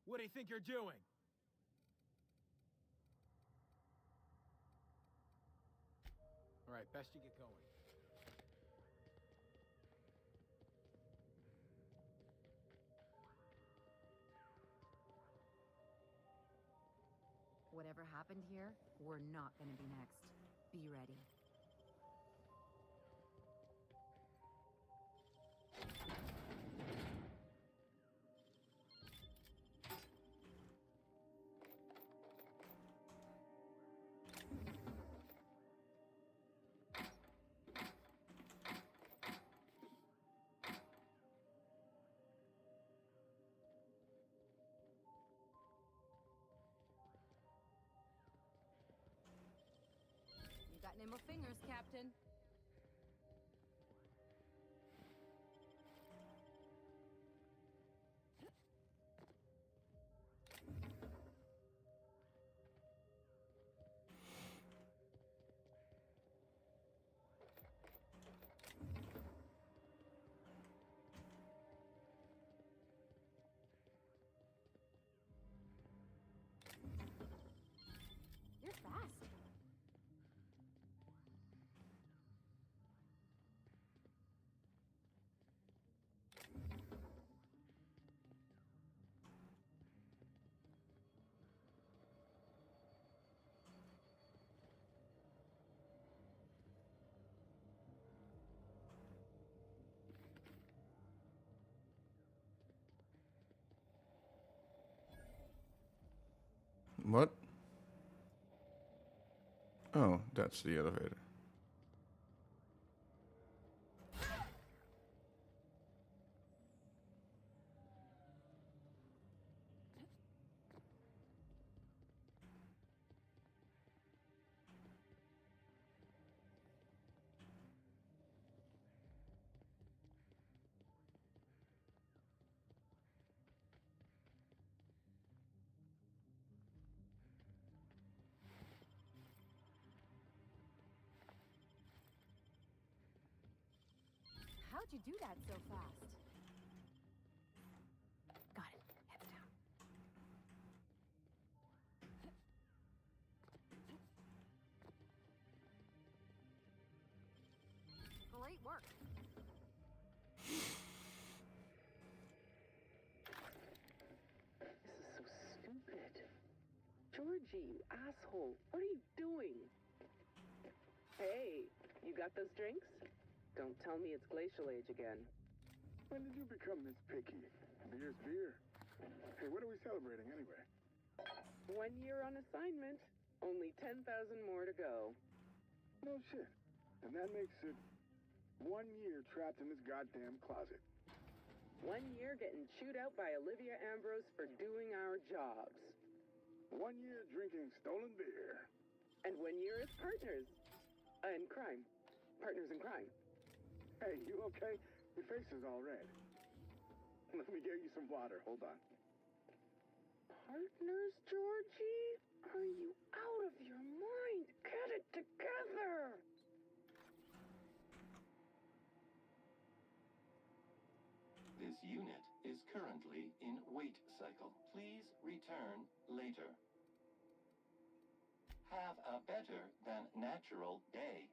What do you think you're doing? All right, best you get going. Whatever happened here, we're not gonna be next. Be ready. You got nimble fingers, Captain. You're fast. What? Oh, that's the elevator. How'd you do that so fast? Got it. Heads down. Great work. This is so stupid. Georgie, you asshole. What are you doing? Hey, you got those drinks? Don't tell me it's glacial age again. When did you become this picky? Beer's beer. Hey, what are we celebrating anyway? 1 year on assignment. Only 10,000 more to go. No shit. And that makes it 1 year trapped in this goddamn closet. 1 year getting chewed out by Olivia Ambrose for doing our jobs. 1 year drinking stolen beer. And 1 year as partners. In crime. Partners in crime. Hey, you okay? Your face is all red. Let me get you some water. Hold on. Partners, Georgie? Are you out of your mind? Get it together! This unit is currently in wait cycle. Please return later. Have a better than natural day.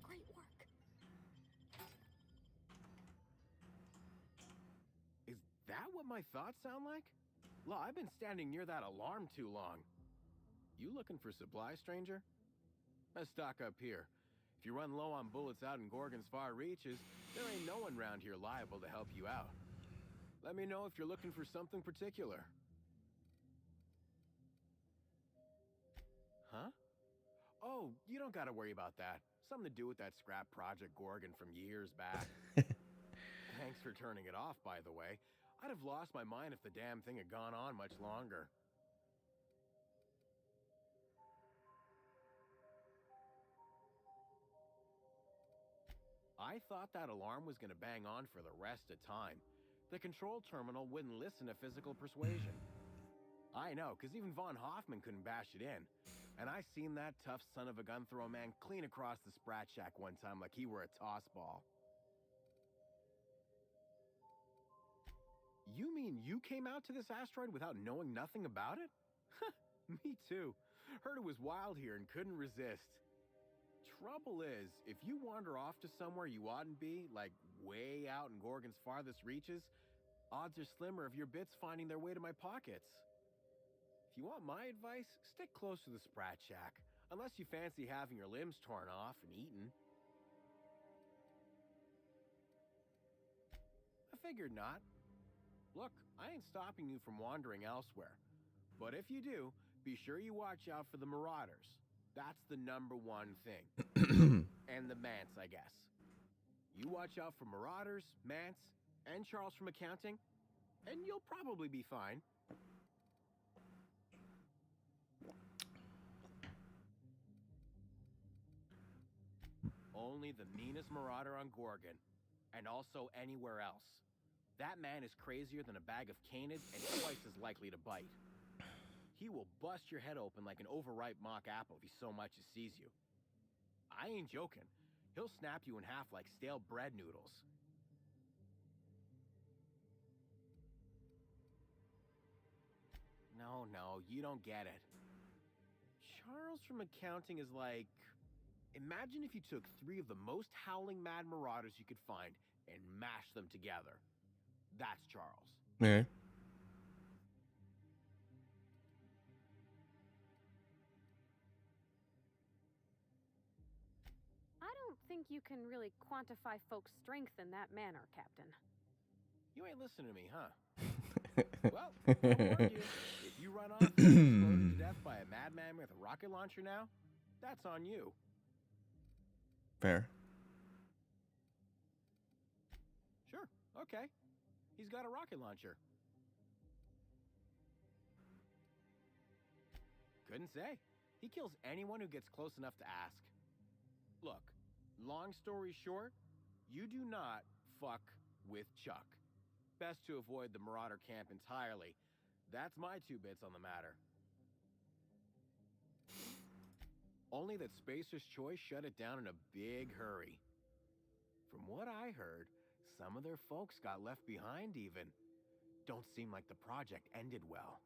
Great work. Is that what my thoughts sound like? Well, I've been standing near that alarm too long. You looking for supplies, stranger? Let's stock up here. If you run low on bullets out in Gorgon's far reaches, there ain't no one around here liable to help you out. Let me know if you're looking for something particular. Huh? Oh, you don't gotta worry about that. Something to do with that scrap project Gorgon from years back. Thanks for turning it off, by the way. I'd have lost my mind if the damn thing had gone on much longer. I thought that alarm was gonna bang on for the rest of time. The control terminal wouldn't listen to physical persuasion. I know, because even Von Hoffman couldn't bash it in. And I seen that tough son of a gun throw a man clean across the Sprat Shack one time like he were a toss ball. You mean you came out to this asteroid without knowing nothing about it? Me too. Heard it was wild here and couldn't resist. Trouble is, if you wander off to somewhere you oughtn't be, like way out in Gorgon's farthest reaches, odds are slimmer of your bits finding their way to my pockets. If you want my advice, stick close to the Sprat Shack, unless you fancy having your limbs torn off and eaten. I figured not. Look, I ain't stopping you from wandering elsewhere. But if you do, be sure you watch out for the Marauders. That's the #1 thing. And the Mance, I guess. You watch out for Marauders, Mance, and Charles from accounting, and you'll probably be fine. Only the meanest Marauder on Gorgon, and also anywhere else. That man is crazier than a bag of canids and twice as likely to bite. He will bust your head open like an overripe mock apple if he so much as sees you. I ain't joking. He'll snap you in half like stale bread noodles. No, you don't get it. Charles from accounting is like... Imagine if you took 3 of the most howling mad Marauders you could find and mashed them together. That's Charles. Yeah. I don't think you can really quantify folks' strength in that manner, Captain. You ain't listening to me, huh? Well, I'll warn you. If you run off and get exploded to death by a madman with a rocket launcher now, that's on you. Fair. Sure, okay. He's got a rocket launcher. Couldn't say. He kills anyone who gets close enough to ask. Look, long story short, you do not fuck with Chuck. Best to avoid the Marauder camp entirely. That's my 2 bits on the matter. Only that Spacer's Choice shut it down in a big hurry. From what I heard, some of their folks got left behind even. Don't seem like the project ended well.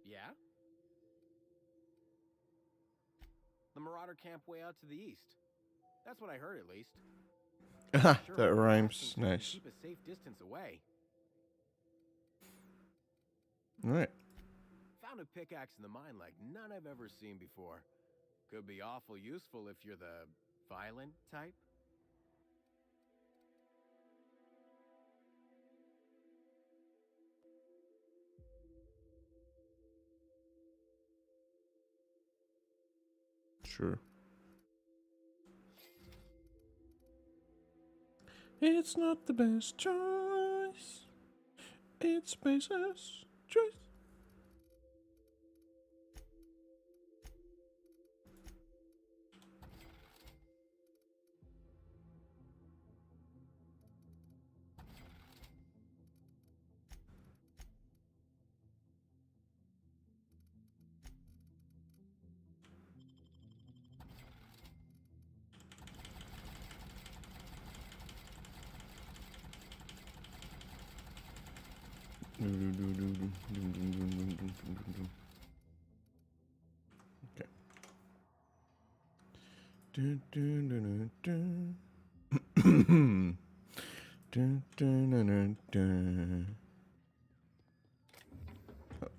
Yeah? The Marauder camp way out to the east. That's what I heard, at least. Sure, That rhymes so you nice. keep a safe distance away. Alright. Found a pickaxe in the mine like none I've ever seen before. Could be awful useful if you're the violent type. Sure. It's not the best choice. It's Spacer's Choice. Okay.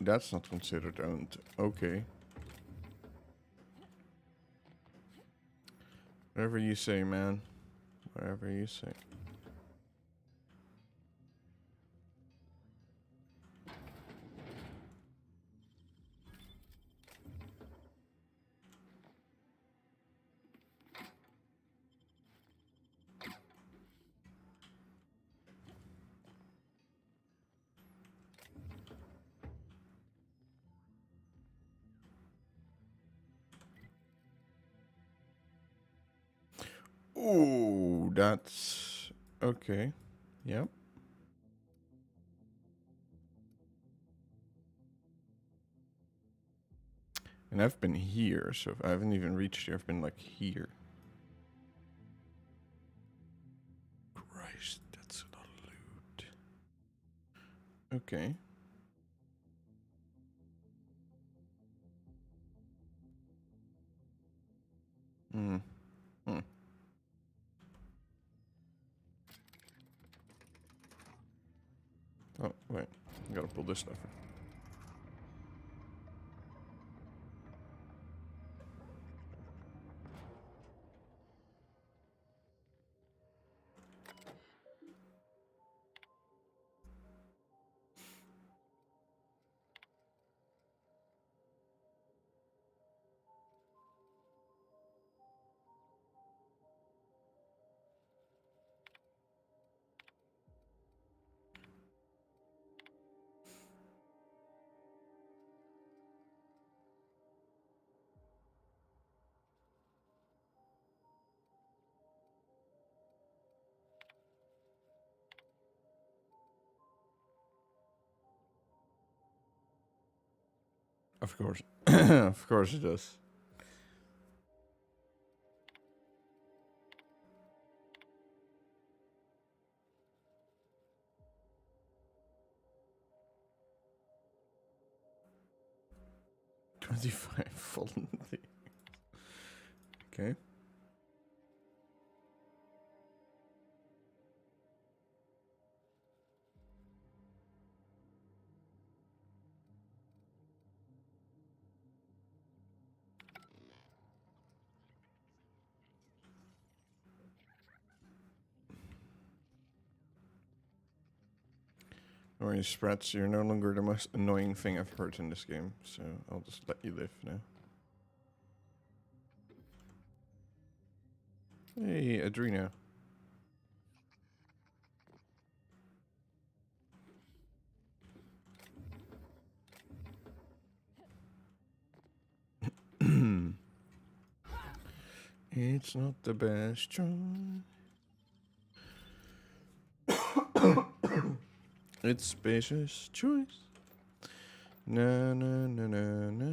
That's not considered owned. Okay. Whatever you say, man. Whatever you say. Ooh, that's okay. Yep. And I've been here, so I haven't even reached here. I've been like here. Christ, that's a lot of loot. Okay. Hmm. Hmm. Oh, wait. I gotta pull this stuff in. Of course. Of course it does. $25 fallen things. Okay. Don't worry, Sprats, you're no longer the most annoying thing I've heard in this game, so I'll just let you live now. Hey, Adrena. It's not the best choice. It's spacious choice. Na na na na na.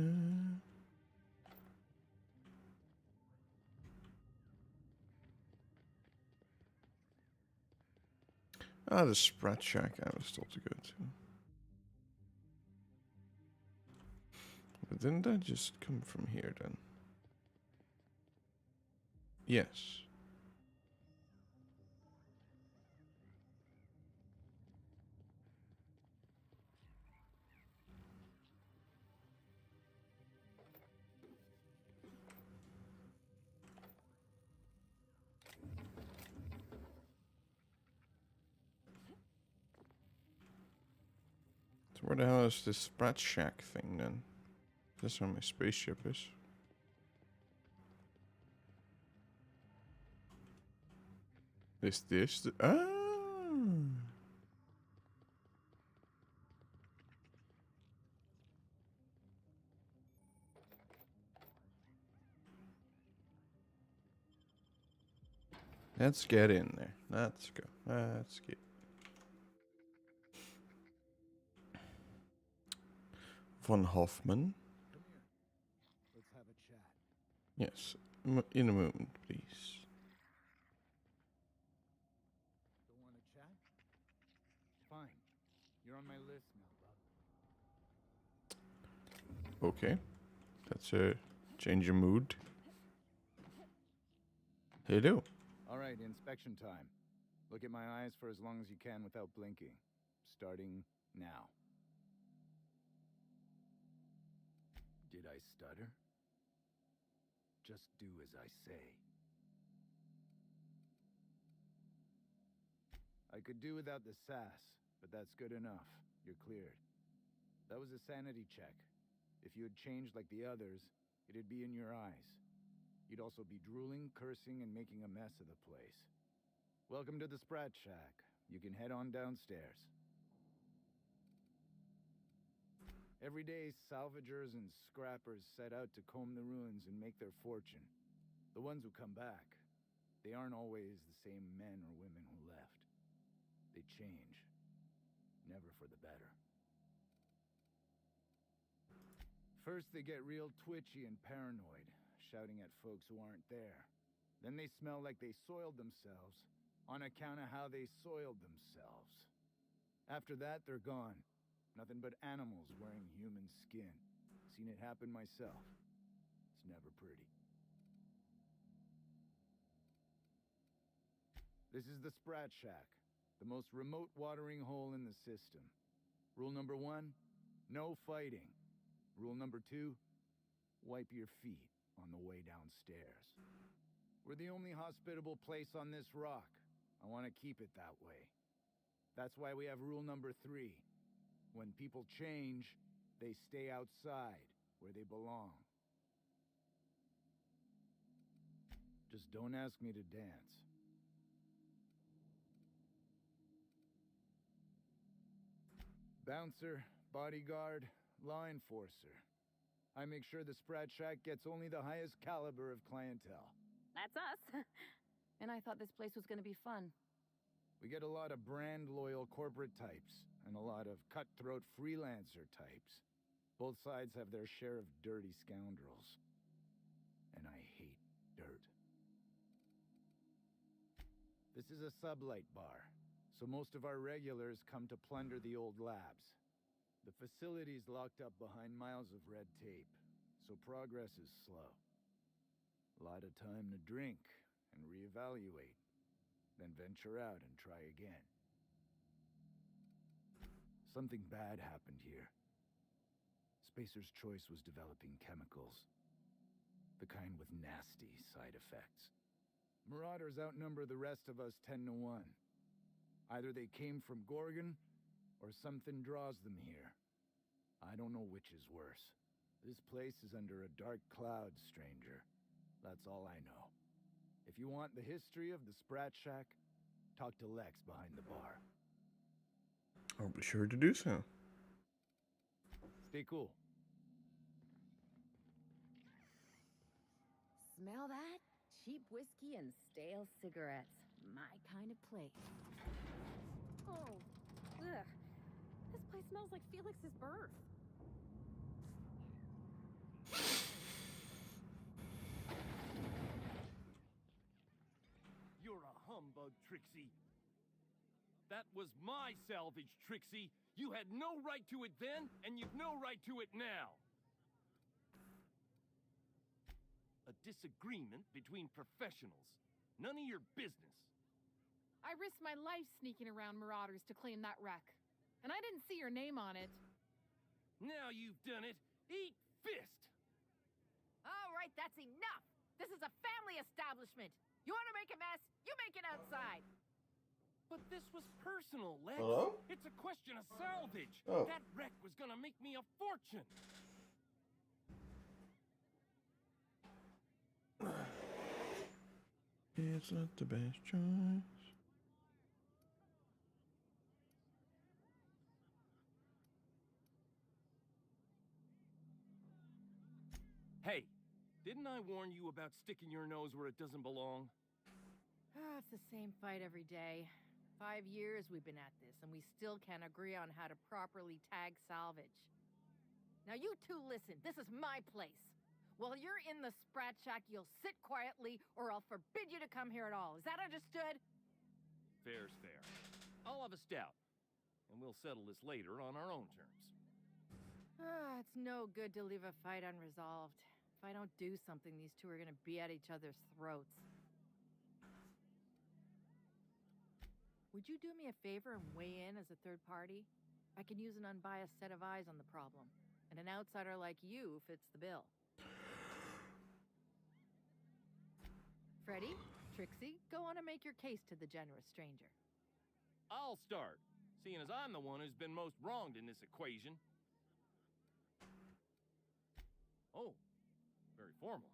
Ah, the Sprat Shack I was told to go to. But didn't I just come from here then? Yes. So where the hell is this Sprat Shack thing then? That's where my spaceship is. Is this the... Ah! Let's get in there. Let's go. Let's get... Von Hoffman. Come here. Let's have a chat. Yes. In a moment, please. Don't want to chat? Fine. You're on my list now, bub. Okay. That's a change of mood. Hello. All right, inspection time. Look at my eyes for as long as you can without blinking. Starting now. Did I stutter? Just do as I say. I could do without the sass, but that's good enough. You're cleared. That was a sanity check. If you had changed like the others, it'd be in your eyes. You'd also be drooling, cursing, and making a mess of the place. Welcome to the Sprat Shack. You can head on downstairs. Every day, salvagers and scrappers set out to comb the ruins and make their fortune. The ones who come back, They aren't always the same men or women who left. They change. Never for the better. First, they get real twitchy and paranoid, shouting at folks who aren't there. Then they smell like they soiled themselves, on account of how they soiled themselves. After that, they're gone. Nothing but animals wearing human skin. Seen it happen myself. It's never pretty. This is the Sprat Shack, the most remote watering hole in the system. Rule number 1, no fighting. Rule number 2, wipe your feet on the way downstairs. We're the only hospitable place on this rock. I want to keep it that way. That's why we have rule number 3. When people change, they stay outside, where they belong. Just don't ask me to dance. Bouncer, bodyguard, law enforcer. I make sure the Sprat Shack gets only the highest caliber of clientele. That's us. And I thought this place was gonna be fun. We get a lot of brand-loyal corporate types, and a lot of cutthroat freelancer types. Both sides have their share of dirty scoundrels. And I hate dirt. This is a sublight bar, so most of our regulars come to plunder the old labs. The facility's locked up behind miles of red tape, so progress is slow. A lot of time to drink and reevaluate, then venture out and try again. Something bad happened here. Spacer's Choice was developing chemicals, the kind with nasty side effects. Marauders outnumber the rest of us 10 to 1. Either they came from Gorgon, or something draws them here. I don't know which is worse. This place is under a dark cloud, stranger. That's all I know. If you want the history of the Sprat Shack, talk to Lex behind the bar. I'll be sure to do so. Stay cool. Smell that? Cheap whiskey and stale cigarettes. My kind of place. Oh, ugh. This place smells like Felix's birth. You're a humbug, Trixie. That was my salvage, Trixie. You had no right to it then, and you've no right to it now. A disagreement between professionals. None of your business. I risked my life sneaking around Marauders to claim that wreck. And I didn't see your name on it. Now you've done it. Eat fist! All right, that's enough! This is a family establishment! You want to make a mess? You make it outside! But this was personal, Lex. Hello? It's a question of salvage. Oh. That wreck was gonna make me a fortune. It's not the best choice. Hey, didn't I warn you about sticking your nose where it doesn't belong? It's the same fight every day. 5 years we've been at this, and we still can't agree on how to properly tag salvage. Now you two listen, this is my place. While you're in the Sprat Shack, you'll sit quietly, or I'll forbid you to come here at all. Is that understood? Fair's fair. I'll have a stout, and we'll settle this later on our own terms. It's no good to leave a fight unresolved. If I don't do something, these two are gonna be at each other's throats. Would you do me a favor and weigh in as a third party? I can use an unbiased set of eyes on the problem, and an outsider like you fits the bill. Freddy, Trixie, go on and make your case to the generous stranger. I'll start, seeing as I'm the one who's been most wronged in this equation. Oh, very formal.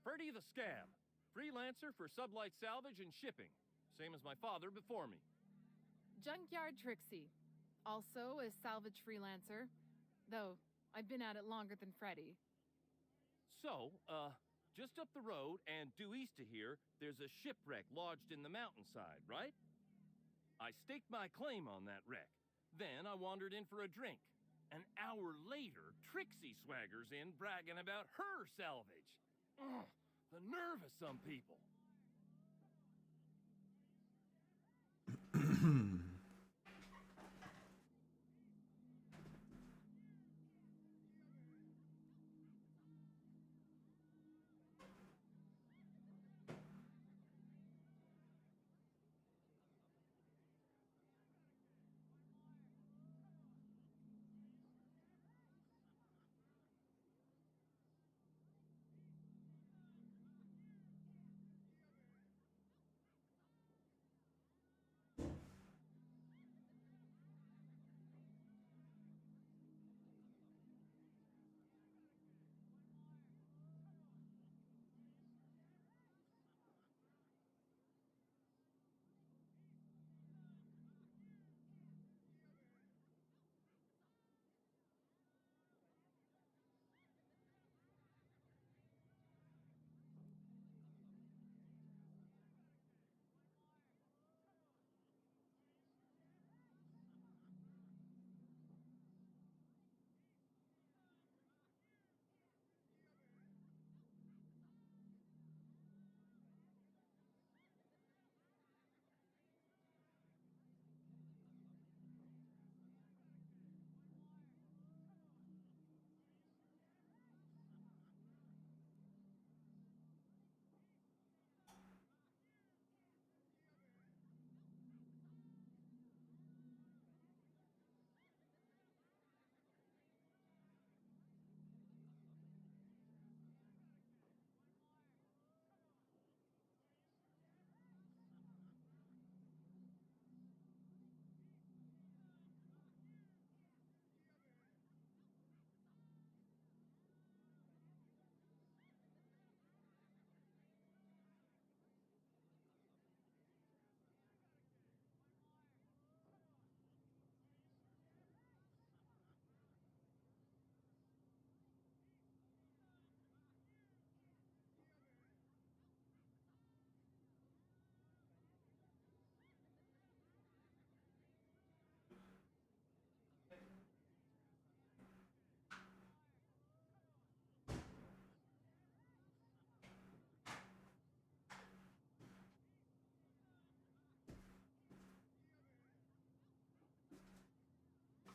Freddy the Scab, freelancer for sublight salvage and shipping, same as my father before me. Junkyard Trixie. Also a salvage freelancer. Though, I've been at it longer than Freddy. So, Just up the road and due east of here, there's a shipwreck lodged in the mountainside, right? I staked my claim on that wreck. Then I wandered in for a drink. An hour later, Trixie swaggers in bragging about her salvage. Ugh, the nerve of some people.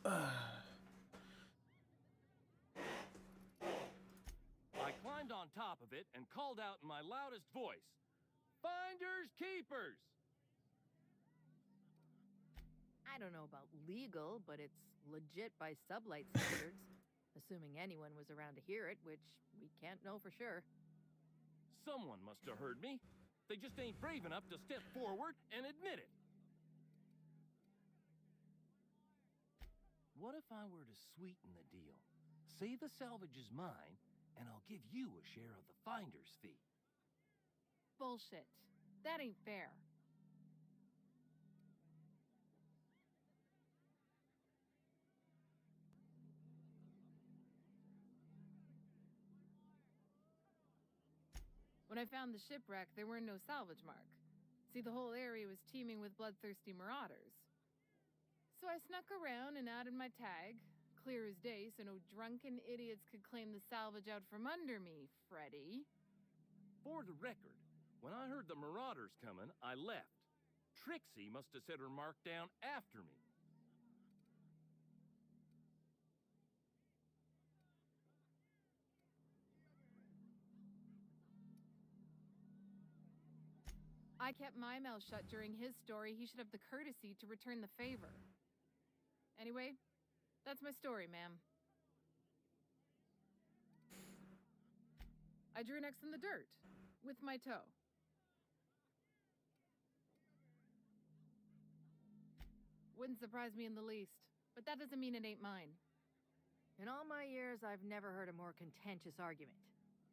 I climbed on top of it and called out in my loudest voice, "Finders keepers!" I don't know about legal, but it's legit by sublight standards. Assuming anyone was around to hear it, which we can't know for sure. Someone must have heard me. They just ain't brave enough to step forward and admit it. What if I were to sweeten the deal? Say the salvage is mine, and I'll give you a share of the finder's fee. Bullshit. That ain't fair. When I found the shipwreck, there were no salvage mark. See, the whole area was teeming with bloodthirsty marauders. So I snuck around and added my tag, clear as day so no drunken idiots could claim the salvage out from under me, Freddy. For the record, when I heard the marauders coming, I left. Trixie must have set her mark down after me. I kept my mouth shut during his story. He should have the courtesy to return the favor. Anyway, that's my story, ma'am. I drew an X in the dirt with my toe. Wouldn't surprise me in the least, but that doesn't mean it ain't mine. In all my years, I've never heard a more contentious argument.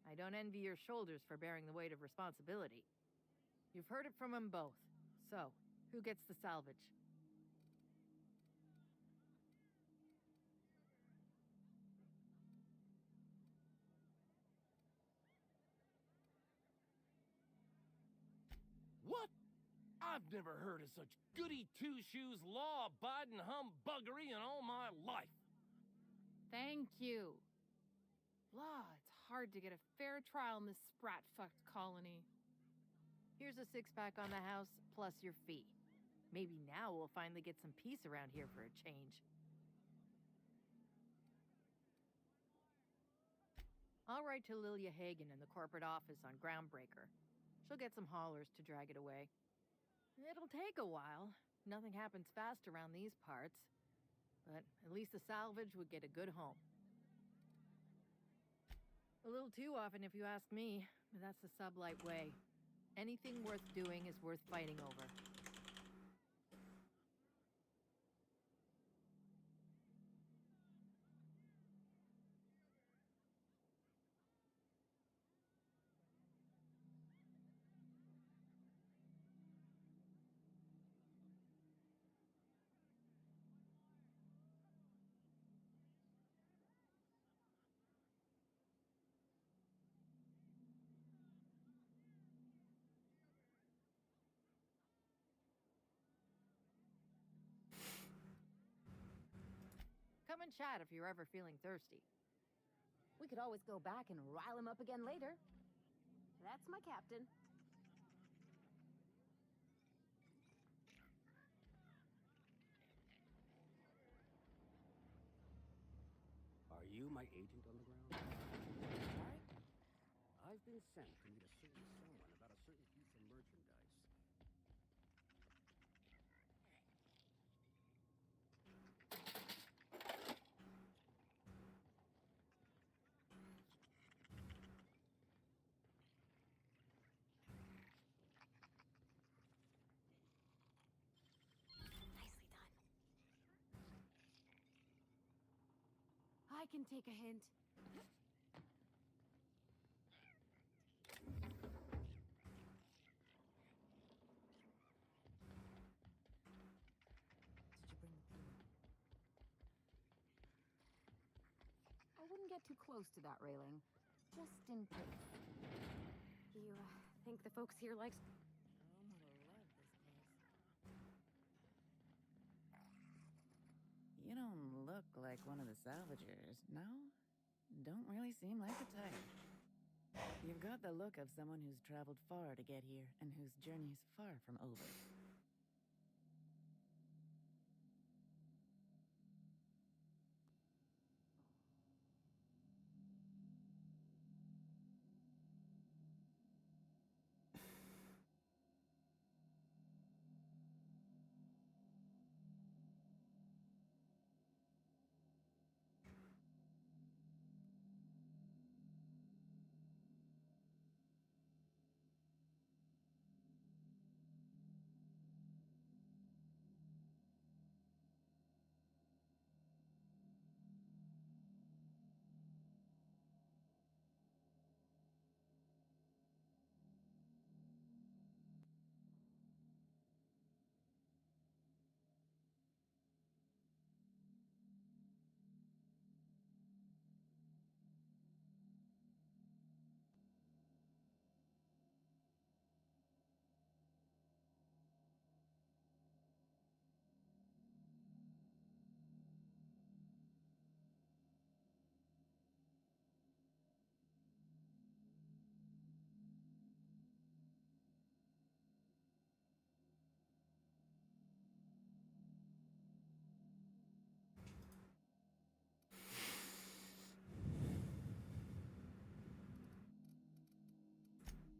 I don't envy your shoulders for bearing the weight of responsibility. You've heard it from them both. So, who gets the salvage? I've never heard of such goody two-shoes, law-abiding humbuggery in all my life. Thank you. Law, it's hard to get a fair trial in this sprat-fucked colony. Here's a six-pack on the house, plus your fee. Maybe now we'll finally get some peace around here for a change. I'll write to Lilia Hagen in the corporate office on Groundbreaker. She'll get some haulers to drag it away. It'll take a while. Nothing happens fast around these parts. But at least the salvage would get a good home. A little too often if you ask me, but that's the sublight way. Anything worth doing is worth fighting over. Come and chat if you're ever feeling thirsty. We could always go back and rile him up again later. That's my captain. Are you my agent on the ground? Right? I've been sent to meet a certain someone about a certain piece of merchandise. Nicely done. I can take a hint. Did you bring the pin? I wouldn't get too close to that railing, just in case. You think the folks here likes... You don't look like one of the salvagers, no? Don't really seem like the type. You've got the look of someone who's traveled far to get here, and whose journey's far from over.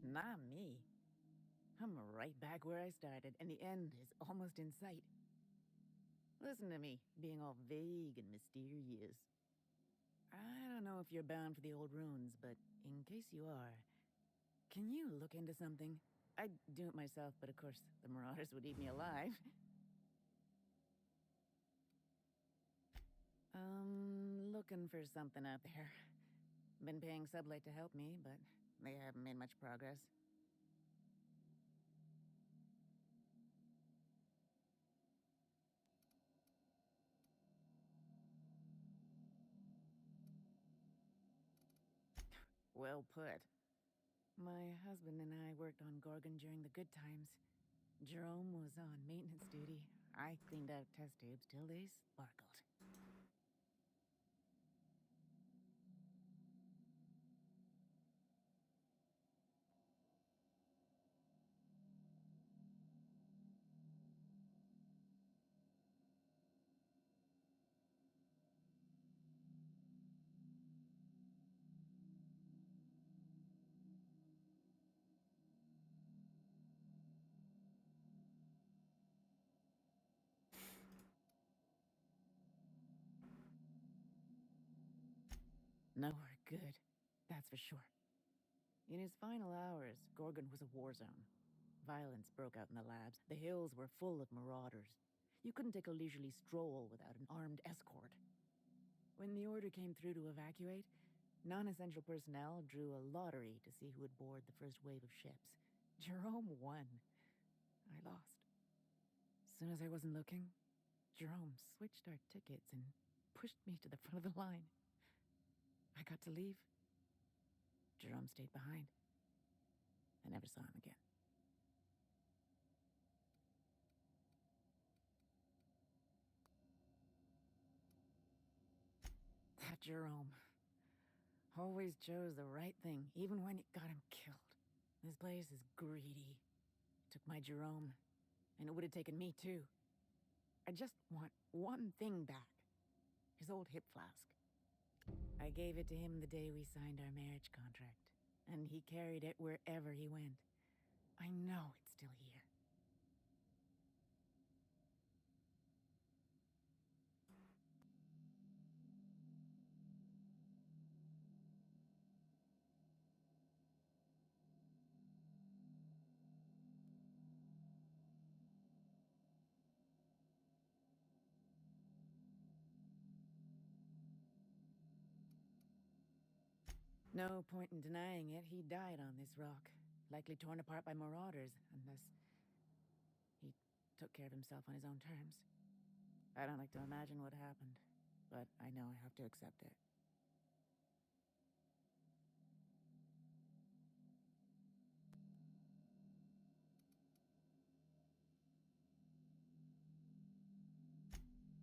Not me. I'm right back where I started, and the end is almost in sight. Listen to me, being all vague and mysterious. I don't know if you're bound for the old ruins, but in case you are, can you look into something? I'd do it myself, but of course, the Marauders would eat me alive. Looking for something out there. Been paying Sublight to help me, but they haven't made much progress. Well put. My husband and I worked on Gorgon during the good times. Jerome was on maintenance duty. I cleaned out test tubes till they sparkled. Nowhere good, that's for sure. In his final hours, Gorgon was a war zone. Violence broke out in the labs. The hills were full of marauders. You couldn't take a leisurely stroll without an armed escort. When the order came through to evacuate, non-essential personnel drew a lottery to see who would board the first wave of ships. Jerome won. I lost. As soon as I wasn't looking, Jerome switched our tickets and pushed me to the front of the line. I got to leave. Jerome stayed behind. I never saw him again. That Jerome always chose the right thing, even when it got him killed. This place is greedy. Took my Jerome, and it would have taken me too. I just want one thing back. His old hip flask. I gave it to him the day we signed our marriage contract, and he carried it wherever he went. I know it's still here. No point in denying it, he died on this rock. Likely torn apart by marauders, unless he took care of himself on his own terms. I don't like to imagine what happened, but I know I have to accept it.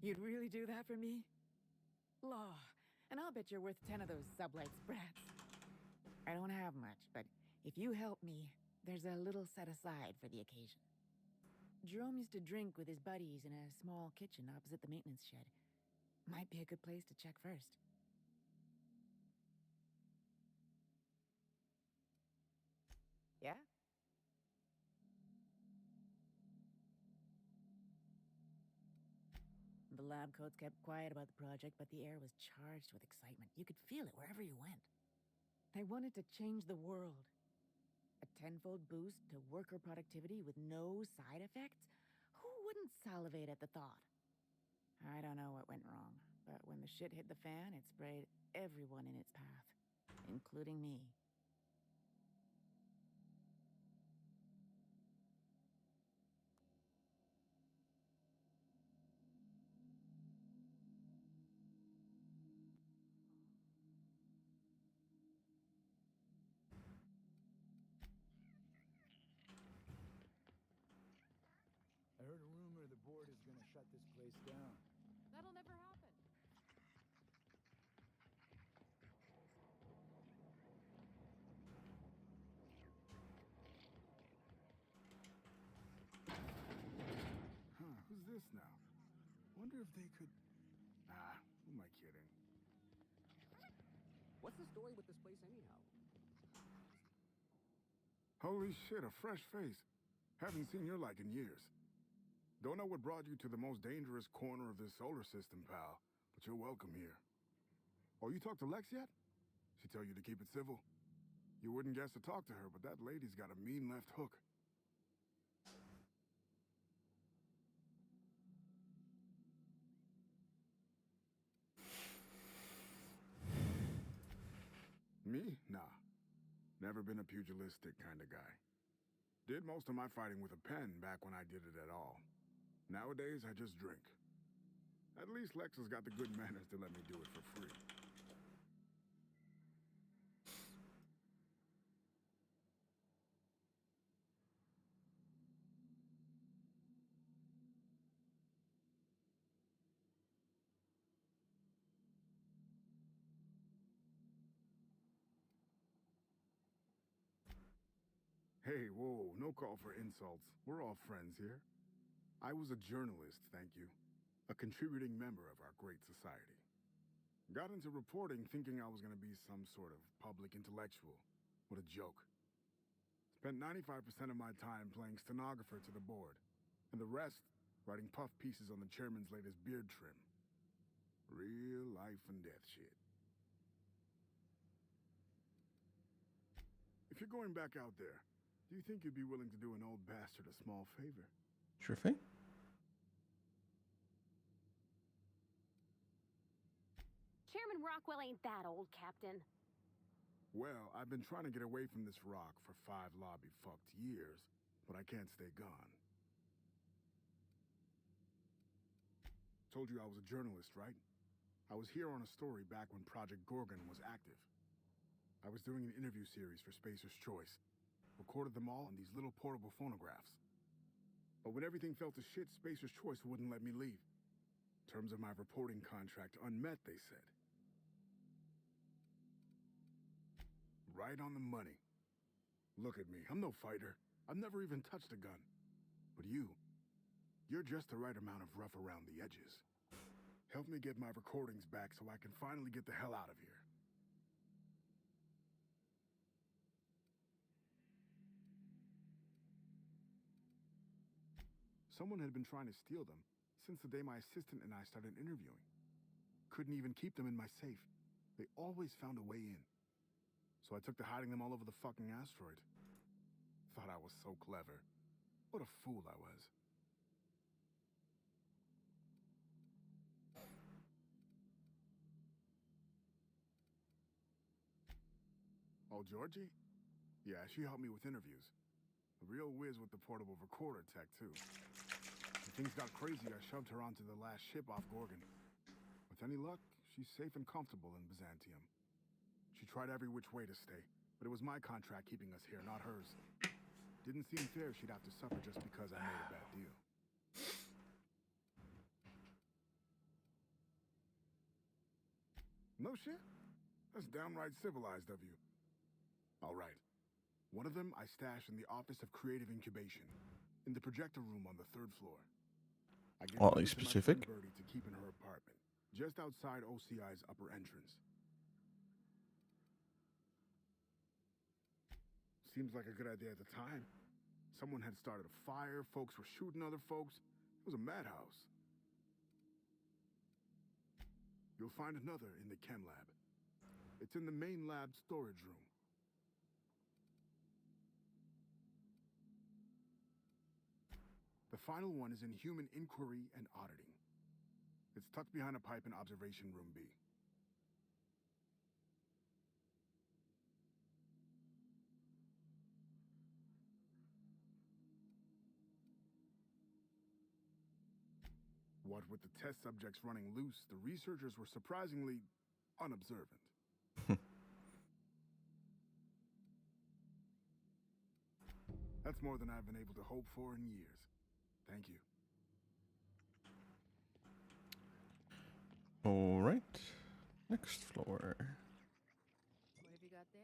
You'd really do that for me? Law. And I'll bet you're worth 10 of those sublight sprats. I don't have much, but if you help me, there's a little set aside for the occasion. Jerome used to drink with his buddies in a small kitchen opposite the maintenance shed. Might be a good place to check first. Yeah? The lab coats kept quiet about the project, but the air was charged with excitement. You could feel it wherever you went. They wanted to change the world. A tenfold boost to worker productivity with no side effects? Who wouldn't salivate at the thought? I don't know what went wrong, but when the shit hit the fan, it sprayed everyone in its path, including me. I heard a rumor the board is gonna shut this place down. That'll never happen. Huh, who's this now? Wonder if they could... Nah, who am I kidding? What's the story with this place anyhow? Holy shit, a fresh face. Haven't seen your like in years. Don't know what brought you to the most dangerous corner of this solar system, pal, but you're welcome here. Oh, you talked to Lex yet? She tell you to keep it civil? You wouldn't guess to talk to her, but that lady's got a mean left hook. Me? Nah. Never been a pugilistic kind of guy. Did most of my fighting with a pen back when I did it at all. Nowadays, I just drink. At least Lex has got the good manners to let me do it for free. Hey, whoa, no call for insults. We're all friends here. I was a journalist, thank you. A contributing member of our great society. Got into reporting thinking I was going to be some sort of public intellectual. What a joke. Spent 95% of my time playing stenographer to the board, and the rest writing puff pieces on the chairman's latest beard trim. Real life and death shit. If you're going back out there, do you think you'd be willing to do an old bastard a small favor? Sure thing. Chairman Rockwell ain't that old, Captain. Well, I've been trying to get away from this rock for 5 lobby-fucked years, but I can't stay gone. Told you I was a journalist, right? I was here on a story back when Project Gorgon was active. I was doing an interview series for Spacer's Choice. Recorded them all on these little portable phonographs. But when everything fell to shit, Spacer's Choice wouldn't let me leave. Terms of my reporting contract unmet, they said. Right on the money. Look at me, I'm no fighter. I've never even touched a gun. But you're just the right amount of rough around the edges. Help me get my recordings back so I can finally get the hell out of here. Someone had been trying to steal them since the day my assistant and I started interviewing. Couldn't even keep them in my safe. They always found a way in. So I took to hiding them all over the fucking asteroid. Thought I was so clever. What a fool I was. Oh, Georgie? Yeah, she helped me with interviews. A real whiz with the portable recorder tech, too. When things got crazy, I shoved her onto the last ship off Gorgon. With any luck, she's safe and comfortable in Byzantium. She tried every which way to stay, but it was my contract keeping us here, not hers. Didn't seem fair she'd have to suffer just because I made a bad deal. No shit? That's downright civilized of you. All right. One of them I stashed in the Office of Creative Incubation, in the projector room on the 3rd floor. I gave Oddly it to my specific. friend Birdie to keep in her apartment, just outside OCI's upper entrance. Seems like a good idea at the time. Someone had started a fire, folks were shooting other folks. It was a madhouse. You'll find another in the chem lab. It's in the main lab storage room. The final one is in human inquiry and auditing. It's tucked behind a pipe in observation room B. What with the test subjects running loose, the researchers were surprisingly unobservant. That's more than I've been able to hope for in years. Thank you. All right. Next floor. What have you got there?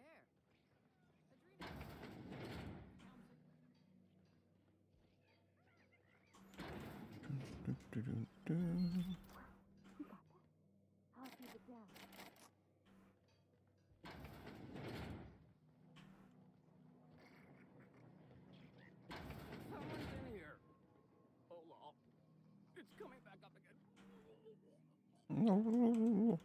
I'll keep it down. Someone's in here. Hold on. It's coming back up again. I'm all right.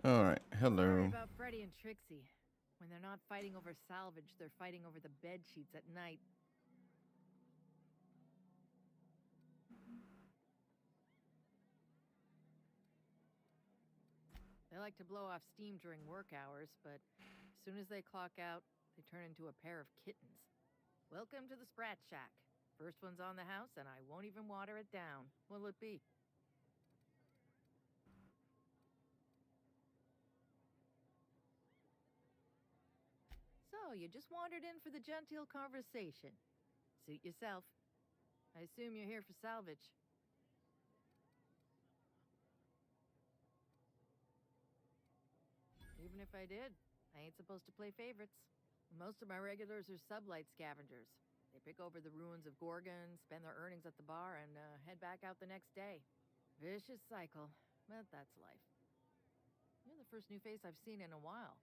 All right. Sorry Hello. about Freddy and Trixie. When they're not fighting over salvage, they're fighting over the bed sheets at night. They like to blow off steam during work hours, but as soon as they clock out, they turn into a pair of kittens. Welcome to the Sprat Shack. First one's on the house, and I won't even water it down. What'll it be? So, you just wandered in for the genteel conversation. Suit yourself. I assume you're here for salvage. Even if I did, I ain't supposed to play favorites. Most of my regulars are sublight scavengers. They pick over the ruins of Gorgon, spend their earnings at the bar, and head back out the next day. Vicious cycle, but that's life. You're the first new face I've seen in a while.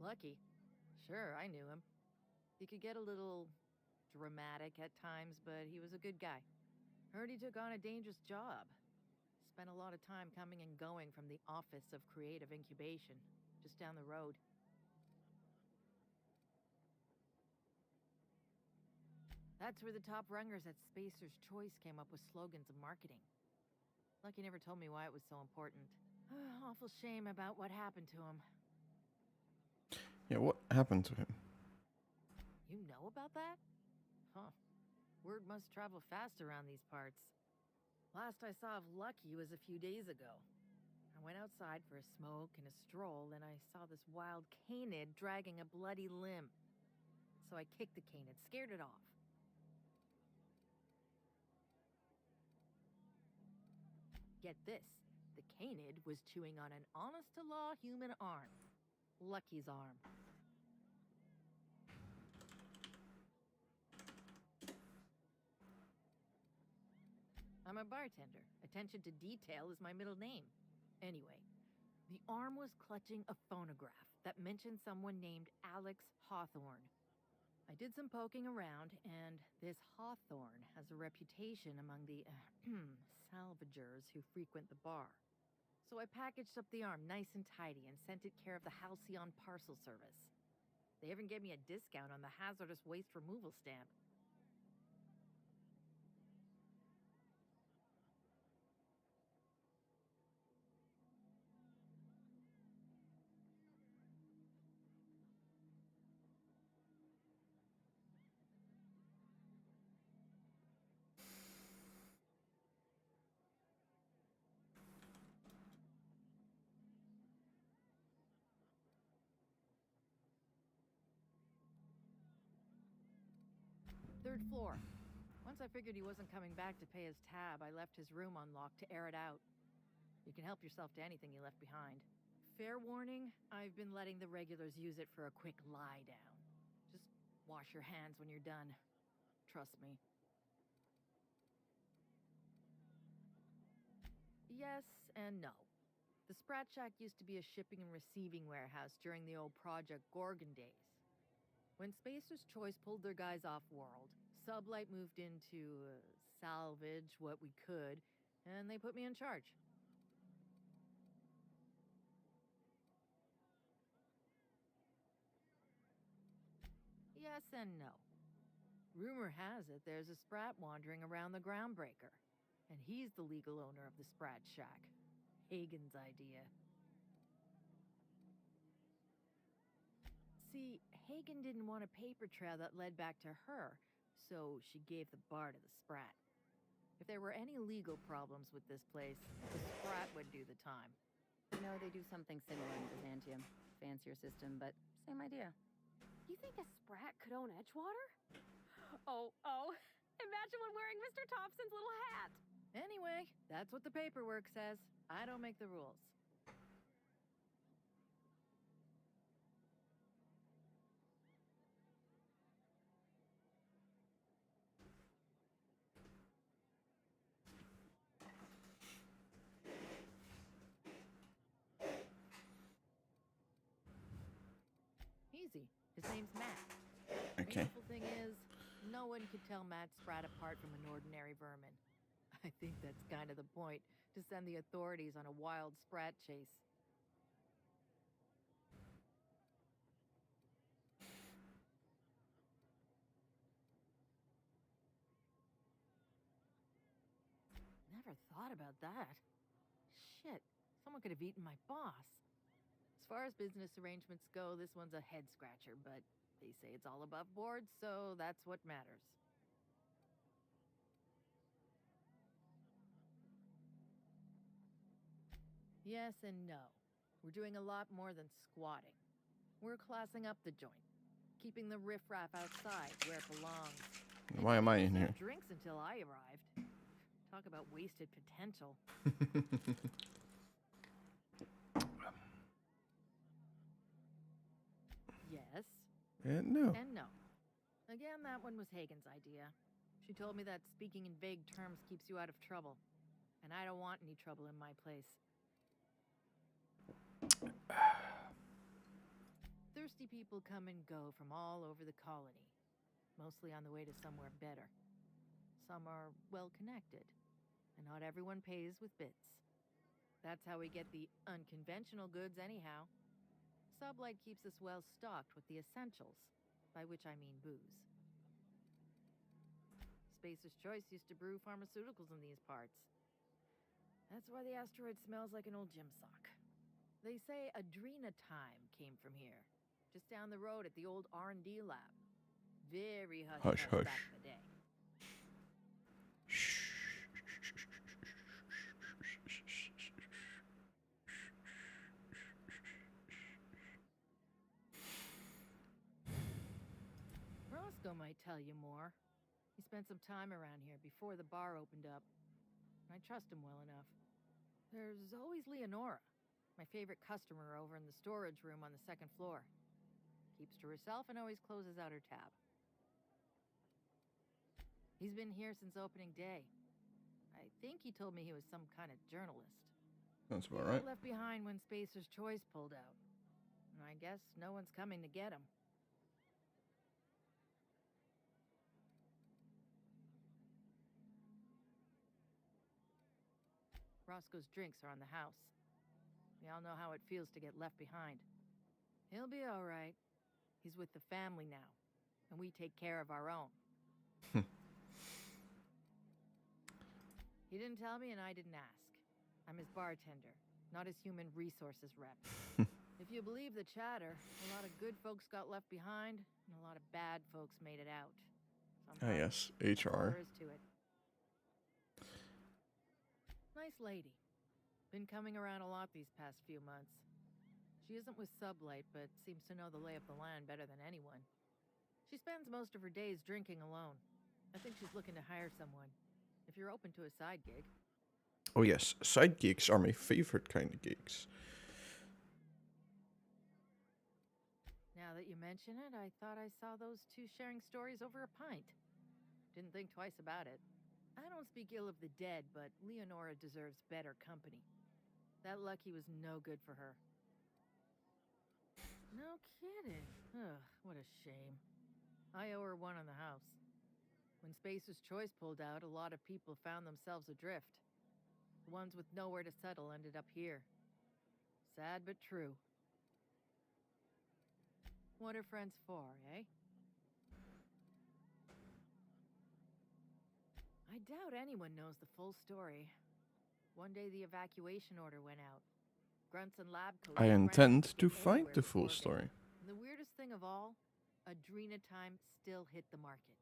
Lucky. Sure, I knew him. He could get a little dramatic at times, but he was a good guy. Heard he took on a dangerous job. Spent a lot of time coming and going from the Office of Creative Incubation, just down the road. That's where the top rungers at Spacer's Choice came up with slogans and marketing. Lucky never told me why it was so important. Awful shame about what happened to him. Yeah, what happened to him? You know about that? Huh. Word must travel fast around these parts. Last I saw of Lucky was a few days ago. I went outside for a smoke and a stroll, and I saw this wild canid dragging a bloody limb. So I kicked the canid, scared it off. Get this, the canid was chewing on an honest-to-law human arm. Lucky's arm. I'm a bartender. Attention to detail is my middle name. Anyway, the arm was clutching a phonograph that mentioned someone named Alex Hawthorne. I did some poking around, and this Hawthorne has a reputation among the salvagers who frequent the bar. So I packaged up the arm nice and tidy and sent it care of the Halcyon Parcel Service. They even gave me a discount on the hazardous waste removal stamp. Third floor. Once I figured he wasn't coming back to pay his tab, I left his room unlocked to air it out. You can help yourself to anything you left behind. Fair warning, I've been letting the regulars use it for a quick lie down. Just wash your hands when you're done. Trust me. Yes and no. The Sprat Shack used to be a shipping and receiving warehouse during the old Project Gorgon days. When Spacer's Choice pulled their guys off-world, Sublight moved in to salvage what we could, and they put me in charge. Yes and no. Rumor has it there's a Sprat wandering around the Groundbreaker, and he's the legal owner of the Sprat Shack. Hagen's idea. See, Hagen didn't want a paper trail that led back to her, so she gave the bar to the Sprat. If there were any legal problems with this place, the Sprat would do the time. You know, they do something similar in Byzantium. Fancier system, but same idea. You think a Sprat could own Edgewater? Oh. Imagine one wearing Mr. Thompson's little hat. Anyway, that's what the paperwork says. I don't make the rules. Easy. His name's Matt. Okay. The beautiful thing is, no one could tell Matt Sprat apart from an ordinary vermin. I think that's kind of the point, to send the authorities on a wild Sprat chase. Never thought about that. Shit, someone could have eaten my boss. As far as business arrangements go, this one's a head-scratcher, but they say it's all above board, so that's what matters. Yes and no. We're doing a lot more than squatting. We're classing up the joint, keeping the riffraff outside where it belongs. Why am I in here? Drinks until I arrived. Talk about wasted potential. Yes. And no. And no. Again, that one was Hagen's idea. She told me that speaking in vague terms keeps you out of trouble. And I don't want any trouble in my place. Thirsty people come and go from all over the colony, mostly on the way to somewhere better. Some are well connected, and not everyone pays with bits. That's how we get the unconventional goods anyhow. Sublight keeps us well stocked with the essentials, by which I mean booze. Spacer's Choice used to brew pharmaceuticals in these parts. That's why the asteroid smells like an old gym sock. They say Adrena Time came from here, just down the road at the old R&D lab. Very hush-hush back in the day. Roscoe might tell you more. He spent some time around here before the bar opened up. I trust him well enough. There's always Leonora, my favorite customer over in the storage room on the second floor. Keeps to herself and always closes out her tab. He's been here since opening day. I think he told me he was some kind of journalist. That's about right. Left behind when Spacer's Choice pulled out. And I guess no one's coming to get him. Roscoe's drinks are on the house. We all know how it feels to get left behind. He'll be all right. He's with the family now, and we take care of our own. He didn't tell me, and I didn't ask. I'm his bartender, not his human resources rep. If you believe the chatter, a lot of good folks got left behind, and a lot of bad folks made it out. Ah, yes, HR. There is to it. Nice lady. Been coming around a lot these past few months. She isn't with Sublight, but seems to know the lay of the land better than anyone. She spends most of her days drinking alone. I think she's looking to hire someone. If you're open to a side gig. Oh yes, side gigs are my favorite kind of gigs. Now that you mention it, I thought I saw those two sharing stories over a pint. Didn't think twice about it. I don't speak ill of the dead, but Leonora deserves better company. That Lucky was no good for her. No kidding. Ugh, what a shame. I owe her one on the house. When Spacer's Choice pulled out, a lot of people found themselves adrift. The ones with nowhere to settle ended up here. Sad but true. What are friends for, eh? I doubt anyone knows the full story. One day the evacuation order went out. Grunts and lab coats. I intend to find the full story. And the weirdest thing of all, Adrena Time still hit the market.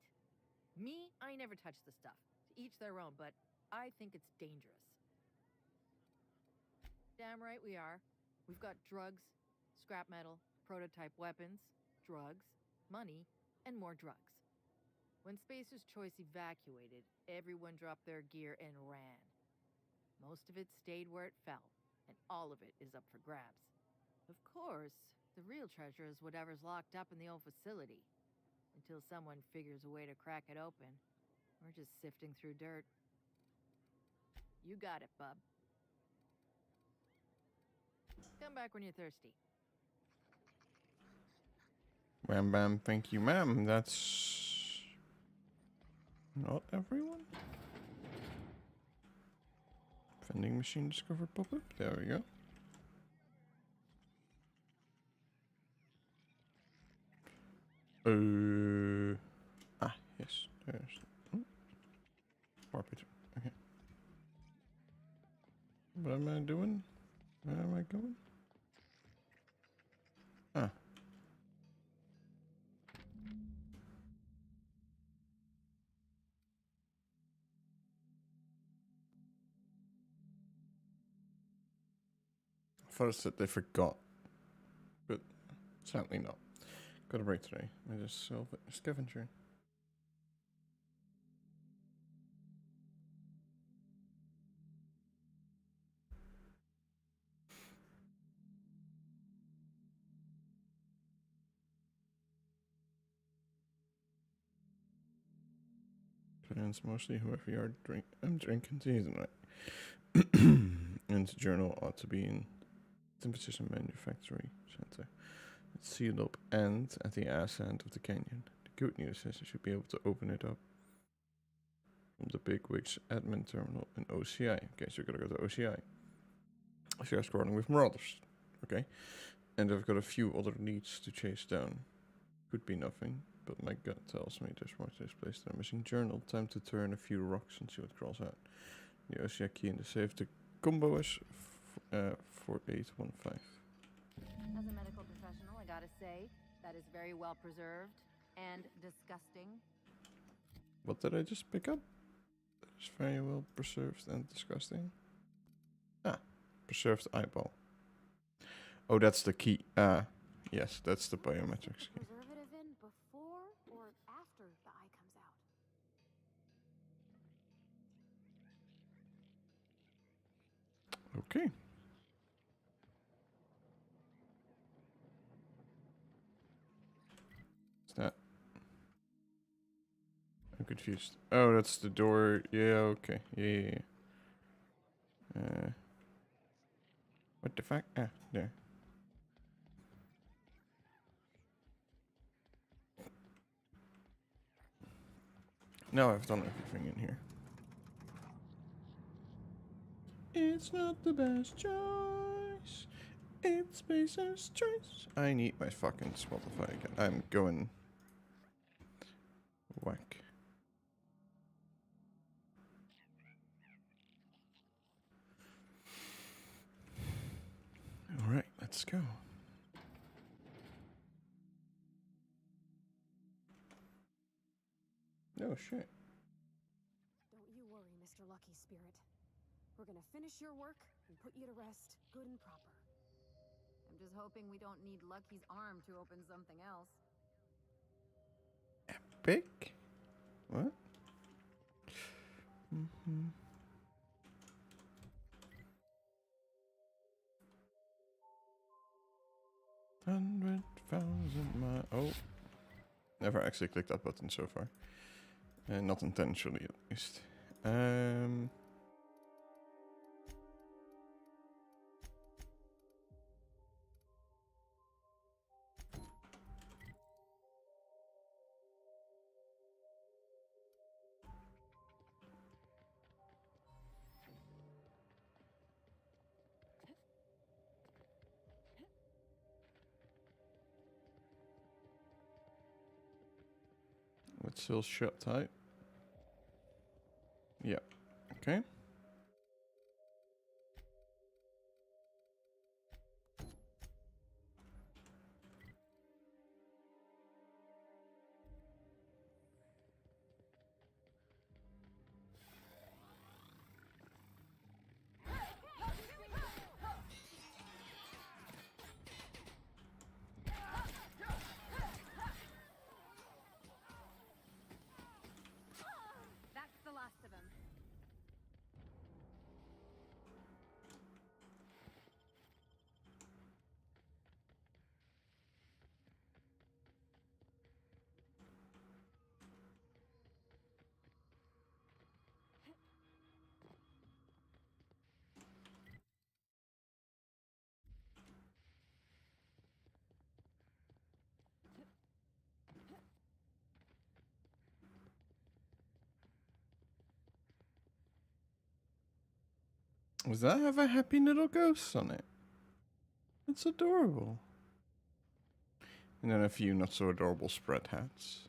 Me, I never touch the stuff. To each their own, but I think it's dangerous. Damn right we are. We've got drugs, scrap metal, prototype weapons, drugs, money, and more drugs. When Spacer's Choice evacuated, everyone dropped their gear and ran. Most of it stayed where it fell, and all of it is up for grabs. Of course, the real treasure is whatever's locked up in the old facility. Until someone figures a way to crack it open, we're just sifting through dirt. You got it, bub. Come back when you're thirsty. Wham bam, thank you, ma'am. That's not everyone. Vending machine discovered pop-up. There we go. Yes. There's. More picture. Okay. What am I doing? Where am I going? Ah. First that they forgot. But Sadly not. Got a break today. I just scavenger. Plans mostly, however you are I'm drinking tea tonight. And the journal ought to be in the position manufactory center. It's sealed up and at the ass end of the canyon. The good news is I should be able to open it up from the Bigwig's admin terminal in OCI. Okay, so we're gonna go to OCI. So you're scoring with Marauders. Okay. And I've got a few other leads to chase down. Could be nothing, but my gut tells me there's more to this place than a missing journal. Time to turn a few rocks and see what crawls out. The OCI key in the safe. The combo is 4815. As a medical professional, I gotta say, that is very well preserved and disgusting. What did I just pick up? It's very well preserved and disgusting. Ah, preserved eyeball. Oh, that's the key. Ah, yes, that's the biometrics key. Preservative in before or after the eye comes out? Okay. What's that? I'm confused. Oh, that's the door. Yeah, okay. Yeah. What the fuck? Ah, there. Now I've done everything in here. It's not the best choice. It's Spacer's choice. I need my fucking Spotify again. I'm going whack. All right, let's go. Oh shit. Don't you worry, Mr. Lucky Spirit. We're gonna finish your work and put you to rest good and proper. I'm just hoping we don't need Lucky's arm to open something else. Epic? What? Mm-hmm. Oh. Never actually clicked that button so far. Not intentionally, at least. It's still shut tight. Yeah. Okay. That's the last of them. Does that have a happy little ghost on it? It's adorable. And then a few not so adorable spread hats.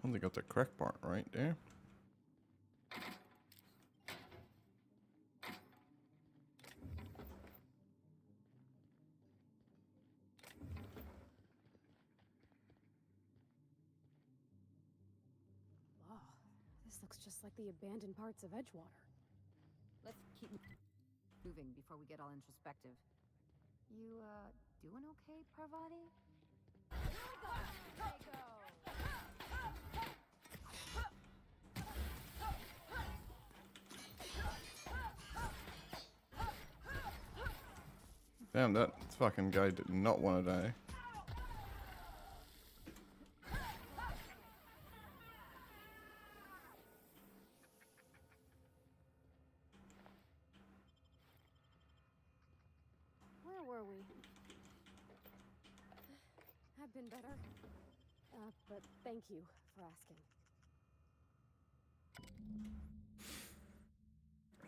Only got the crack part right there. Oh, this looks just like the abandoned parts of Edgewater. Let's keep moving before we get all introspective. You, doing okay, Parvati? Damn, that fucking guy did not want to die. Where were we? I've been better. But thank you for asking.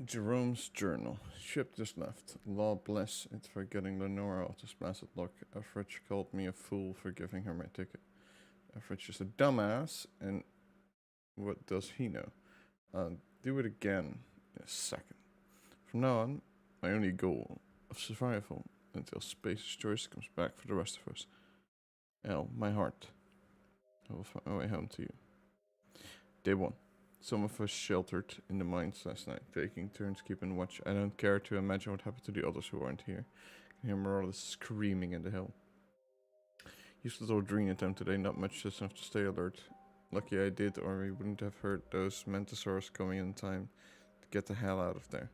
Jerome's journal. Ship just left. Law bless it for getting Lenora off this blasted lock. Efrich called me a fool for giving her my ticket. Efrich is a dumbass, and what does he know? I'll do it again in a second. From now on, my only goal of survival until Space's choice comes back for the rest of us. Elle, my heart. I will find my way home to you. Day 1. Some of us sheltered in the mines last night, taking turns keeping watch. I don't care to imagine what happened to the others who aren't here. I can hear Marauders screaming in the hill. Used little dream attempt today, not much just enough to stay alert. Lucky I did, or we wouldn't have heard those Mantisaurs coming in time to get the hell out of there.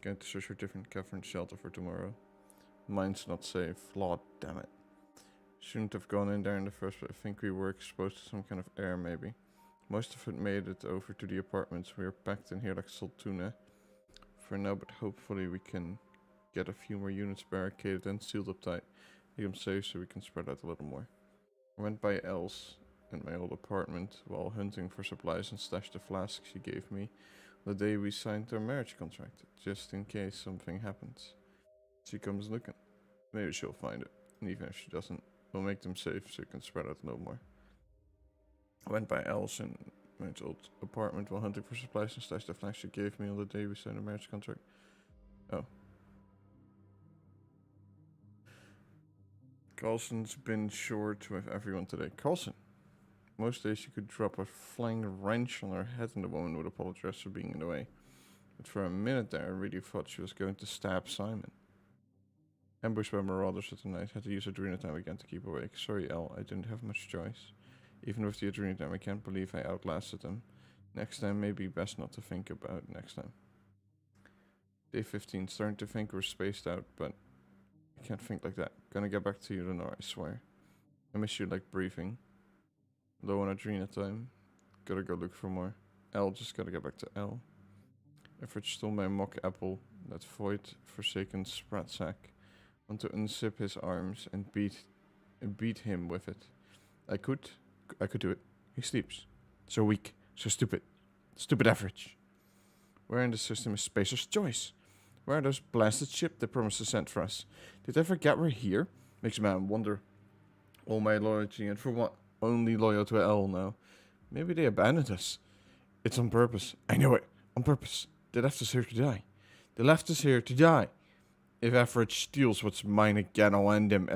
Going to search for a different cavern shelter for tomorrow. Mine's not safe. Lord damn it. Shouldn't have gone in there in the first place. I think we were exposed to some kind of air, maybe. Most of it made it over to the apartments. We are packed in here like salt tuna for now, but hopefully we can get a few more units barricaded and sealed up tight. Make them safe so we can spread out a little more. I went by Elle's in my old apartment while hunting for supplies and stashed the flask she gave me the day we signed our marriage contract, just in case something happens. She comes looking. Maybe she'll find it, and even if she doesn't, we'll make them safe so we can spread out a little more. I went by Elle's in my old apartment while hunting for supplies and stashed the flask she gave me on the day we signed our marriage contract. Oh. Carlson's been short with everyone today. Carlson! Most days she could drop a flying wrench on her head and the woman would apologize for being in the way. But for a minute there I really thought she was going to stab Simon. Ambushed by marauders at the night, had to use adrenaline time again to keep awake. Sorry Elle, I didn't have much choice. Even with the adrenaline time I can't believe I outlasted them. Next time maybe best not to think about next time. Day 15, starting to think we're spaced out, but I can't think like that. Gonna get back to you, Lenore, I swear. I miss you like breathing. Low on adrenaline time. Gotta go look for more. Elle, just gotta get back to Elle. Efrich stole my mock apple, that void forsaken sprat sack. Want to unzip his arms and beat him with it. I could do it. He sleeps. So weak, so stupid. Stupid Efrich. Where in the system is Spacer's choice? Where are those blasted ships they promised to send for us? Did they forget we're here? Makes a man wonder. All my loyalty, and for what? Only loyal to Elle now. Maybe they abandoned us. It's on purpose. I know it. On purpose. They left us here to die. They left us here to die. If Efrich steals what's mine again, I'll end him.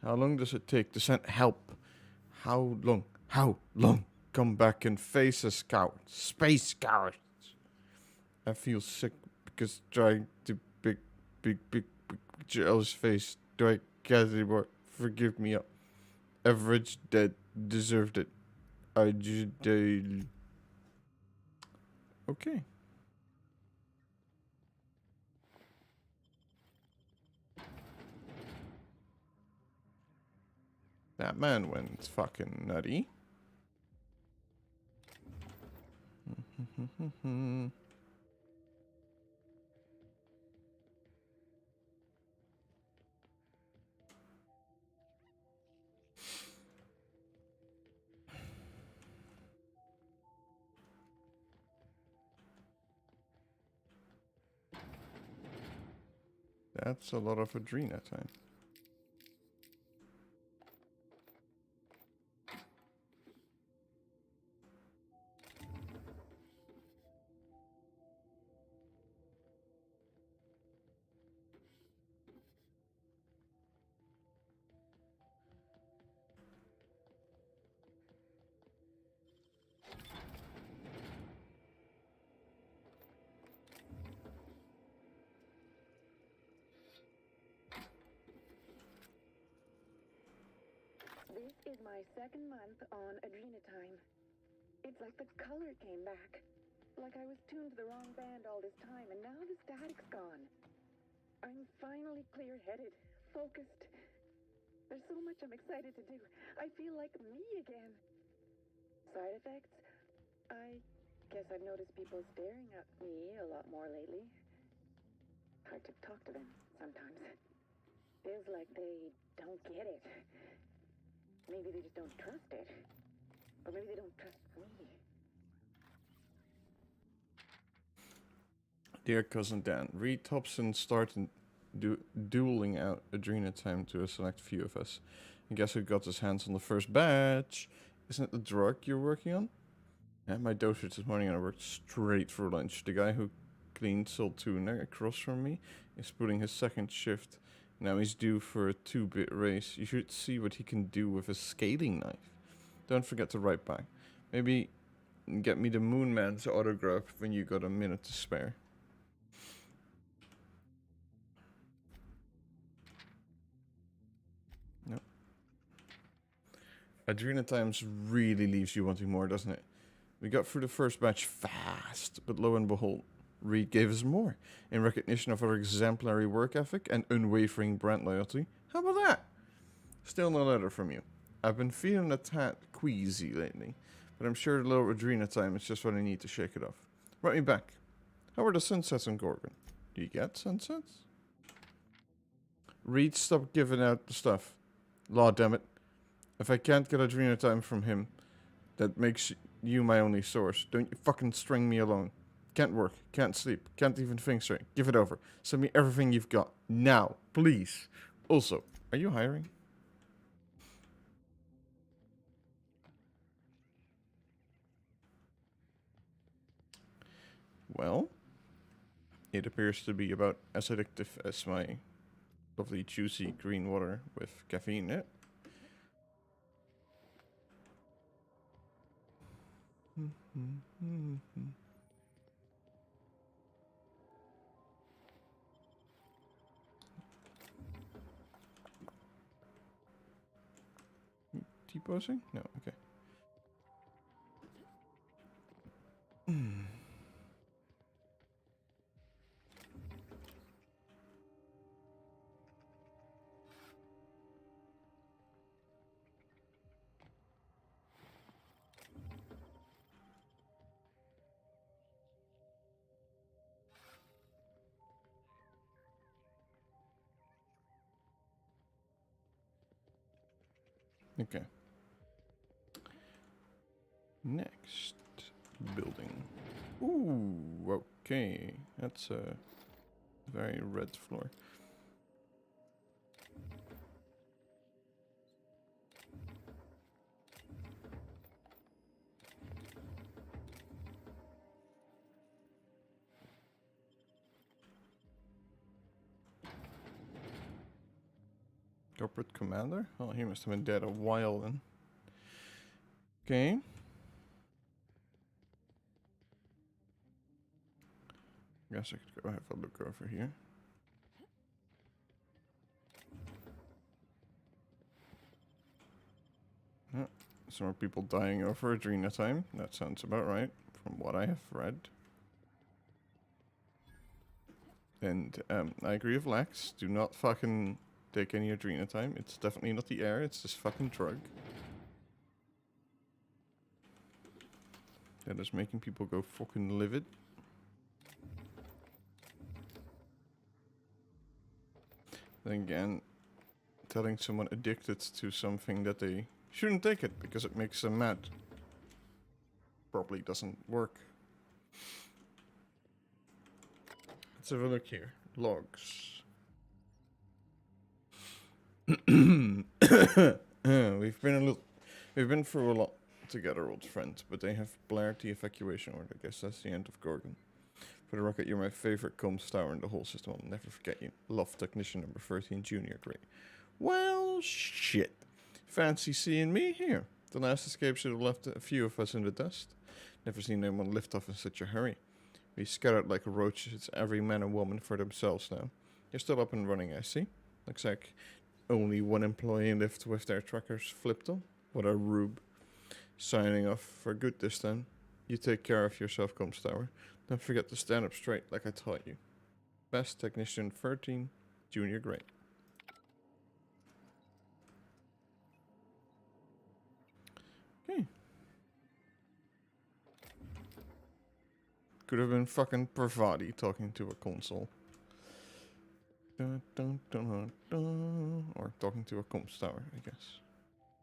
How long does it take to send help? How long? How long? Come back and face us, cowards. Space cowards. I feel sick because trying to big Elle's face. Do I get anymore? Forgive me. Average dead. Deserved it. I just died. Okay. That man went fucking nutty. That's a lot of adrenaline time. This is my second month on Adrenatime. It's like the color came back. Like I was tuned to the wrong band all this time, and now the static's gone. I'm finally clear-headed, focused. There's so much I'm excited to do. I feel like me again. Side effects? I guess I've noticed people staring at me a lot more lately. Hard to talk to them sometimes. Feels like they don't get it. Maybe they just don't trust it. Or maybe they don't trust me. Dear Cousin Dan, Reed Thompson started dueling out Adrenatime to a select few of us. And guess who got his hands on the first batch? Isn't it the drug you're working on? I had my dosage this morning and I worked straight for lunch. The guy who cleaned sold tuna across from me is putting his second shift. Now he's due for a 2-bit raise. You should see what he can do with a scaling knife. Don't forget to write back. Maybe get me the Moon Man's autograph when you got a minute to spare. No. Adrenatimes really leaves you wanting more, doesn't it? We got through the first batch fast, but lo and behold, Reed gave us more, in recognition of our exemplary work ethic and unwavering brand loyalty. How about that? Still no letter from you. I've been feeling a tad queasy lately, but I'm sure the low Adrenatime is just what I need to shake it off. Write me back. How are the sunsets in Gorgon? Do you get sunsets? Reed, stop giving out the stuff. Law, damn it. If I can't get Adrenatime from him, that makes you my only source. Don't you fucking string me alone. Can't work, can't sleep, can't even think straight. Give it over. Send me everything you've got. Now, please. Also, are you hiring? Well, it appears to be about as addictive as my lovely juicy green water with caffeine in it. T-posing? No, okay. Okay. Next building. Ooh, okay. That's a very red floor. Corporate commander? Oh, he must have been dead a while then. Okay. Guess I could go have a look over here. Some more people dying over Adrenatime. That sounds about right, from what I have read. And I agree with Lex. Do not fucking take any Adrenatime. It's definitely not the air. It's this fucking drug. That is making people go fucking livid. Then again, telling someone addicted to something that they shouldn't take it because it makes them mad probably doesn't work. Let's have a look here. Logs. We've been through a lot together, old friend, but they have blared the evacuation order. I guess that's the end of Gorgon. For the record, you're my favorite comms tower in the whole system. I'll never forget you. Love, technician number 13, junior grade. Well, shit. Fancy seeing me here. The last escape should have left a few of us in the dust. Never seen anyone lift off in such a hurry. We scattered like roaches. It's every man and woman for themselves now. You're still up and running, I see. Looks like only one employee left with their trackers flipped on. What a rube. Signing off for good this time. You take care of yourself, comms tower. Don't forget to stand up straight like I taught you. Best technician 13, junior grade. Okay. Could have been fucking Pravati talking to a console. Dun, dun, dun, dun, dun. Or talking to a comms tower, I guess.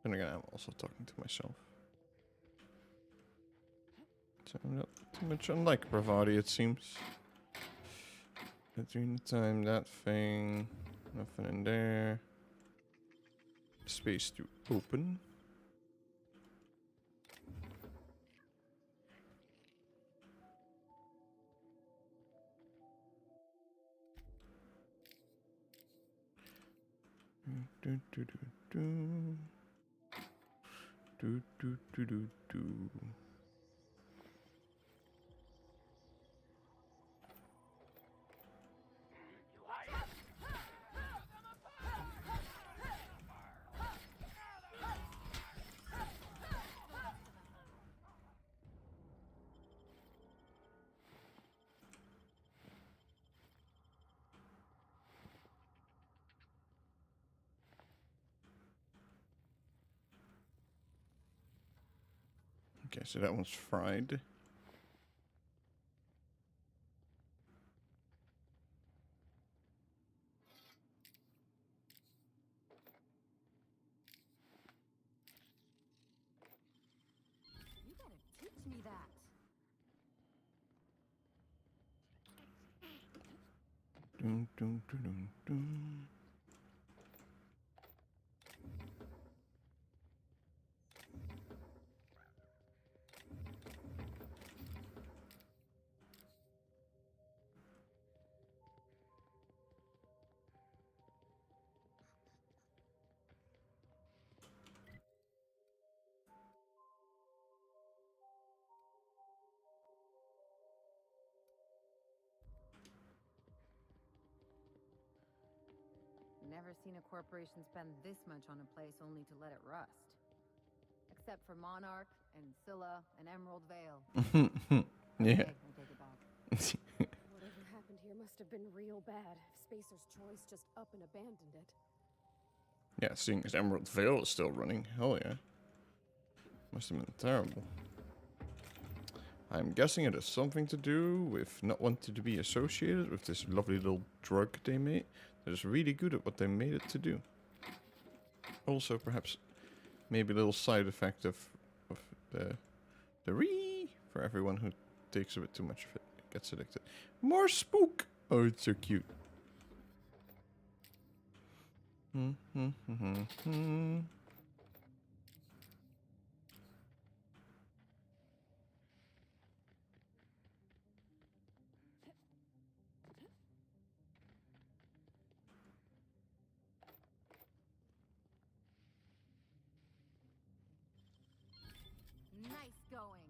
And again, I'm also talking to myself. So not too much unlike Pravati, it seems. Between the time, that thing. Nothing in there. Space to open. Do do do do. Do do do do do. Okay, so that one's fried. You gotta teach me that. Dun, dun, dun, dun, dun. Never seen a corporation spend this much on a place only to let it rust. Except for Monarch and Scylla and Emerald Vale. Yeah. Okay, I take it back. Whatever happened here must have been real bad. If Spacer's Choice just up and abandoned it. Yeah, seeing as Emerald Vale is still running, hell yeah. Must have been terrible. I'm guessing it has something to do with not wanting to be associated with this lovely little drug they made. That is really good at what they made it to do. Also, perhaps, maybe a little side effect of the ree for everyone who takes a bit too much of it, gets addicted. More spook! Oh, it's so cute. Nice going.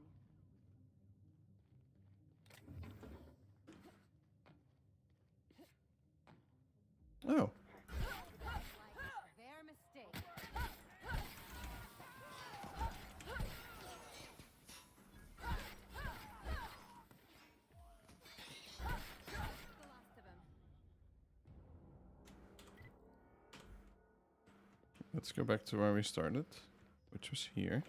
Oh. Their mistake. The last of them. Let's go back to where we started, which was here.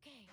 Okay.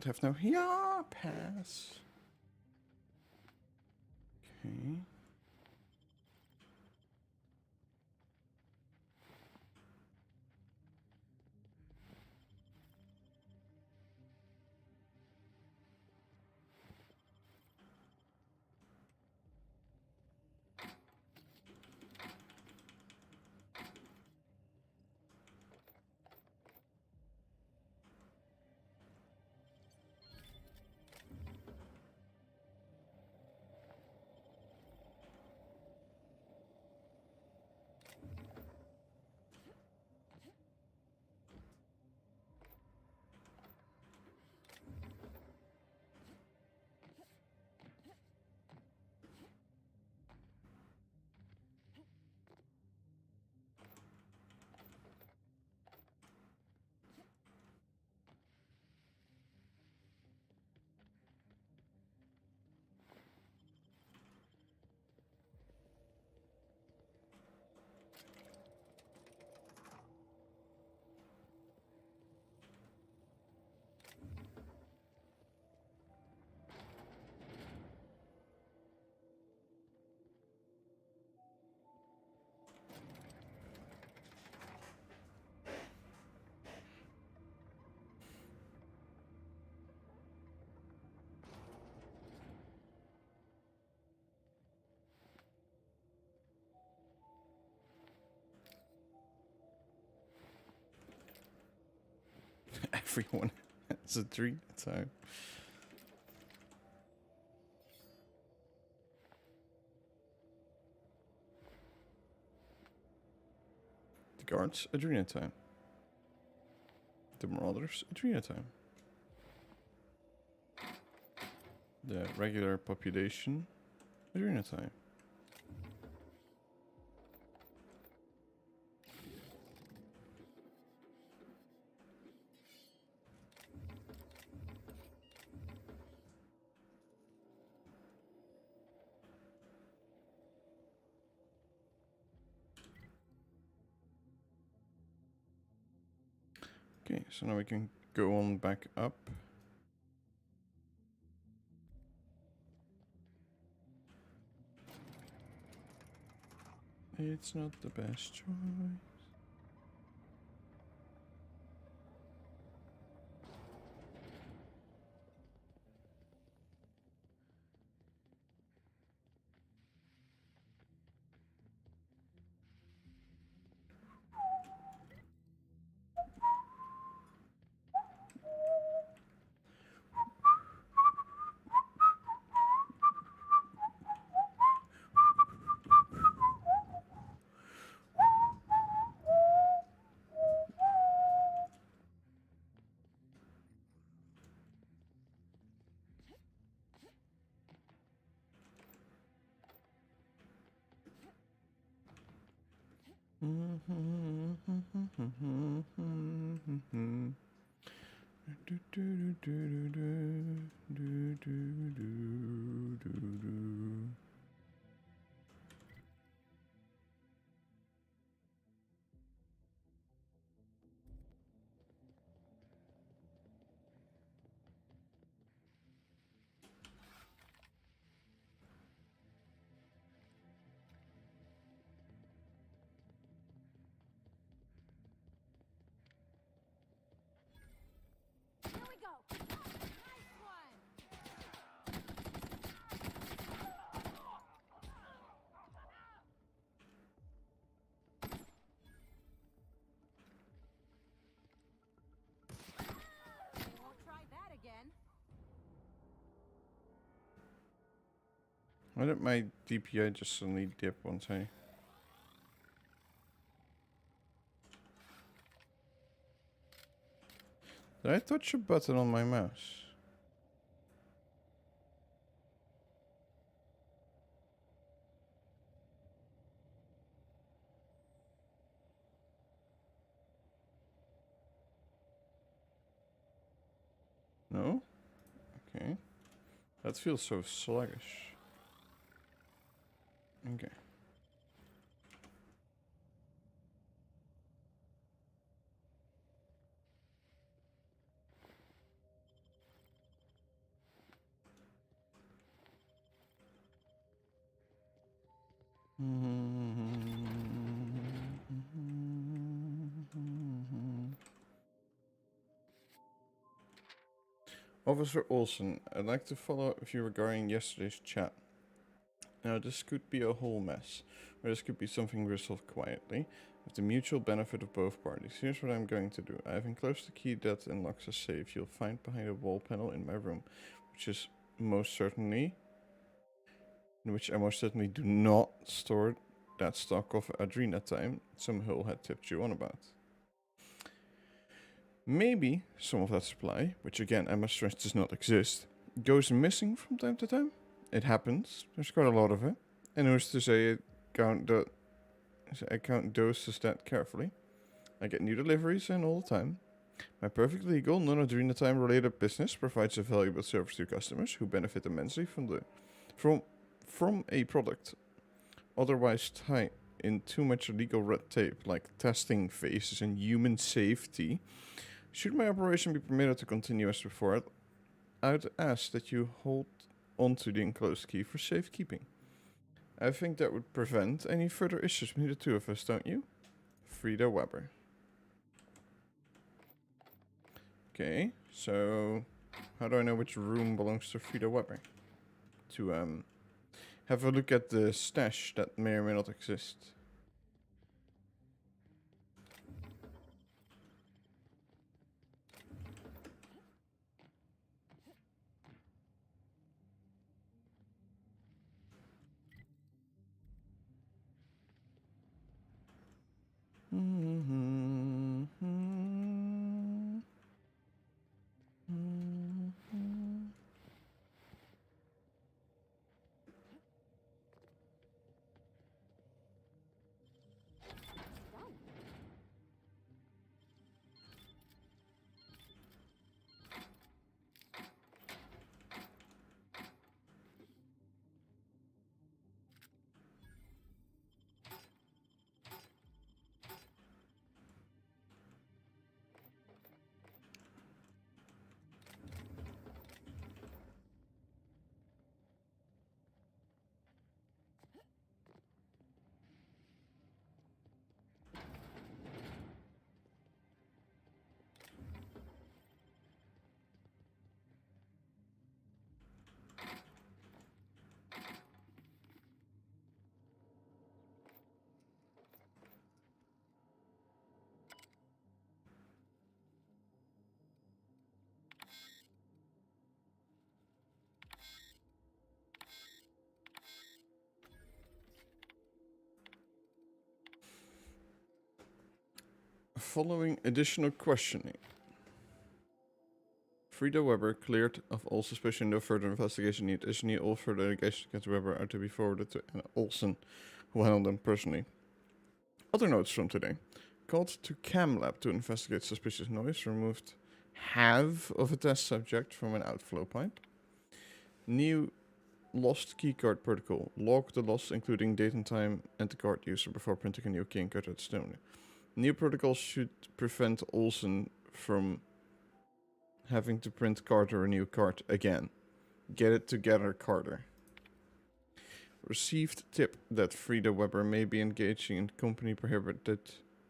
have no yeah pass. Okay. Everyone has a dream time. The guards, Adrena time. The marauders, Adrena time. The regular population, Adrena time. Okay, so now we can go on back up. It's not the best choice. Here we go. Nice one. They won't try that again. Why did my DPI just suddenly dip once I... Did I touch a button on my mouse? No? Okay. That feels so sluggish. Okay. Officer Olsen, I'd like to follow up with you regarding yesterday's chat. Now, this could be a whole mess, or this could be something resolved quietly, with the mutual benefit of both parties. Here's what I'm going to do. I have enclosed the key that unlocks a safe you'll find behind a wall panel in my room, which I most certainly do not store that stock of adrenatime some hole had tipped you on about. Maybe some of that supply, which again I must stress does not exist, goes missing from time to time. It happens. There's quite a lot of it. And who's to say I count doses that carefully. I get new deliveries in all the time. My perfectly legal, non-adrenatime related business provides a valuable service to customers who benefit immensely from a product otherwise tied in too much legal red tape, like testing phases and human safety. Should my operation be permitted to continue as before, I'd ask that you hold onto the enclosed key for safekeeping. I think that would prevent any further issues between the two of us, don't you? Frida Weber. Okay, so how do I know which room belongs to Frida Weber? To have a look at the stash that may or may not exist. Following additional questioning. Frida Weber cleared of all suspicion. No further investigation needed. Additionally, all further allegations against Weber are to be forwarded to Anna Olsen, who handled them personally. Other notes from today. Called to Cam Lab to investigate suspicious noise. Removed half of a test subject from an outflow pipe. New lost keycard protocol. Log the loss, including date and time, and the card user before printing a new key and card at stone. New protocol should prevent Olsen from having to print Carter a new card again. Get it together, Carter. Received tip that Frida Weber may be engaging in company prohibited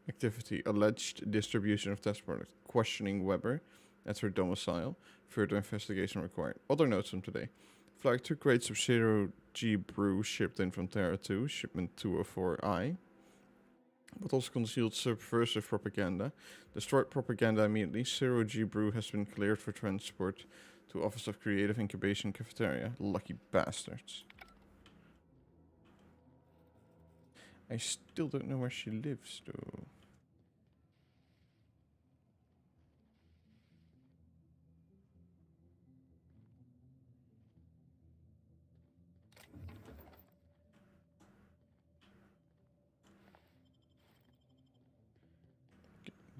activity. Alleged distribution of test product. Questioning Weber at her domicile. Further investigation required. Other notes from today. Flag 2 crates of Zero G brew shipped in from Terra 2. Shipment 204I. But also concealed subversive propaganda. Destroyed propaganda immediately. Zero G brew has been cleared for transport to Office of Creative Incubation Cafeteria. Lucky bastards. I still don't know where she lives, though.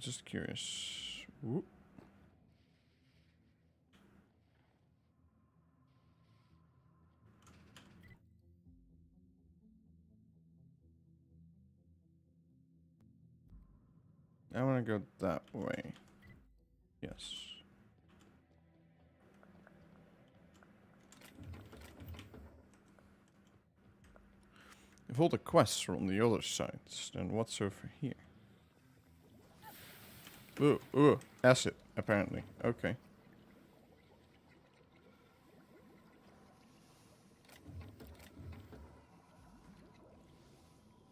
Just curious. Whoop. I want to go that way. Yes. If all the quests are on the other sides, then what's over here? Ooh, acid, apparently. Okay.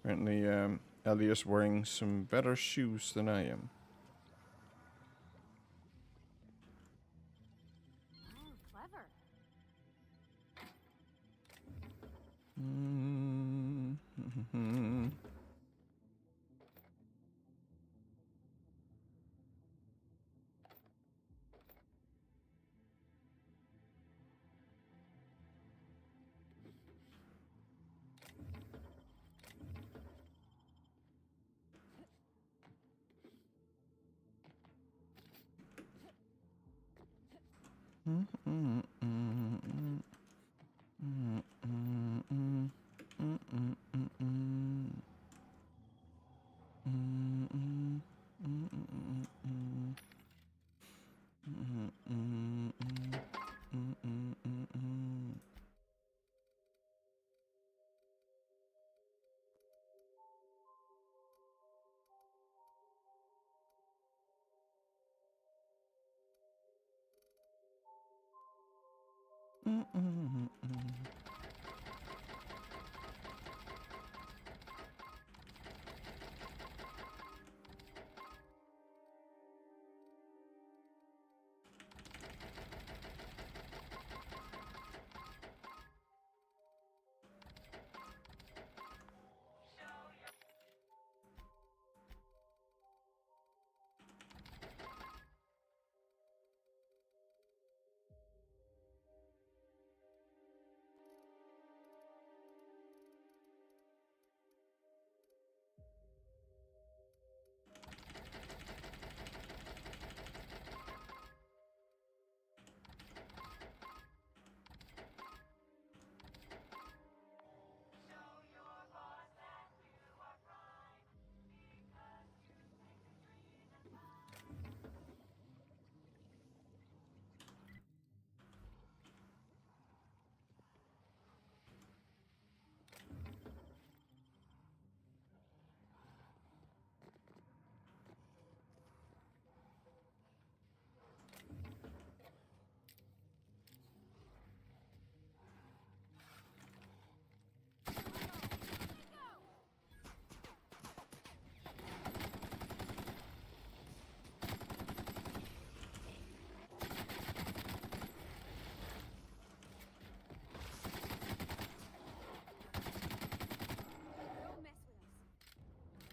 Apparently, Ellie is wearing some better shoes than I am. Oh, clever.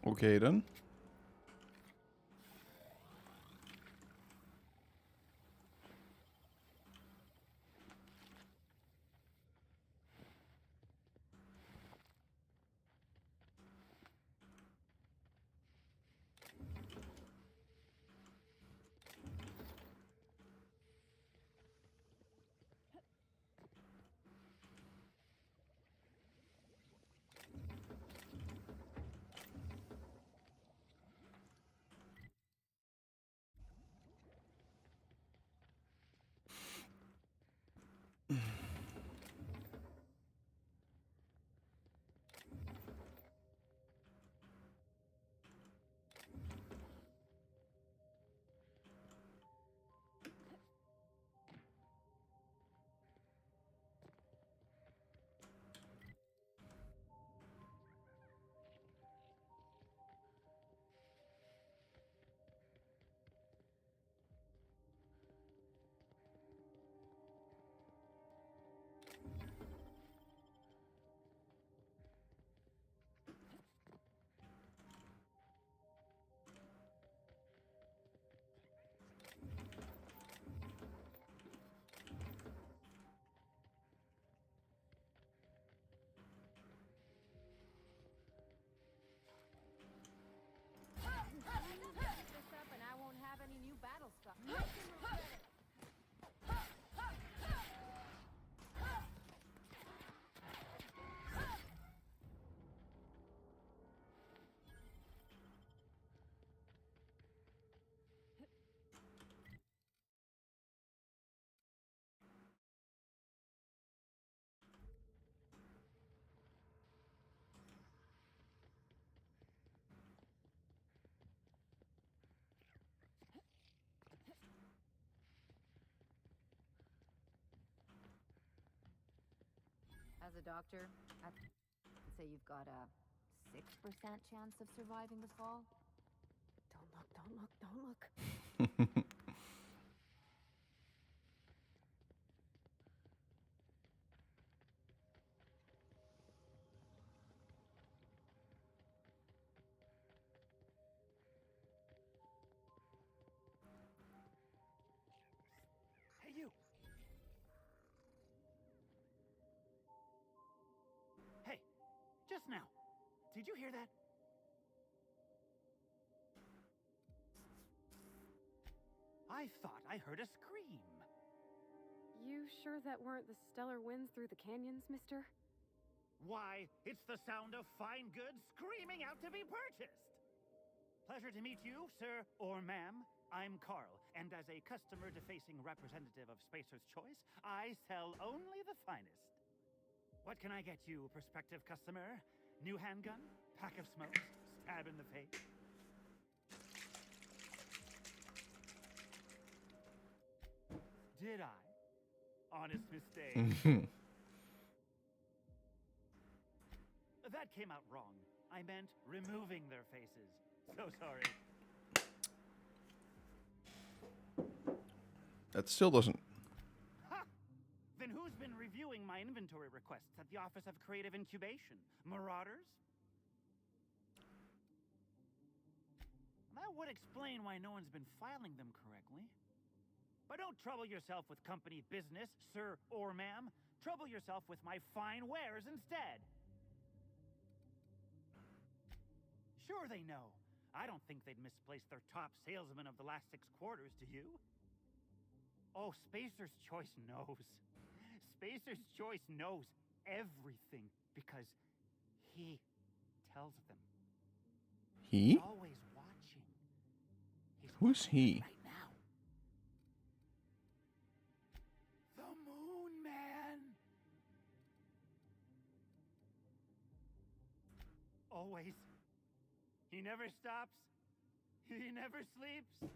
Okay then. As a doctor, I'd say you've got a 6% chance of surviving the fall. Don't look, don't look, don't look. Hey, you! Hey, just now. Did you hear that? I thought I heard a scream. You sure that weren't the stellar winds through the canyons, mister? Why, it's the sound of fine goods screaming out to be purchased. Pleasure to meet you, sir or ma'am. I'm Carl, and as a customer-defacing representative of Spacer's Choice, I sell only the finest. What can I get you, prospective customer? New handgun? Pack of smokes? Stab in the face? Did I? Honest mistake. That came out wrong. I meant removing their faces. So sorry. That still doesn't. Ha! Then who's been reviewing my inventory requests at the Office of Creative Incubation? Marauders? That would explain why no one's been filing them correctly. But don't trouble yourself with company business, sir or ma'am. Trouble yourself with my fine wares instead. Sure they know. I don't think they'd misplace their top salesman of the last 6 quarters, do you? Oh, Spacer's Choice knows. Spacer's Choice knows everything because he tells them. He? He's always watching. Who's he? Right now. The Moon Man. Always. He never stops. He never sleeps.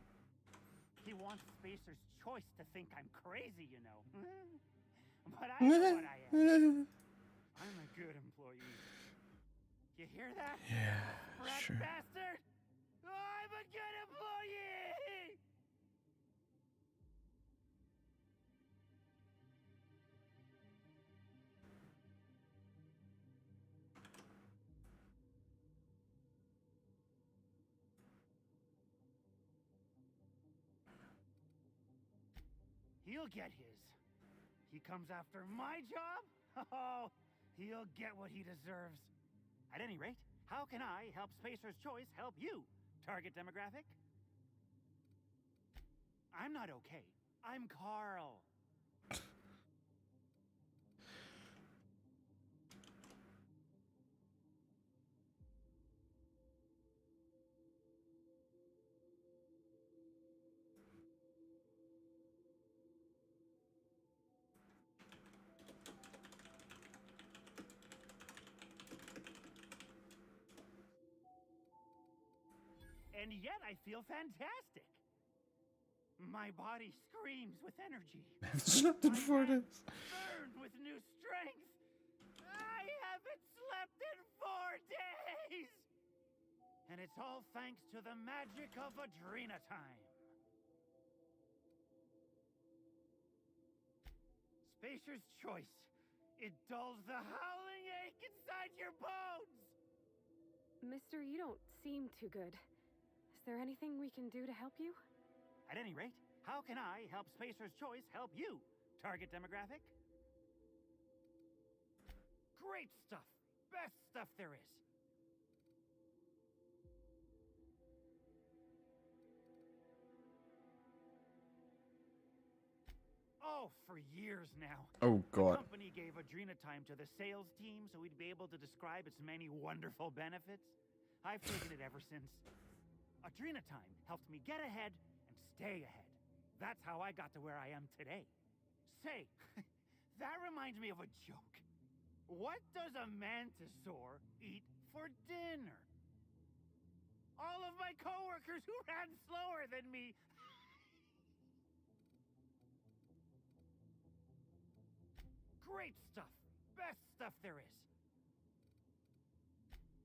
He wants Spacer's Choice to think I'm crazy, you know. But I know what I am. I'm a good employee. You hear that? Yeah, Rat sure. bastard! I'm a good employee! He'll get his. He comes after my job? Oh, he'll get what he deserves. At any rate, how can I help Spacer's Choice help you, target demographic? I'm not okay. I'm Carl. And yet I feel fantastic. My body screams with energy. There's nothing for this. Burned with new strength. I haven't slept in 4 days. And it's all thanks to the magic of Adrena time. Spacer's Choice. It dulls the howling ache inside your bones. Mister, you don't seem too good. Is there anything we can do to help you? At any rate, how can I help Spacer's Choice help you, target demographic? Great stuff. Best stuff there is. Oh, for years now. Oh, God. The company gave Adrena time to the sales team so we'd be able to describe its many wonderful benefits. I've taken it ever since. Adrena time helped me get ahead and stay ahead. That's how I got to where I am today. Say, that reminds me of a joke. What does a mantisaur eat for dinner? All of my coworkers who ran slower than me. Great stuff. Best stuff there is.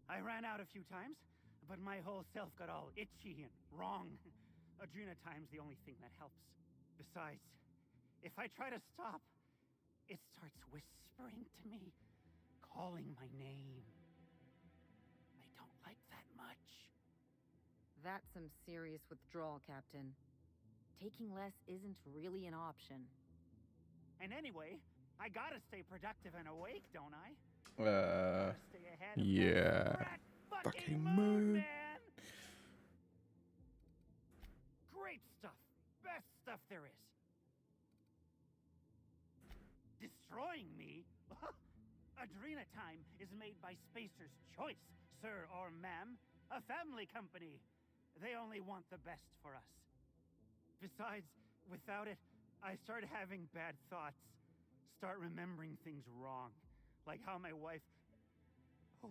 I ran out a few times, but my whole self got all itchy and wrong. Adrenatime's the only thing that helps. Besides, if I try to stop, it starts whispering to me, calling my name. I don't like that much. That's some serious withdrawal, Captain. Taking less isn't really an option. And anyway, I gotta stay productive and awake, don't I? Stay ahead of Yeah. that Fucking mood, mood. man! Great stuff. Best stuff there is. Destroying me? Adrenatime is made by Spacer's Choice, sir or ma'am. A family company. They only want the best for us. Besides, without it, I start having bad thoughts. Start remembering things wrong. Like how my wife... Oh,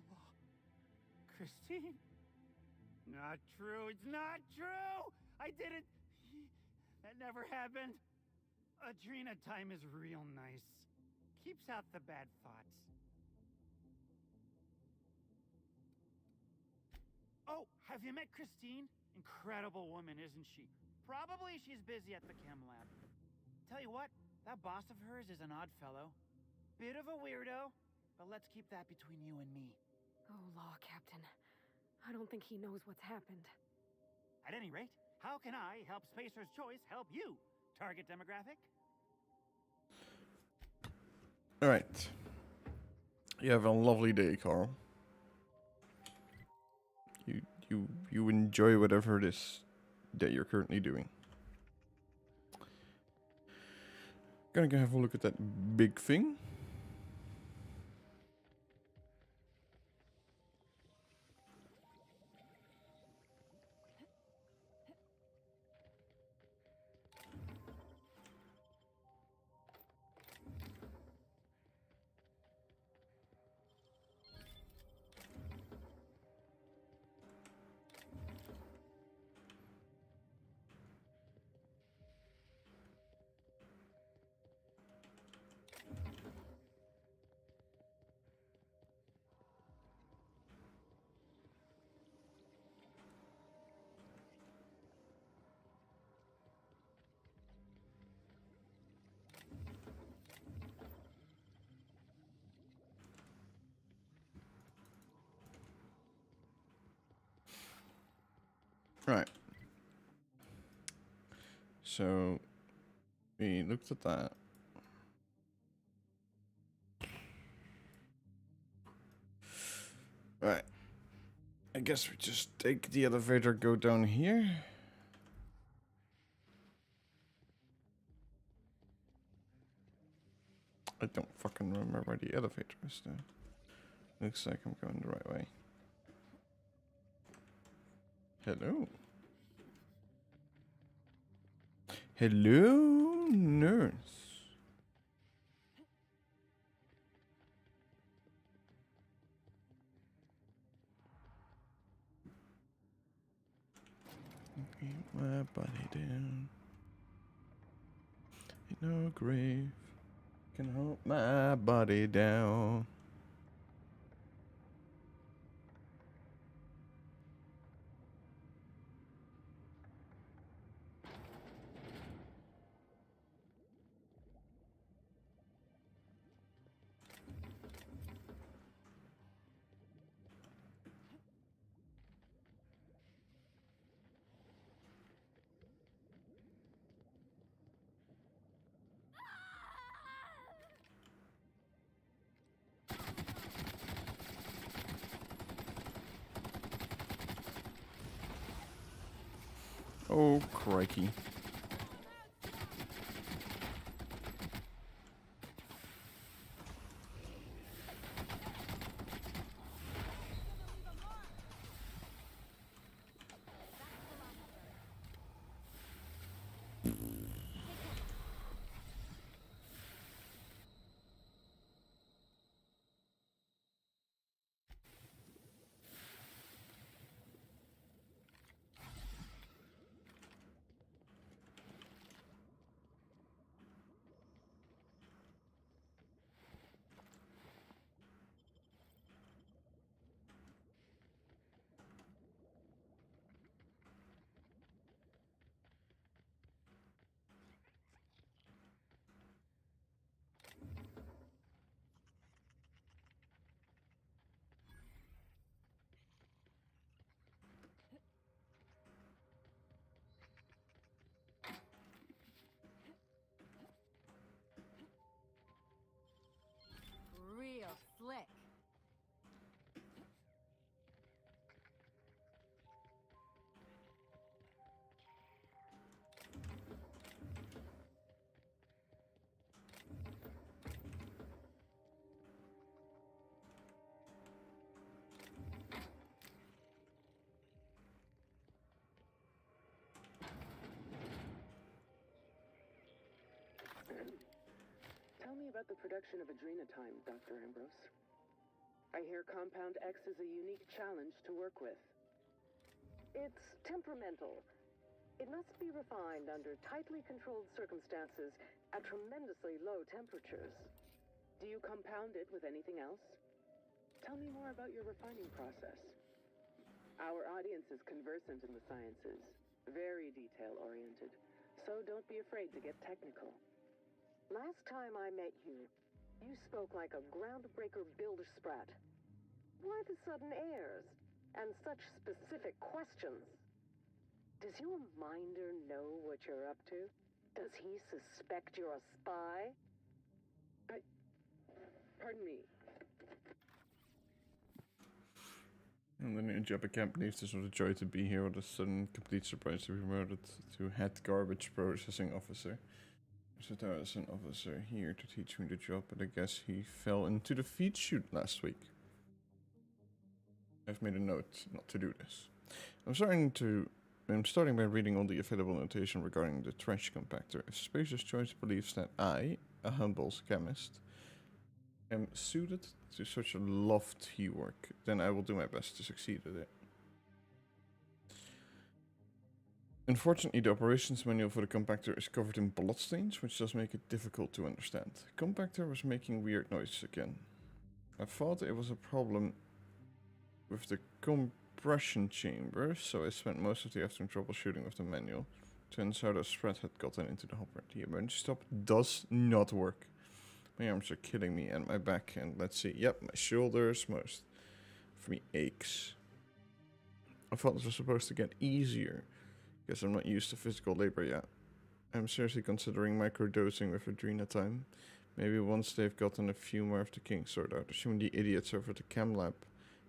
Christine? Not true. It's not true! I didn't... That never happened. Adrenatime is real nice. Keeps out the bad thoughts. Oh, have you met Christine? Incredible woman, isn't she? Probably she's busy at the chem lab. Tell you what, that boss of hers is an odd fellow. Bit of a weirdo, but let's keep that between you and me. Oh, law, Captain. I don't think he knows what's happened. At any rate, how can I help Spacer's Choice help you? Target demographic? Alright. You have a lovely day, Carl. You enjoy whatever it is that you're currently doing. Gonna go have a look at that big thing. Right. So we looked at that. Right. I guess we just take the elevator, go down here. I don't fucking remember where the elevator is though. Looks like I'm going the right way. Hello. Hello, nurse. Keep my body down. Ain't no grave can hold my body down. Oh, crikey. about the production of adrenatime, Dr. Ambrose. I hear Compound X is a unique challenge to work with. It's temperamental. It must be refined under tightly controlled circumstances at tremendously low temperatures. Do you compound it with anything else? Tell me more about your refining process. Our audience is conversant in the sciences, very detail-oriented, so don't be afraid to get technical. Last time I met you, you spoke like a groundbreaker builder sprat. Why the sudden airs and such specific questions? Does your minder know what you're up to? Does he suspect you're a spy? Pardon me. And the new job at camp believes this was a joy to be here with a sudden complete surprise to be promoted to head garbage processing officer. So there was an officer here to teach me the job, but I guess he fell into the feed chute last week. I've made a note not to do this. I'm starting by reading all the available notation regarding the trash compactor. If Spacer's Choice believes that I, a humble chemist, am suited to such a lofty work, then I will do my best to succeed at it. Unfortunately, the operations manual for the compactor is covered in bloodstains, which does make it difficult to understand. The compactor was making weird noises again. I thought it was a problem with the compression chamber, so I spent most of the afternoon troubleshooting with the manual. Turns out a thread had gotten into the hopper. The emergency stop does not work. My arms are killing me and my back, and let's see, yep, my shoulders, most of me aches. I thought this was supposed to get easier. Guess I'm not used to physical labor yet. I'm seriously considering microdosing with adrenatime. Maybe once they've gotten a few more of the kinks sorted out, assuming the idiots over at the chem lab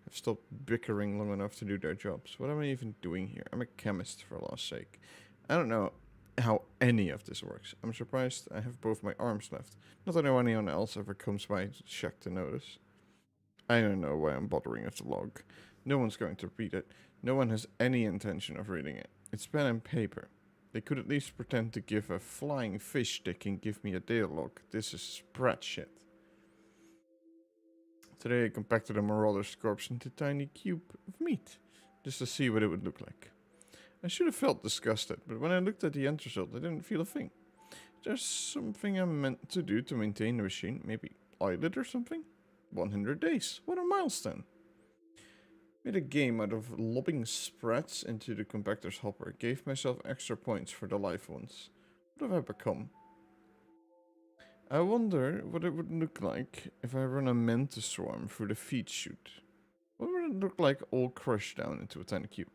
have stopped bickering long enough to do their jobs. What am I even doing here? I'm a chemist, for Allah's sake. I don't know how any of this works. I'm surprised I have both my arms left. Not that anyone else ever comes by to check to notice. I don't know why I'm bothering with the log. No one's going to read it. No one has any intention of reading it. It's pen and paper. They could at least pretend to give a flying fish stick and give me a data log. This is sprat shit. Today I compacted a marauder's corpse into a tiny cube of meat, just to see what it would look like. I should have felt disgusted, but when I looked at the end result, I didn't feel a thing. There's something I'm meant to do to maintain the machine, maybe oil it or something? 100 days, what a milestone. Made a game out of lobbing sprats into the compactor's hopper, gave myself extra points for the live ones. What have I become? I wonder what it would look like if I run a mantis swarm through the feed chute. What would it look like all crushed down into a tiny cube?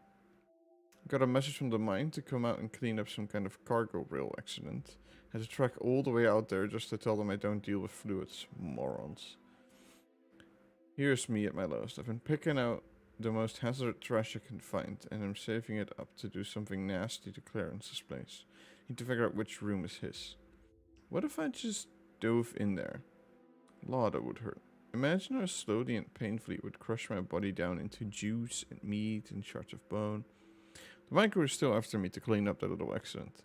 Got a message from the mine to come out and clean up some kind of cargo rail accident. Had to track all the way out there just to tell them I don't deal with fluids. Morons. Here's me at my lowest. I've been picking out the most hazardous trash I can find, and I'm saving it up to do something nasty to Clarence's place. Need to figure out which room is his. What if I just dove in there? Law, that would hurt. Imagine how slowly and painfully it would crush my body down into juice and meat and shards of bone. The micro is still after me to clean up that little accident.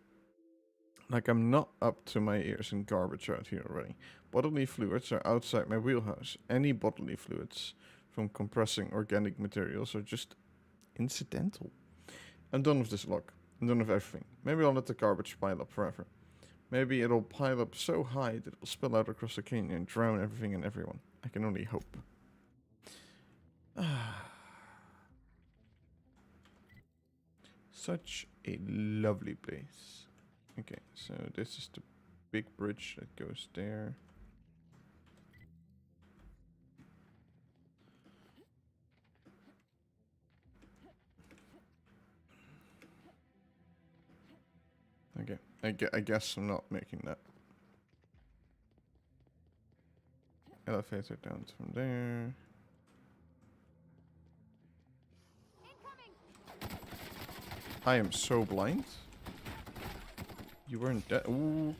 Like I'm not up to my ears in garbage out here already. Bodily fluids are outside my wheelhouse. Any bodily fluids from compressing organic materials are just incidental. I'm done with this log. I'm done with everything. Maybe I'll let the garbage pile up forever. Maybe it'll pile up so high that it'll spill out across the canyon and drown everything and everyone. I can only hope. Such a lovely place. Okay, so this is the big bridge that goes there. Okay, I guess I'm not making that. Elevator down from there. I am so blind. You weren't dead. Ooh,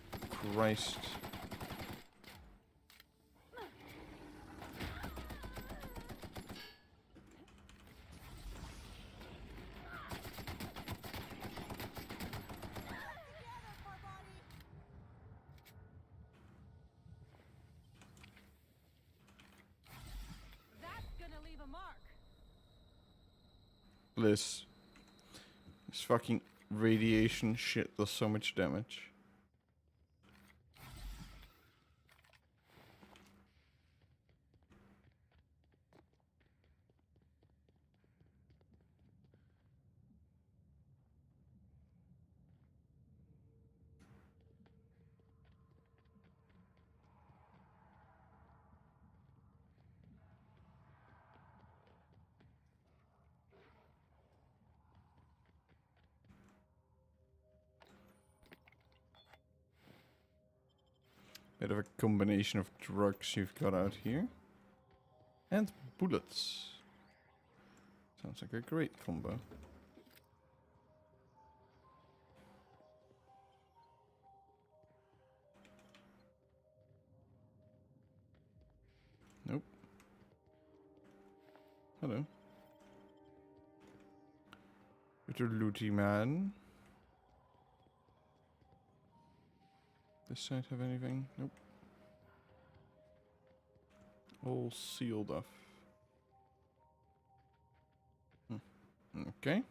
Christ. Liz. This fucking radiation shit does so much damage. Bit of a combination of drugs you've got out here. And bullets. Sounds like a great combo. Nope. Hello. Little looty man. This side have anything? Nope. All sealed off. Okay.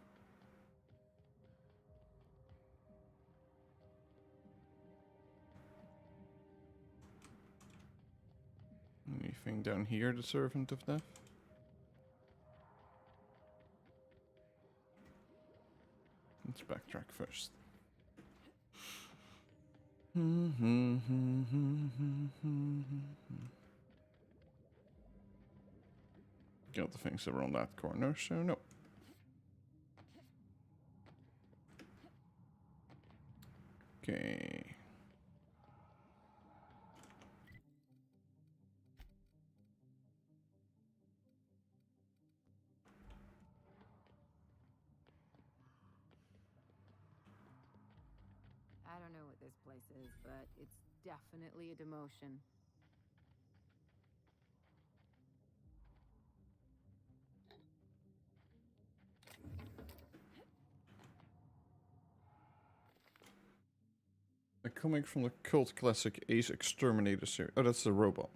Anything down here, the Servant of Death? Let's backtrack first. Got the things around that corner, so no. Okay. I don't know what this place is, but it's definitely a demotion. A comic from the cult classic Ace Exterminator series. Oh, that's the robot.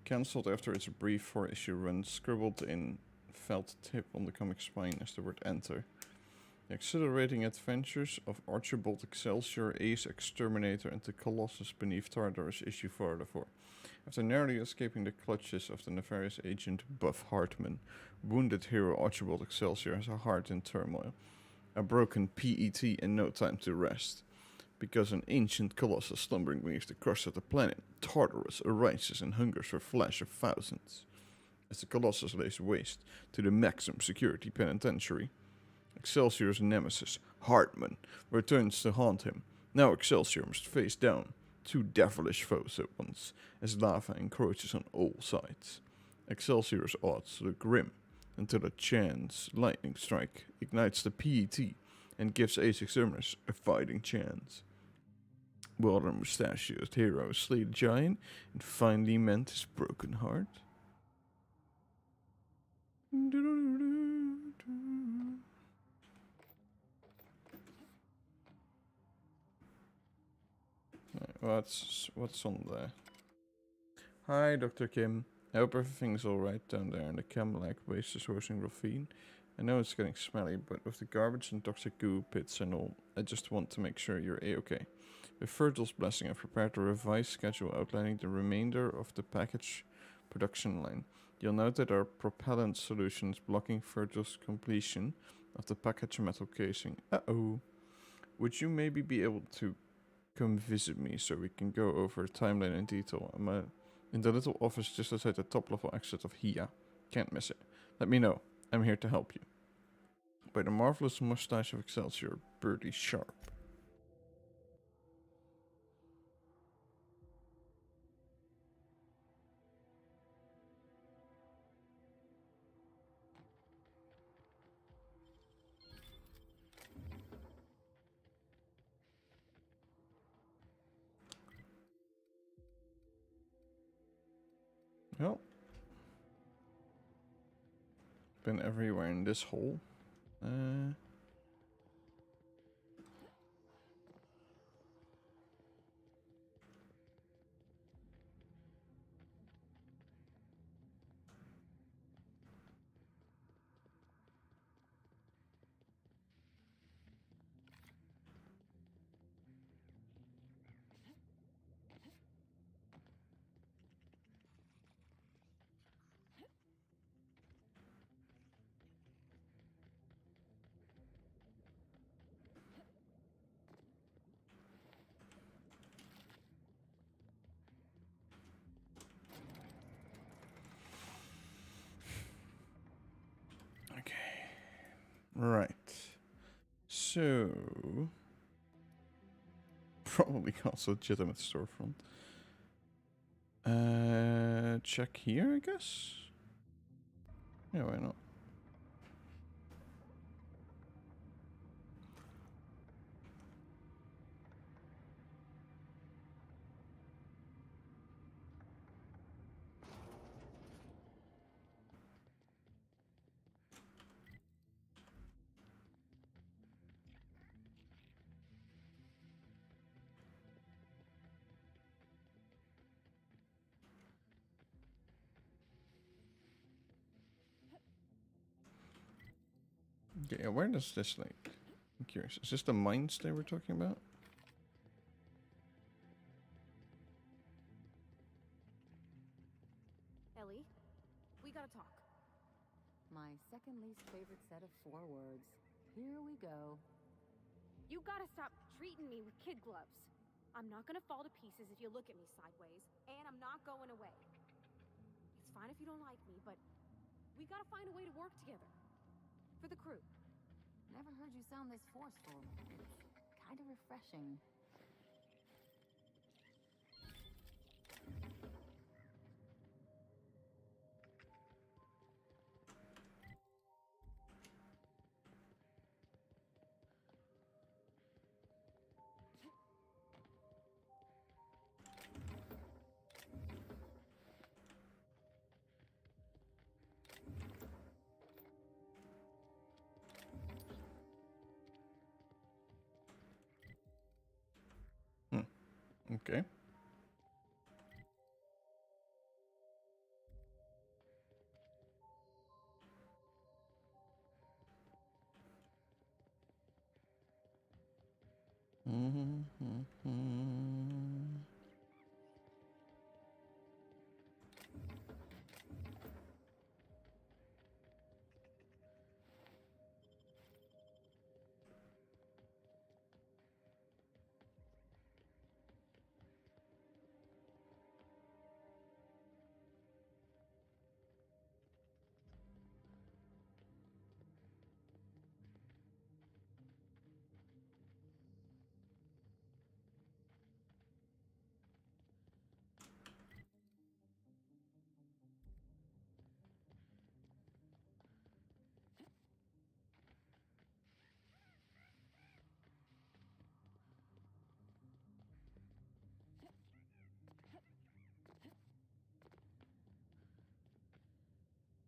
Cancelled after its brief 4-issue run, scribbled in felt tip on the comic spine as the word enter. The exhilarating adventures of Archibald Excelsior, Ace Exterminator, and the Colossus beneath Tartarus, issue 404. After narrowly escaping the clutches of the nefarious agent Buff Hartman, wounded hero Archibald Excelsior has a heart in turmoil. A broken PET and no time to rest. Because an ancient colossus slumbering beneath the crust of the planet, Tartarus arises and hungers for flesh of thousands. As the colossus lays waste to the maximum security penitentiary, Excelsior's nemesis, Hartman, returns to haunt him. Now Excelsior must face down two devilish foes at once, as lava encroaches on all sides. Excelsior's odds look grim, until a chance lightning strike ignites the PET and gives Ace Exterminus a fighting chance. Wilder mustachioed hero slay the giant and finally mend his broken heart. Right, what's on there? Hi, Dr. Kim. I hope everything's alright down there in the Camelot waste sourcing ravine. I know it's getting smelly, but with the garbage and toxic goo pits and all, I just want to make sure you're a-okay. With Virgil's blessing, I've prepared a revised schedule outlining the remainder of the package production line. You'll note that our propellant solution is blocking Virgil's completion of the package metal casing. Uh-oh. Would you maybe be able to come visit me so we can go over the timeline in detail? I'm in the little office just outside the top level exit of HIA. Can't miss it. Let me know. I'm here to help you. By the marvelous mustache of Excelsior, Birdie Sharp. Well, been everywhere in this hole. Right. So probably also legitimate storefront. Check here, I guess. Yeah, why not? Okay, where does this like? I'm curious. Is this the mines they were talking about? Ellie, we gotta talk. My second least favorite set of 4 words. Here we go. You gotta stop treating me with kid gloves. I'm not gonna fall to pieces if you look at me sideways, and I'm not going away. It's fine if you don't like me, but we gotta find a way to work together. For the crew. Never heard you sound this forceful. It's kind of refreshing. Okay.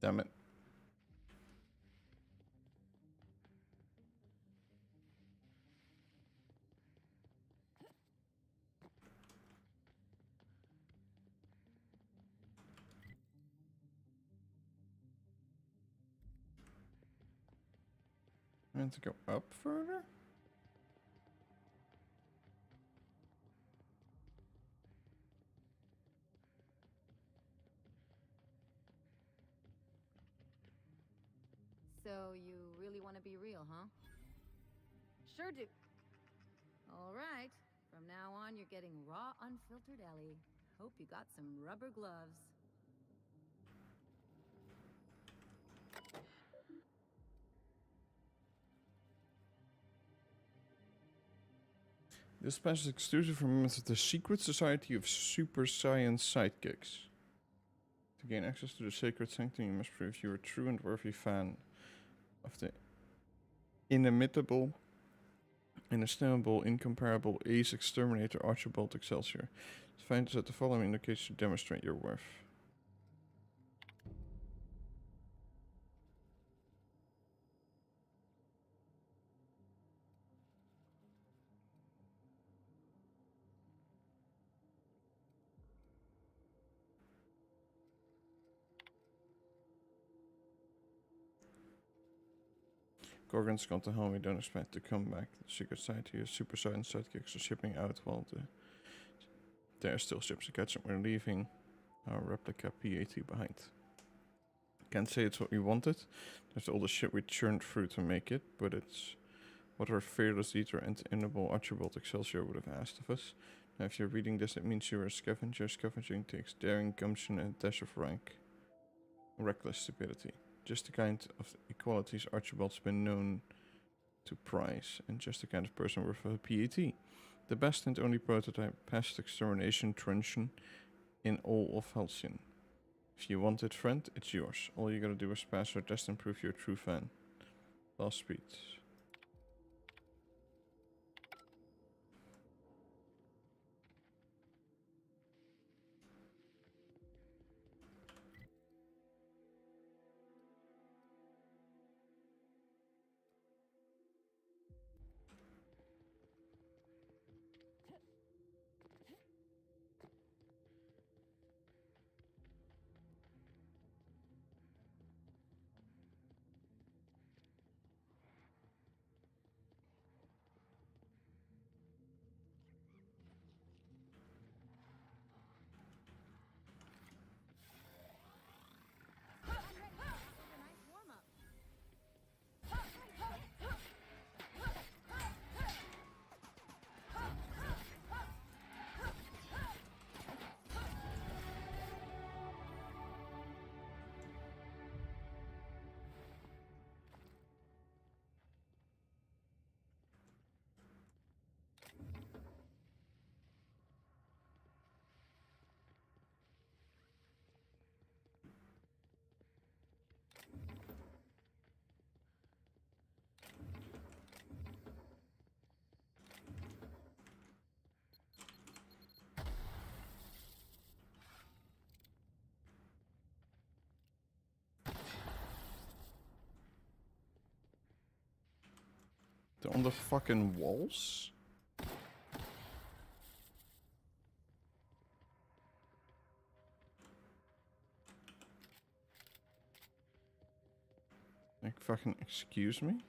Damn it. I need to go up further? So you really want to be real, huh? Sure do. All right. From now on, you're getting raw, unfiltered Ellie. Hope you got some rubber gloves. This patch is exclusive for members of the Secret Society of Super Science Sidekicks. To gain access to the sacred sanctum, you must prove you're a true and worthy fan of the inimitable, inestimable, incomparable ace exterminator Archibald Excelsior. Find us at the following indicates to demonstrate your worth. Gorgon's gone to hell. We don't expect to come back. The Secret Society of Super Science Sidekicks are shipping out while there are still ships to catch up. We're leaving our replica P-80 behind. Can't say it's what we wanted. There's all the shit we churned through to make it, but it's what our fearless leader and inimitable Archibald Excelsior would have asked of us. Now, if you're reading this, it means you're a scavenger. Scavenging takes daring, gumption, and a dash of rank. Reckless stupidity. Just the kind of equalities Archibald's been known to prize, and just the kind of person worth a PhD. The best and only prototype pest extermination truncheon in all of Halcyon. If you want it, friend, it's yours. All you gotta do is pass your test and prove you're a true fan. Last speed. They're on the fucking walls? Like, fucking excuse me?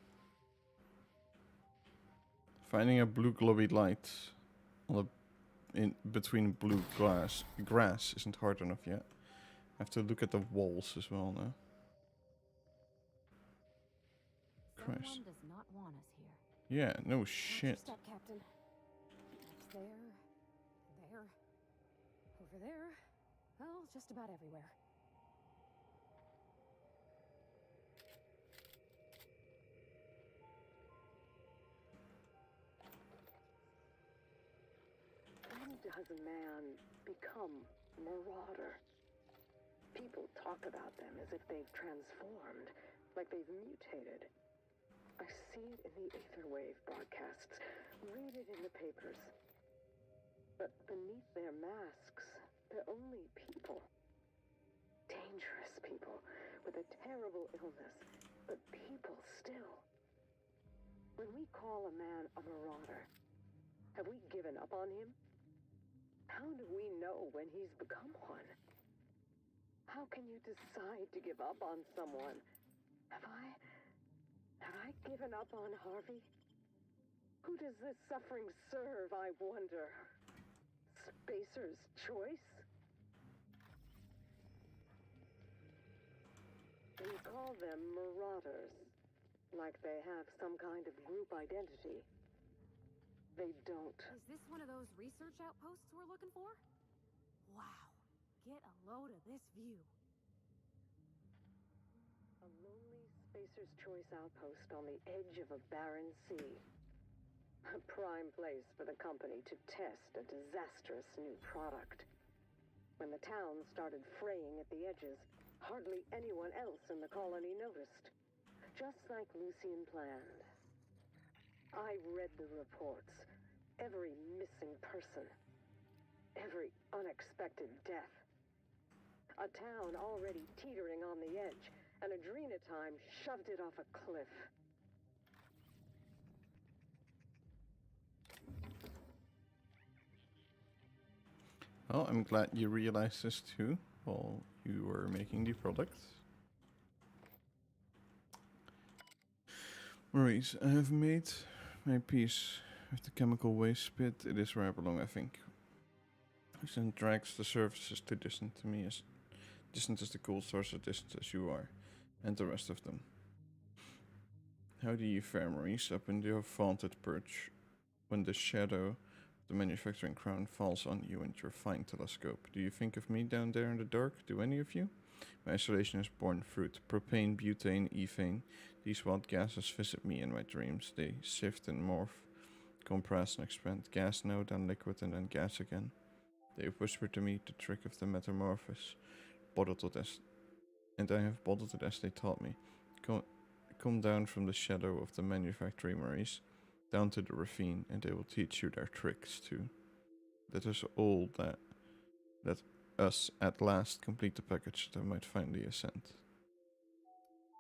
Finding a blue globby light on in between blue grass isn't hard enough yet. I have to look at the walls as well now. Christ. Someone does not want us here. Yeah, no shit. Step, Captain. There, there, over there. Well, just about everywhere. When does man become marauder? People talk about them as if they've transformed, like they've mutated. I see it in the Aetherwave broadcasts, read it in the papers. But beneath their masks, they're only people. Dangerous people with a terrible illness, but people still. When we call a man a marauder, have we given up on him? How do we know when he's become one? How can you decide to give up on someone? Have I given up on Harvey? Who does this suffering serve, I wonder? Spacer's choice? We call them marauders, like they have some kind of group identity. They don't. Is this one of those research outposts we're looking for? Wow. Get a load of this view. A lonely Spacer's Choice outpost on the edge of a barren sea. A prime place for the company to test a disastrous new product. When the town started fraying at the edges, hardly anyone else in the colony noticed. Just like Lucian planned. I read the reports. Every missing person. Every unexpected death. A town already teetering on the edge, and Adrenatime shoved it off a cliff. Well, I'm glad you realized this too while you were making the product. Maurice, I have made my peace with the chemical waste pit. It is where I belong, I think. Ocean drags the surfaces too distant to me, as distant as the cool stars, as distant as you are, and the rest of them. How do you fare, Maurice, up in your vaunted perch, when the shadow of the manufacturing crown falls on you and your fine telescope? Do you think of me down there in the dark? Do any of you? My isolation has borne fruit. Propane, butane, ethane. These wild gases visit me in my dreams. They sift and morph, compress and expand. Gas now, then liquid, and then gas again. They whisper to me the trick of the metamorphosis. Bottled it as, and I have bottled it as they taught me. Come down from the shadow of the manufactory, Maurice, down to the ravine, and they will teach you their tricks too. That is all that let us at last complete the package that might finally ascend.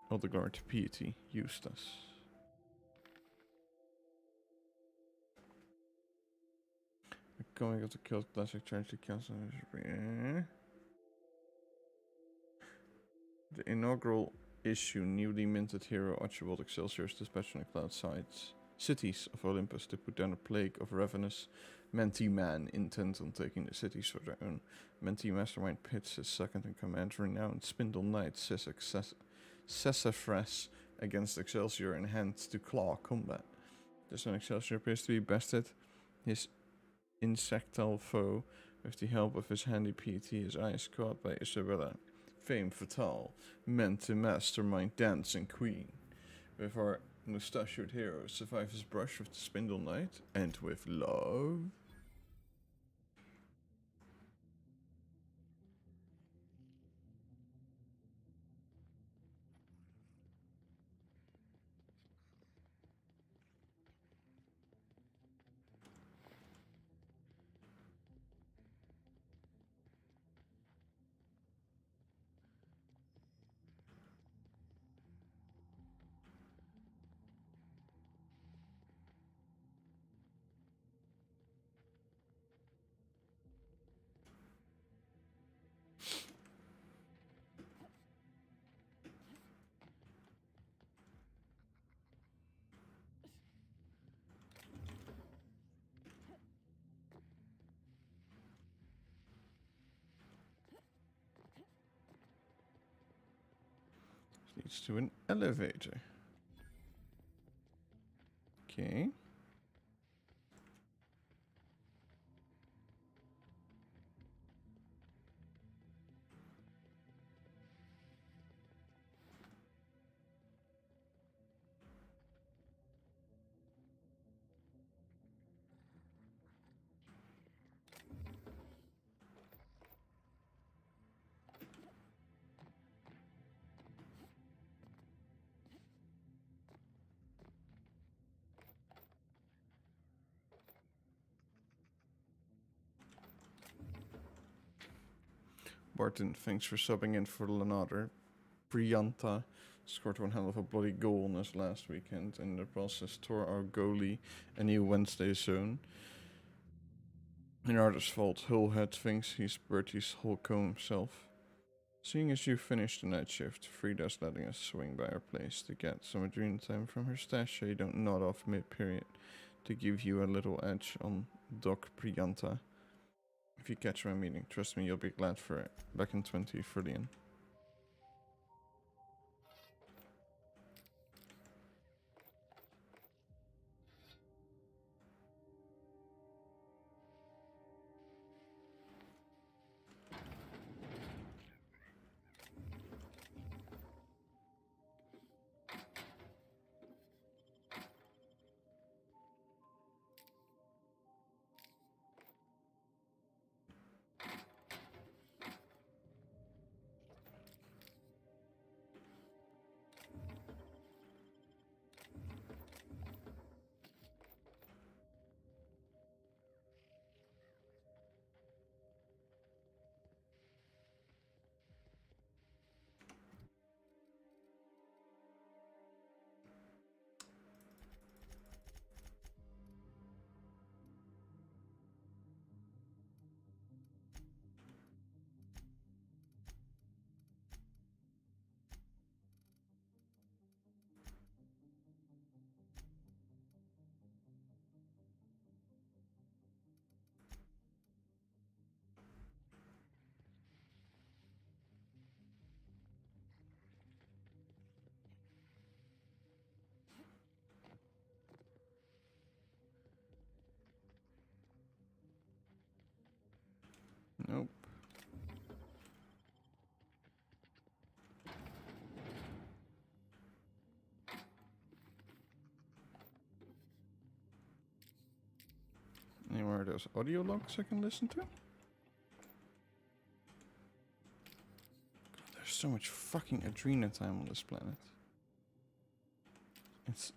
All the glory to piety, Eustace. Going of the killed classic charge to cancel. The inaugural issue, newly minted hero Archibald Excelsior is dispatched on the cloud sides. Cities of Olympus to put down a plague of ravenous Mentee man intent on taking the cities for their own. Mentee mastermind pits his second in command, renowned Spindle Knight Sassafras against Excelsior in hand-to-claw combat. This one Excelsior appears to be bested his insectile foe with the help of his handy PT. His eye is caught by Isabella, femme fatale, meant to mastermind dancing queen. With our mustachioed hero survive his brush with the Spindle Knight and with love. Leads to an elevator. Okay. Barton, thanks for subbing in for Leonardo. Brianta scored one hell of a bloody goal on us last weekend, and in the process tore our goalie a new Wednesday zone. Leonardo's fault. Hullhead thinks he's Bertie's Holcomb himself. Seeing as you finished the night shift, Frida's letting us swing by our place to get some adrenaline time from her stash so you don't nod off mid-period, to give you a little edge on Doc Prianta. If you catch my meeting, trust me, you'll be glad for it. Back in 20 for Leon. there's audio logs I can listen to. God, there's so much fucking Adrena time on this planet.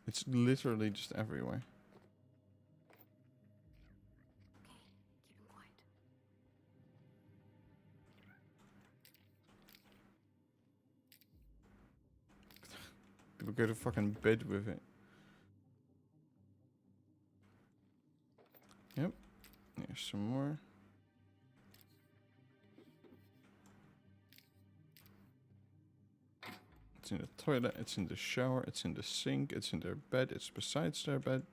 It's literally just everywhere. Keep him quiet. People go to fucking bed with it. Yep. There's some more. It's in the toilet, it's in the shower, it's in the sink, it's in their bed, it's besides their bed.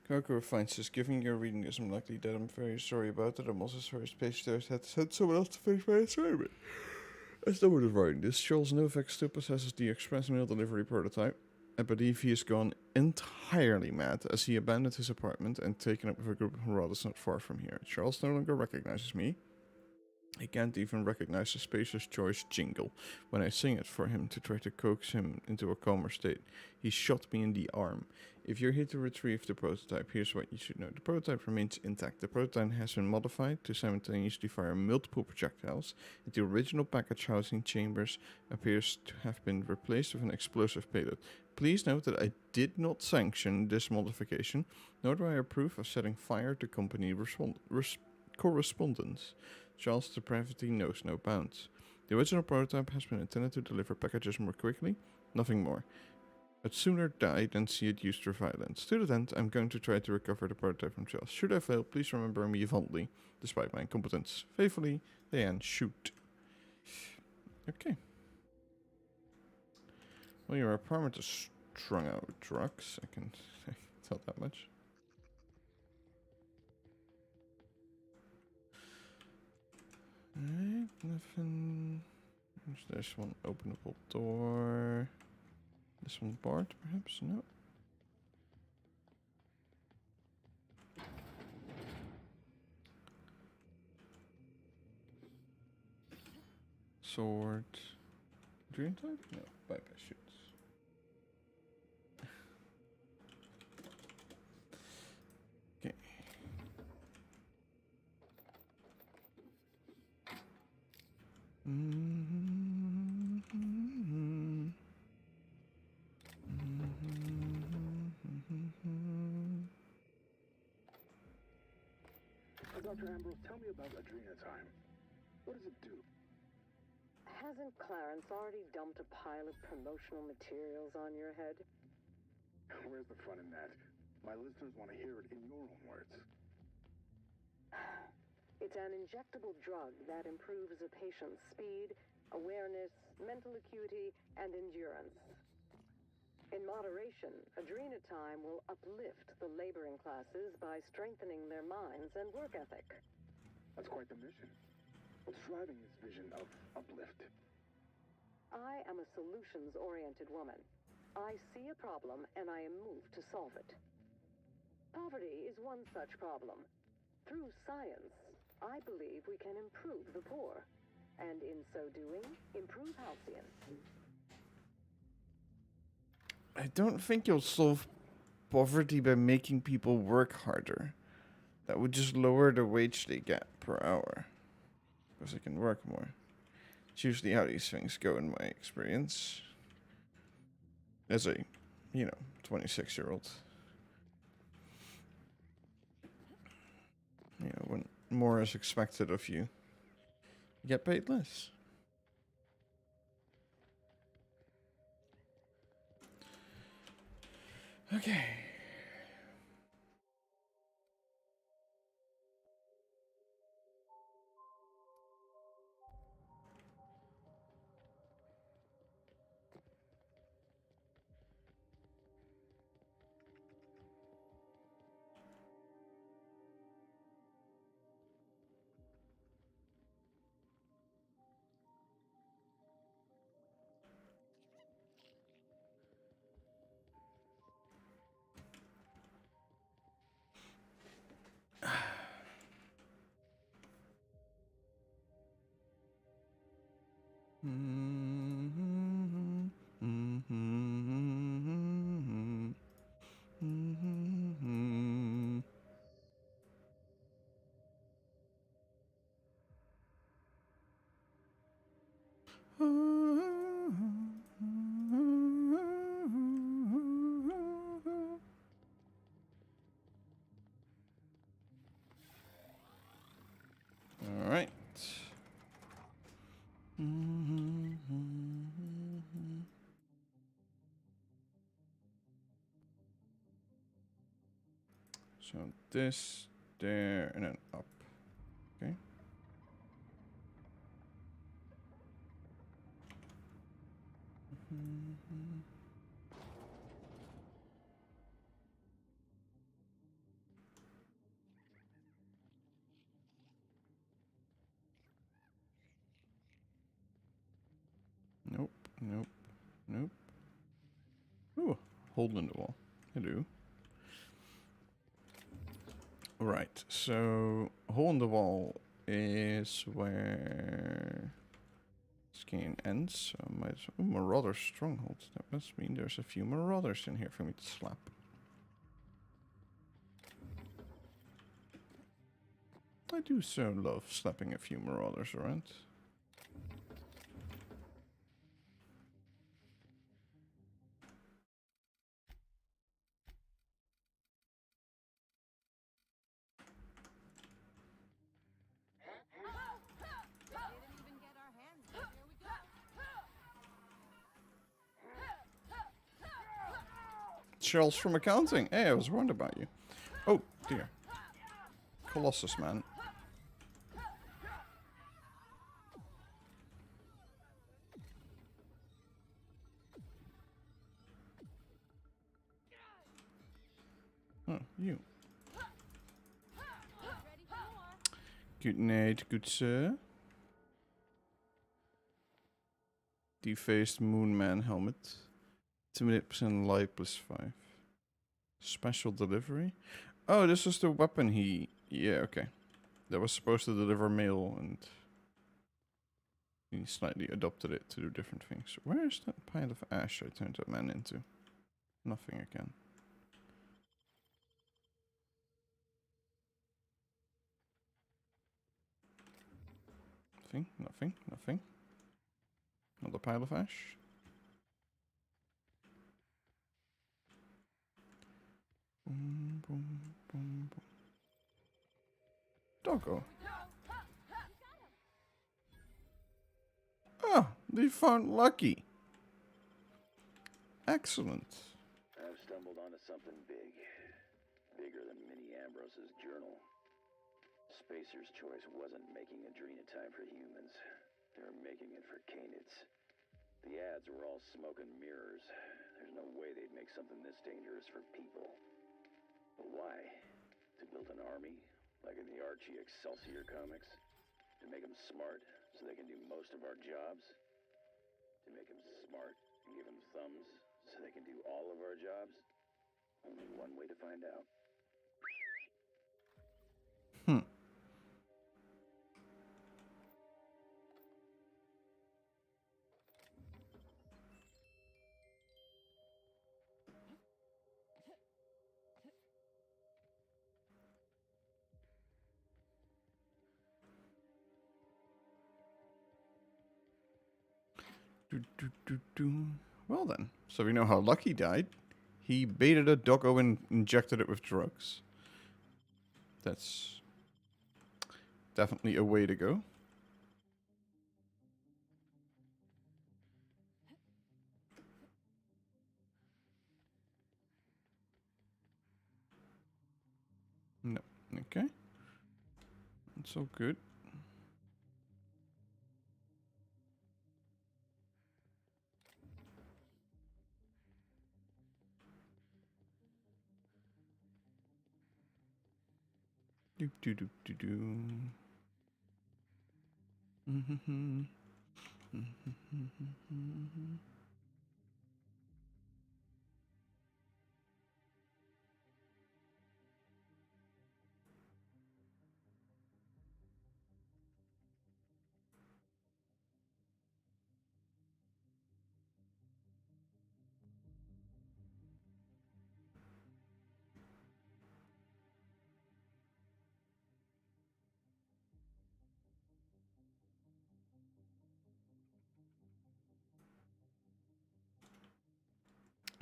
Goku finds this. Given your reading this, I'm likely dead. I'm very sorry about that. I'm also sorry Space Stars had to send someone else to finish my assignment. As no one is writing this, Charles Novak still possesses the express mail delivery prototype. I believe he has gone entirely mad as he abandoned his apartment and taken up with a group of marauders not far from here. Charles no longer recognizes me. He can't even recognize the Spacer's Choice jingle when I sing it for him to try to coax him into a calmer state. He shot me in the arm. If you're here to retrieve the prototype, here's what you should know. The prototype remains intact. The prototype has been modified to simultaneously fire multiple projectiles. The original package housing chambers appears to have been replaced with an explosive payload. Please note that I did not sanction this modification, nor do I approve of setting fire to company correspondence. Charles' depravity knows no bounds. The original prototype has been intended to deliver packages more quickly, nothing more. I'd sooner die than see it used for violence. To that end, I'm going to try to recover the prototype from Charles. Should I fail, please remember me fondly, despite my incompetence. Faithfully, Leanne, shoot. Okay. Well, your apartment is strung out with drugs. I can tell that much. Alright, nothing. There's one openable door. This one barred, perhaps? No. Sword. Dream type? No. Bypass shoots. Okay. Dr. Ambrose, tell me about Adrena time. What does it do? Hasn't Clarence already dumped a pile of promotional materials on your head? Where's the fun in that? My listeners want to hear it in your own words. It's an injectable drug that improves a patient's speed, awareness, mental acuity, and endurance. In moderation, Adrena time will uplift the laboring classes by strengthening their minds and work ethic. That's quite the mission. What's driving this vision of uplift? I am a solutions-oriented woman. I see a problem and I am moved to solve it. Poverty is one such problem. Through science, I believe we can improve the poor, and in so doing, improve Halcyon. I don't think you'll solve poverty by making people work harder. That would just lower the wage they get per hour. Because they can work more. It's usually how these things go in my experience. As a, 26-year-old. When more is expected of you, you get paid less. Okay. All right. So this, there, and then up. Okay. Nope, nope, nope. Ooh, hole in the wall. Hello. Right, so hole in the wall is where this game ends. So I might as well. Ooh, Marauder Stronghold. That must mean there's a few Marauders in here for me to slap. I do so love slapping a few Marauders around. Shells from accounting. Hey, I was worried about you. Oh, dear. Colossus, man. Oh, you. Good night, good sir. Defaced Moonman helmet. 28% light plus 5. Special delivery. Oh, this is the weapon he... Yeah, okay. That was supposed to deliver mail and... he slightly adopted it to do different things. Where is that pile of ash I turned that man into? Nothing again. Nothing, nothing, nothing. Another pile of ash. Boom, boom, boom, boom. Doggo. Ah, they found Lucky. Excellent. I've stumbled onto something big. Bigger than Minnie Ambrose's journal. Spacer's Choice wasn't making Adrenatime for humans. They were making it for canids. The ads were all smoke and mirrors. There's no way they'd make something this dangerous for people. But why? To build an army? Like in the Archie Excelsior comics? To make them smart so they can do most of our jobs? To make them smart and give them thumbs so they can do all of our jobs? Only one way to find out. Well then, so we know how Lucky died. He baited a doggo and injected it with drugs. That's definitely a way to go. No. Okay. That's all good. Do do do do do.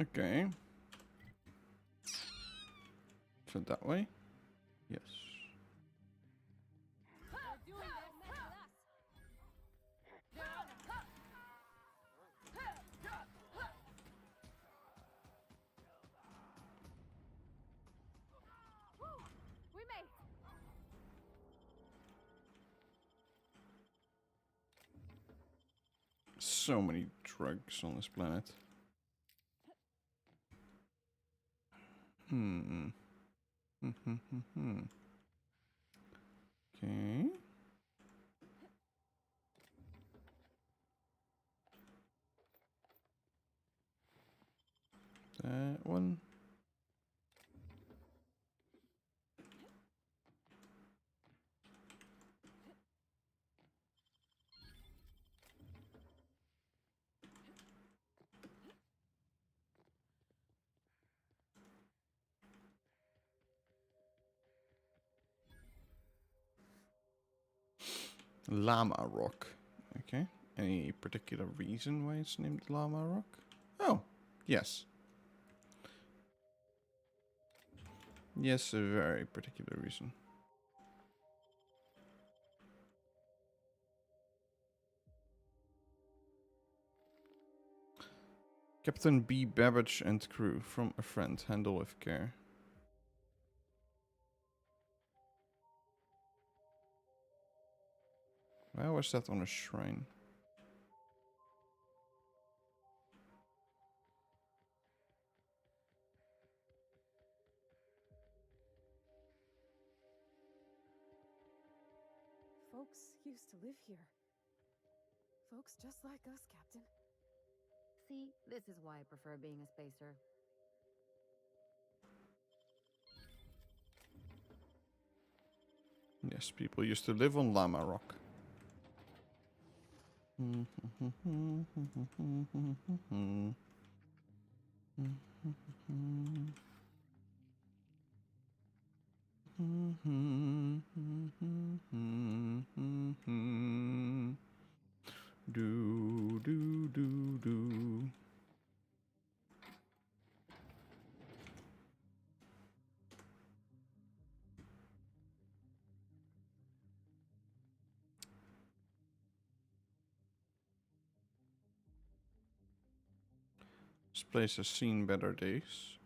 Okay. So that way? Yes. We made it. So many drugs on this planet. Hmm. Okay. That one. Llama Rock. Okay. Any particular reason why it's named Llama Rock? Oh, yes. Yes, a very particular reason. Captain B. Babbage and crew from a friend. Handle with care. Why was that on a shrine? Folks used to live here. Folks just like us, Captain. See, this is why I prefer being a spacer. Yes, people used to live on Llama Rock. Do do do do. This place has seen better days.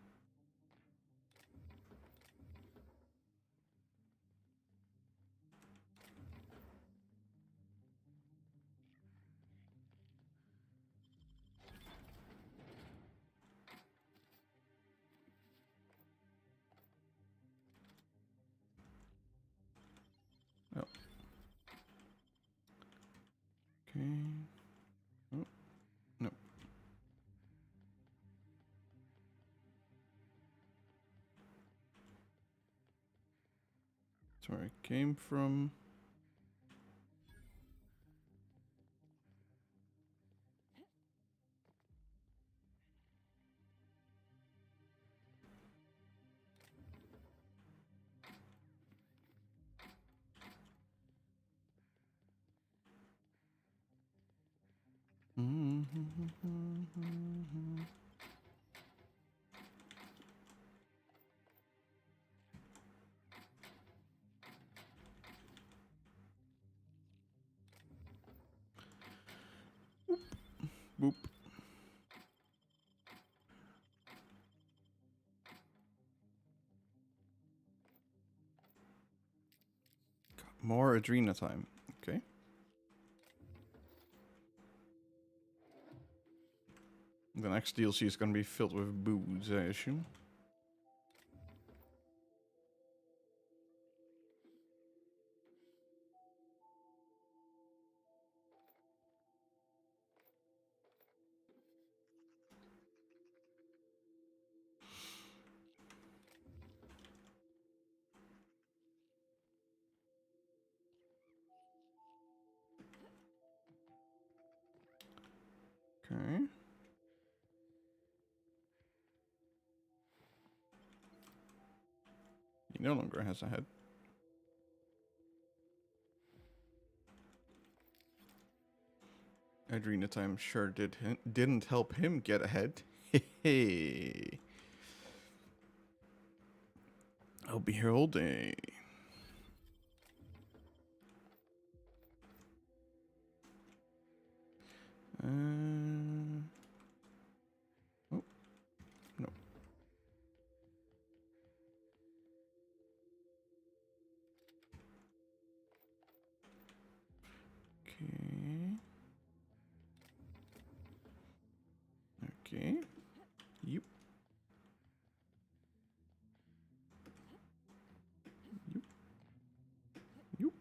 Oh. Okay. Oh. No. That's where I came from. Boop. Got more Adrena time. Okay. The next DLC is gonna be filled with booze, I assume. Okay. He no longer has a head. Adrena time sure didn't help him get ahead. Hey. I'll be here all day. Oh, no. Okay. Okay. Yep. Yep. Yep.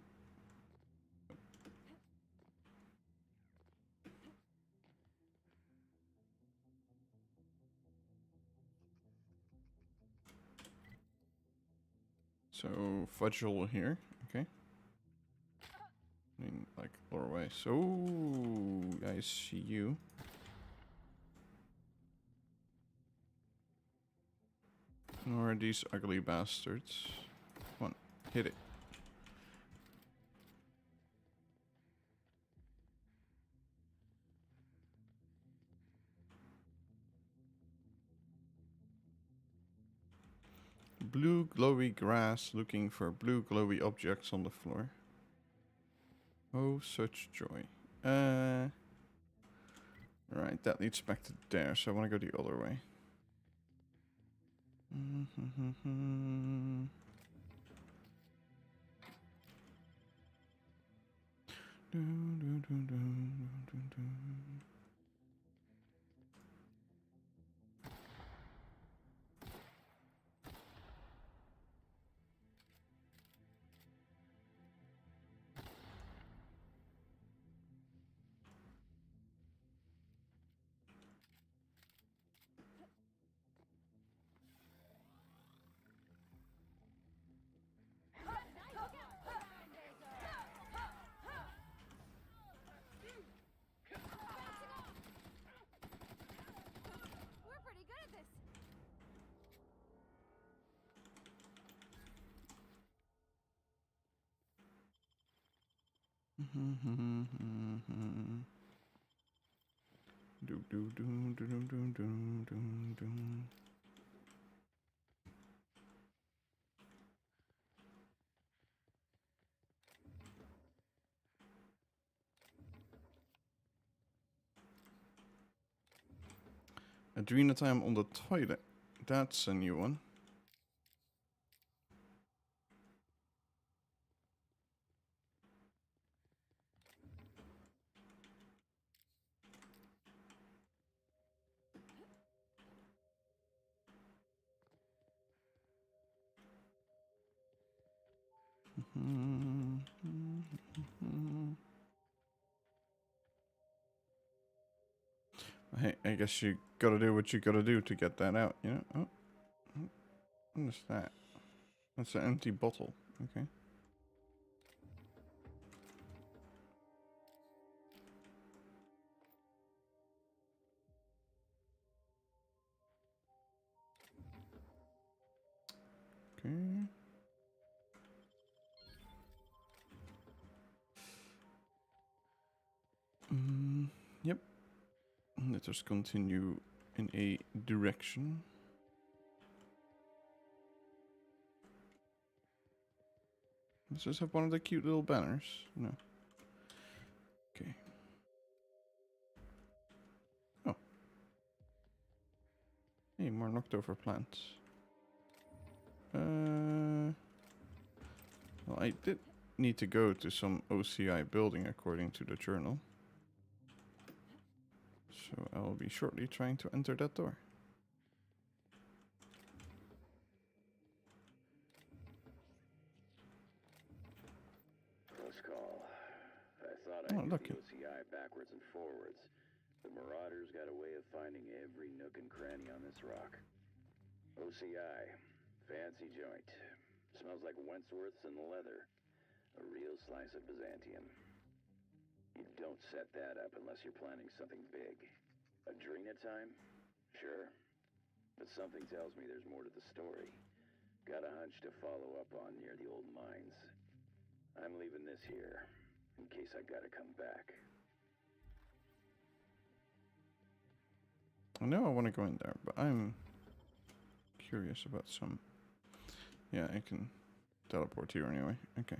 So, fudgel here. Okay. I mean, like, lower way. So, I see you. Nor are these ugly bastards. Come on, hit it. Blue glowy grass looking for blue glowy objects on the floor. Oh, such joy. Right, that leads back to there, so I want to go the other way. We're pretty good at this. Do do do do do do do do do. Adrena time on the toilet. That's a new one. Hey, I guess you gotta do what you gotta do to get that out, you know? Oh, what is that? That's an empty bottle. Okay. Okay. Yep. Let us continue in a direction. Does this have one of the cute little banners? No. Okay. Oh. Hey, more knocked over plants. Well, I did need to go to some OCI building according to the journal. So I will be shortly trying to enter that door. Close call. I thought I knew the OCI backwards and forwards. The Marauders got a way of finding every nook and cranny on this rock. OCI. Fancy joint. Smells like Wentworth's and leather. A real slice of Byzantium. You don't set that up unless you're planning something big. Adrena time? Sure. But something tells me there's more to the story. Got a hunch to follow up on near the old mines. I'm leaving this here, in case I gotta come back. I know I want to go in there, but I'm curious about some. Yeah, I can teleport here anyway. Okay.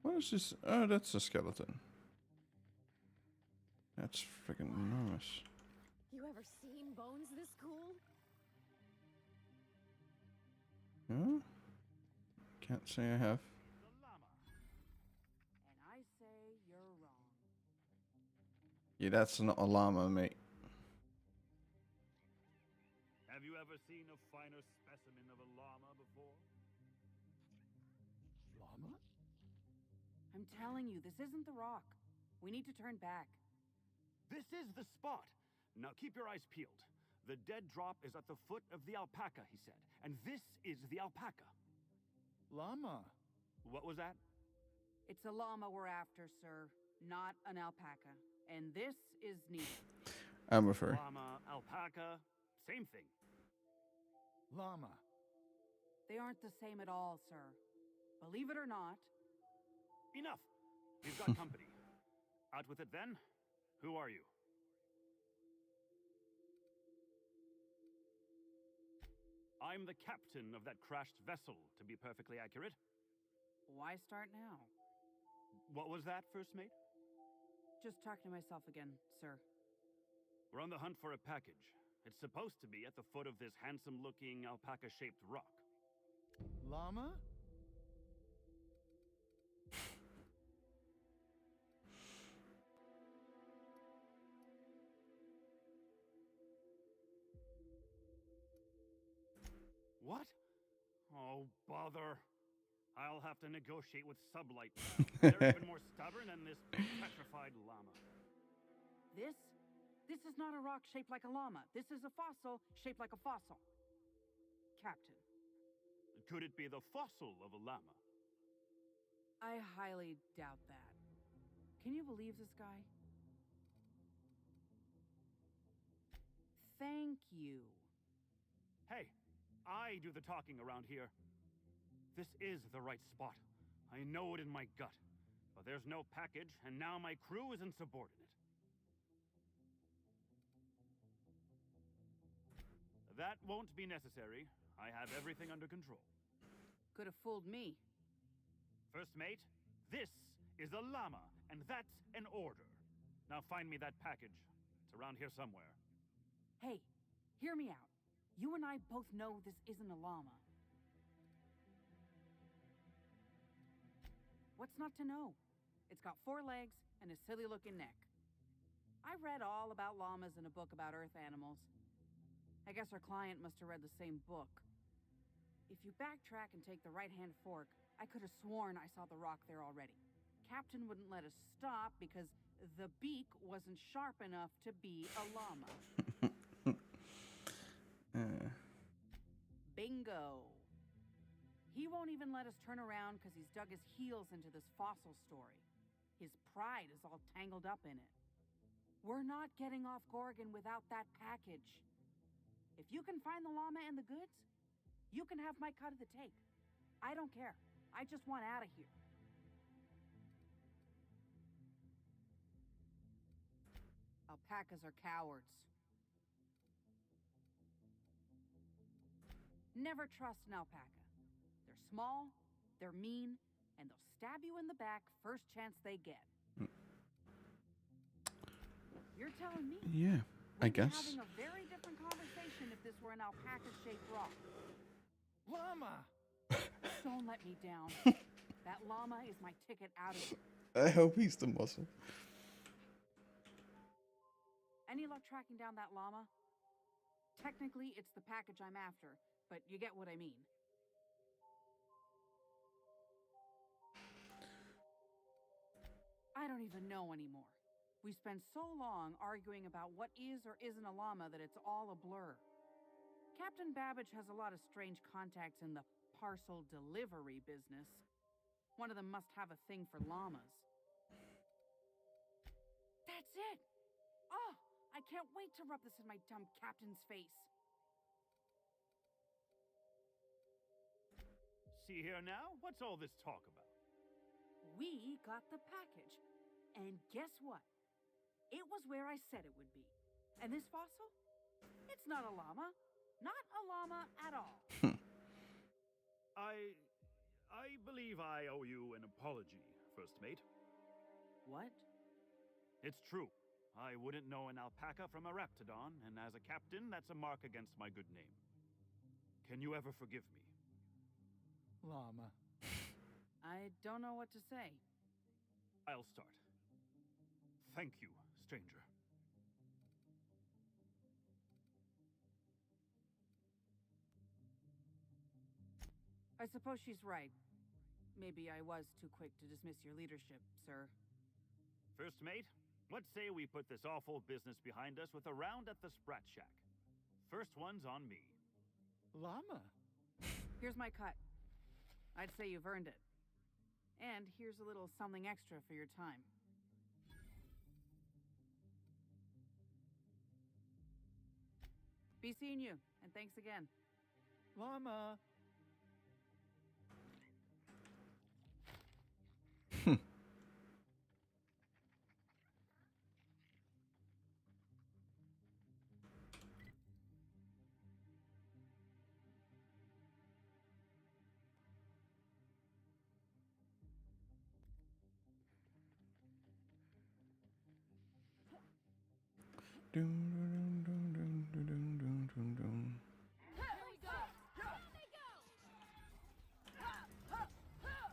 What is this? Oh, that's a skeleton. That's freaking enormous. You ever seen bones this cool? Huh? Can't say I have. And I say you're wrong. Yeah, that's not a llama, mate. Have you ever seen a finer specimen of a llama before? Llama? I'm telling you, this isn't the rock. We need to turn back. This is the spot. Now keep your eyes peeled. The dead drop is at the foot of the alpaca, he said. And this is the alpaca. Llama. What was that? It's a llama we're after, sir, not an alpaca. And this is neither. I'm with her. Llama, alpaca, same thing. Llama. They aren't the same at all, sir. Believe it or not. Enough. We've got company. Out with it then. Who are you? I'm the captain of that crashed vessel, to be perfectly accurate. Why start now? What was that, first mate? Just talking to myself again, sir. We're on the hunt for a package. It's supposed to be at the foot of this handsome-looking alpaca-shaped rock. Llama? What? Oh, bother. I'll have to negotiate with Sublight now. They're even more stubborn than this petrified llama. This is not a rock shaped like a llama. This is a fossil shaped like a fossil. Captain. Could it be the fossil of a llama? I highly doubt that. Can you believe this guy? Thank you. Hey, I do the talking around here. This is the right spot. I know it in my gut. But there's no package, and now my crew is insubordinate. That won't be necessary. I have everything under control. Could have fooled me. First mate, this is a llama, and that's an order. Now find me that package. It's around here somewhere. Hey, hear me out. You and I both know this isn't a llama. What's not to know? It's got 4 legs and a silly-looking neck. I read all about llamas in a book about Earth animals. I guess our client must have read the same book. If you backtrack and take the right-hand fork, I could have sworn I saw the rock there already. Captain wouldn't let us stop because the beak wasn't sharp enough to be a llama. Bingo. He won't even let us turn around because he's dug his heels into this fossil story. His pride is all tangled up in it. We're not getting off Gorgon without that package. If you can find the llama and the goods, you can have my cut of the take. I don't care. I just want out of here. Alpacas are cowards. Never trust an alpaca. They're small, they're mean, and they'll stab you in the back first chance they get. You're telling me? Yeah, I guess. We'd be having a very different conversation if this were an alpaca-shaped rock. Llama! Don't let me down. That llama is my ticket out of here. I hope he's the muscle. Any luck tracking down that llama? Technically, it's the package I'm after, but you get what I mean. I don't even know anymore. We spent so long arguing about what is or isn't a llama that it's all a blur. Captain Babbage has a lot of strange contacts in the parcel delivery business. One of them must have a thing for llamas. That's it! Oh, I can't wait to rub this in my dumb captain's face. See here now, what's all this talk about? We got the package. And guess what? It was where I said it would be. And this fossil? It's not a llama. Not a llama at all. I believe I owe you an apology, First Mate. What? It's true. I wouldn't know an alpaca from a raptidon, and as a captain, that's a mark against my good name. Can you ever forgive me? Llama. I don't know what to say. I'll start. Thank you, stranger. I suppose she's right. Maybe I was too quick to dismiss your leadership, sir. First Mate, what say we put this awful business behind us with a round at the Sprat Shack? First one's on me. Llama? Here's my cut. I'd say you've earned it. And here's a little something extra for your time. Be seeing you, and thanks again. Llama!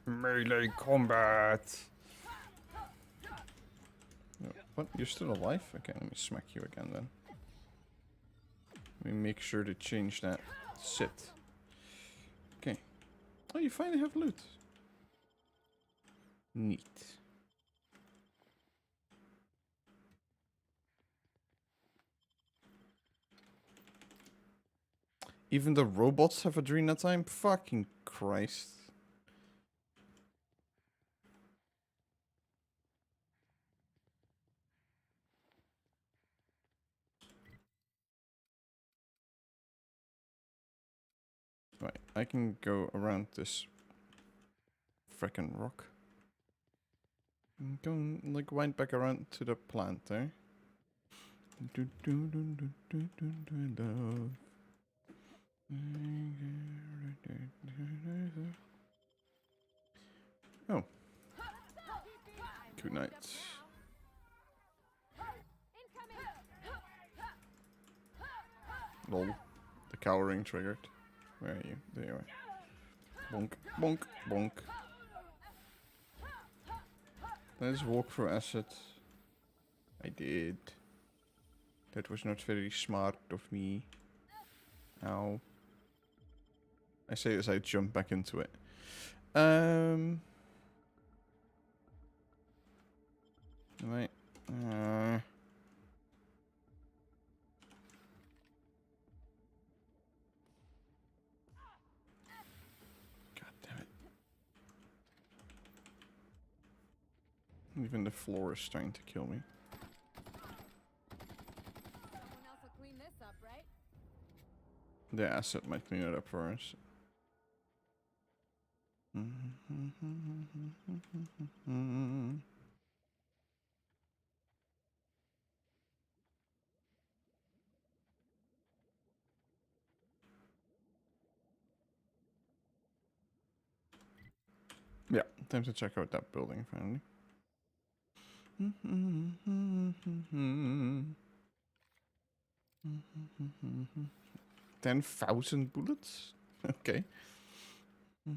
Melee combat. What? You're still alive? Okay, let me smack you again then. Let me make sure to change that. Sit. Okay. Oh, you finally have loot. Neat. Even the robots have Adrena time? Fucking Christ. Right, I can go around this frickin' rock. Go like wind back around to the plant there. Oh. Good night. Lol. The cowering triggered. Where are you? There you are. Bonk, bonk, bonk. Let's walk through acid. I did. That was not very smart of me. Ow. I say as I jump back into it. Right. God damn it. Even the floor is starting to kill me. Someone else will clean this up, right? The asset might clean it up for us. Yeah, time to check out that building finally. 10,000 bullets? Okay. I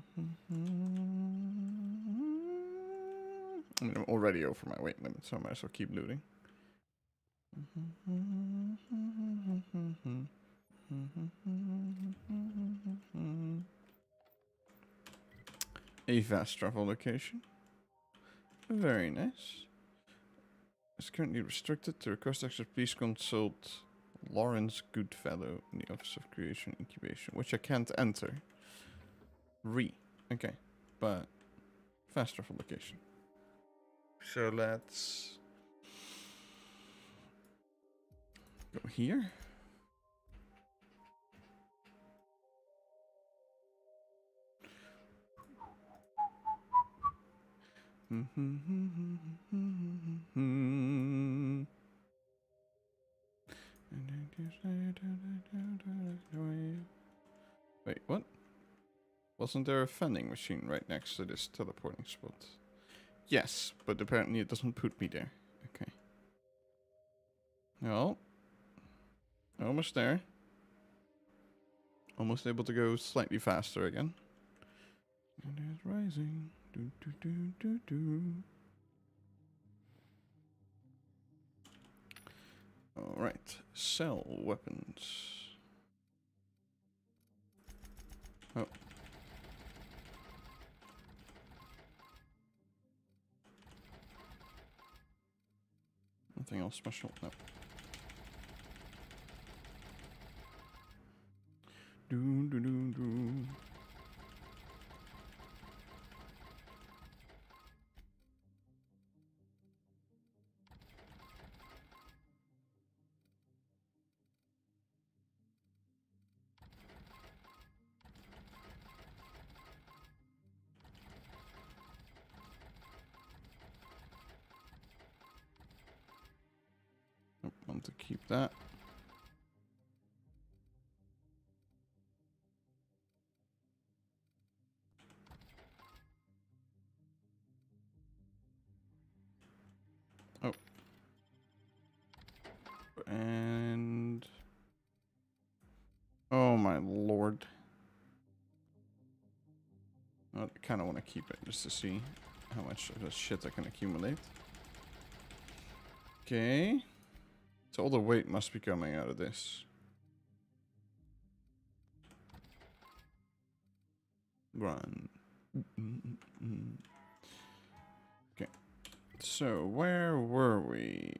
mean, I'm already over my weight limit, so I might as well keep looting. A fast travel location. Very nice. It's currently restricted. To request access, please consult Lawrence Goodfellow in the Office of Creation Incubation, which I can't enter. Okay, but fast travel location. So let's go here. Wait, what? Wasn't there a vending machine right next to this teleporting spot? Yes, but apparently it doesn't put me there. Okay. Well, almost there. Almost able to go slightly faster again. It is rising. Do, do, do, do, do. Alright, sell weapons. Oh. Nothing else special? No. Do, do, do, do. Want to keep that. Oh. And... oh my lord. I kind of want to keep it just to see how much of this shit I can accumulate. Okay. So all the weight must be coming out of this. Run. Okay. So where were we?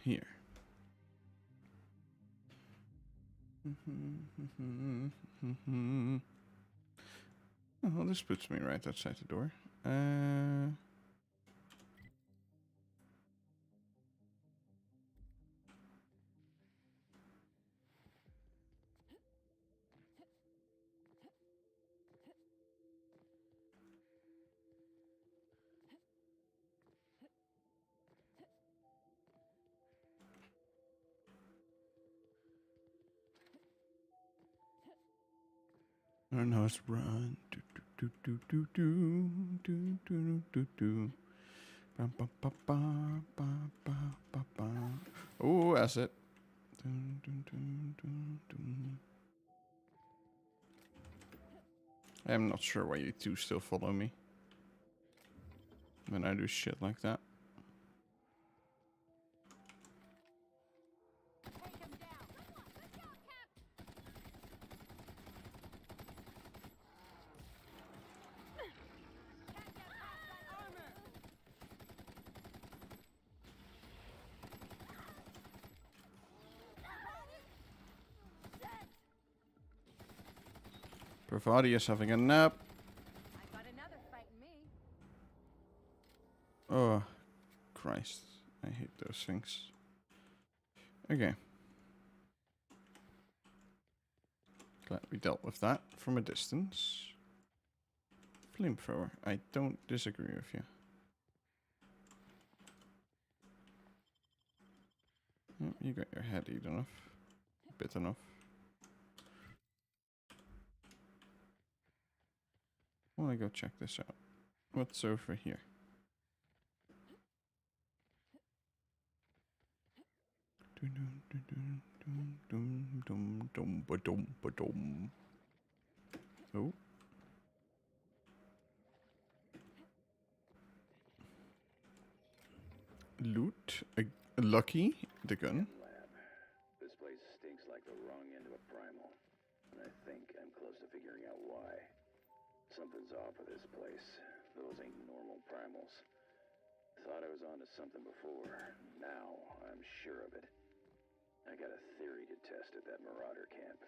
Here. Oh, this puts me right outside the door. Oh no, it's run. Do do do do do do do do do. Ba ba ba ba ba ba ba ba. Oh, that's it. Dun, dun, dun, dun, dun. I'm not sure why you two still follow me when I do shit like that. Pravati is having a nap. Oh, Christ. I hate those things. Okay. Glad we dealt with that from a distance. Flamethrower. I don't disagree with you. Yep, you got your head eaten enough. Bit enough. I want to go check this out. What's over here? Oh. Loot. Lucky. The gun. This place stinks like the wrong end of a primal. And I think I'm close to figuring out why. Something's off with this place. Those ain't normal primals. Thought I was onto something before. Now I'm sure of it. I got a theory to test at that Marauder camp.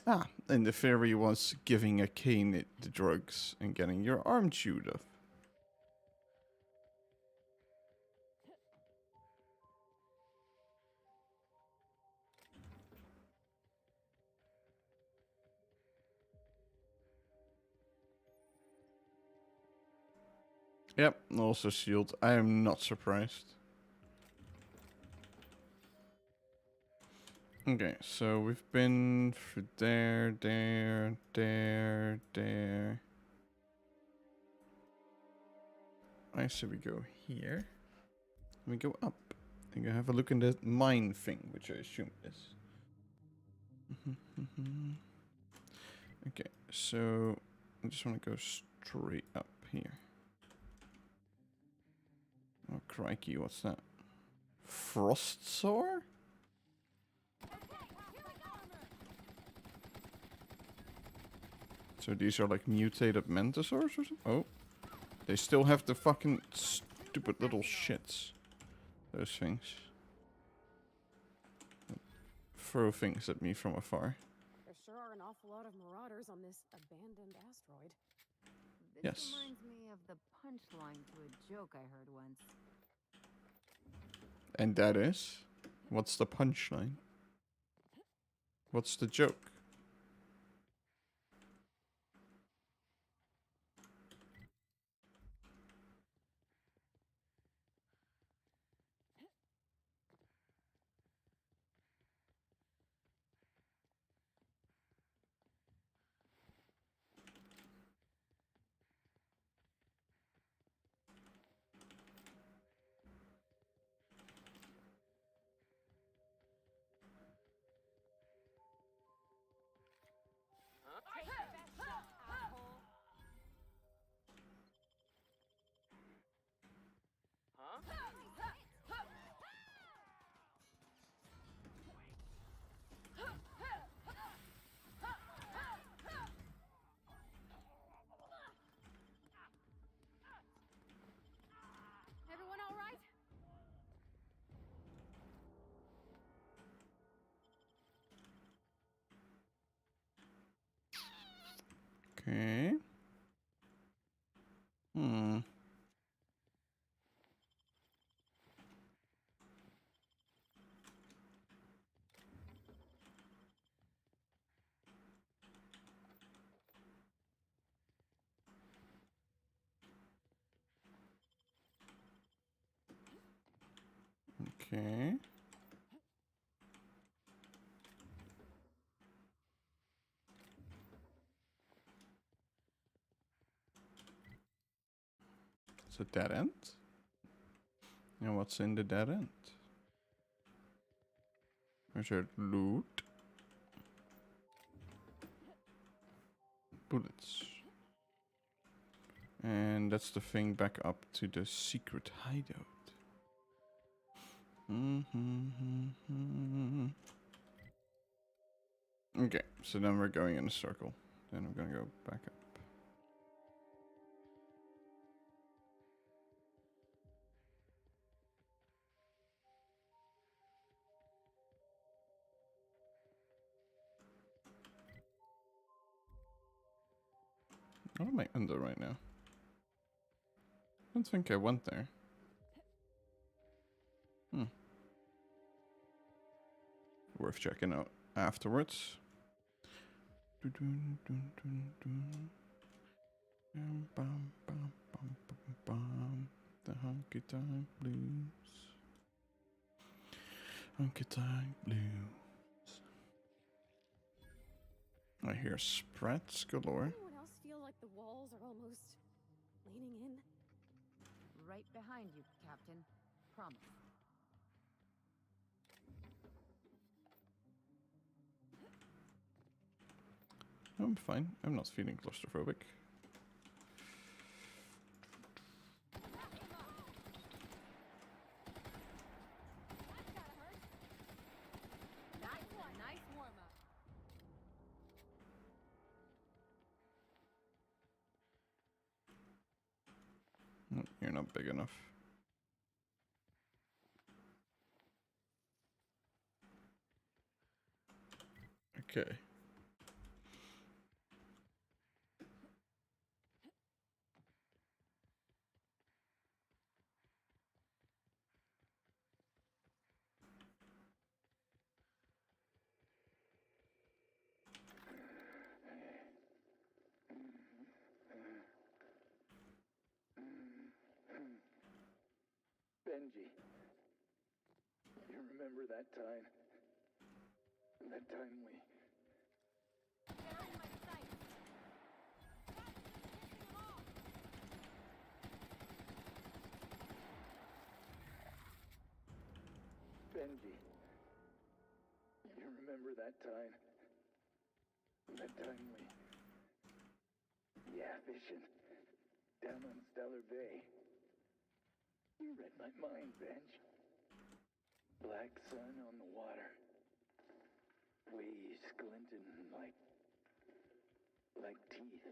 Ah, and the theory was giving a cane the drugs and getting your arm chewed off. Yep, also sealed. I am not surprised. Okay, so we've been through there, there. I say we go here. We go up. And go have a look in the mine thing, which I assume is. Okay, so I just want to go straight up here. Oh, crikey, what's that? Frost sore? So these are like mutated mantisaurs or something? Oh. They still have the fucking stupid little shits. Those things. Throw things at me from afar. There sure are an awful lot of marauders on this abandoned asteroid. This Yes. reminds me of the punchline to a joke I heard once. And that is? What's the punchline? What's the joke? Everyone all right? Okay. Okay. It's a dead end? And what's in the dead end? Is there loot? Bullets. And that's the thing back up to the secret hideout. Okay, so then we're going in a circle. Then I'm gonna go back up. What am I under right now? I don't think I went there. Worth checking out afterwards. The honky tonk blues. Honky tonk blues. I hear spreads galore. Anyone else feel like the walls are almost leaning in? Right behind you, Captain. Promise. I'm fine. I'm not feeling claustrophobic. Nice warm-up. No, you're not big enough. Okay. Benji, you remember that time? That time we... Benji, you remember that time? That time we... Yeah, fishing. Down on Stellar Bay. You read my mind, Benj. Black sun on the water. Waves glinting like teeth.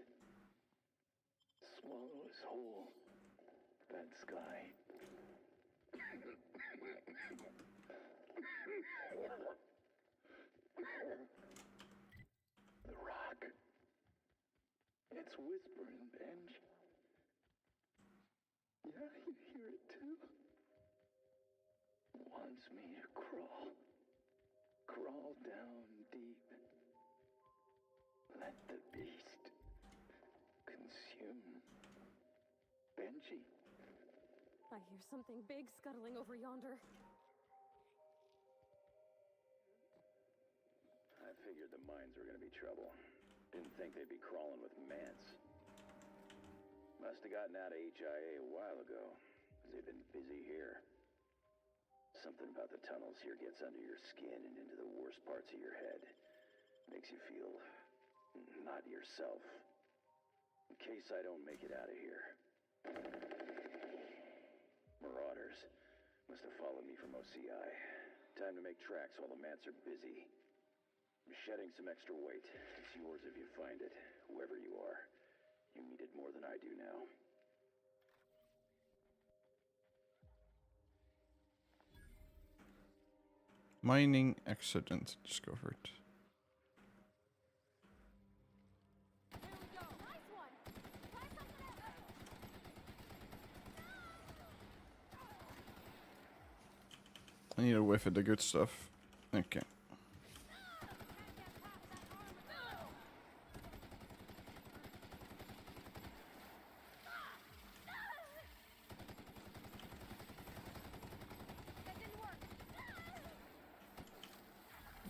Swallows whole. That sky. The rock. It's whispering, Benj. Yeah, you hear it too? Wants me to crawl. Crawl down deep. Let the beast consume. Benji. I hear something big scuttling over yonder. I figured the mines were gonna be trouble. Didn't think they'd be crawling with Mance. Must have gotten out of HIA a while ago, 'cause they've been busy here. Something about the tunnels here gets under your skin and into the worst parts of your head. Makes you feel not yourself. In case I don't make it out of here. Marauders. Must have followed me from OCI. Time to make tracks while the Mants are busy. I'm shedding some extra weight. It's yours if you find it, whoever you are. You need it more than I do now. Mining accident discovered. I need a whiff of the good stuff. Okay.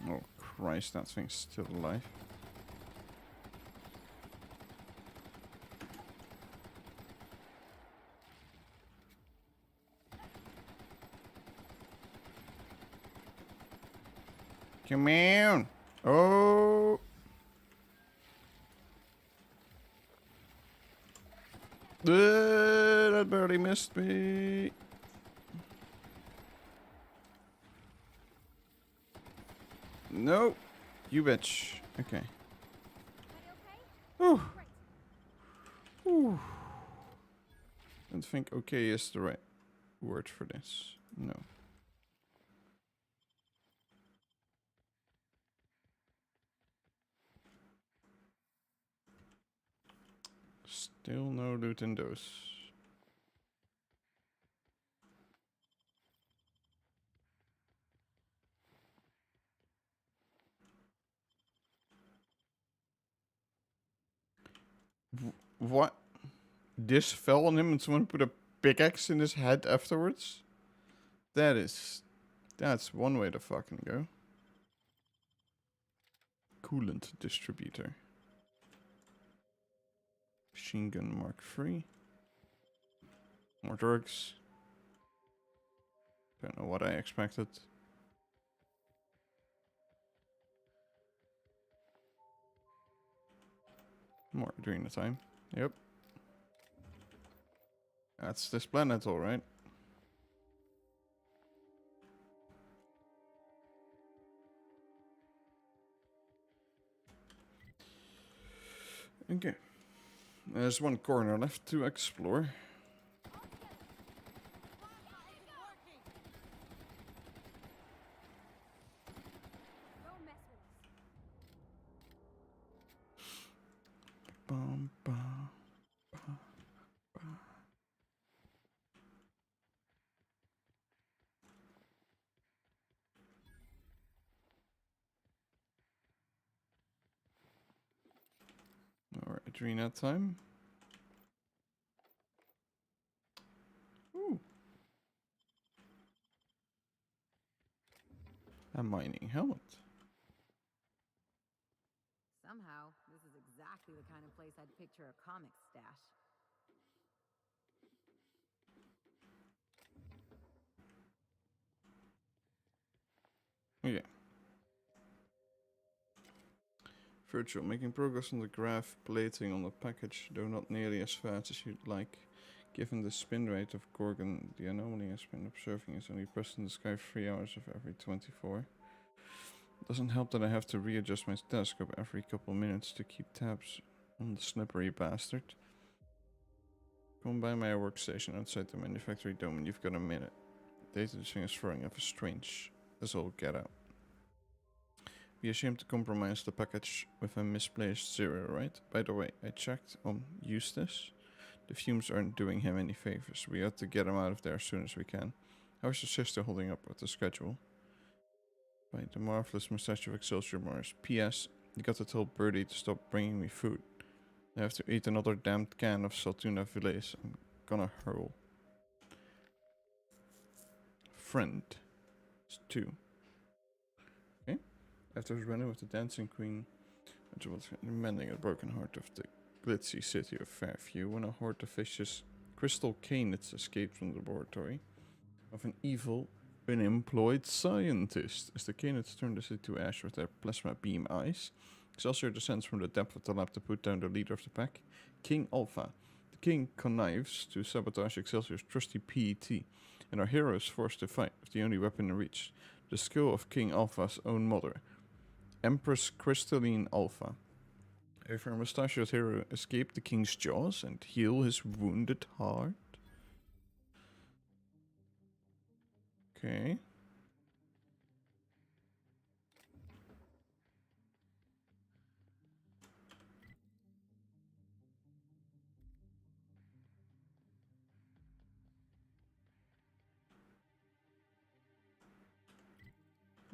Oh Christ, that thing's still alive. Come on! Oh! That barely missed me. No, you bitch. Okay. Whew. Whew. Don't think okay is the right word for this. No. Still no loot in those. What? This fell on him and someone put a pickaxe in his head afterwards? That's one way to fucking go. Coolant distributor. Machine gun Mark III. More drugs. Don't know what I expected. More during the time. Yep. That's this planet, alright. Okay. There's one corner left to explore. Bum, bum, bum, bum. Alright, during that time. Ooh. A mining helmet. Somehow, this is exactly the kind of place I'd picture a comic stash. Okay. Virtual, making progress on the graph plating on the package, though not nearly as fast as you'd like. Given the spin rate of Gorgon, the anomaly has been observing is only present in the sky 3 hours of every 24. Doesn't help that I have to readjust my telescope every couple minutes to keep tabs on the slippery bastard. Come by my workstation outside the manufactory dome and you've got a minute. Data this thing is throwing off a strange as all get out. Be ashamed to compromise the package with a misplaced zero, right? By the way, I checked on Eustace. The fumes aren't doing him any favors. We have to get him out of there as soon as we can. How's your sister holding up with the schedule? By the marvelous mustache of Excelsior Mars. P.S. You got to tell Birdie to stop bringing me food. I have to eat another damned can of Saltuna fillets. I'm gonna hurl. Friend. It's 2. Okay. After running with the Dancing Queen, which was mending a broken heart of the glitzy city of Fairview, when a horde of vicious crystal canids escaped from the laboratory of an evil, unemployed scientist. As the canids turned the city to ash with their plasma beam eyes, Excelsior descends from the depth of the lab to put down the leader of the pack, King Alpha. The king connives to sabotage Excelsior's trusty PET, and our hero is forced to fight with the only weapon in reach, the skill of King Alpha's own mother, Empress Crystalline Alpha. However, mustachioed hero escape the king's jaws and heal his wounded heart. Okay.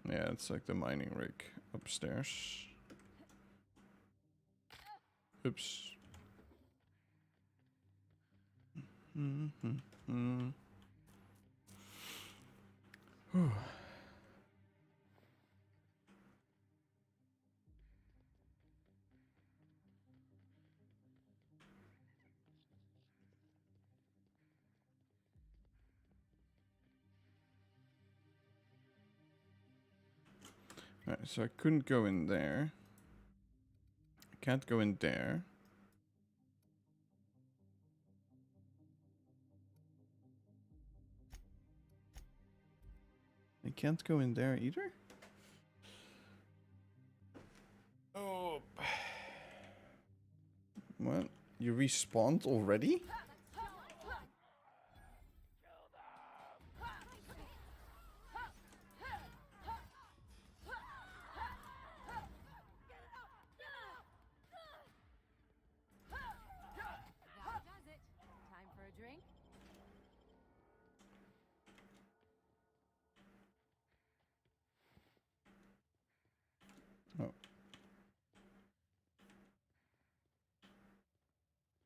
Yeah, it's like the mining rig upstairs. Oops. Alright, so I couldn't go in there. I can't go in there. I can't go in there either? Oh. What? You respawned already? That does it. Time for a drink? Oh.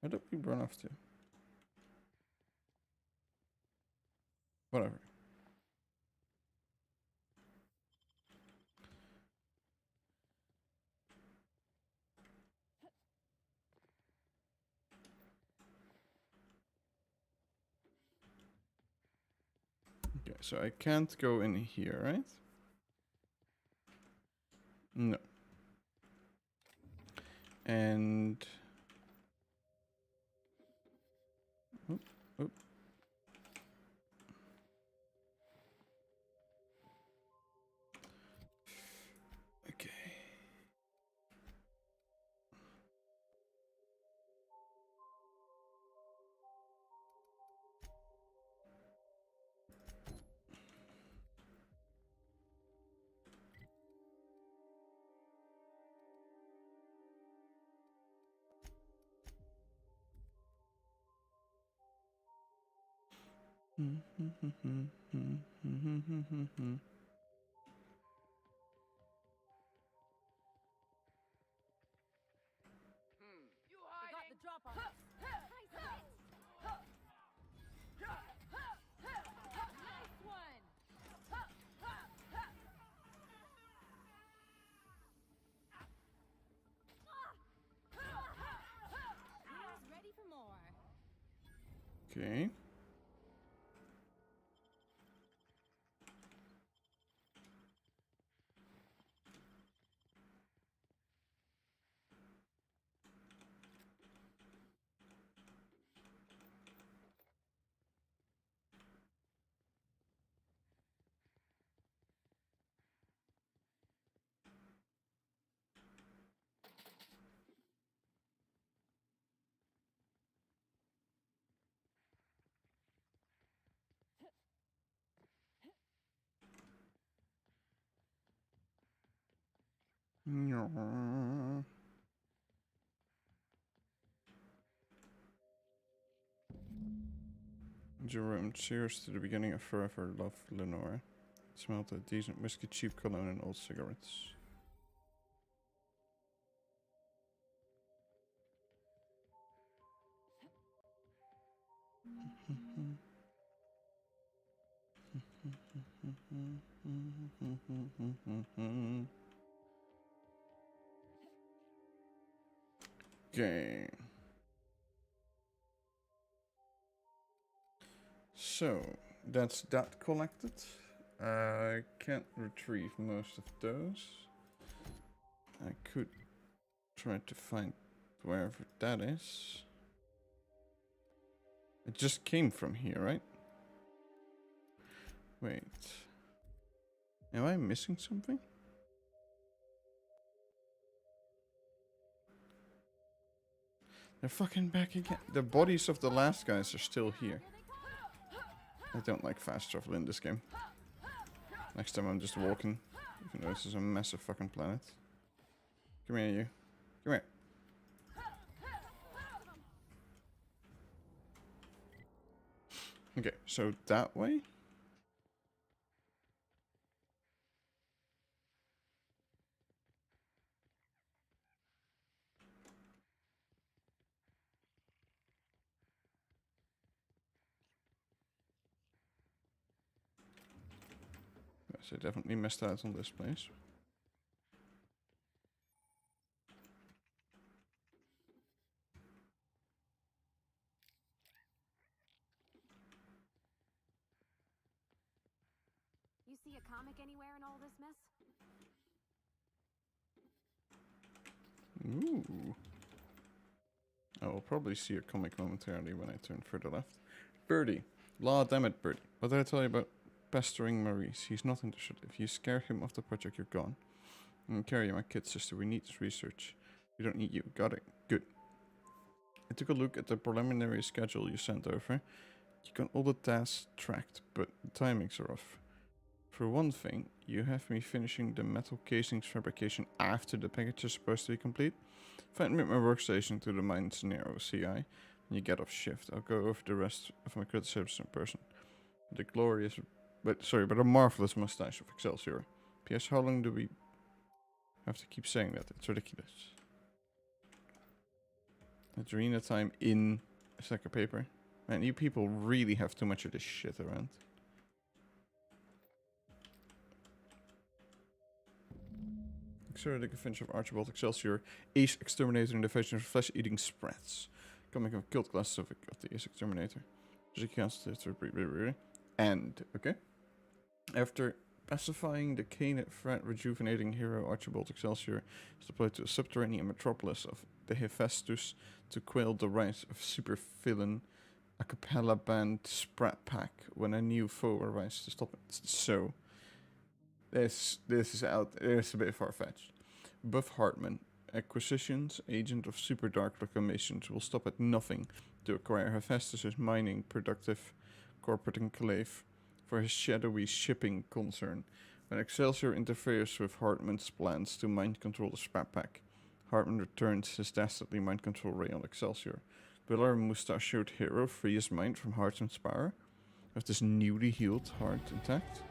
Where did we run off to? Whatever. Okay, so I can't go in here, right? No. And... Oop, oop. Okay. They got the drop on us. Nice one. Okay. No. Jerome, cheers to the beginning of forever love, Lenore. Smelled a decent whiskey, cheap cologne, and old cigarettes. Okay. So, that's that collected. I can't retrieve most of those. I could try to find wherever that is. It just came from here, right? Wait. Am I missing something? They're fucking back again. The bodies of the last guys are still here. I don't like fast travel in this game. Next time I'm just walking. Even though this is a massive fucking planet. Come here, you. Come here. Okay, so that way? Yes, I definitely missed out on this place. You see a comic anywhere in all this mess? Ooh. I will probably see a comic momentarily when I turn further left. Birdie. Law damn it, Birdie. What did I tell you about pestering Maurice? He's not interested. If you scare him off the project, you're gone. Carrie, my kid sister, we need this research. We don't need you. Got it. Good. I took a look at the preliminary schedule you sent over. You got all the tasks tracked, but the timings are off. For one thing, you have me finishing the metal casings fabrication after the package is supposed to be complete. Find me at my workstation to the Mines Nero CI. When you get off shift, I'll go over the rest of my criticisms in person. The glorious, but a marvelous mustache of Excelsior. P.S. How long do we have to keep saying that? It's ridiculous. Adrena time in a stack of paper. Man, you people really have too much of this shit around. Exertic Adventure of Archibald Excelsior, Ace Exterminator in the Division of Flesh-Eating Sprats. Comic of Guild Class of the Ace Exterminator. And, okay. After pacifying the cane threat rejuvenating hero Archibald Excelsior is deployed to a subterranean metropolis of the Hephaestus to quell the rise of super-villain a cappella band Sprat Pack when a new foe arrives to stop it. So, this is out. It's a bit far-fetched. Buff Hartman, Acquisitions, agent of Super Dark Reclamations, will stop at nothing to acquire Hephaestus' mining productive corporate enclave for his shadowy shipping concern. When Excelsior interferes with Hartman's plans to mind control the Sprat Pack, Hartman returns his dastardly mind control ray on Excelsior. Will our mustachioed hero free his mind from Hartman's power? With this newly healed heart intact?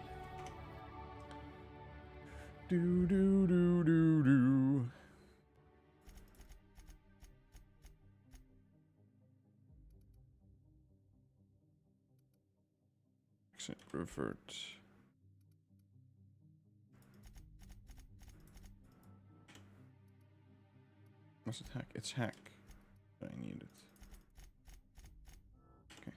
Do do do do do. Exit revert. What's it hack? It's hack. I need it. Okay.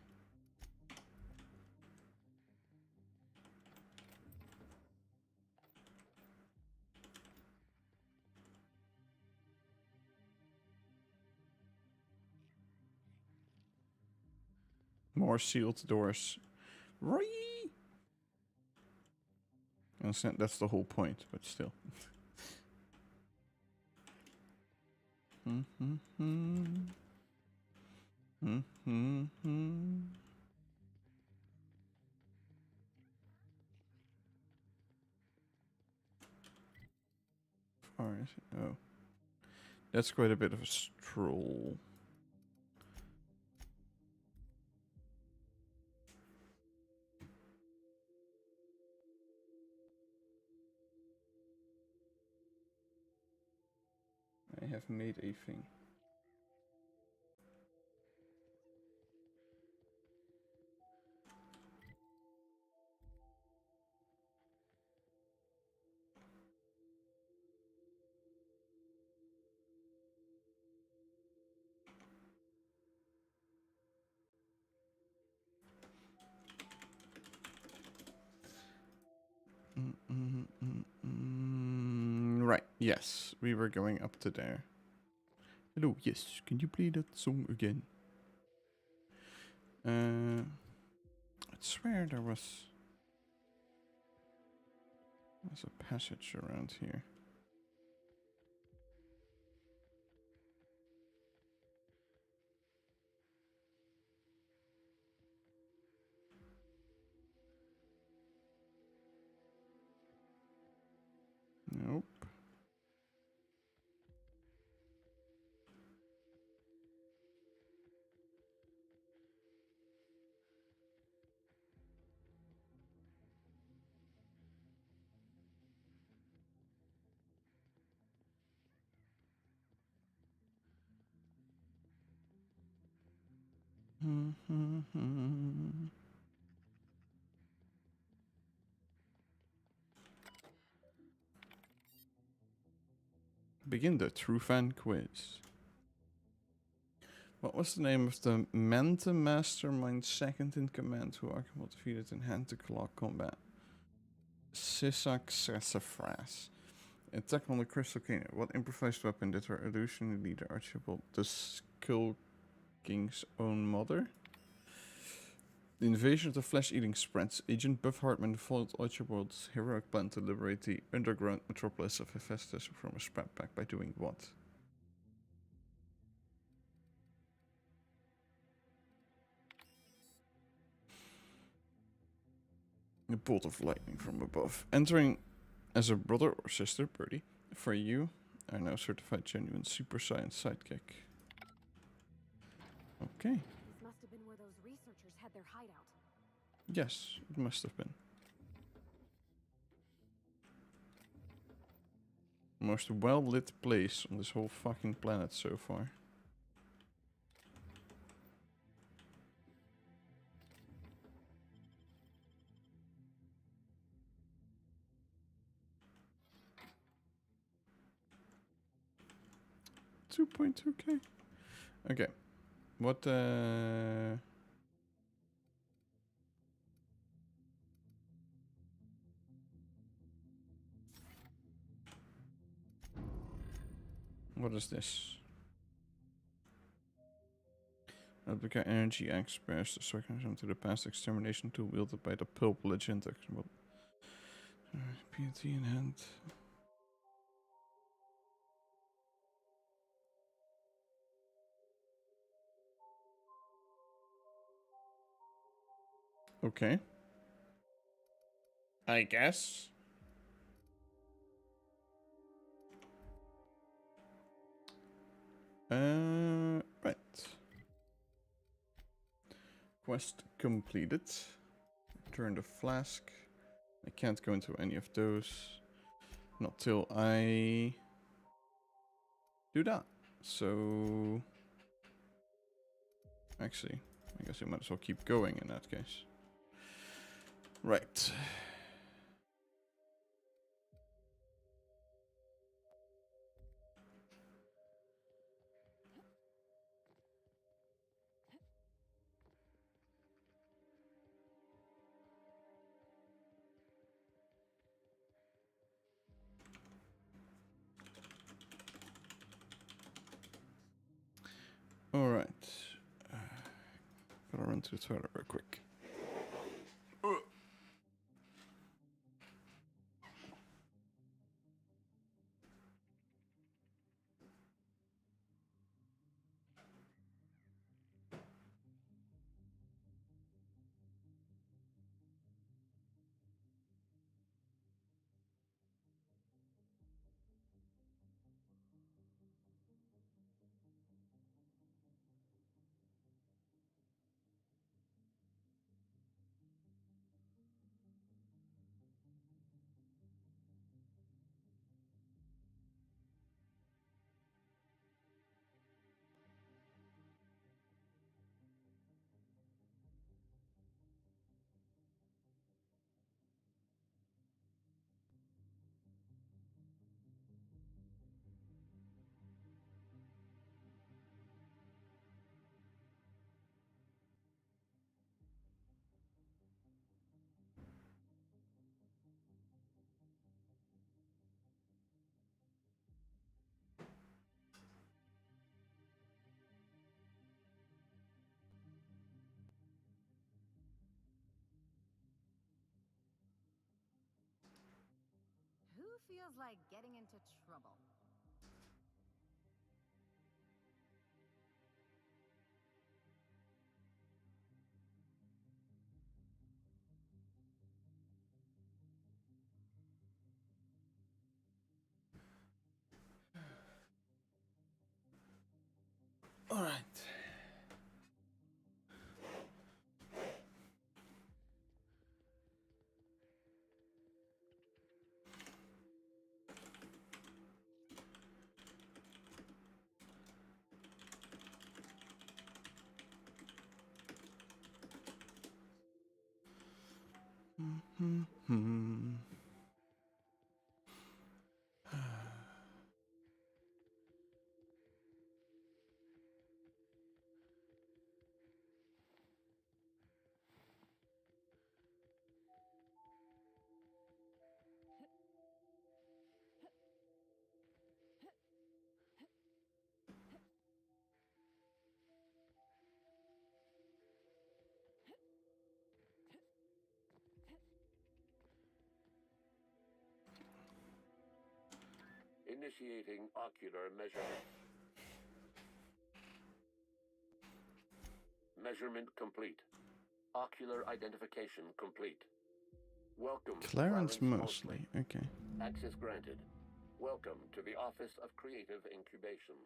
more sealed doors. Right? I understand that's the whole point, but still. Far is it? Oh. That's quite a bit of a stroll. I have made a thing. Right, yes, we were going up to there. Hello, yes, can you play that song again? I swear there was a passage around here. Nope. Begin the True Fan quiz. What was the name of the Manta Mastermind second in command who Archibald defeated in hand-to-claw combat? Sisak Sassafras. Attack on the Crystal King. What improvised weapon did our illusionary leader Archibald the Skull King's own mother? The invasion of the flesh-eating spreads. Agent Buff Hartman followed Archibald's heroic plan to liberate the underground metropolis of Hephaestus from a scrap pack by doing what? A bolt of lightning from above. Entering as a brother or sister, Birdie, for you, are now certified genuine super science sidekick. Okay. This must have been where those researchers had their hideout. Yes, it must have been. Most well-lit place on this whole fucking planet so far. $2.2K. Okay. What what is this? Replica energy express the circumcision to the past extermination tool wielded by the pulp legend. PNT in hand. Okay. I guess. Right. Quest completed. Return the flask. I can't go into any of those. Not till I do that. So actually, I guess I might as well keep going in that case. Right. Alright. Gotta run to the toilet real quick. Who feels like getting into trouble? All right. Initiating ocular measurement. Measurement complete. Ocular identification complete. Welcome, Clarence Mosley. Okay. Access granted. Welcome to the Office of Creative Incubation.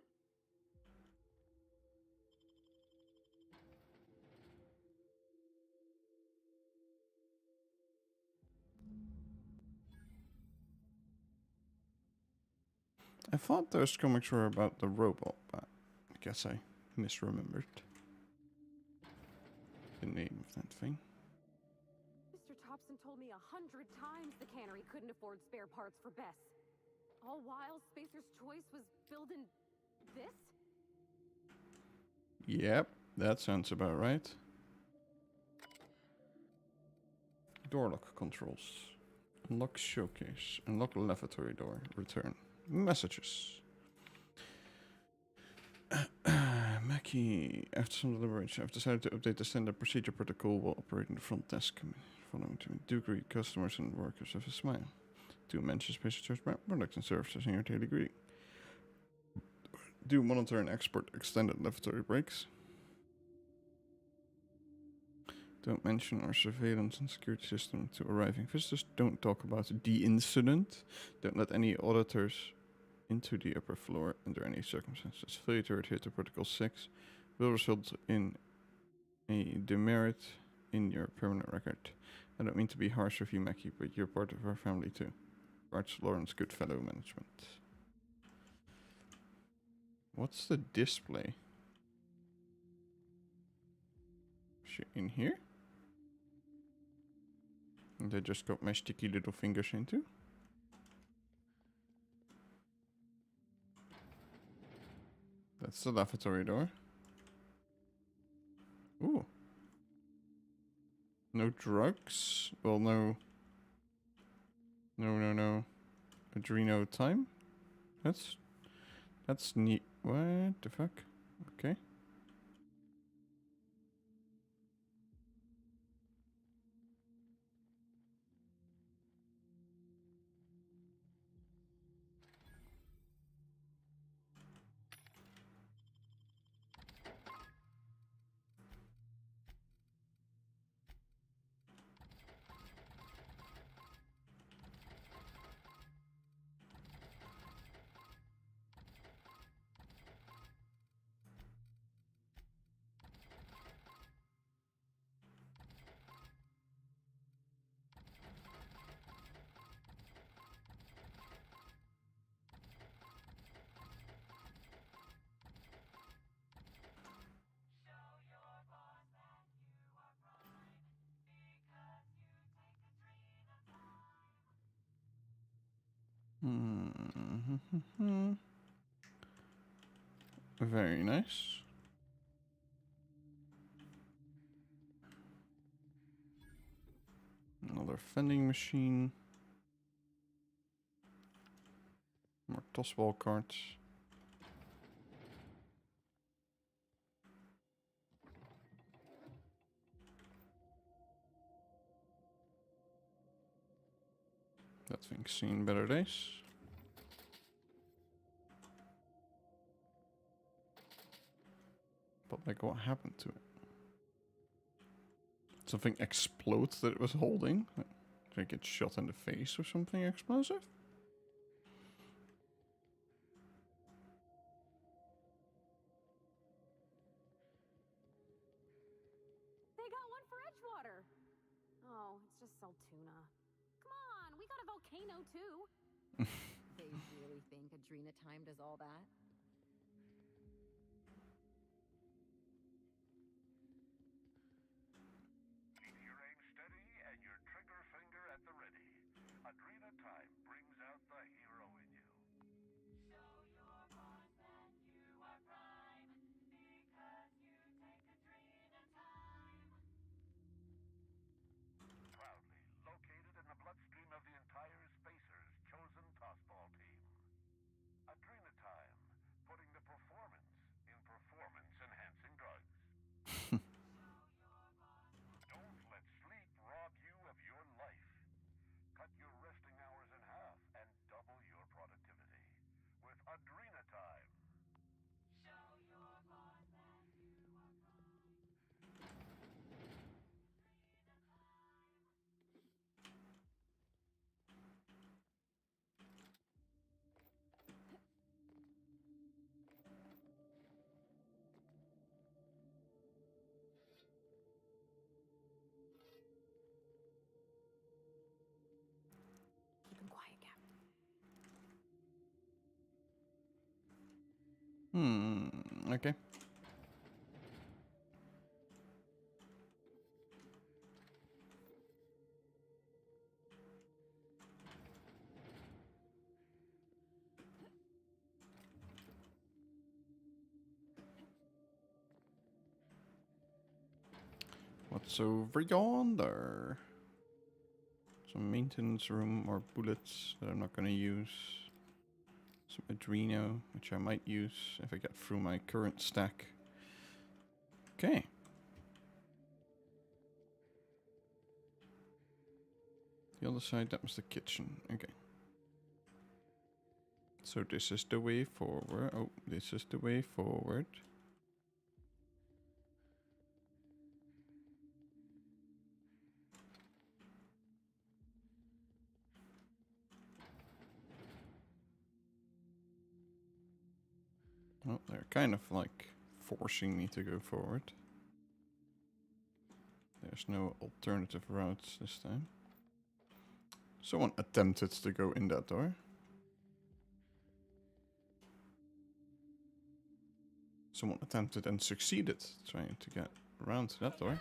I thought those comics were about the robot, but I guess I misremembered the name of that thing. Mr. Thompson told me 100 times the cannery couldn't afford spare parts for Bess. All while Spacer's Choice was building this? Yep, that sounds about right. Door lock controls. Unlock showcase. Unlock lavatory door. Return. Messages. Mackie, after some deliberation, I've decided to update the standard procedure protocol while operating the front desk. Following to do greet customers and workers with a smile. Do mention Spacer Choice products and services in your daily greeting. Do monitor and export extended lavatory breaks. Don't mention our surveillance and security system to arriving visitors. Don't talk about the incident. Don't let any auditors into the upper floor under any circumstances. Failure to adhere to Protocol 6 will result in a demerit in your permanent record. I don't mean to be harsh with you, Mackie, but you're part of our family too. Arch Lawrence Goodfellow Management. What's the display? Is she in here? And I just got my sticky little fingers into. That's the lavatory door. Ooh. No drugs? Well, no. No. Adreno time? That's neat. What the fuck? Okay. Very nice. Another vending machine. More tossball cards. That thing's seen better days. But like, what happened to it? Something explodes that it was holding? Like, did it get shot in the face or something explosive? They got one for Edgewater. Oh, it's just Saltuna. Come on, we got a volcano too. They really think Adrena Time does all that? Keep your aim steady and your trigger finger at the ready. Adrena Time brings out the hero in you. Show your boss that you are prime, because you take Adrena Time. Proudly located in the bloodstream of the entire Spacers' chosen tossball team. Adrena Time, putting the performance in performance-enhancing drugs. Don't let sleep rob you of your life. Cut your resting hours in half and double your productivity with Adrena Time. Show your boss that you are prime. Keep him quiet, Captain. Okay. What's over yonder? Some maintenance room or bullets that I'm not gonna use. Some Adreno, which I might use if I get through my current stack. Okay. The other side, that was the kitchen. Okay. So this is the way forward. Oh, this is the way forward. Well, they're kind of like forcing me to go forward. There's no alternative routes this time. Someone attempted to go in that door. Someone attempted and succeeded trying to get around to that door.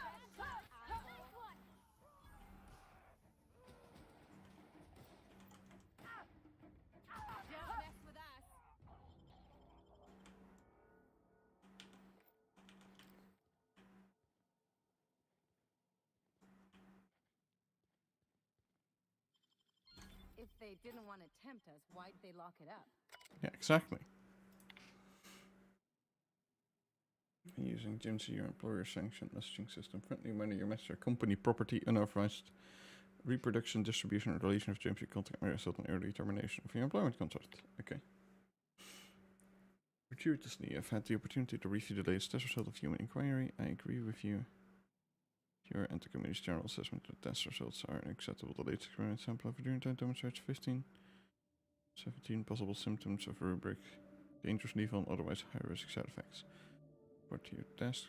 If they didn't want to tempt us, why'd they lock it up? Yeah, exactly. Using GIMC, your employer sanctioned messaging system, friendly manner, your message, company property, unauthorized reproduction, distribution, or deletion of GIMC content may result in early termination of your employment contract. Okay. Fortuitously, I've had the opportunity to review the latest test result of human inquiry. I agree with you. Your and the committee's general assessment of the test results are unacceptable. The latest experiment sample of Adrena Time demonstrates 17 possible symptoms of rubric, dangerous, lethal, and otherwise high-risk side effects. Report to your desk,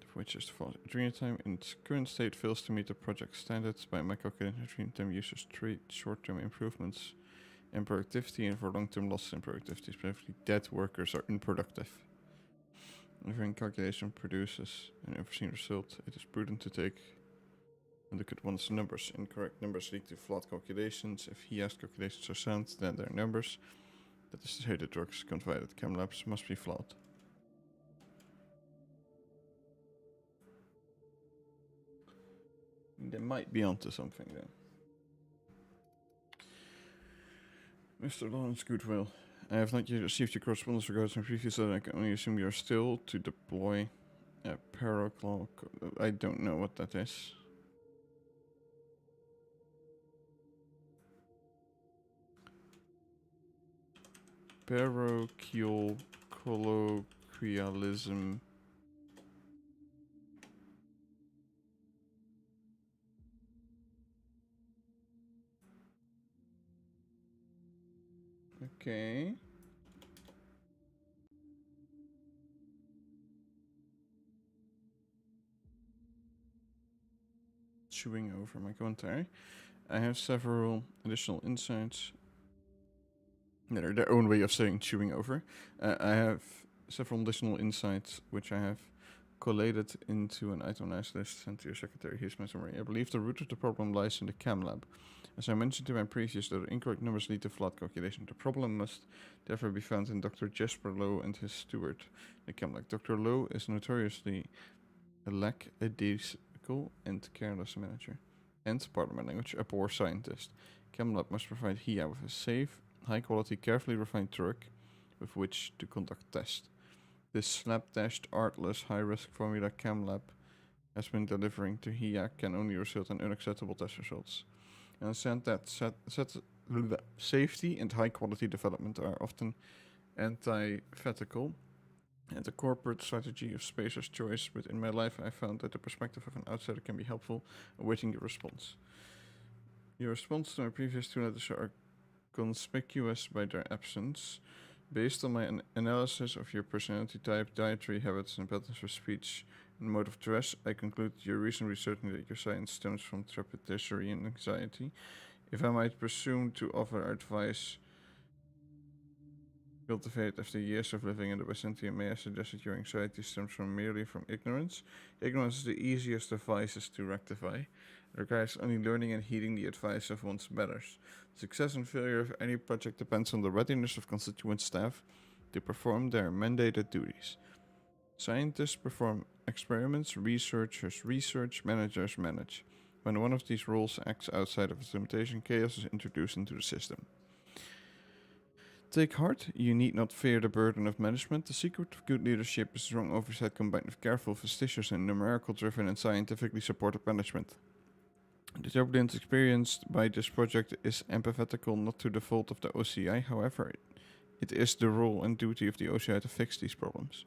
of which is the following. Adrena Time in its current state fails to meet the project standards. By my calculation, Adrena Time uses trade short-term improvements in productivity and for long-term losses in productivity. Specifically, dead workers are unproductive. If a calculation produces an unforeseen result, it is prudent to take a look at one's numbers. Incorrect numbers lead to flawed calculations. If he has calculations are sound, then they're numbers. that is to say the drugs conveyed at chem labs must be flawed. They might be onto something then. Mr. Lawrence Goodwill, I have not yet received your correspondence regarding my previous letter. I can only assume you are still to deploy a paraclaw. I don't know what that is. Parochial colloquialism. Okay. Chewing over my commentary. I have several additional insights that are their own way of saying chewing over. I have several additional insights which I have collated into an itemized list sent to your secretary. Here's my summary. I believe the root of the problem lies in the chem lab. As I mentioned in my previous letter, incorrect numbers lead to flawed calculation. The problem must therefore be found in Dr. Jasper Lowe and his steward, the chem lab. Dr. Lowe is notoriously a lackadaisical and careless manager, and, pardon my language, a poor scientist. Chem lab must provide HIA with a safe, high-quality, carefully refined drug with which to conduct tests. This slapdashed, artless, high-risk formula chem lab has been delivering to HIA can only result in unacceptable test results. And said that safety and high-quality development are often antithetical, and the corporate strategy of Spacer's choice, but in my life I found that the perspective of an outsider can be helpful, awaiting your response. Your response to my previous two letters are conspicuous by their absence. Based on my analysis of your personality type, dietary habits, and patterns of speech and mode of dress, I conclude you're reasonably certain that your science stems from trepidation and anxiety. If I might presume to offer advice cultivated after years of living in the vicinity, may I suggest that your anxiety stems merely from ignorance? Ignorance is the easiest of vices to rectify. It requires only learning and heeding the advice of one's betters. Success and failure of any project depends on the readiness of constituent staff to perform their mandated duties. Scientists perform experiments, researchers research, managers manage. When one of these roles acts outside of its limitation, chaos is introduced into the system. Take heart, you need not fear the burden of management. The secret of good leadership is strong oversight combined with careful, fastidious, and numerical-driven and scientifically supported management. The turbulence experienced by this project is empathetical, not to the fault of the OCI. However, it is the role and duty of the OCI to fix these problems.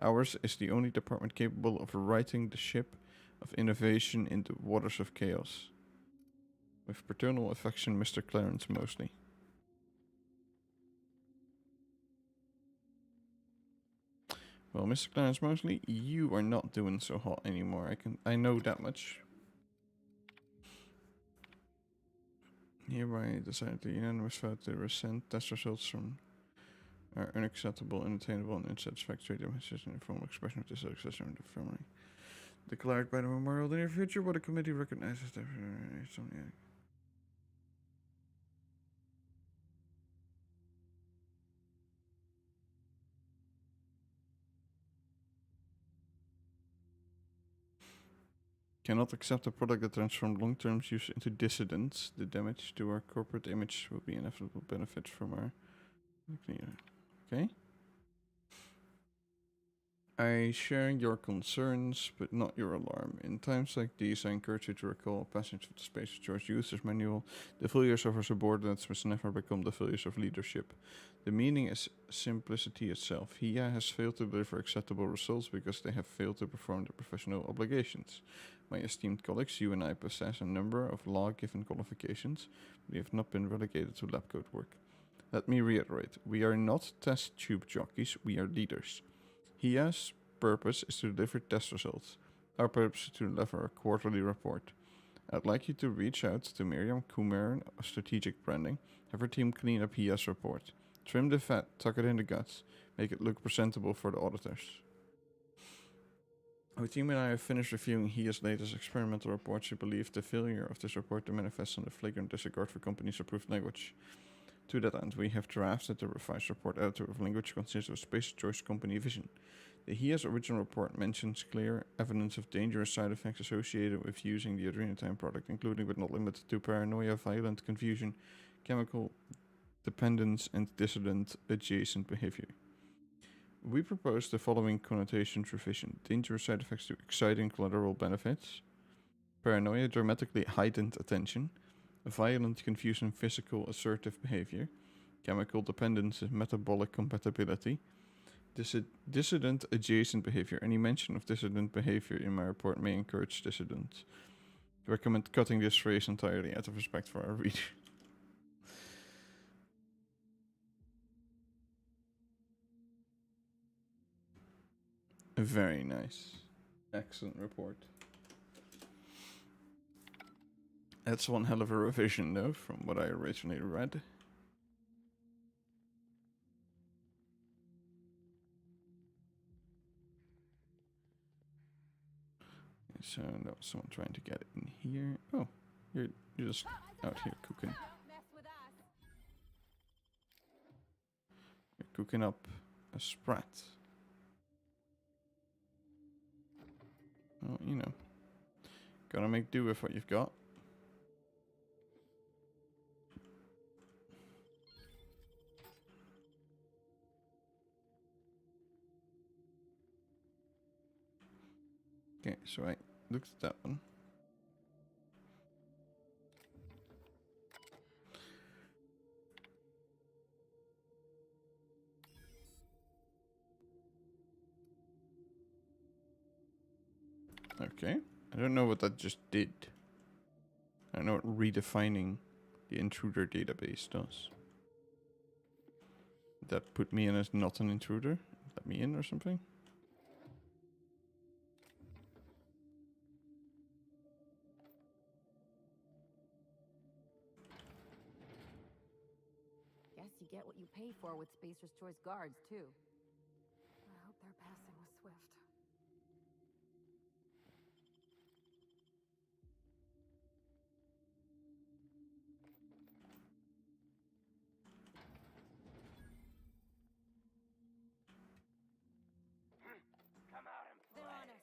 Ours is the only department capable of righting the ship of innovation in the waters of chaos. With paternal affection, Mr. Clarence Mosley. Well, Mr. Clarence Mosley, you are not doing so hot anymore. I know that much. Hereby decided the unanimous vote to rescind test results from are unacceptable, unattainable, and unsatisfactory demonstration in formal expression of dissatisfaction with the family. Declared by the memorial in the near future, what the committee recognizes that cannot accept a product that transforms long-term use into dissidence. The damage to our corporate image will be inevitable benefits from our... Okay. I share your concerns, but not your alarm. In times like these, I encourage you to recall a passage of the Space George User's Manual. The failures of our subordinates must never become the failures of leadership. The meaning is simplicity itself. HIA has failed to deliver acceptable results because they have failed to perform their professional obligations. My esteemed colleagues, you and I possess a number of law-given qualifications, but we have not been relegated to lab coat work. Let me reiterate, we are not test tube jockeys, we are leaders. HIA's purpose is to deliver test results. Our purpose is to deliver a quarterly report. I'd like you to reach out to Miriam Kumaran of Strategic Branding. Have her team clean up HIA's report. Trim the fat, tuck it in the guts. Make it look presentable for the auditors. Our team and I have finished reviewing HIA's latest experimental report. We believe the failure of this report to manifest on the flagrant disregard for company's approved language. To that end, we have drafted the revised report editor of language consisting of Space Choice Company vision. The HIA's original report mentions clear evidence of dangerous side effects associated with using the adrenotime product, including but not limited to paranoia, violent confusion, chemical dependence, and dissident adjacent behavior. We propose the following connotations revision: dangerous side effects to exciting collateral benefits, paranoia, dramatically heightened attention, violent confusion, physical assertive behavior, chemical dependence, metabolic compatibility, dissident adjacent behavior. Any mention of dissident behavior in my report may encourage dissidence. I recommend cutting this phrase entirely out of respect for our reader. Very nice. Excellent report. That's one hell of a revision, though, from what I originally read. So that was someone trying to get in here. Oh, you're just out here cooking. You're cooking up a sprat. Well, you know, gotta make do with what you've got. Okay, so I looked at that one. Okay, I don't know what that just did. I don't know what redefining the intruder database does. Did that put me in as not an intruder? Let me in or something? Guess you get what you pay for with Spacer's Choice guards, too. I hope their passing was swift. Come out and play. They're on us.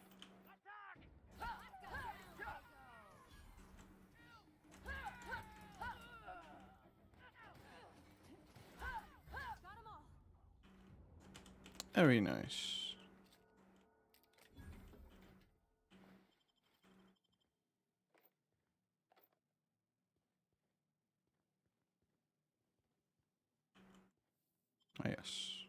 Got 'em all. Very nice. Ah, yes.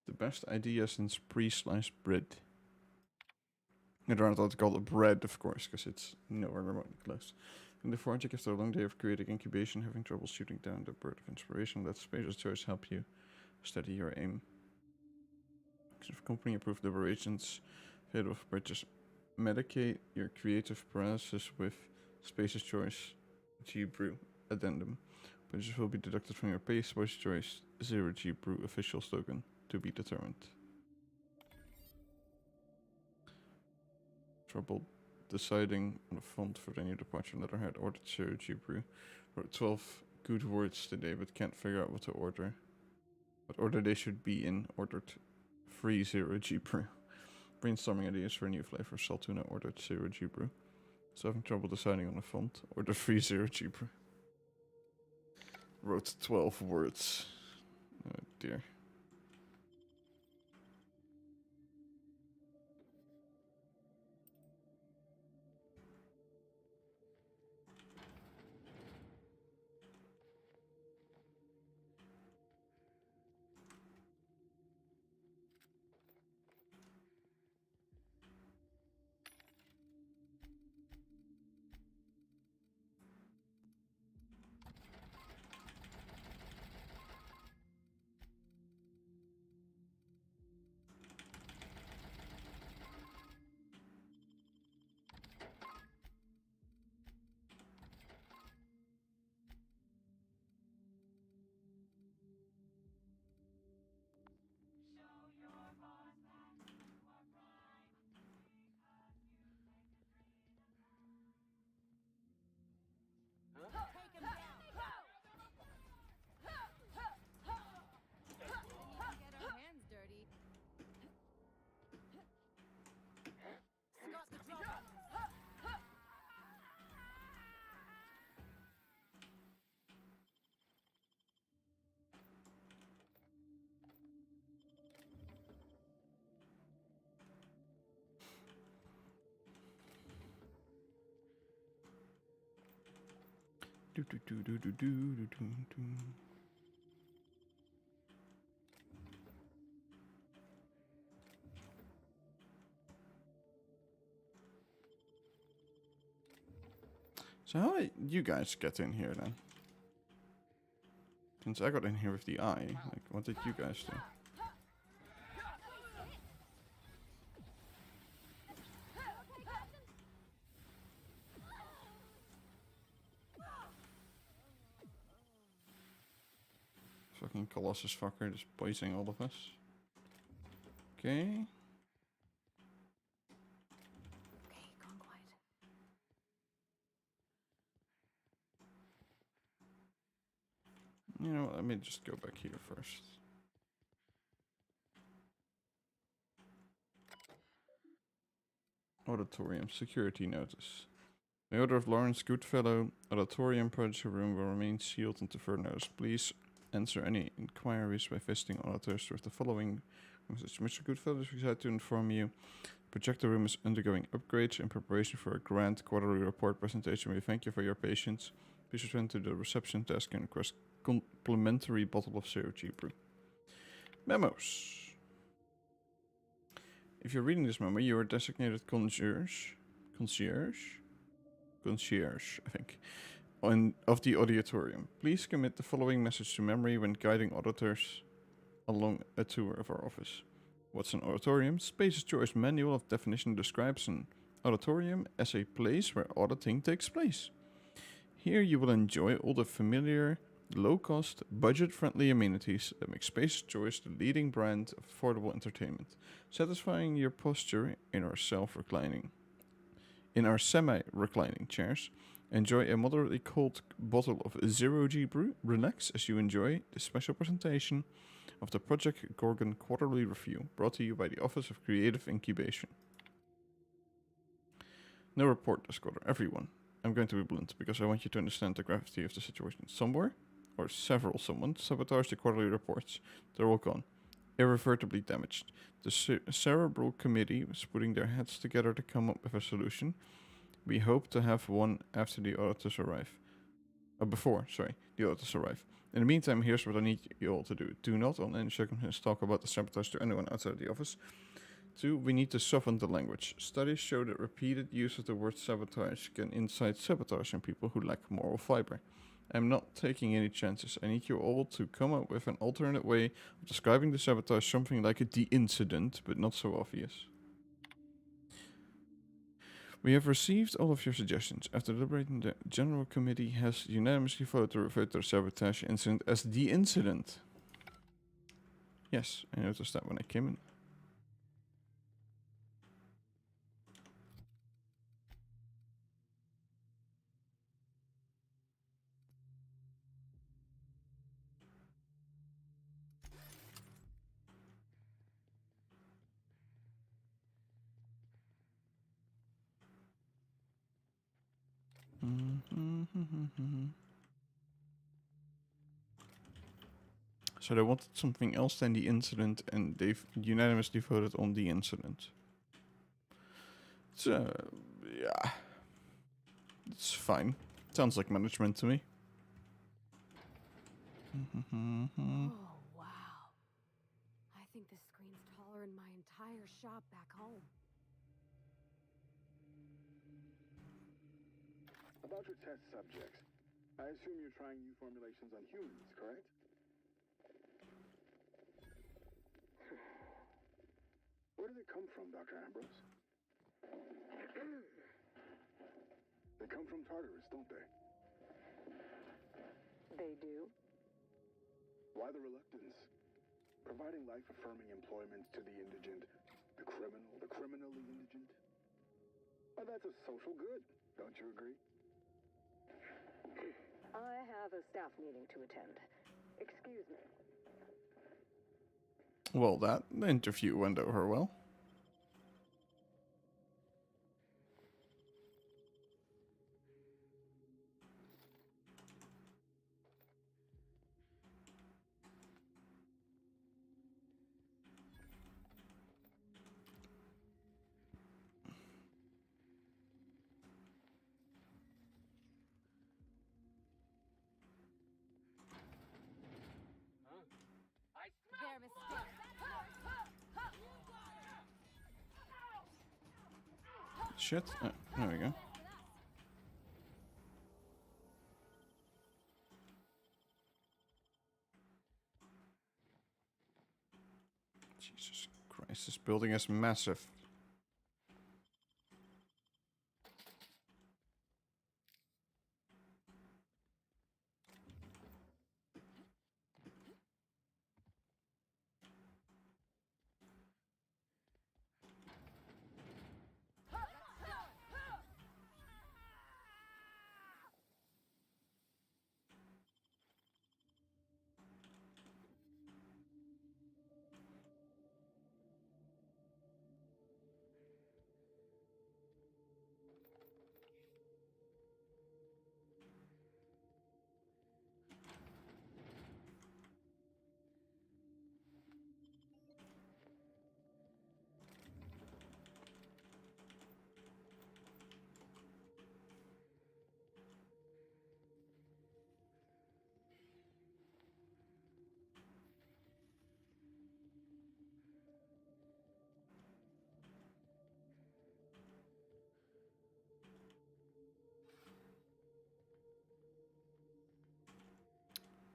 The best idea since pre-sliced bread. I'd rather not call it bread, of course, because it's nowhere remotely close. In the project, after a long day of creative incubation, having trouble shooting down the bird of inspiration, let Spacer's Choice help you steady your aim. If company-approved liberations fail of purchase, medicate your creative paralysis with Spacer's Choice G-Brew Addendum. Purchases will be deducted from your pay. Spacer's Choice 0 G-Brew official slogan to be determined. Trouble deciding on a font for the new departure letterhead. Ordered 0 G-Brew. Wrote 12 good words today, but can't figure out what to order. What order they should be in. Ordered 3 0 G-Brew. Brainstorming ideas for a new flavor. Salt tuna. Ordered 0 G-Brew. So having trouble deciding on a font. Ordered 3 0 G-Brew. Wrote 12 words. Oh dear. Do, do, do, do, do, do, do, do, do. So how did you guys get in here then? Since I got in here with the eye, like, what did you guys do? Fucking Colossus fucker just poisoning all of us. Okay. Okay, gone quiet. You know what, let me just go back here first. Auditorium security notice. The order of Lawrence Goodfellow, auditorium project room will remain sealed until further notice. Please answer any inquiries by visiting auditors with the following message. Mr. Goodfellow is excited to inform you the projector room is undergoing upgrades in preparation for a grand quarterly report presentation. We thank you for your patience. Please return to the reception desk and request complimentary bottle of 0G brew. Memos. If you're reading this memo, you are designated concierge, I think, of the auditorium. Please commit the following message to memory when guiding auditors along a tour of our office. What's an auditorium? Space's Choice Manual of Definition describes an auditorium as a place where auditing takes place. Here you will enjoy all the familiar, low-cost, budget-friendly amenities that make Space's Choice the leading brand of affordable entertainment, satisfying your posture in our semi-reclining chairs. Enjoy a moderately cold bottle of 0G brew. Relax as you enjoy the special presentation of the Project Gorgon Quarterly Review, brought to you by the Office of Creative Incubation. No report, Escorter. Everyone. I'm going to be blunt, because I want you to understand the gravity of the situation. Somewhere, or several someone, sabotaged the quarterly reports. They're all gone. Irreversibly damaged. The cerebral committee was putting their heads together to come up with a solution. We hope to have one after the auditors arrive. Before the auditors arrive. In the meantime, here's what I need you all to do. Do not, on any circumstance, talk about the sabotage to anyone outside the office. 2. We need to soften the language. Studies show that repeated use of the word sabotage can incite sabotage in people who lack moral fiber. I'm not taking any chances. I need you all to come up with an alternate way of describing the sabotage, something like the incident, but not so obvious. We have received all of your suggestions. After deliberating, the General Committee has unanimously voted to refer to the sabotage incident as the incident. Yes, I noticed that when I came in. So they wanted something else than the incident, and they've unanimously voted on the incident. So, yeah. It's fine. Sounds like management to me. Oh, wow. I think this screen's taller than my entire shop back home. About your test subjects, I assume you're trying new formulations on humans, correct? Where do they come from, Dr. Ambrose? They come from Tartarus, don't they? They do? Why the reluctance? Providing life-affirming employment to the indigent, the criminally indigent? Oh, that's a social good, don't you agree? I have a staff meeting to attend. Excuse me. Well, that interview went over well. Shit. There we go. Jesus Christ, this building is massive.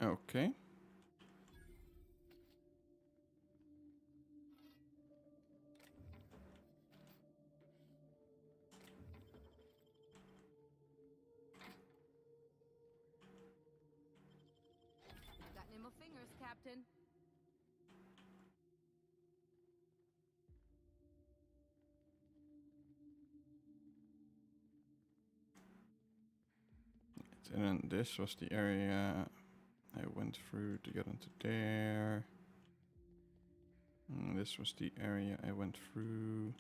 Okay. Got nimble fingers, Captain. And then this was the area I went through to get into there. And this was the area I went through.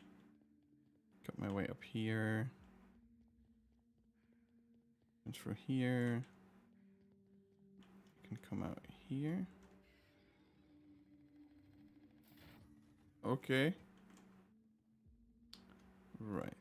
Got my way up here. Went through here. Can come out here. Okay. Right.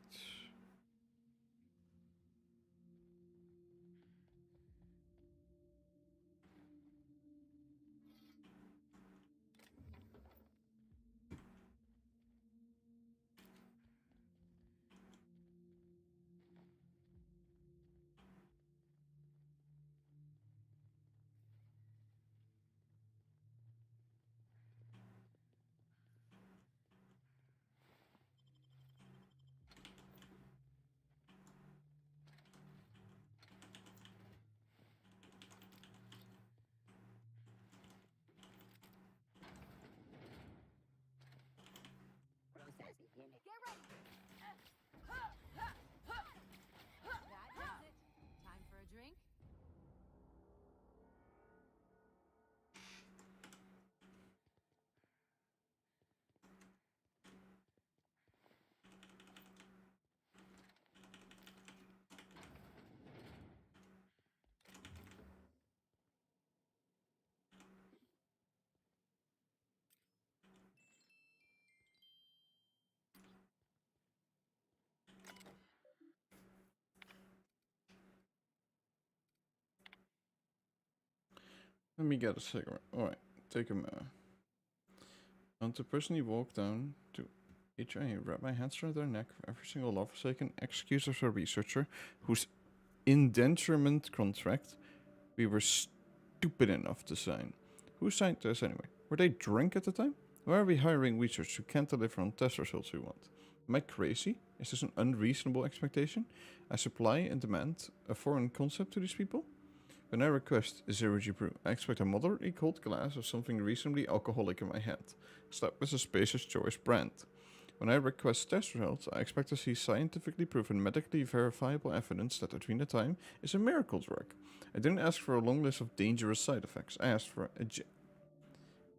Get ready! That does it. Time for a drink? Let me get a cigarette. Alright, take a minute. I want to personally walk down to HIA, wrap my hands around their neck for every single law-forsaken excuse of a researcher whose indenturement contract we were stupid enough to sign. Who signed this anyway? Were they drunk at the time? Why are we hiring researchers who can't deliver on test results we want? Am I crazy? Is this an unreasonable expectation? I supply and demand a foreign concept to these people? When I request a zero-G brew, I expect a moderately cold glass of something reasonably alcoholic in my hand, slapped with a Spacer's Choice brand. When I request test results, I expect to see scientifically proven, medically verifiable evidence that Adrena Time is a miracle drug. I didn't ask for a long list of dangerous side effects. I asked for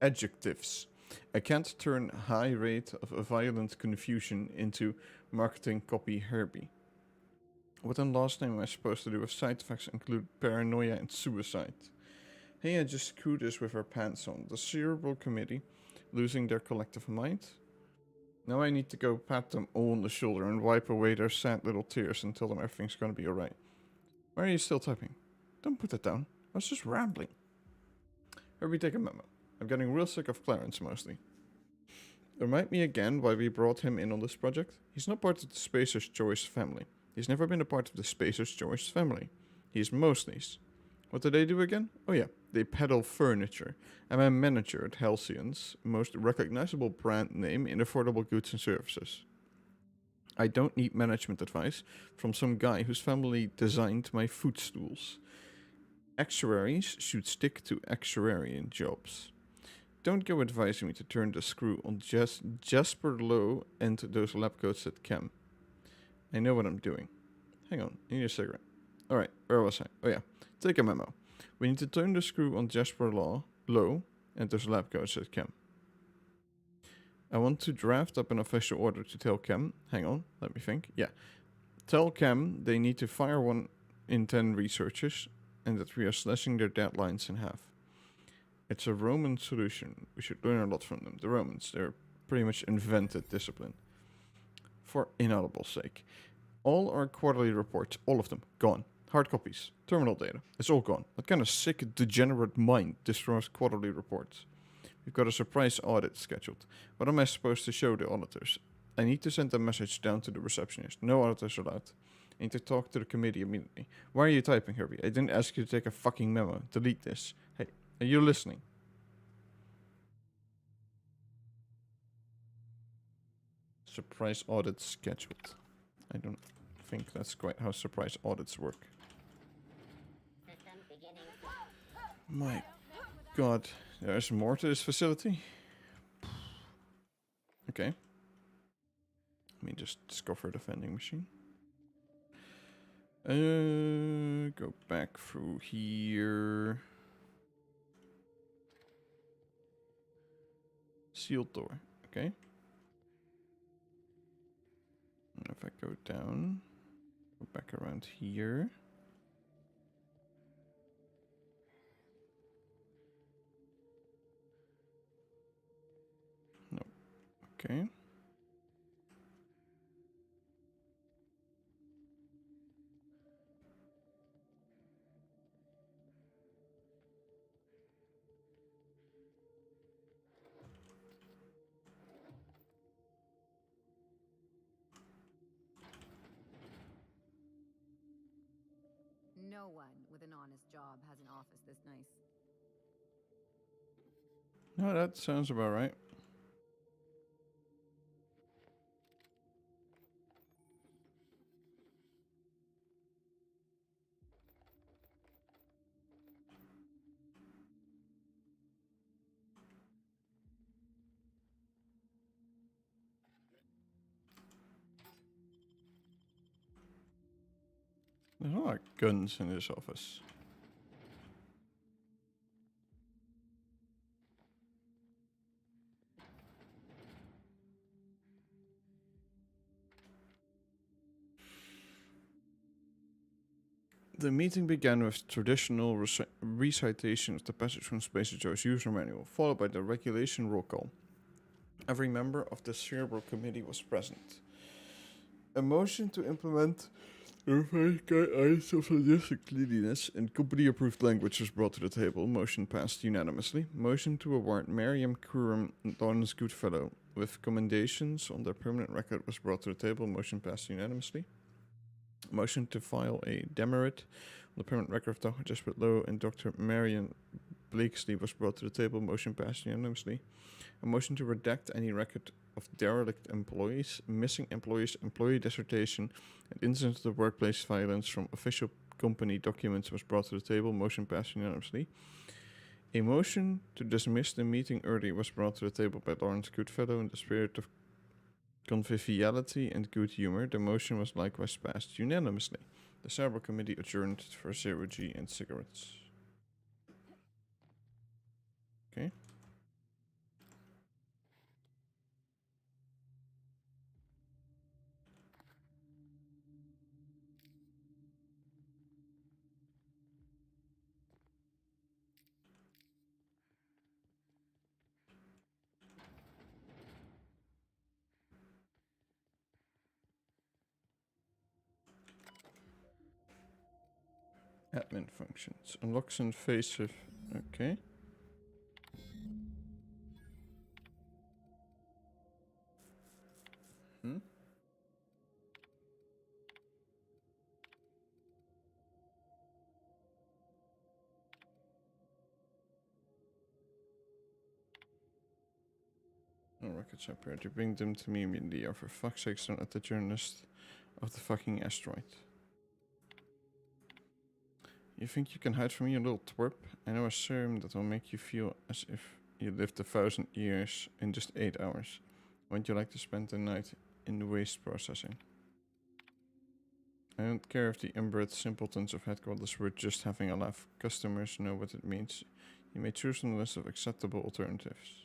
adjectives. I can't turn high rate of a violent confusion into marketing copy Herbie. What in last name am I supposed to do if side effects include paranoia and suicide? Hey, I just screwed this with our pants on. The Cerebral Committee losing their collective mind? Now I need to go pat them all on the shoulder and wipe away their sad little tears and tell them everything's gonna be alright. Why are you still typing? Don't put that down. I was just rambling. Herbie, take a memo. I'm getting real sick of Clarence mostly. Remind me again why we brought him in on this project? He's not part of the Spacer's Choice family. He's never been a part of the Spacer's Choice family. He's Mosley's. What do they do again? Oh yeah, they peddle furniture. I'm a manager at Halcyon's, most recognizable brand name in affordable goods and services. I don't need management advice from some guy whose family designed my footstools. Actuaries should stick to actuarian jobs. Don't go advising me to turn the screw on Jasper Lowe and those lab coats at Chem. I know what I'm doing. Hang on, I need a cigarette. Alright, where was I? Oh yeah, take a memo. We need to turn the screw on Jasper Lowe and those lab coats at Chem. I want to draft up an official order to tell Chem. Hang on, let me think. Yeah. Tell Chem they need to fire 1 in 10 researchers and that we are slashing their deadlines in half. It's a Roman solution. We should learn a lot from them. The Romans, they're pretty much invented discipline. For inaudible's sake. All our quarterly reports, all of them, gone. Hard copies, terminal data, it's all gone. That kind of sick, degenerate mind destroys quarterly reports. We've got a surprise audit scheduled. What am I supposed to show the auditors? I need to send a message down to the receptionist. No auditors allowed. I need to talk to the committee immediately. Why are you typing, Herbie? I didn't ask you to take a fucking memo. Delete this. Hey, are you listening? Surprise audit scheduled. I don't think that's quite how surprise audits work. My god, there's more to this facility? Okay. Let me just discover the vending machine. Go back through here. Sealed door, okay. And if I go down, go back around here. No, okay. No one with an honest job has an office this nice. No, that sounds about right. There's a lot of guns in this office. The meeting began with traditional recitation of the passage from Spacer Joe's user manual, followed by the regulation roll call. Every member of the Cerebral Committee was present. A motion to implement the revised guidelines of logistic cleanliness and company-approved language was brought to the table. Motion passed unanimously. Motion to award Miriam Kurum and Lawrence Goodfellow with commendations on their permanent record was brought to the table. Motion passed unanimously. Motion to file a demerit on the permanent record of Dr. Jasper Lowe and Dr. Marion Blakesley was brought to the table. Motion passed unanimously. A motion to redact any record of derelict employees, missing employees, employee dissertation, and incidents of workplace violence from official company documents was brought to the table. Motion passed unanimously. A motion to dismiss the meeting early was brought to the table by Lawrence Goodfellow in the spirit of conviviality and good humor. The motion was likewise passed unanimously. The Cerebral Committee adjourned for 0G and cigarettes. Okay. Admin functions. Unlocks and face of... Okay. rockets up here. To bring them to me immediately, or for fuck's sake, don't let the journalist of the fucking asteroid. You think you can hide from me, you little twerp? I know a serum that will make you feel as if you lived 1,000 years in just 8 hours. Wouldn't you like to spend the night in the waste processing? I don't care if the inbred simpletons of headquarters were just having a laugh. Customers know what it means. You may choose from the list of acceptable alternatives.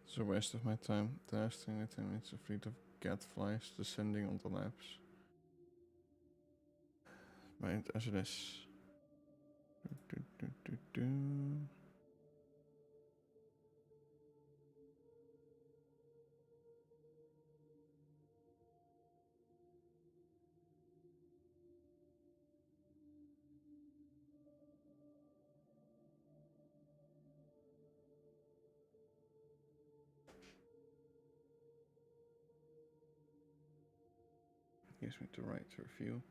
It's a waste of my time. The last thing I think it's a fleet of gadflies descending on the labs. Right, as it is. Gives me the right to review.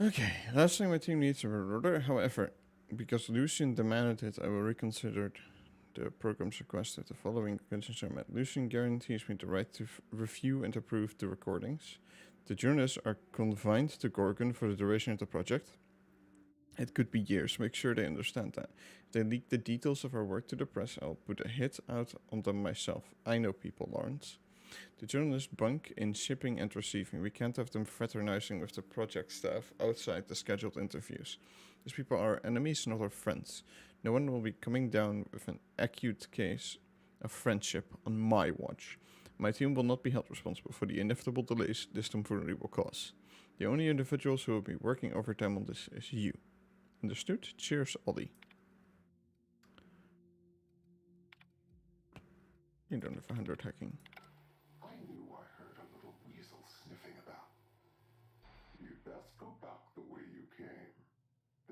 Okay, last thing my team needs a reorder. However, because Lucian demanded it, I will reconsider the program's request if the following conditions are met. Lucian guarantees me the right to review and approve the recordings. The journalists are confined to Gorgon for the duration of the project. It could be years. Make sure they understand that. If they leak the details of our work to the press, I'll put a hit out on them myself. I know people, Lawrence. The journalists bunk in shipping and receiving. We can't have them fraternizing with the project staff outside the scheduled interviews. These people are enemies, not our friends. No one will be coming down with an acute case of friendship on my watch. My team will not be held responsible for the inevitable delays this tomfoolery will cause. The only individuals who will be working overtime on this is you. Understood? Cheers, Ollie. You don't have 100 hacking. I knew I heard a little weasel sniffing about. You'd best go back the way you came.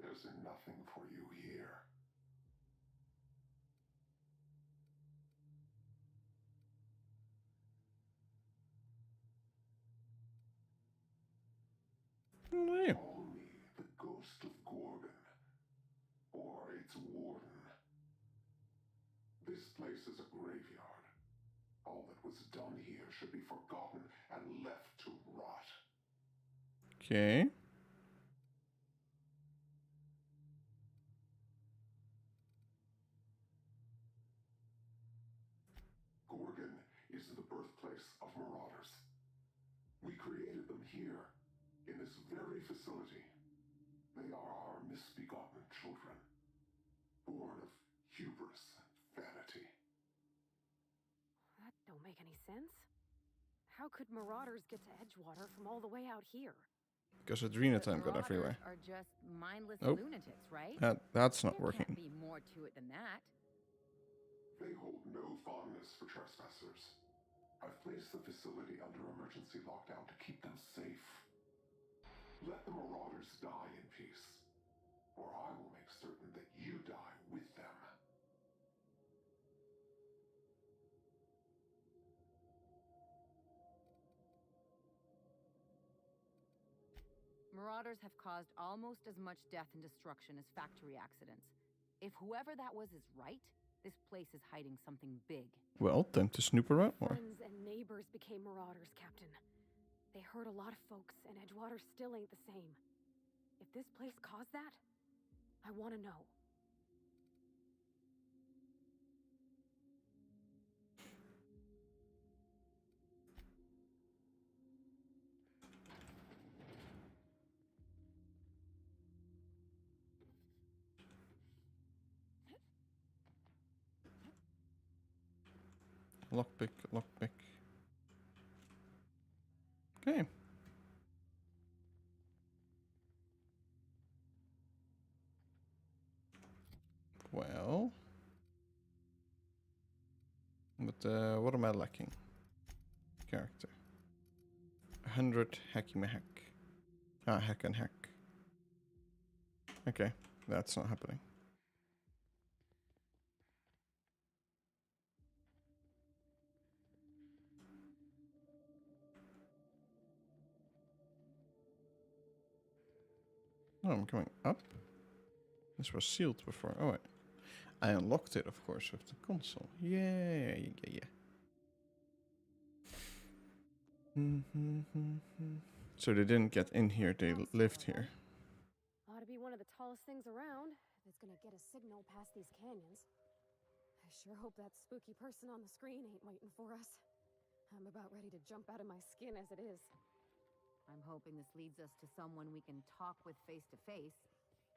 There's nothing for you here. Yeah. Call me the ghost of Gorgon, or its warden. This place is a graveyard. All that was done here should be forgotten and left to rot. Okay. Gorgon is the birthplace of marauders. We created them here, in this very facility. They are our misbegotten children, born of hubris and vanity. That don't make any sense. How could marauders get to Edgewater from all the way out here? Because Adrena time got everywhere. Are just mindless Nope. lunatics, right? That's not There working. can't be more to it than that. They hold no fondness for trespassers. I've placed the facility under emergency lockdown to keep them safe. Let the marauders die in peace, or I will make certain that you die with them. Marauders have caused almost as much death and destruction as factory accidents. If whoever that was is right, this place is hiding something big. Well, time to snoop around more. Friends and neighbors became marauders, Captain. They hurt a lot of folks, and Edgewater still ain't the same. If this place caused that, I want to know. Lockpick, lockpick. Okay. Well. But what am I lacking? Character. 100 hacky hack. Ah, hack and hack. Okay, that's not happening. Oh, I'm going up. This was sealed before. Oh, wait. I unlocked it, of course, with the console. Yeah. So they didn't get in here, they lived here. Ought to be one of the tallest things around, if it's gonna get a signal past these canyons. I sure hope that spooky person on the screen ain't waiting for us. I'm about ready to jump out of my skin as it is. I'm hoping this leads us to someone we can talk with face to face.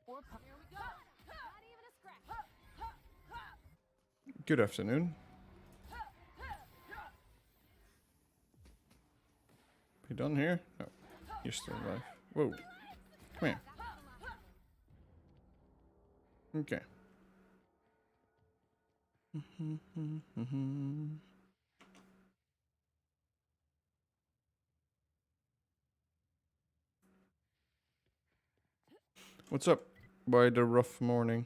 Or here we go! Not even a scratch! Good afternoon. You done here? No. You're still alive. Whoa. Come here. Okay. What's up by the rough morning?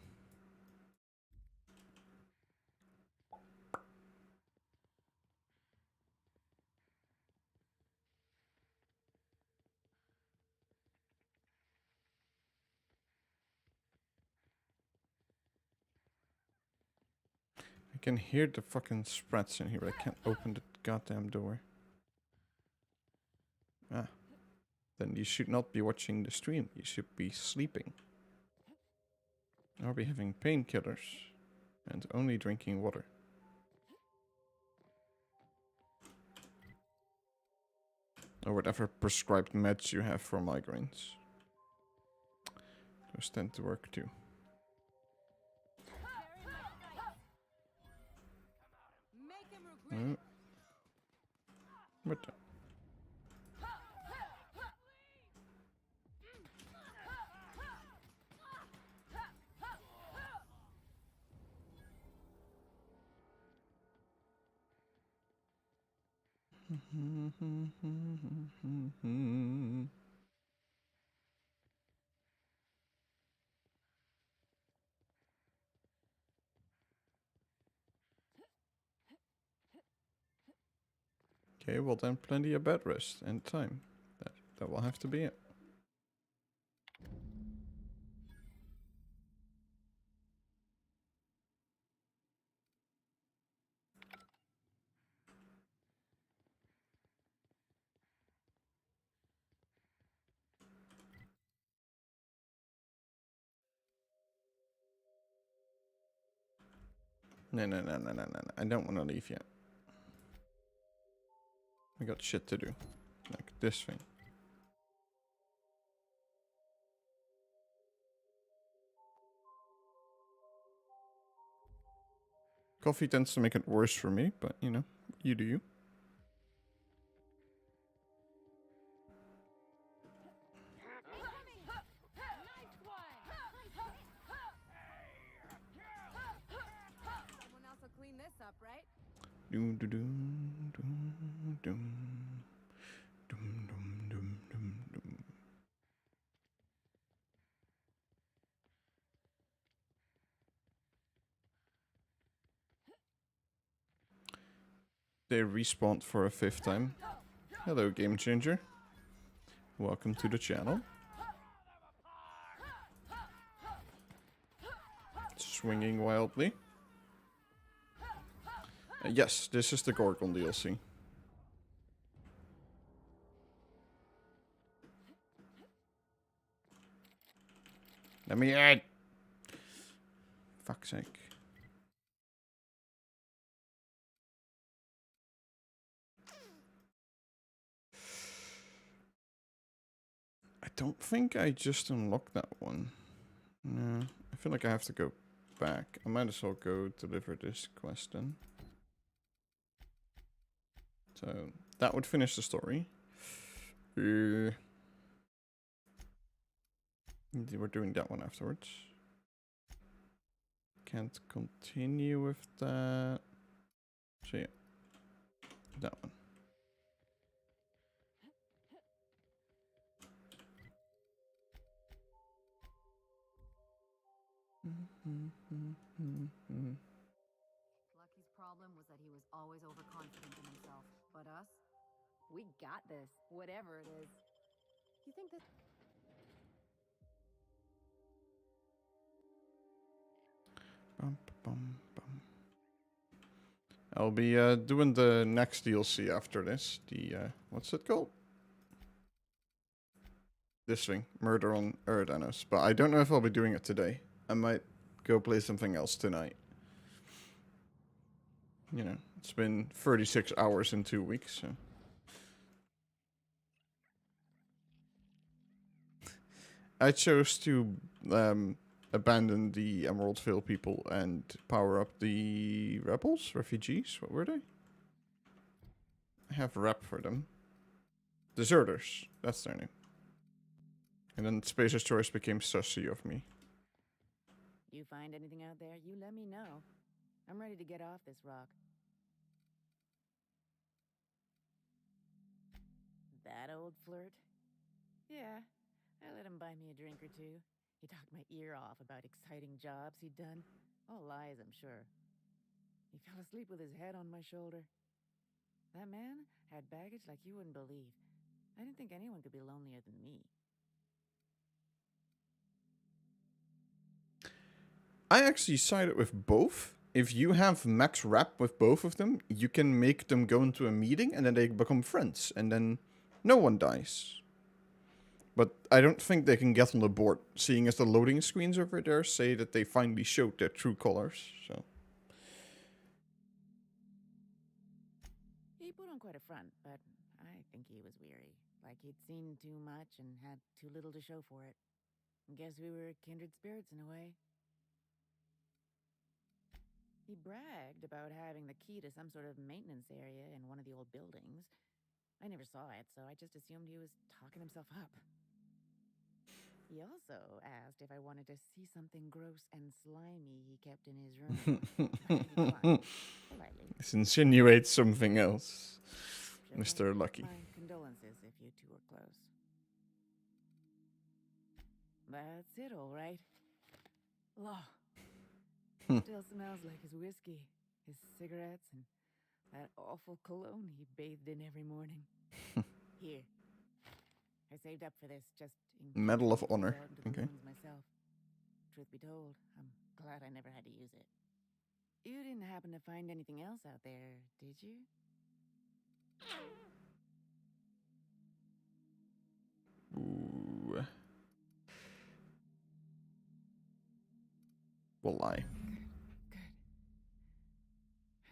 I can hear the fucking sprats in here, but I can't open the goddamn door. Ah. Then you should not be watching the stream. You should be sleeping. Or be having painkillers. And only drinking water. Or whatever prescribed meds you have for migraines. Those tend to work too. What the? Okay, well then plenty of bed rest and time. That will have to be it. No. I don't want to leave yet. I got shit to do. Like this thing. Coffee tends to make it worse for me, but you know, you do you. Someone else will clean this up, right? Doom doom doom doom doom doom doom doom doom. They respawned for a 5th time. Hello, Game Changer. Welcome to the channel. Swinging wildly. Yes, this is the Gorgon DLC. Let me in. Fuck's sake. I don't think I just unlocked that one. No, I feel like I have to go back. I might as well go deliver this quest then. So that would finish the story. We're doing that one afterwards. Can't continue with that. So yeah, that one. Lucky's problem was that he was always overconfident in himself. But us? We got this, whatever it is. You think this... Bum, bum, bum. I'll be doing the next DLC after this. The what's it called? This thing, Murder on Eridanos. But I don't know if I'll be doing it today. I might go play something else tonight. You know, it's been 36 hours in 2 weeks, so. I chose to abandon the Emeraldville people and power up the rebels, refugees. What were they? I have a rep for them. Deserters. That's their name. And then Spacer's Choice became sussy of me. You find anything out there, you let me know. I'm ready to get off this rock. That old flirt? Yeah, I let him buy me a drink or two. He talked my ear off about exciting jobs he'd done. All lies, I'm sure. He fell asleep with his head on my shoulder. That man had baggage like you wouldn't believe. I didn't think anyone could be lonelier than me. I actually sided with both. If you have max rep with both of them, you can make them go into a meeting and then they become friends. And then no one dies. But I don't think they can get on the board, seeing as the loading screens over there say that they finally showed their true colors. So. He put on quite a front, but I think he was weary. Like he'd seen too much and had too little to show for it. Guess we were kindred spirits in a way. He bragged about having the key to some sort of maintenance area in one of the old buildings. I never saw it, so I just assumed he was talking himself up. He also asked if I wanted to see something gross and slimy he kept in his room. This insinuates something else, Mr. Lucky. My condolences if you two were close. That's it, all right. Law. Still smells like his whiskey, his cigarettes, and that awful cologne he bathed in every morning. Here. I saved up for this just in Medal of Honor. Okay. Myself. Truth be told, I'm glad I never had to use it. You didn't happen to find anything else out there, did you? Ooh. Will lie. Good.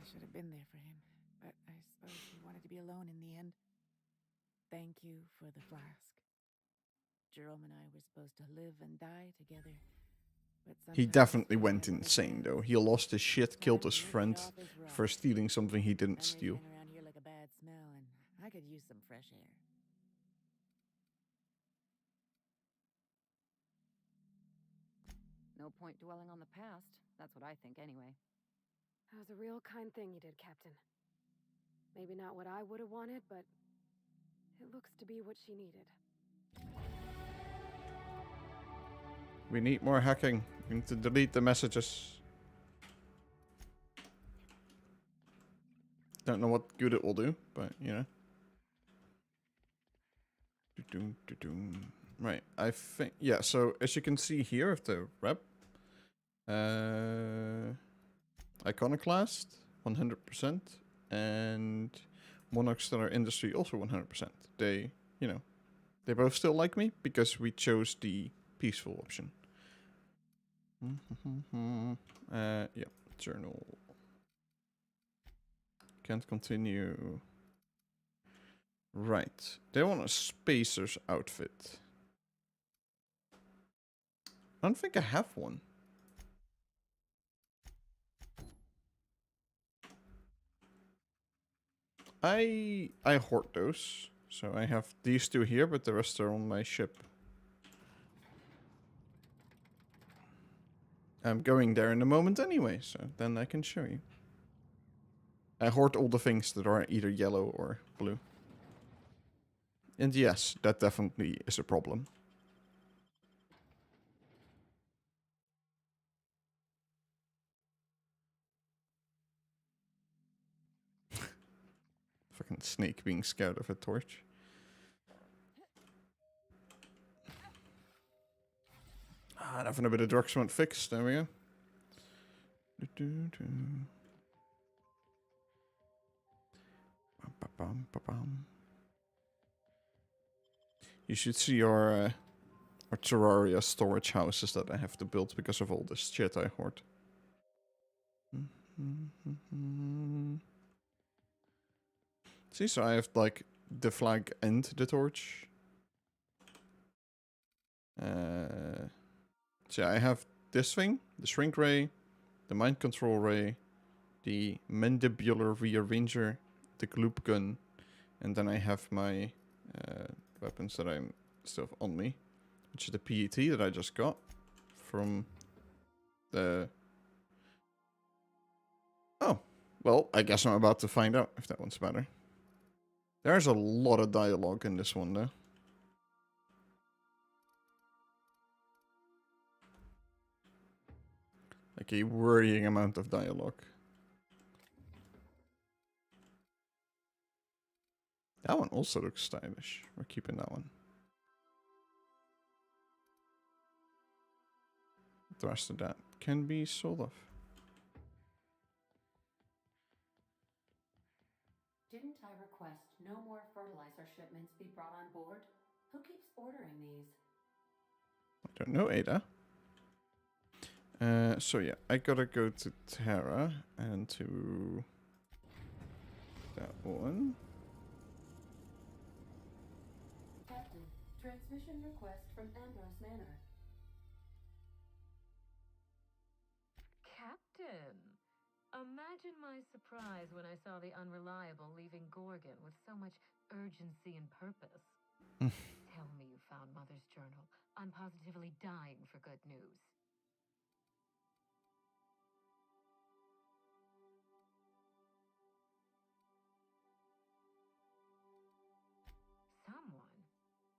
I should have been there for him, but I suppose he wanted to be alone in the end. Thank you for the flask. Jerome and I were supposed to live and die together. But he definitely went insane, though. He lost his shit, killed his friend for stealing something he didn't steal. Around here like a bad smell, and I could use some fresh air. No point dwelling on the past. That's what I think, anyway. That was a real kind thing you did, Captain. Maybe not what I would have wanted, but it looks to be what she needed. We need more hacking. We need to delete the messages. Don't know what good it will do, but you know. Right, I think, yeah, so as you can see here with the rep, Iconoclast, 100%, and Monarch Stellar Industry also 100%. They, you know, they both still like me because we chose the peaceful option. Yeah, journal. Can't continue. Right. They want a spacer's outfit. I don't think I have one. I hoard those. So I have these two here, but the rest are on my ship. I'm going there in a moment anyway, so then I can show you. I hoard all the things that are either yellow or blue. And yes, that definitely is a problem. Fucking snake being scared of a torch. Ah, having a bit of drugs went fixed. There we go. You should see our Terraria storage houses that I have to build because of all this shit I hoard. See, so I have like the flag and the torch. So I have this thing, the shrink ray, the mind control ray, the mandibular rearranger, the gloop gun, and then I have my weapons that I'm still on me, which is the PET that I just got from the... Oh, well, I guess I'm about to find out if that one's better. There's a lot of dialogue in this one, though. Like a worrying amount of dialogue. That one also looks stylish. We're keeping that one. The rest of that can be sold off. Didn't I request no more fertilizer shipments be brought on board? Who keeps ordering these? I don't know, Ada. So yeah, I gotta go to Terra and to that one. Captain, transmission request from Ambrose Manor. Captain, imagine my surprise when I saw the Unreliable leaving Gorgon with so much urgency and purpose. Tell me you found Mother's journal. I'm positively dying for good news. Someone?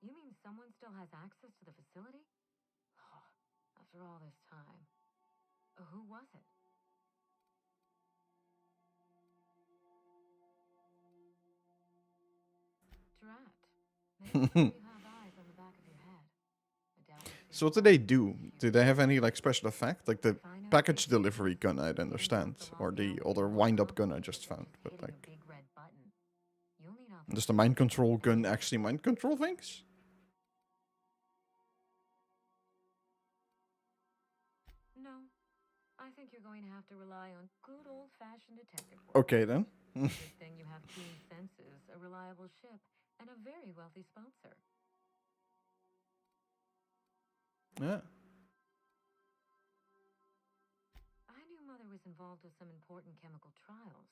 You mean someone still has access to the facility? Oh, after all this time. Who was it? Drat. Maybe you have eyes on the back of your head. So what do they do? Do they have any like special effect? Like the package delivery gun, I'd understand, or the other wind-up gun I just found, but like, does the mind control gun actually mind control things? No, I think you're going to have to rely on good old-fashioned detective work. Okay then. Good thing you have keen senses, a reliable ship, and a very wealthy sponsor. Yeah. I knew Mother was involved with some important chemical trials,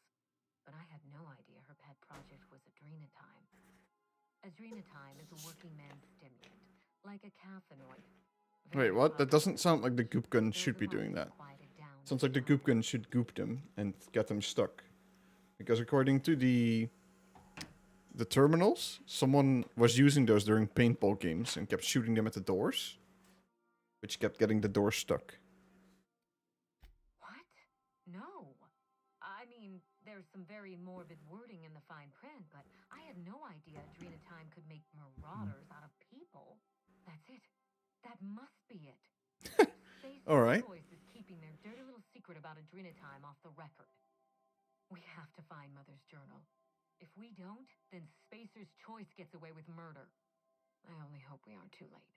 but I had no idea her pet project was Adrenatime. Adrenatime is a working man's stimulant, like a caffeinoid. Wait, what? That doesn't sound like the goop gun should be doing that. Sounds like the goop gun should goop them and get them stuck. Because according to the terminals, someone was using those during paintball games and kept shooting them at the doors, which kept getting the doors stuck. What? No. I mean, there's some very morbid wording in the fine print, but I had no idea Adrenatime could make marauders out of people. That's it. That must be it. All right. Choice is keeping their dirty little secret about Adrenatime off the record. We have to find Mother's journal. If we don't, then Spacer's Choice gets away with murder. I only hope we aren't too late.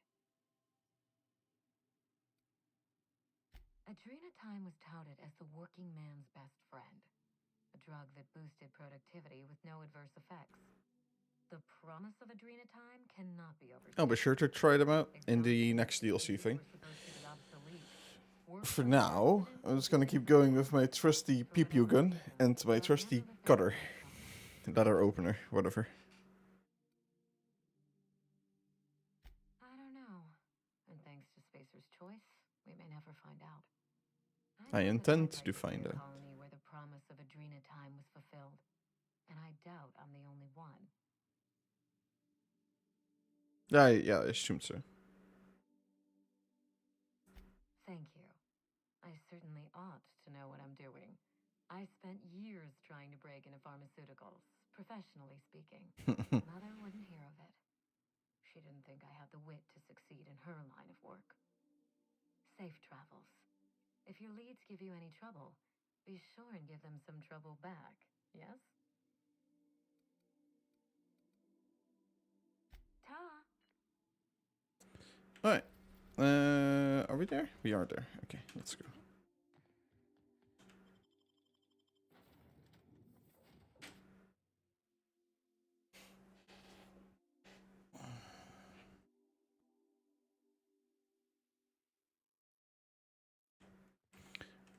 Adrenatime was touted as the working man's best friend, a drug that boosted productivity with no adverse effects. The promise of Adrenatime cannot be overstated. I'll be sure to try them out in the next DLC thing. For now, I'm just gonna keep going with my trusty pew gun and my trusty cutter. Letter opener, whatever. I don't know. And thanks to Spacer's choice, we may never find out. I intend to find out. Colony where the promise of Adrenatime was fulfilled, and I doubt I'm the only one. Yeah, I assume so. Thank you. I certainly ought to know what I'm doing. I spent years trying to break into pharmaceuticals, professionally speaking. Mother wouldn't hear of it. She didn't think I had the wit to succeed in her line of work. Safe travels. If your leads give you any trouble, be sure and give them some trouble back, yes? Ta! Alright. Are we there? We are there. Okay, let's go.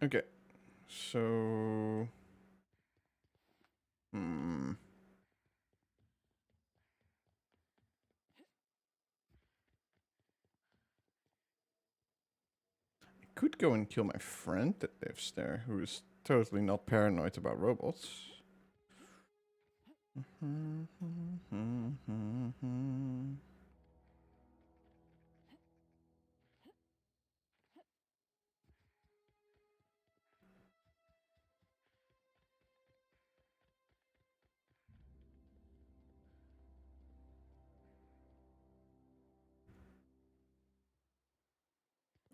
Okay, so... I could go and kill my friend that lives there, who is totally not paranoid about robots.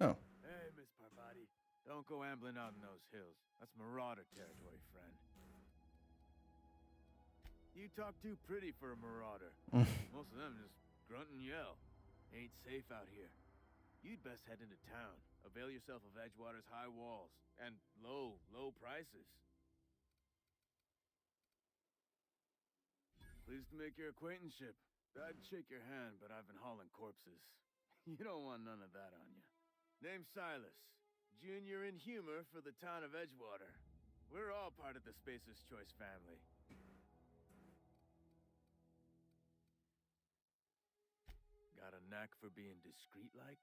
Oh. Hey, Miss Parvati. Don't go ambling out in those hills. That's marauder territory, friend. You talk too pretty for a marauder. Most of them just grunt and yell. Ain't safe out here. You'd best head into town. Avail yourself of Edgewater's high walls. And low prices. Pleased to make your acquaintanceship. I'd shake your hand, but I've been hauling corpses. You don't want none of that on you. Name's Silas. Junior in humor for the town of Edgewater. We're all part of the Spacer's Choice family. Got a knack for being discreet-like?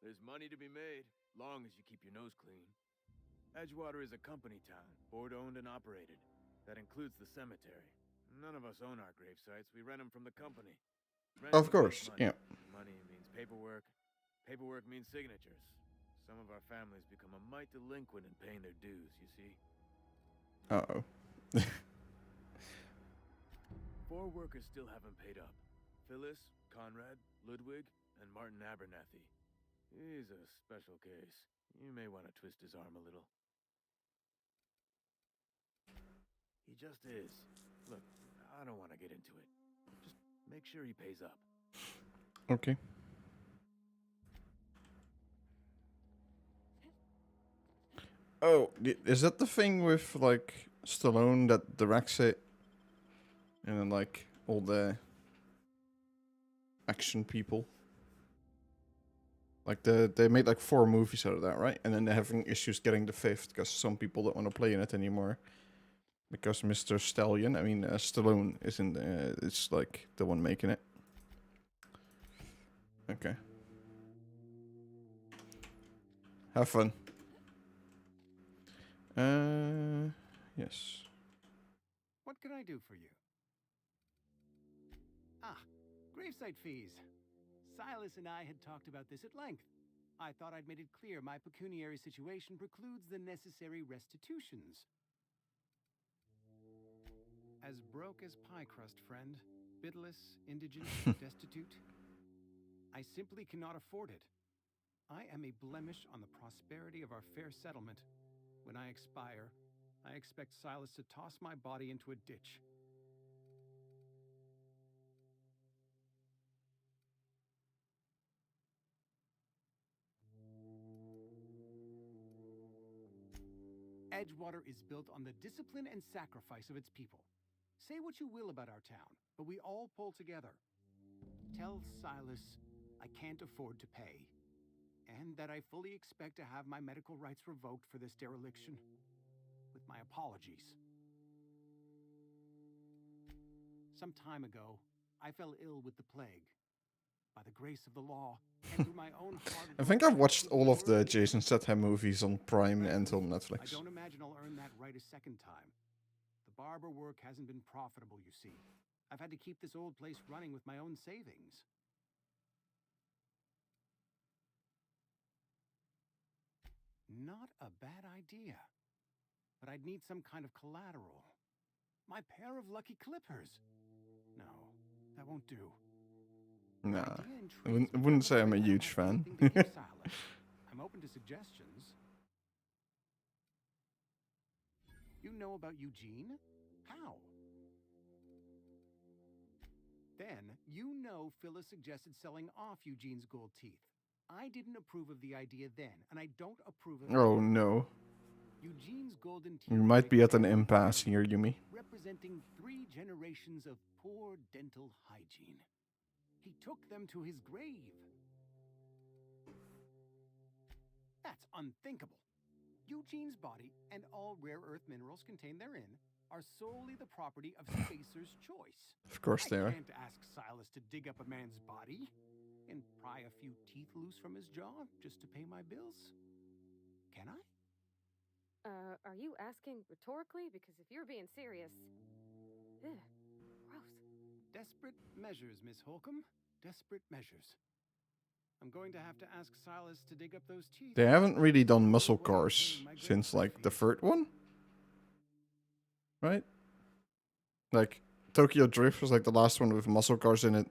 There's money to be made, long as you keep your nose clean. Edgewater is a company town, board-owned and operated. That includes the cemetery. None of us own our grave sites. We rent them from the company. Of course, yeah. Money means paperwork. Paperwork means signatures. Some of our families become a mite delinquent in paying their dues, you see. Uh-oh. 4 workers still haven't paid up. Phyllis, Conrad, Ludwig, and Martin Abernathy. He's a special case. You may want to twist his arm a little. He just is. Look, I don't want to get into it. Just make sure he pays up. Okay. Oh, is that the thing with, like, Stallone that directs it? And then, like, all the action people? Like, they made, like, 4 movies out of that, right? And then they're having issues getting the 5th, because some people don't want to play in it anymore. Because Mr. Stallone isn't, it's, like, the one making it. Okay. Have fun. Yes. What can I do for you? Ah, gravesite fees. Silas and I had talked about this at length. I thought I'd made it clear my pecuniary situation precludes the necessary restitutions. As broke as pie crust, friend. Bidless, indigent, destitute. I simply cannot afford it. I am a blemish on the prosperity of our fair settlement. When I expire, I expect Silas to toss my body into a ditch. Edgewater is built on the discipline and sacrifice of its people. Say what you will about our town, but we all pull together. Tell Silas I can't afford to pay, and that I fully expect to have my medical rights revoked for this dereliction. With my apologies. Some time ago, I fell ill with the plague. By the grace of the law, and through my own hard I think I've watched all of the Jason Statham movies on Prime and on I Netflix. don't imagine I'll earn that right a second time. The barber work hasn't been profitable, you see. I've had to keep this old place running with my own savings. Not a bad idea. But I'd need some kind of collateral. My pair of lucky clippers. No, that won't do. Nah, I wouldn't say I'm a huge fan. I'm open to suggestions. You know about Eugene? How? Then, you know Phyllis suggested selling off Eugene's gold teeth. I didn't approve of the idea then, and I don't approve of it Oh now. no. Eugene's golden teeth You might be at an impasse here, Yumi. representing 3 generations of poor dental hygiene. He took them to his grave. That's unthinkable. Eugene's body and all rare earth minerals contained therein are solely the property of Spacer's choice. Of course they I are. can't ask Silas to dig up a man's body and pry a few teeth loose from his jaw just to pay my bills. Can I? Are you asking rhetorically? Because if you're being serious... Ugh, gross. Desperate measures, Miss Holcomb. Desperate measures. I'm going to have to ask Silas to dig up those teeth. They haven't really done muscle cars since like the third one, right? Like Tokyo Drift was like the last one with muscle cars in it.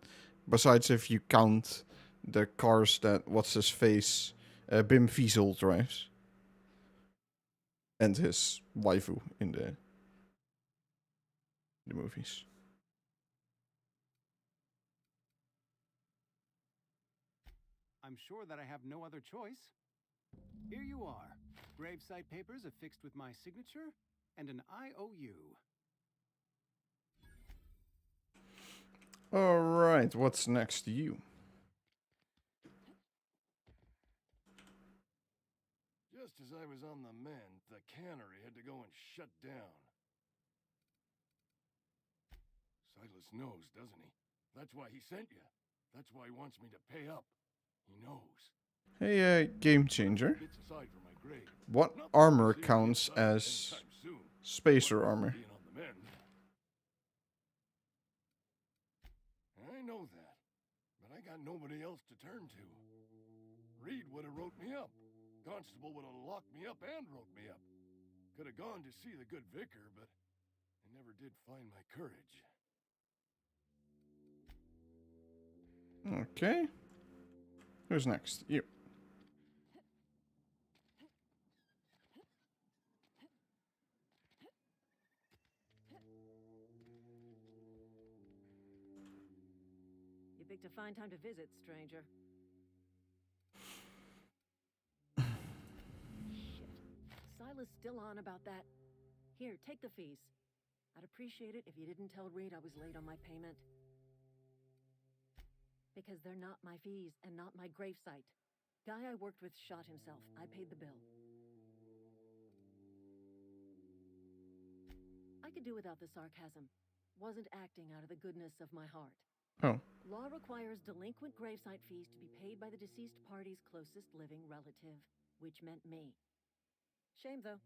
Besides, if you count the cars that what's his face, Bim Fiesel drives, and his waifu in the movies. I'm sure that I have no other choice. Here you are. Gravesite papers affixed with my signature and an IOU. Alright, what's next to you? Just as I was on the mend, the cannery had to go and shut down. Silas knows, doesn't he? That's why he sent you. That's why he wants me to pay up. He knows. Hey, game changer. Bits aside from my grave. What armor counts as spacer armor? Being on the mend. I know that, but I got nobody else to turn to. Reed would have wrote me up. Constable would have locked me up and wrote me up. Could have gone to see the good vicar, but I never did find my courage. Okay. Who's next? You. You picked a fine time to visit, stranger. Shit. Silas still on about that. Here, take the fees. I'd appreciate it if you didn't tell Reed I was late on my payment. Because they're not my fees and not my gravesite. Guy I worked with shot himself. I paid the bill. I could do without the sarcasm. Wasn't acting out of the goodness of my heart. Oh. Law requires delinquent gravesite fees to be paid by the deceased party's closest living relative, which meant me. Shame, though.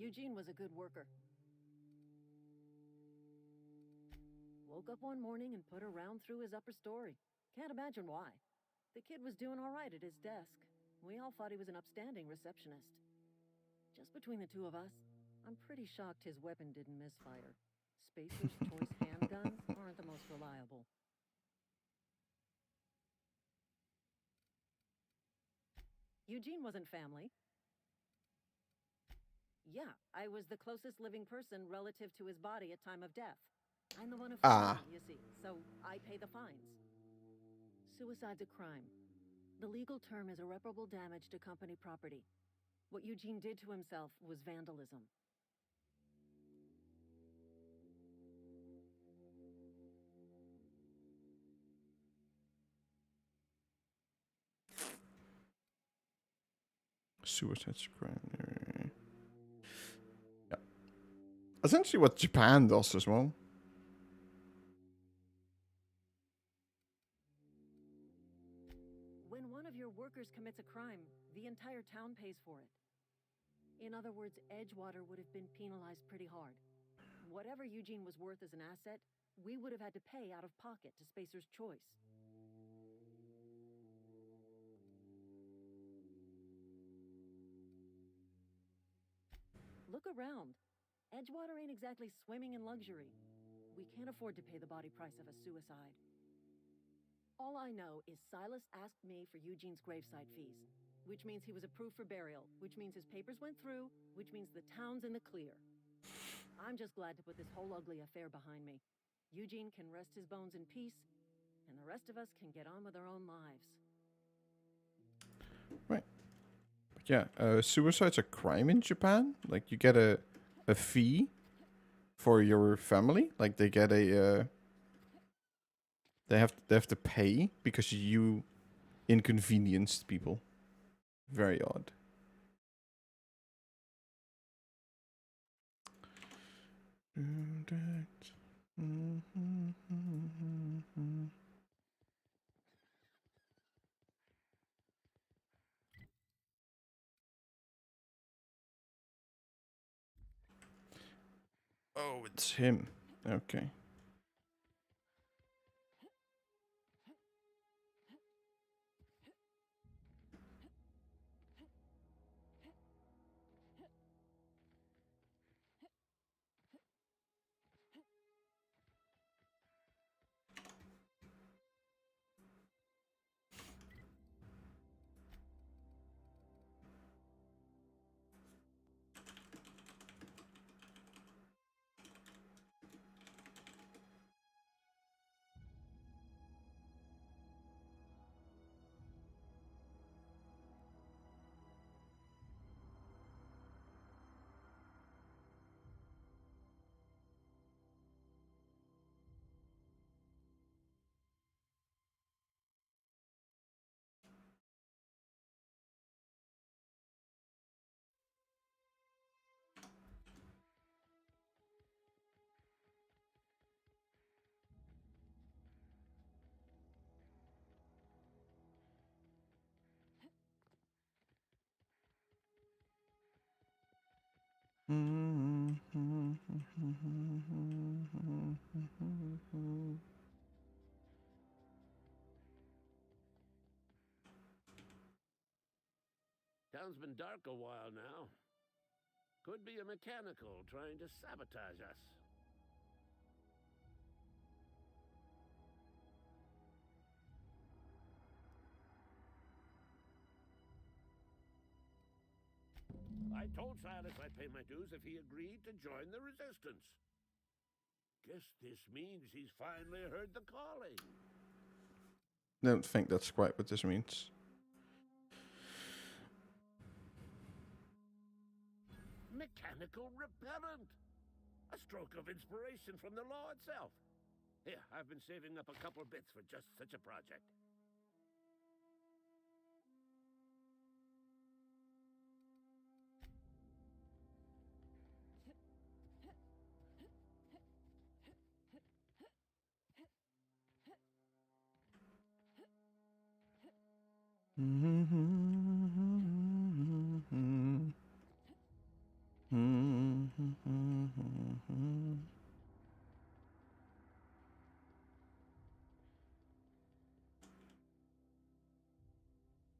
Eugene was a good worker. Woke up one morning and put a round through his upper story. Can't imagine why. The kid was doing all right at his desk. We all thought he was an upstanding receptionist. Just between the two of us, I'm pretty shocked his weapon didn't misfire. Spacer's choice handguns aren't the most reliable. Eugene wasn't family. Yeah, I was the closest living person relative to his body at time of death. I'm the one who found him, you see, so I pay the fines. Suicide's a crime. The legal term is irreparable damage to company property. What Eugene did to himself was vandalism. Suicide crime. Yeah. Essentially what Japan does as well. When one of your workers commits a crime, the entire town pays for it. In other words, Edgewater would have been penalized pretty hard. Whatever Eugene was worth as an asset, we would have had to pay out of pocket to Spacer's Choice. Look around. Edgewater ain't exactly swimming in luxury. We can't afford to pay the body price of a suicide. All I know is Silas asked me for Eugene's gravesite fees, which means he was approved for burial, which means his papers went through, which means the town's in the clear. I'm just glad to put this whole ugly affair behind me. Eugene can rest his bones in peace, and the rest of us can get on with our own lives. Right. But yeah, suicide's a crime in Japan. Like, you get a fee for your family. Like, they get a they have to pay because you inconvenienced people. Very odd. Oh, it's him. Okay. Town's been dark a while now. Could be a mechanical trying to sabotage us. I told Silas I'd pay my dues if he agreed to join the resistance. Guess this means he's finally heard the calling. I don't think that's quite what this means. Mechanical repellent! A stroke of inspiration from the law itself. Here, I've been saving up a couple bits for just such a project.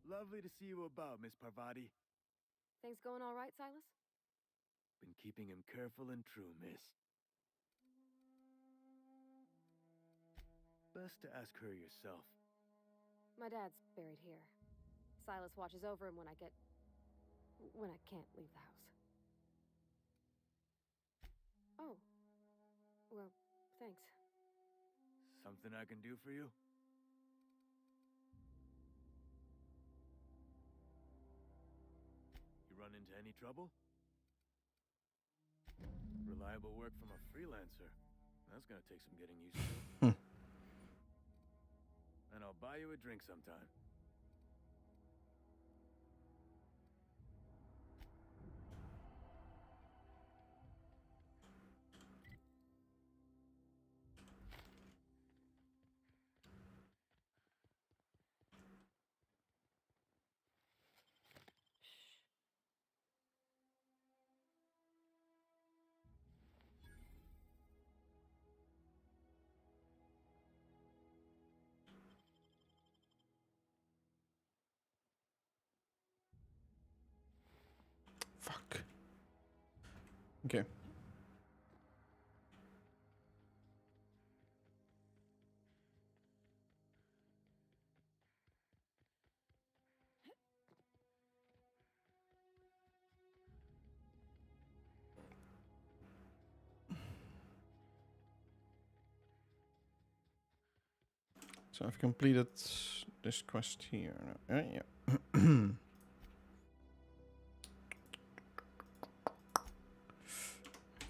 Lovely to see you about, Miss Parvati. Things going all right, Silas? Been keeping him careful and true, miss. Best to ask her yourself. My dad's buried here. Silas watches over him when I can't leave the house. Oh. Well, thanks. Something I can do for you? You run run into any trouble? Reliable work from a freelancer. That's gonna take some getting used to. And I'll buy you a drink sometime. Fuck. Okay. So I've completed this quest here. Yeah.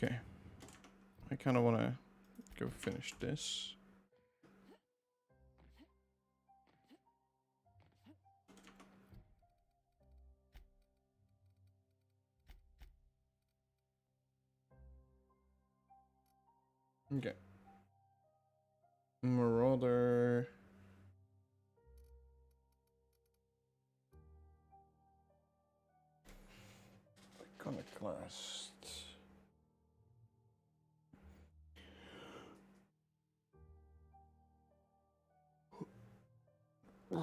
Okay. I kind of want to go finish this. Okay. Marauder. Iconoclast. Okay.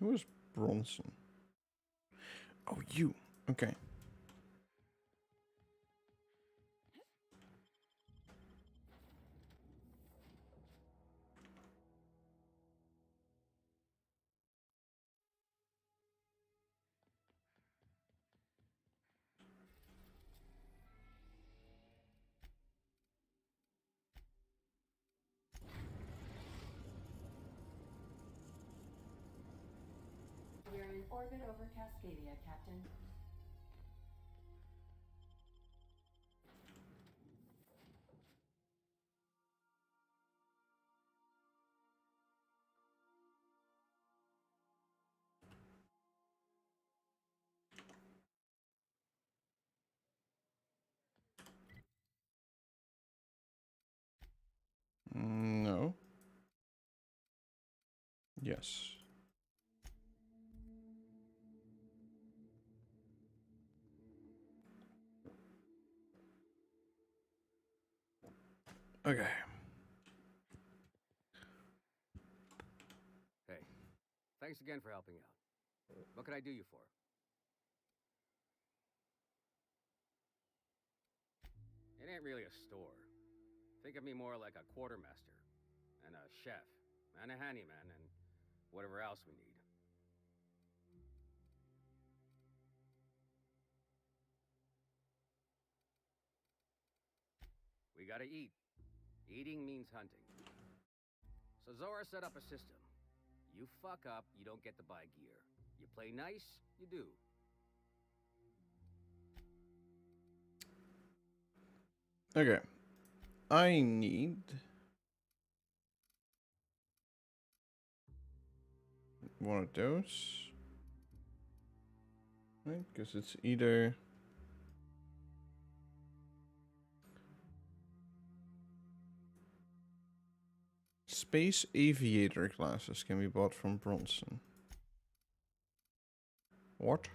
Who is Bronson? Oh, you. Okay. We're in orbit over Cascadia, Captain. No. Yes. Okay. Hey, thanks again for helping out. What can I do you for? It ain't really a store. Think of me more like a quartermaster, and a chef, and a handyman, and whatever else we need. We gotta eat. Eating means hunting. So Zora set up a system. You fuck up, you don't get to buy gear. You play nice, you do. Okay. I need one of those. Right? Because it's either Space aviator glasses can be bought from Bronson. What?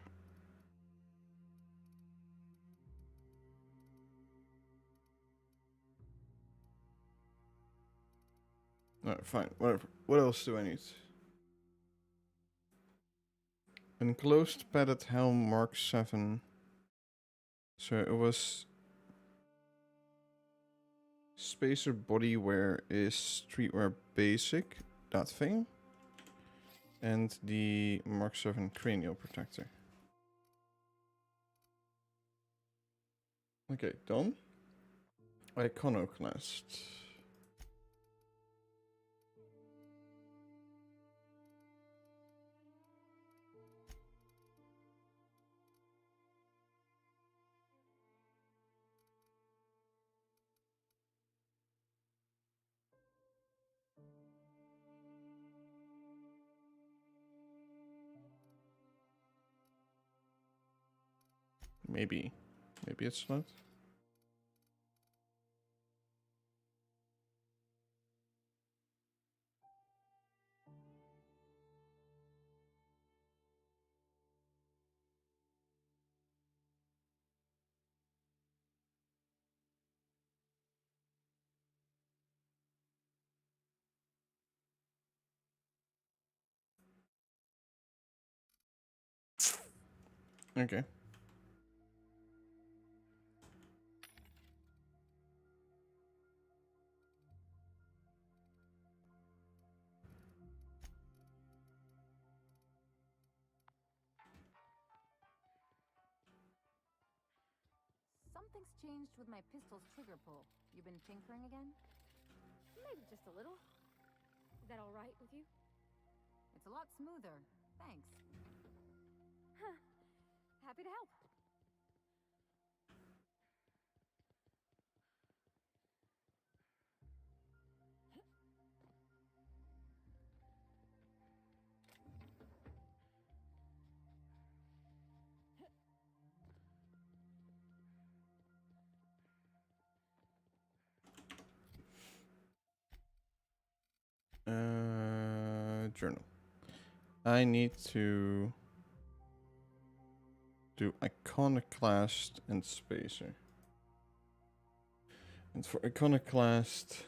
Alright, fine, whatever. What else do I need? Enclosed padded helm Mark 7. So it was Spacer bodywear is streetwear basic, that thing. And the Mark 7 cranial protector. Okay, done. Iconoclast. Maybe it's not. Okay. Something's changed with my pistol's trigger pull. You been tinkering again? Maybe just a little. Is that all right with you? It's a lot smoother. Thanks. Huh. Happy to help. Journal. I need to do Iconoclast and Spacer. And for Iconoclast,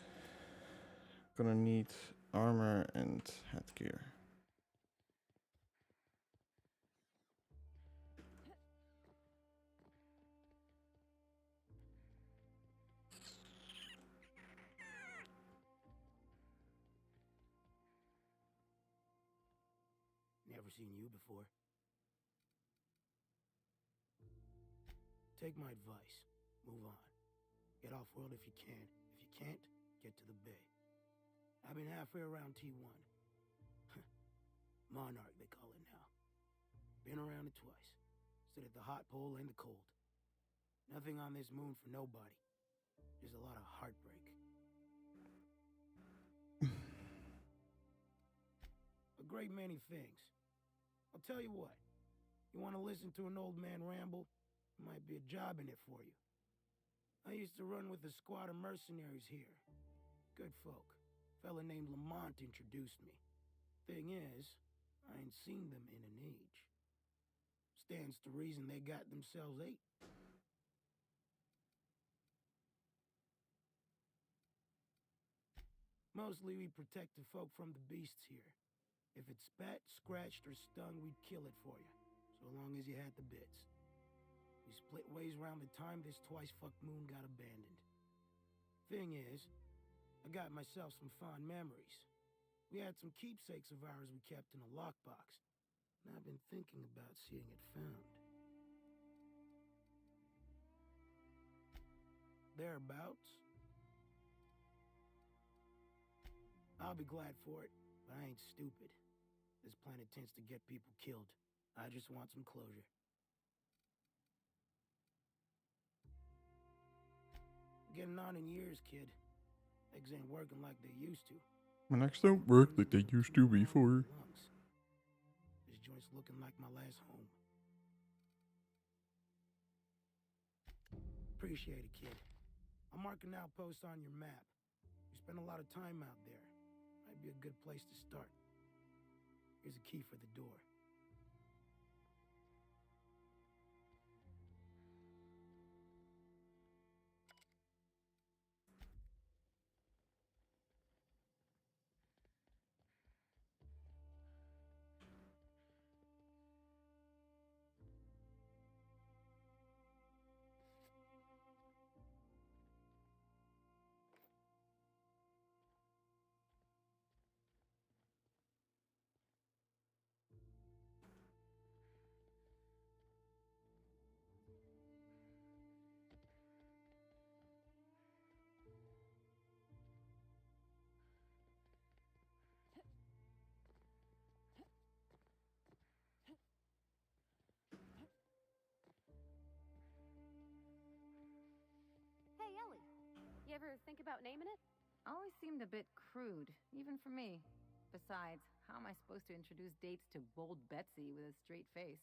gonna need armor and headgear. Never seen you before. Take my advice. Move on. Get off-world if you can. If you can't, get to the bay. I've been halfway around T1. Monarch, they call it now. Been around it twice. Stood at the hot pole and the cold. Nothing on this moon for nobody. Just a lot of heartbreak. A great many things. I'll tell you what. You want to listen to an old man ramble? Might be a job in it for you. I used to run with a squad of mercenaries here. Good folk. Fella named Lamont introduced me. Thing is, I ain't seen them in an age. Stands to reason they got themselves ate. Mostly we protect the folk from the beasts here. If it spat, scratched, or stung, we'd kill it for you, so long as you had the bits. We split ways around the time this twice-fucked moon got abandoned. Thing is, I got myself some fond memories. We had some keepsakes of ours we kept in a lockbox, and I've been thinking about seeing it found. Thereabouts. I'll be glad for it, but I ain't stupid. This planet tends to get people killed. I just want some closure. Getting on in years, kid. Legs ain't working like they used to. My legs don't work like they used to before. This joint's looking like my last home. Appreciate it, kid. I'm marking outposts on your map. You spend a lot of time out there. Might be a good place to start. Here's a key for the door. Hey, Ellie. You ever think about naming it? Always seemed a bit crude, even for me. Besides, how am I supposed to introduce dates to Bold Betsy with a straight face?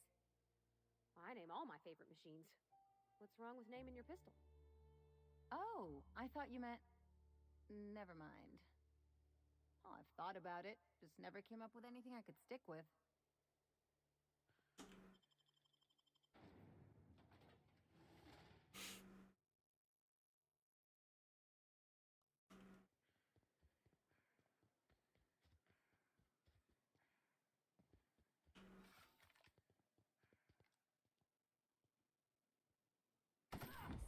I name all my favorite machines. What's wrong with naming your pistol? Oh, I thought you meant... Never mind. Oh, I've thought about it. Just never came up with anything I could stick with.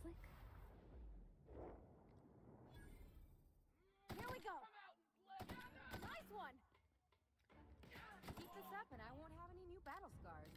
Slick. Here we go. Nice one. Keep this up and I won't have any new battle scars.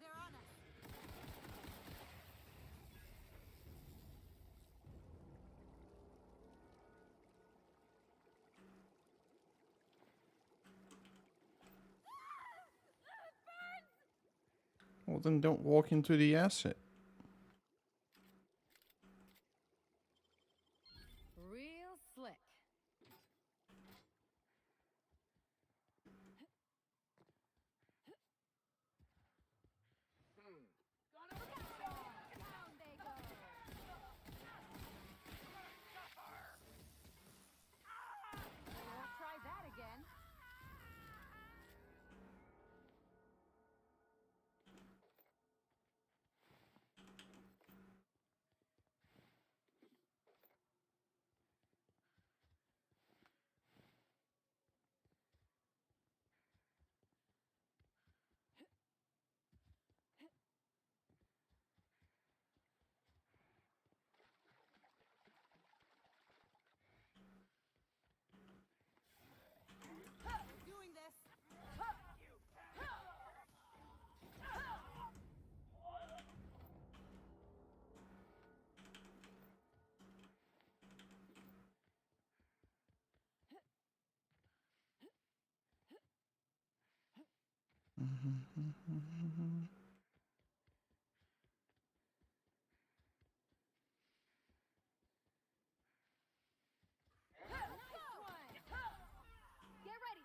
They're on us. Well, then don't walk into the asset. Real slick. Down they go. Won't try that again. Doing this. Get ready.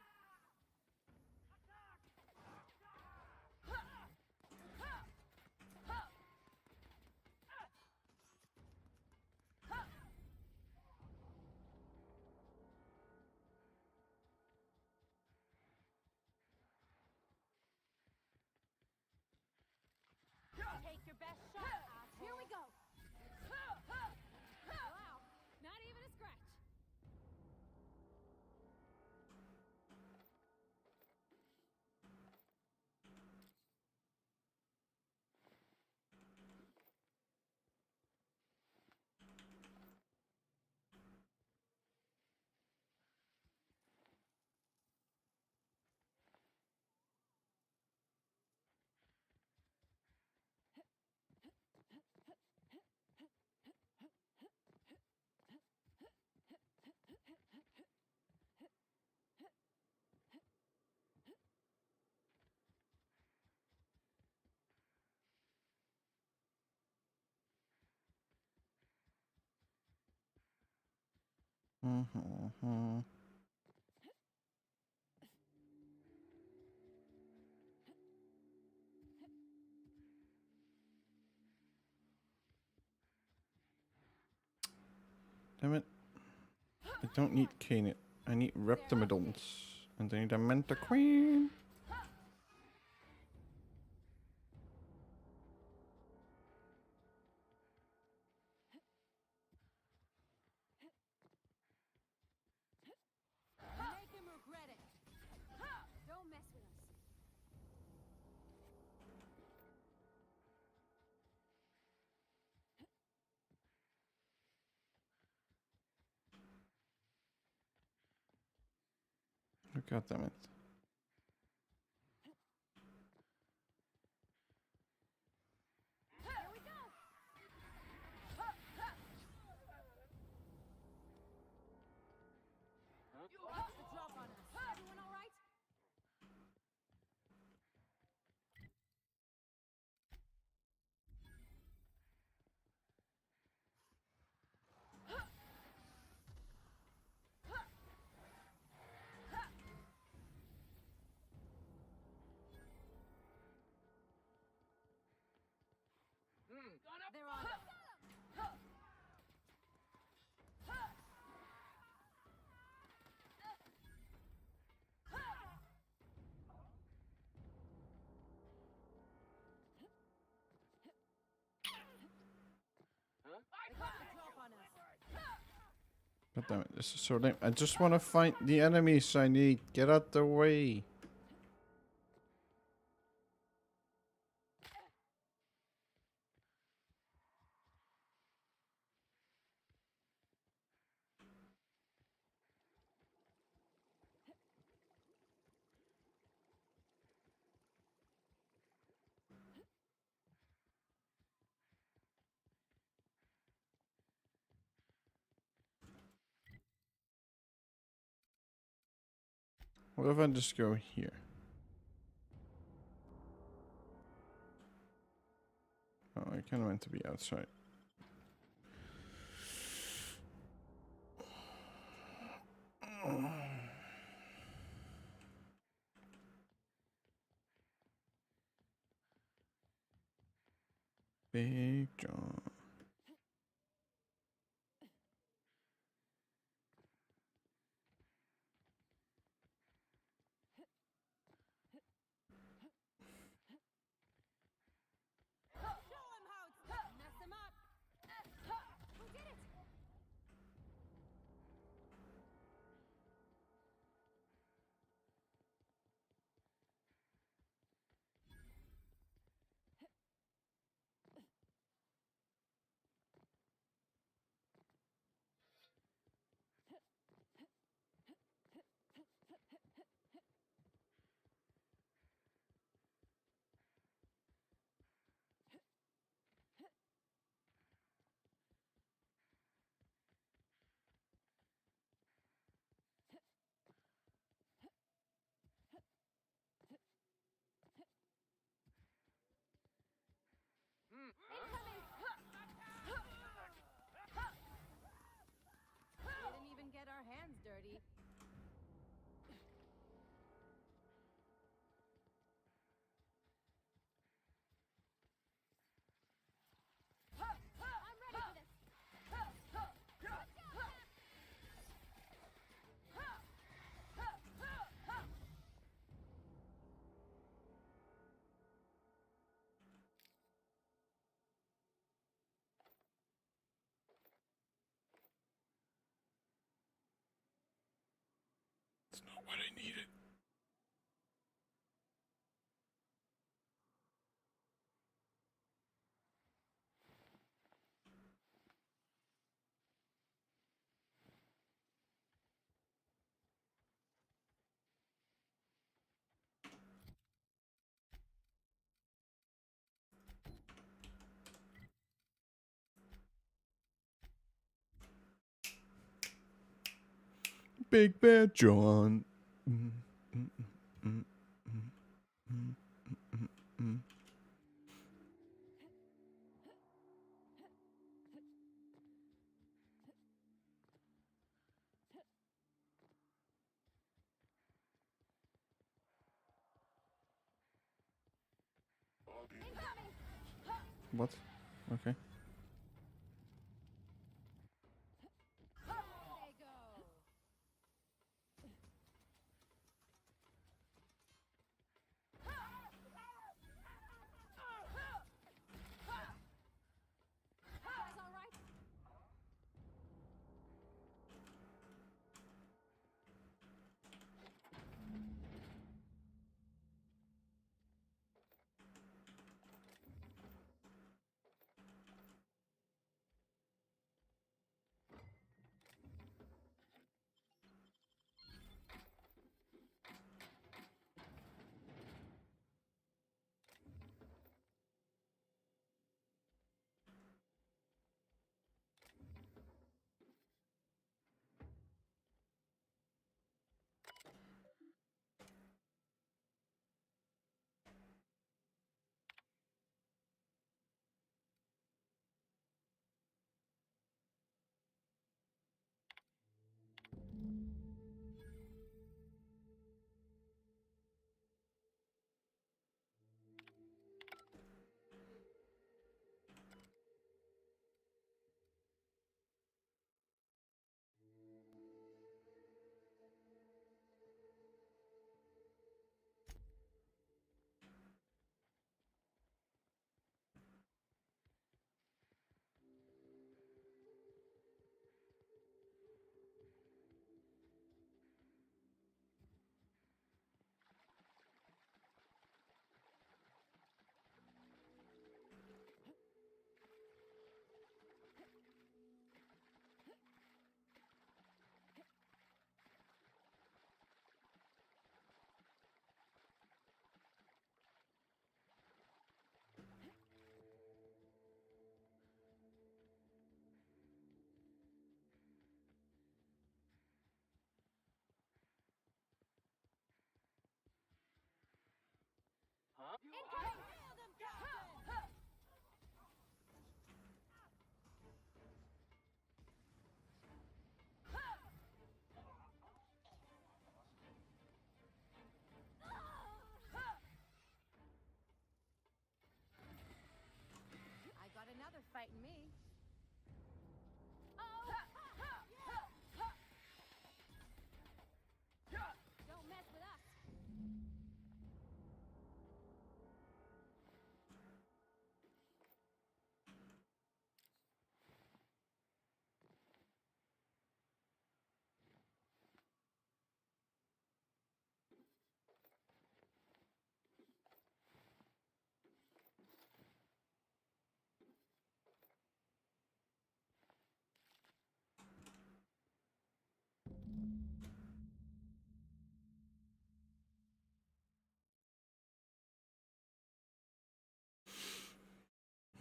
Mm-hmm. Damn it. I don't need Canid. I need Reptimidals. And I need a Manta Queen. Make him regret it. Don't mess with us. Oh, God damn it. Here we go. You watch the drop on us. Everyone all right? They're on us. They got the drop on us. God damn it. This is so lame. I just want to fight the enemies I need. Get out the way. What if I just go here? Oh, I kind of meant to be outside. Big John. Show him how it's done. Mess him up. We did it. Didn't even get our hands dirty. I'm ready for this. It's not what I needed. Big Bad John. What? Okay. I got another fighting me. Don't mess with us.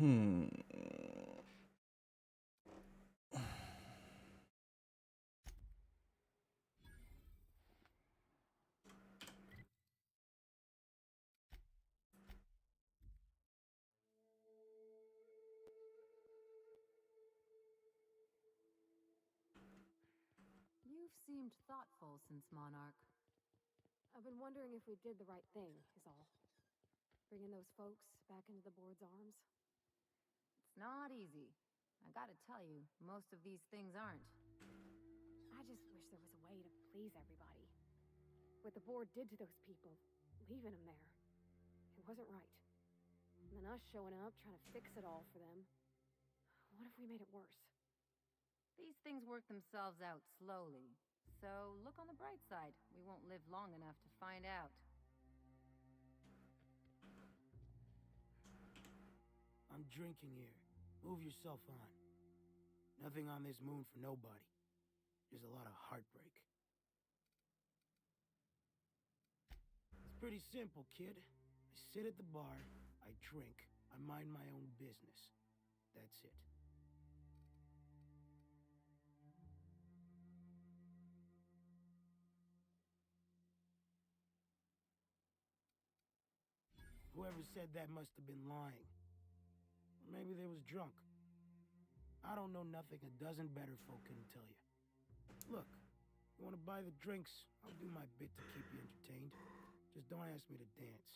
Hmm. You've seemed thoughtful since Monarch. I've been wondering if we did the right thing, is all. Bringing those folks back into the board's arms. It's not easy. I gotta tell you, most of these things aren't. I just wish there was a way to please everybody. What the board did to those people, leaving them there, it wasn't right. And then us showing up, trying to fix it all for them. What if we made it worse? These things work themselves out slowly. So look on the bright side. We won't live long enough to find out. I'm drinking here. Move yourself on. Nothing on this moon for nobody. There's a lot of heartbreak. It's pretty simple, kid. I sit at the bar, I drink, I mind my own business. That's it. Whoever said that must have been lying. Or maybe they was drunk. I don't know nothing a dozen better folk couldn't tell you. Look, you want to buy the drinks, I'll do my bit to keep you entertained. Just don't ask me to dance.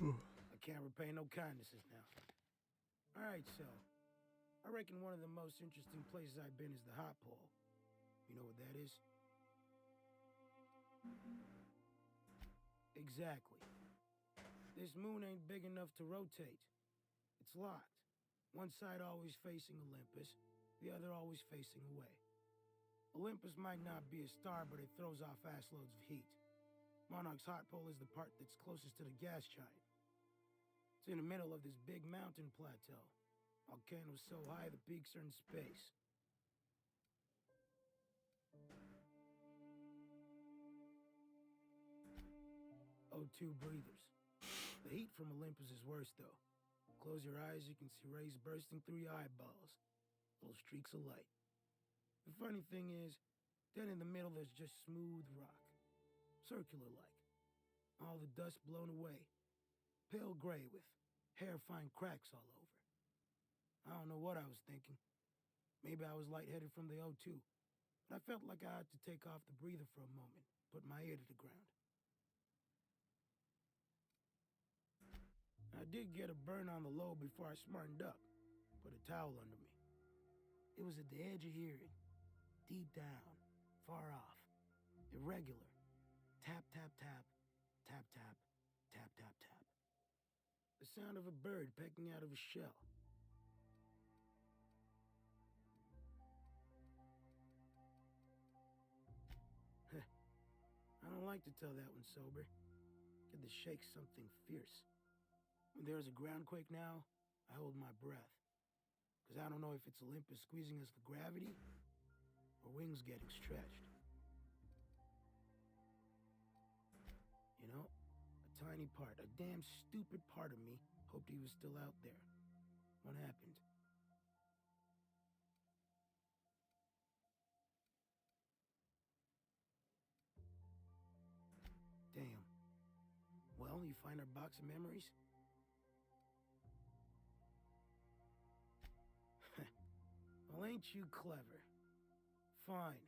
I I can't repay no kindnesses now. Alright, so, I reckon one of the most interesting places I've been is the hot pole. You know what that is? Exactly. This moon ain't big enough to rotate. It's locked. One side always facing Olympus, the other always facing away. Olympus might not be a star, but it throws off assloads of heat. Monarch's hot pole is the part that's closest to the gas giant. It's in the middle of this big mountain plateau. Volcanoes so high the peaks are in space. O2 breathers. The heat from Olympus is worse, though. Close your eyes, you can see rays bursting through your eyeballs. Little streaks of light. The funny thing is, then in the middle there's just smooth rock. Circular-like. All the dust blown away. Pale gray with hair-fine cracks all over. I don't know what I was thinking. Maybe I was lightheaded from the O2. But I felt like I had to take off the breather for a moment, put my ear to the ground. I did get a burn on the lobe before I smartened up. Put a towel under me. It was at the edge of hearing. Deep down. Far off. Irregular. Tap, tap, tap. Tap, tap. Tap, tap, tap. The sound of a bird pecking out of a shell. I don't like to tell that one sober. Get the shake something fierce. When there's a groundquake now, I hold my breath. Because I don't know if it's Olympus squeezing us with gravity, or wings getting stretched. You know, a tiny part, a damn stupid part of me hoped he was still out there. What happened? Damn. Well, you find our box of memories? Well, ain't you clever? Fine.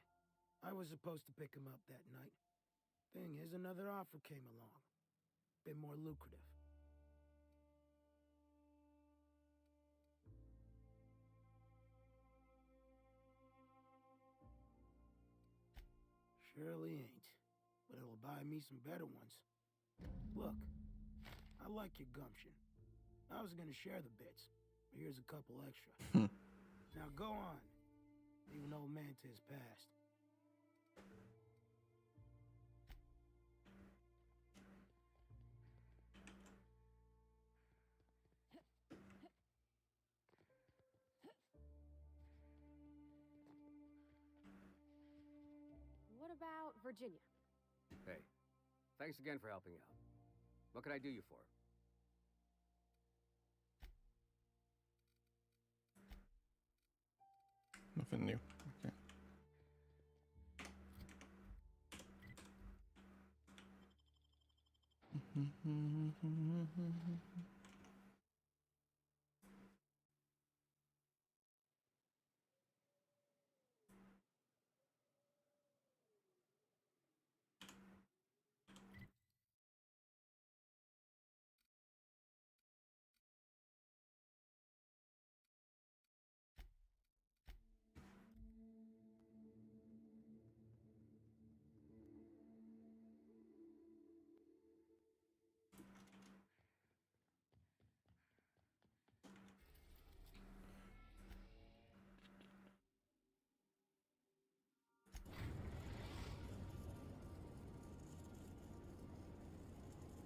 I was supposed to pick him up that night. Thing is, another offer came along. Bit more lucrative. Surely ain't. But it'll buy me some better ones. Look, I like your gumption. I was gonna share the bits, but here's a couple extra. Now go on. Leave an old man to his past. What about Virginia? Hey, thanks again for helping out. What can I do you for? Nothing new. Okay.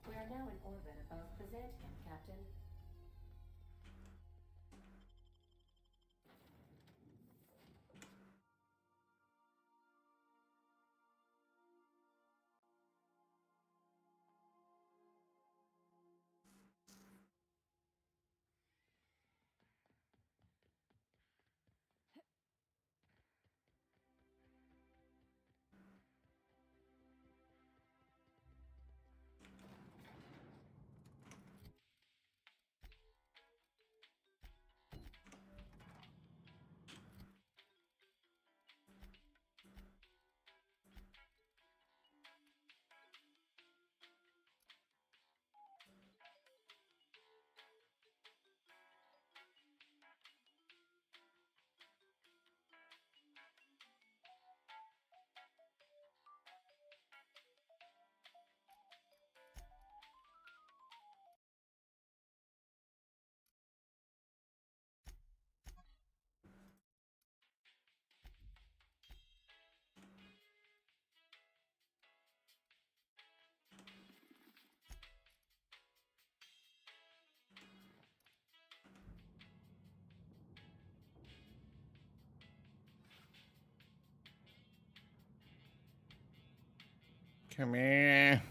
We are now in orbit above Byzantium, Captain. Come here.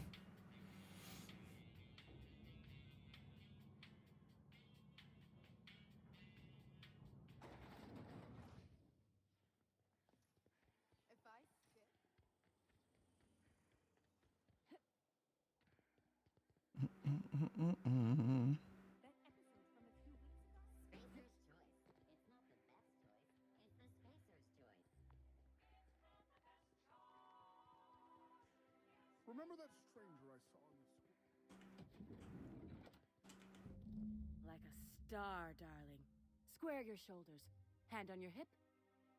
Remember that stranger I saw in the school? Like a star, darling. Square your shoulders. Hand on your hip.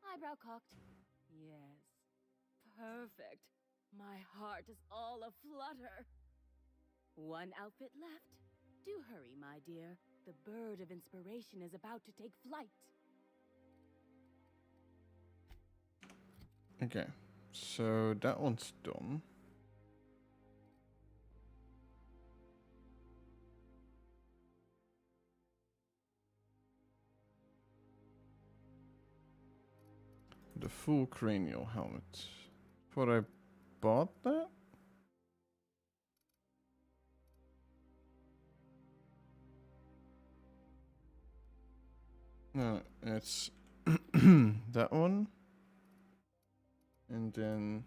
Eyebrow cocked. Yes. Perfect. My heart is all aflutter. One outfit left. Do hurry, my dear. The bird of inspiration is about to take flight. Okay, so that one's done. The full cranial helmet. Thought I bought that? No, it's that one. And then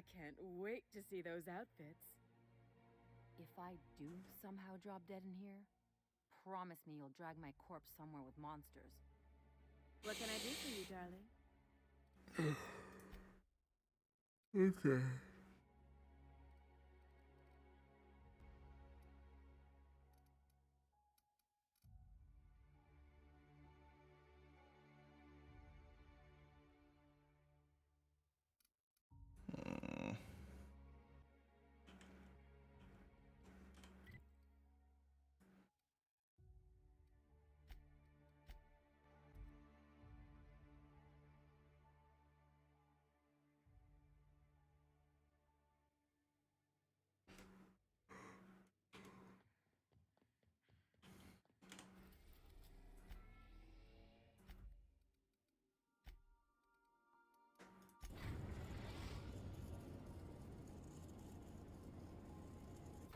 I can't wait to see those outfits. If I do somehow drop dead in here, promise me you'll drag my corpse somewhere with monsters. What can I do for you, darling? okay.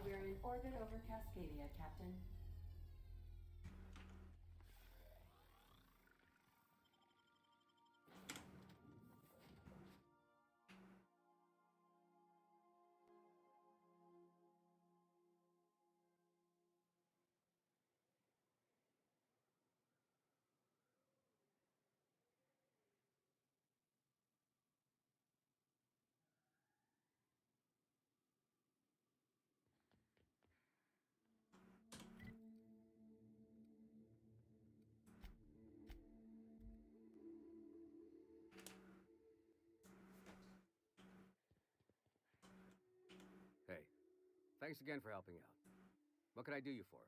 We're in orbit over Cascadia, Captain. Hey, thanks again for helping out. What can I do you for?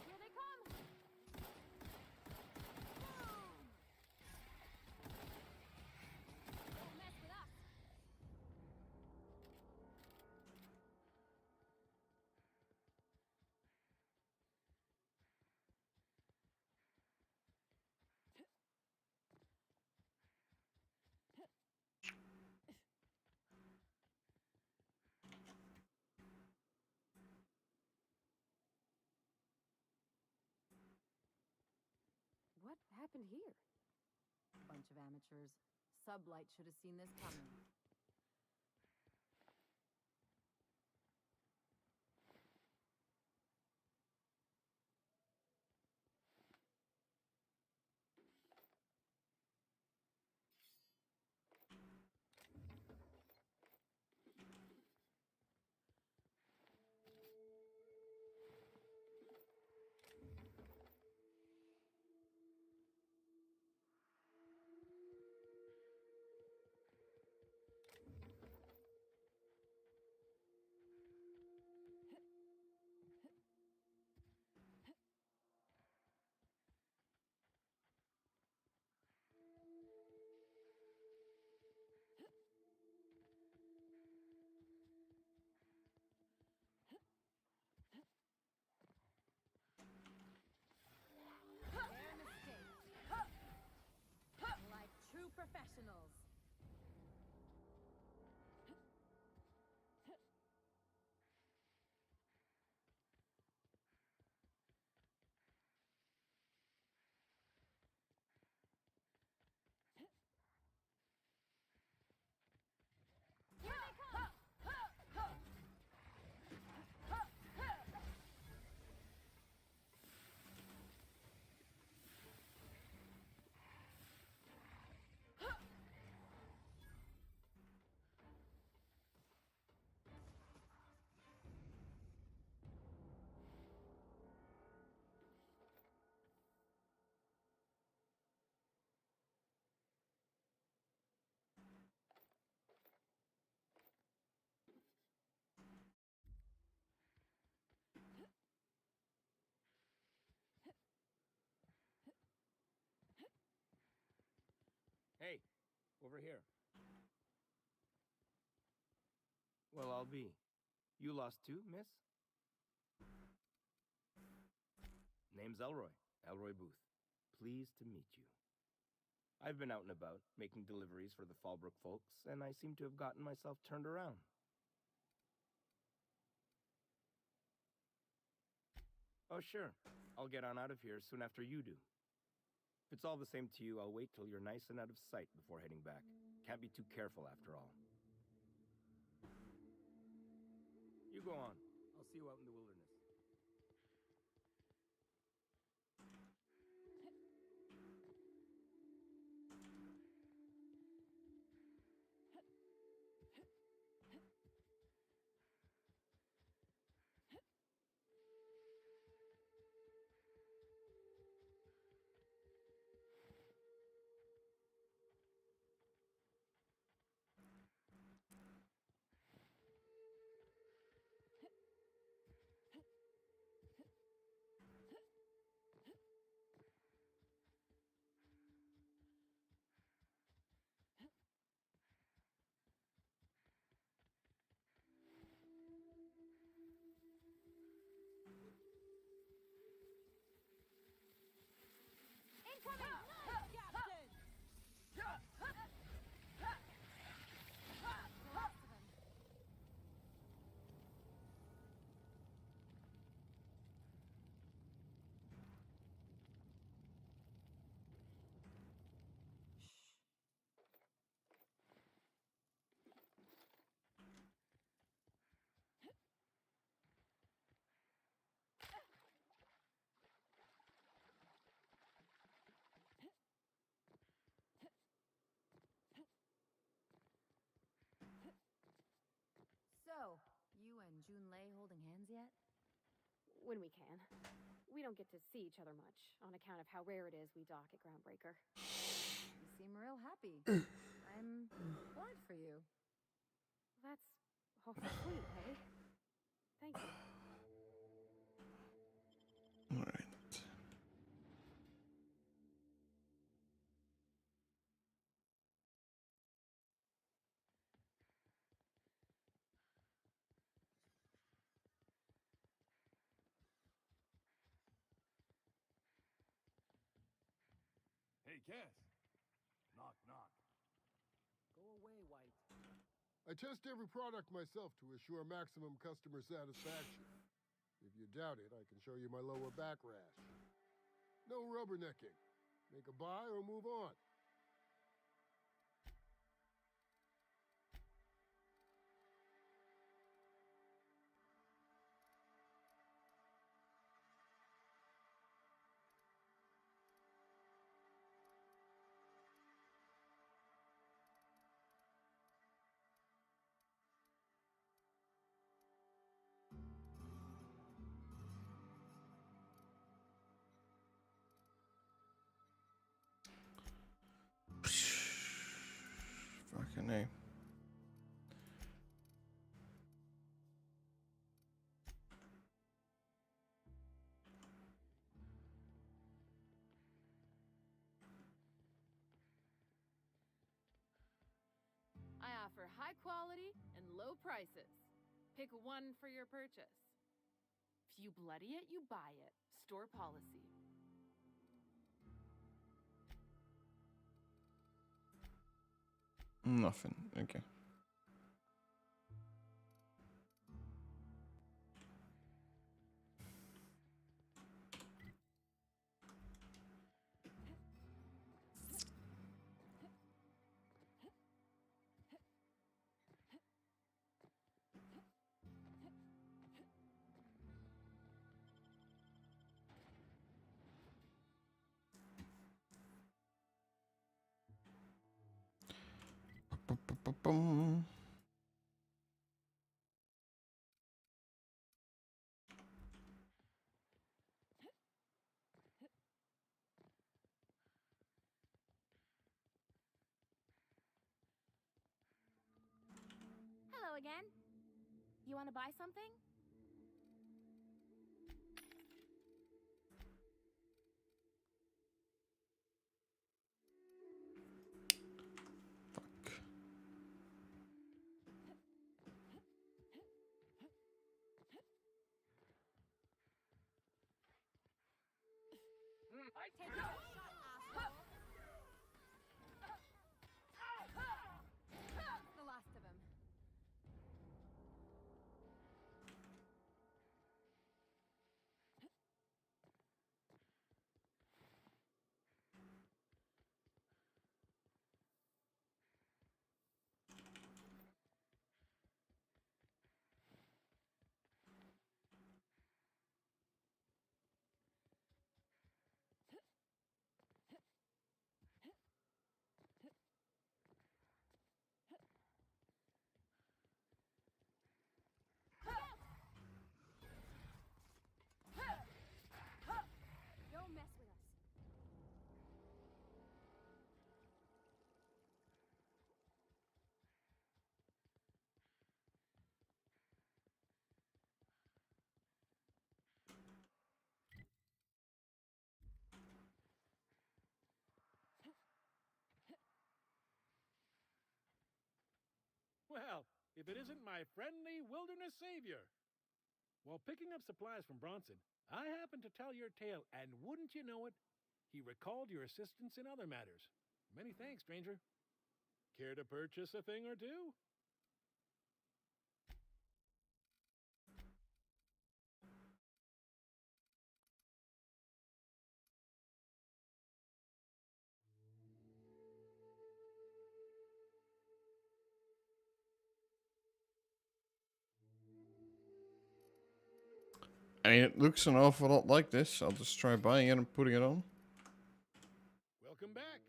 Here they come! Don't mess with us! What happened here? Bunch of amateurs. Sublight should have seen this coming. Their mistake. Like true professionals. Here they come! Hey, over here. Well, I'll be. You lost too, miss? Name's Elroy. Elroy Booth. Pleased to meet you. I've been out and about, making deliveries for the Fallbrook folks, and I seem to have gotten myself turned around. Oh, sure. I'll get on out of here soon after you do. If it's all the same to you, I'll wait till you're nice and out of sight before heading back. Can't be too careful after all. You go on. I'll see you out in the wilderness. Jun-Lei holding hands yet? When we can. We don't get to see each other much, on account of how rare it is we dock at Groundbreaker. You seem real happy. I'm glad for you. That's awfully sweet, hey? Thank you. Alright. Hey, Cass. Knock, knock. Go away, White. I test every product myself to assure maximum customer satisfaction. If you doubt it, I can show you my lower back rash. No rubbernecking. Make a buy or move on. Fucking A. I offer high quality and low prices. Pick one for your purchase. If you bloody it, you buy it. Store policy. Nothing. Okay. Boom. Hello again. You want to buy something? Take a shot, asshole. The last of him. Don't mess with us. Well, if it isn't my friendly wilderness savior. While picking up supplies from Bronson, I happened to tell your tale, and wouldn't you know it, he recalled your assistance in other matters. Many thanks, stranger. Care to purchase a thing or two? I mean, it looks an awful lot like this. I'll just try buying it and putting it on. Welcome back.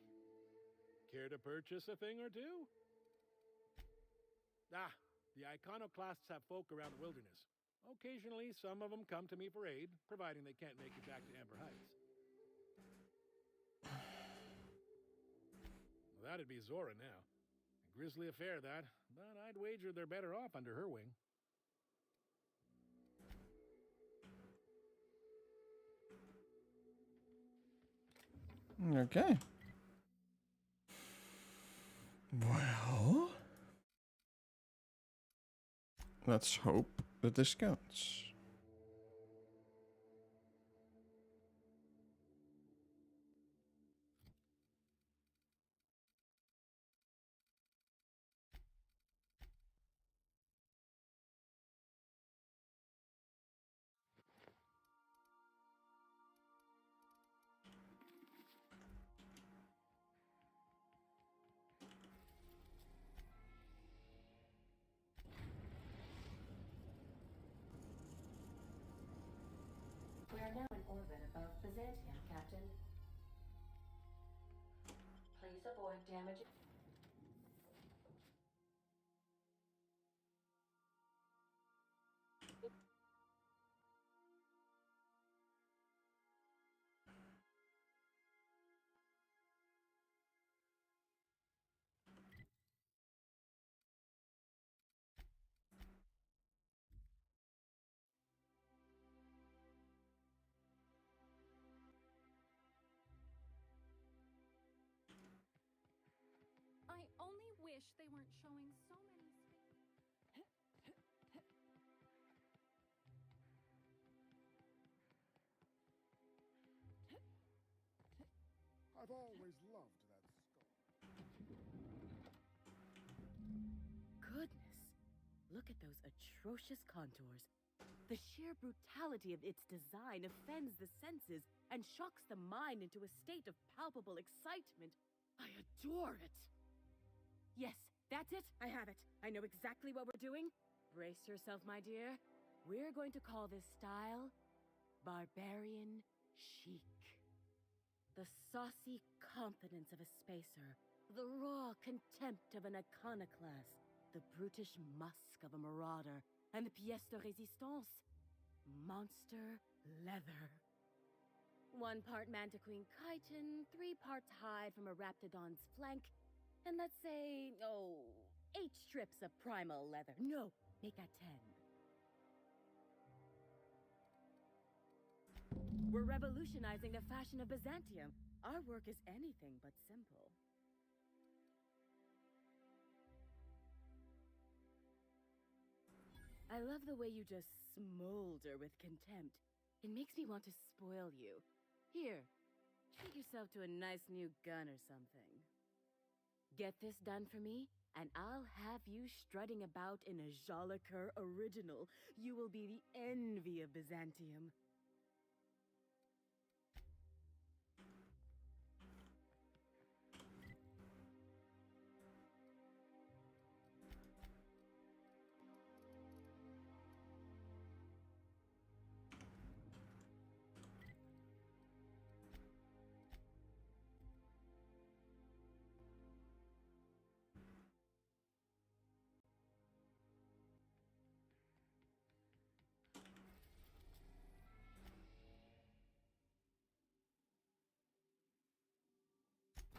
Care to purchase a thing or two? Ah, The iconoclasts have folk around the wilderness. Occasionally, some of them come to me for aid, providing they can't make it back to Amber Heights. Well, that'd be Zora now. A grisly affair, that, but I'd wager they're better off under her wing. Okay. Well, let's hope that this counts. We are now in orbit above Byzantium, Captain. Please avoid damage. I only wish they weren't showing so many. I've always loved that skull. Goodness. Look at those atrocious contours. The sheer brutality of its design offends the senses and shocks the mind into a state of palpable excitement. I adore it. Yes, that's it. I have it. I know exactly what we're doing. Brace yourself, my dear. We're going to call this style Barbarian Chic. The saucy confidence of a spacer, the raw contempt of an iconoclast, the brutish musk of a marauder, and the pièce de résistance, monster leather. 1 part Mantiqueen chitin, 3 parts hide from a raptidon's flank, and let's say, 8 strips of primal leather. No, make that 10. We're revolutionizing the fashion of Byzantium. Our work is anything but simple. I love the way you just smolder with contempt. It makes me want to spoil you. Here, treat yourself to a nice new gun or something. Get this done for me, and I'll have you strutting about in a Jolicoeur original. You will be the envy of Byzantium.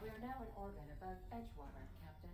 We are now in orbit above Edgewater, Captain.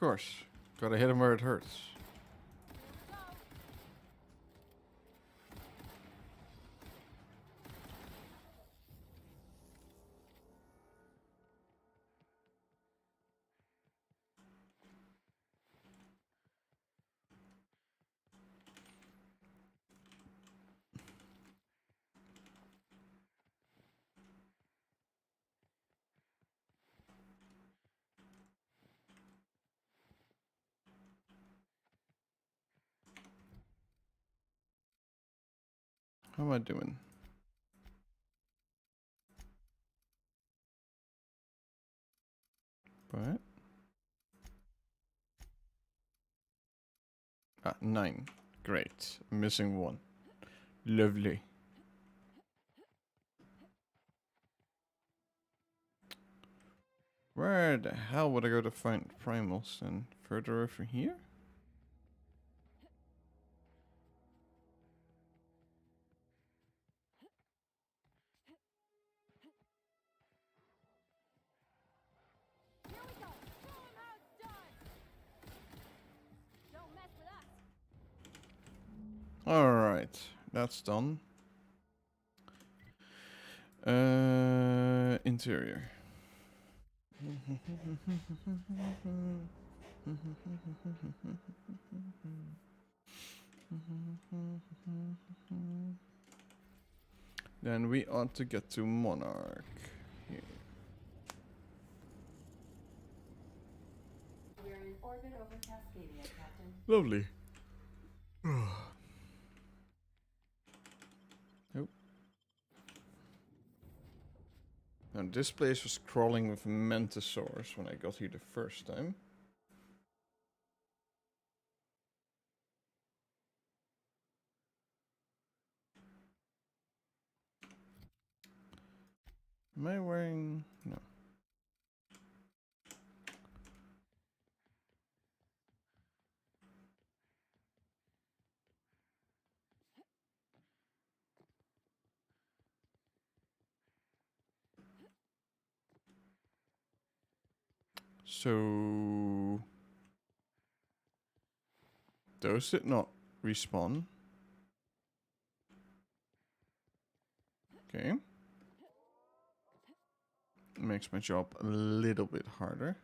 course. Gotta hit him where it hurts. How am I doing? Right. 9. Great. Missing 1. Lovely. Where the hell would I go to find primals then? Further over here? Alright, that's done. Interior. Then we ought to get to Monarch. Here. We're in orbit over Cascadia, Captain. Lovely. Nope. Now this place was crawling with mantisaurs when I got here the first time. Am I wearing... No. So... Those did not respawn. Okay. Makes my job a little bit harder.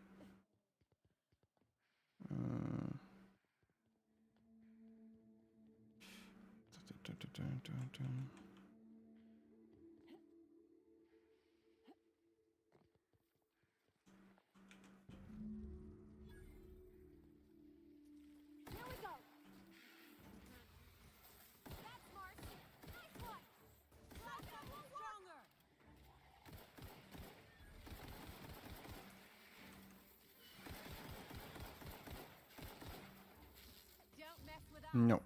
No.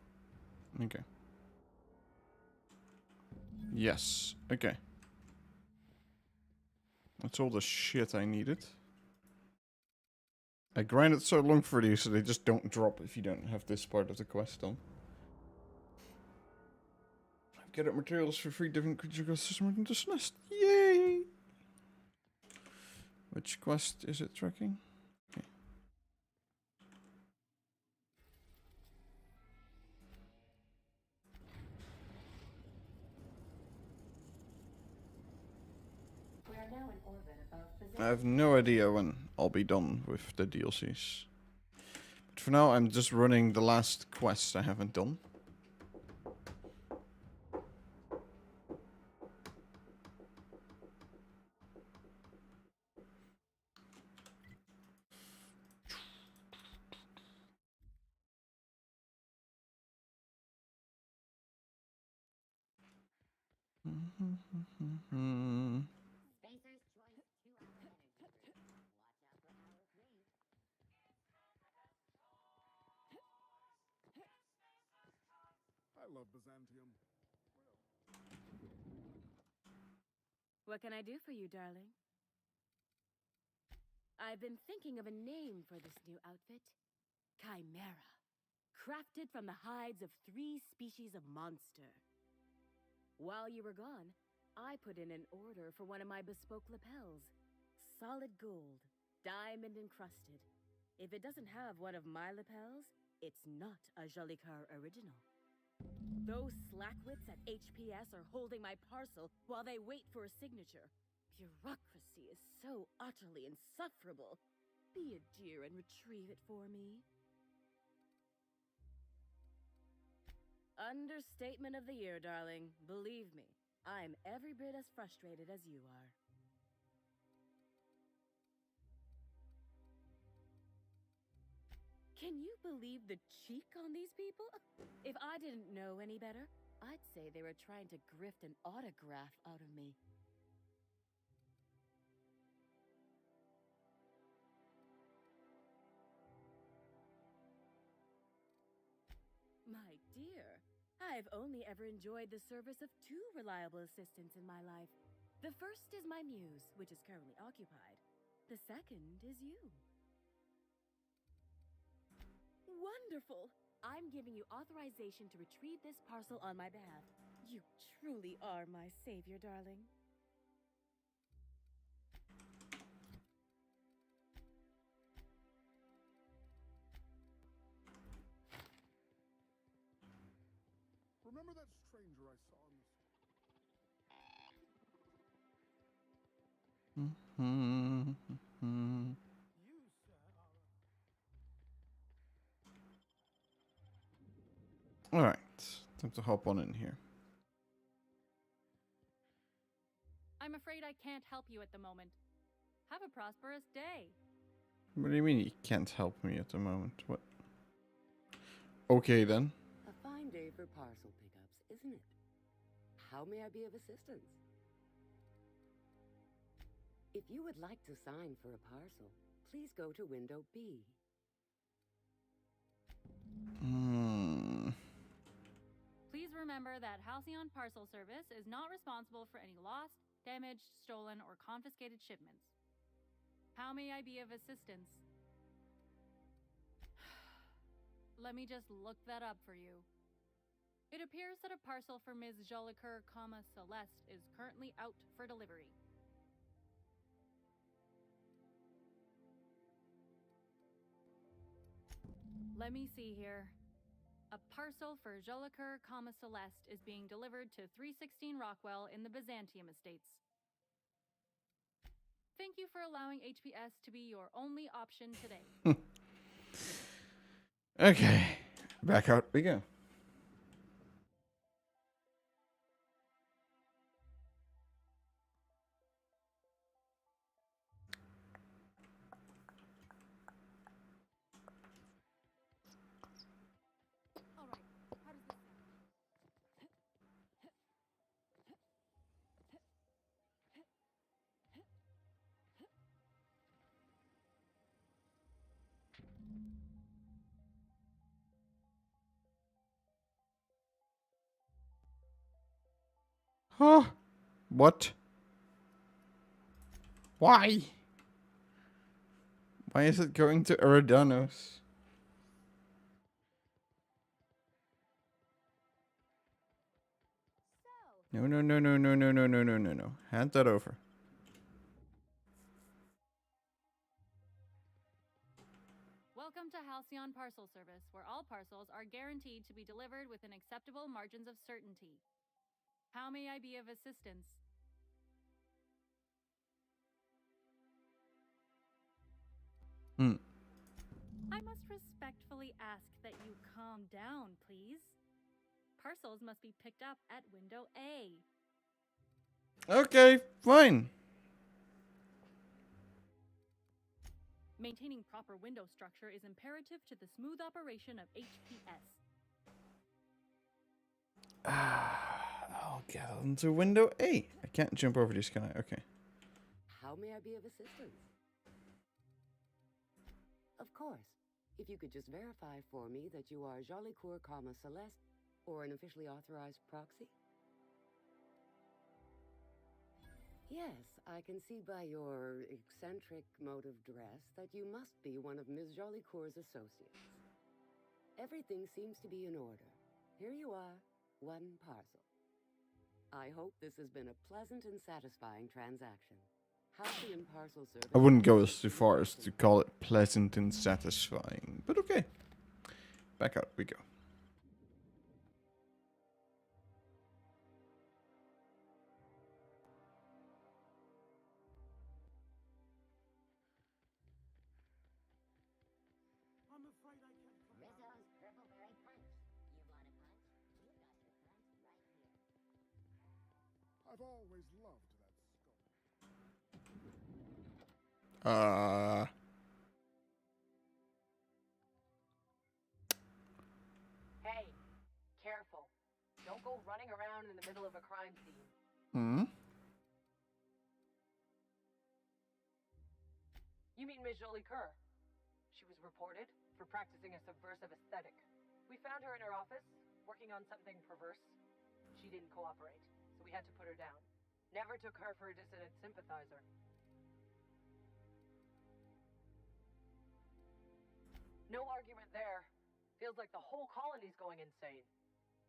Okay. Yes. Okay. That's all the shit I needed. I grinded so long for these so they just don't drop if you don't have this part of the quest done. I've gathered materials for 3 different creature quests from this nest. Yay! Which quest is it tracking? Okay. We are now in orbit above I have no idea when I'll be done with the DLCs. But for now, I'm just running the last quests I haven't done. I love Byzantium. What can I do for you, darling? I've been thinking of a name for this new outfit. Chimera. Crafted from the hides of 3 species of monster. While you were gone, I put in an order for one of my bespoke lapels. Solid gold, diamond encrusted. If it doesn't have one of my lapels, it's not a Jolicoeur original. Those slackwits at HPS are holding my parcel while they wait for a signature. Bureaucracy is so utterly insufferable. Be a dear and retrieve it for me. Understatement of the year, darling. Believe me, I'm every bit as frustrated as you are. Can you believe the cheek on these people? If I didn't know any better, I'd say they were trying to grift an autograph out of me. My dear, I've only ever enjoyed the service of 2 reliable assistants in my life. The first is my muse, which is currently occupied. The second is you. Wonderful! I'm giving you authorization to retrieve this parcel on my behalf. You truly are my savior, darling. Remember that stranger I saw in the Alright, time to hop on in here. I'm afraid I can't help you at the moment. Have a prosperous day. What do you mean you can't help me at the moment? What? Okay then. A fine day for parcel pickups, isn't it? How may I be of assistance? If you would like to sign for a parcel, please go to window B. Please remember that Halcyon Parcel Service is not responsible for any lost, damaged, stolen, or confiscated shipments. How may I be of assistance? Let me just look that up for you. It appears that a parcel for Ms. Jolicoeur, Celeste is currently out for delivery. Let me see here. A parcel for Jolicoeur, Celeste is being delivered to 316 Rockwell in the Byzantium Estates. Thank you for allowing HPS to be your only option today. Okay, back out we go. Huh? What? Why? Why is it going to Eridanos? No, no, no, no, no, no, no, no, no, no, no. Hand that over. Welcome to Halcyon Parcel Service, where all parcels are guaranteed to be delivered within acceptable margins of certainty. How may I be of assistance? I must respectfully ask that you calm down, please. Parcels must be picked up at window A. Okay, fine. Maintaining proper window structure is imperative to the smooth operation of HPS. I'll get into window A. I can't jump over these, can I? Okay. How may I be of assistance? Of course. If you could just verify for me that you are Jolicoeur, Celeste, or an officially authorized proxy? Yes, I can see by your eccentric mode of dress that you must be one of Ms. Jolicoeur's associates. Everything seems to be in order. Here you are, one parcel. I hope this has been a pleasant and satisfying transaction. Halcyon Parcel Service. I wouldn't go as far as to call it pleasant and satisfying, but okay. Back out we go. I've always loved that Hey, careful. Don't go running around in the middle of a crime scene. Hmm? You mean Miss Jolie Kerr? She was reported for practicing a subversive aesthetic. We found her in her office, working on something perverse. She didn't cooperate, so we had to put her down. Never took her for a dissident sympathizer. No argument there. Feels like the whole colony's going insane.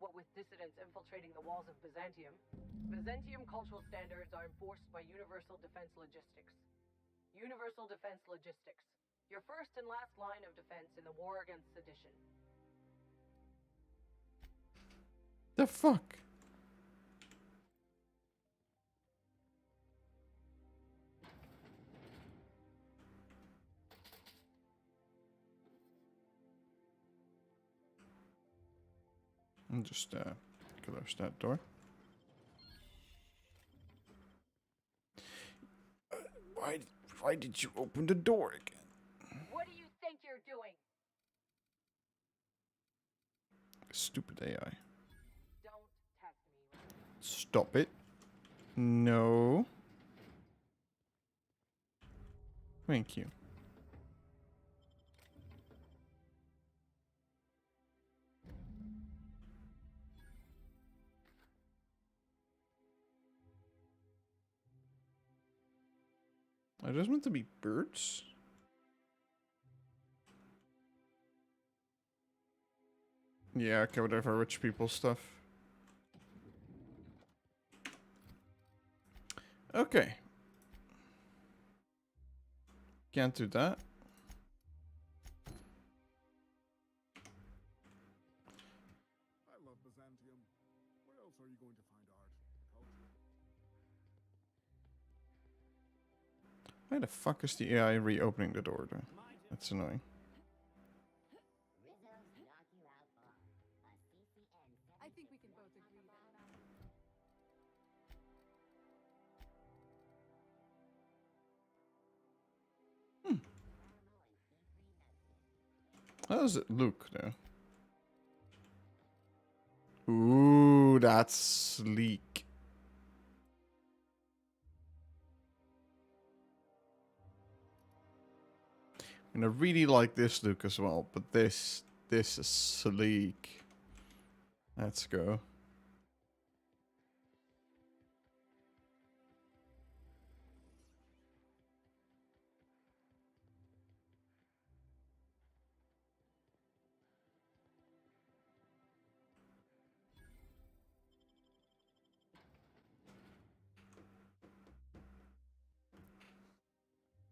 What with dissidents infiltrating the walls of Byzantium, Byzantium cultural standards are enforced by Universal Defense Logistics. Universal Defense Logistics. Your first and last line of defense in the war against sedition. The fuck? And just close that door. Why did you open the door again? What do you think you're doing? Stupid AI. Don't test me. Stop it. No. Thank you. Are those meant to be birds? Yeah, okay, whatever, rich people stuff. Okay. Can't do that. I love Byzantium. Where else are you going to find art and culture? Why the fuck is the AI reopening the door though? That's annoying. I think we can both agree that. How does it look though? Ooh, that's sleek. And I really like this look as well, but this is sleek. Let's go.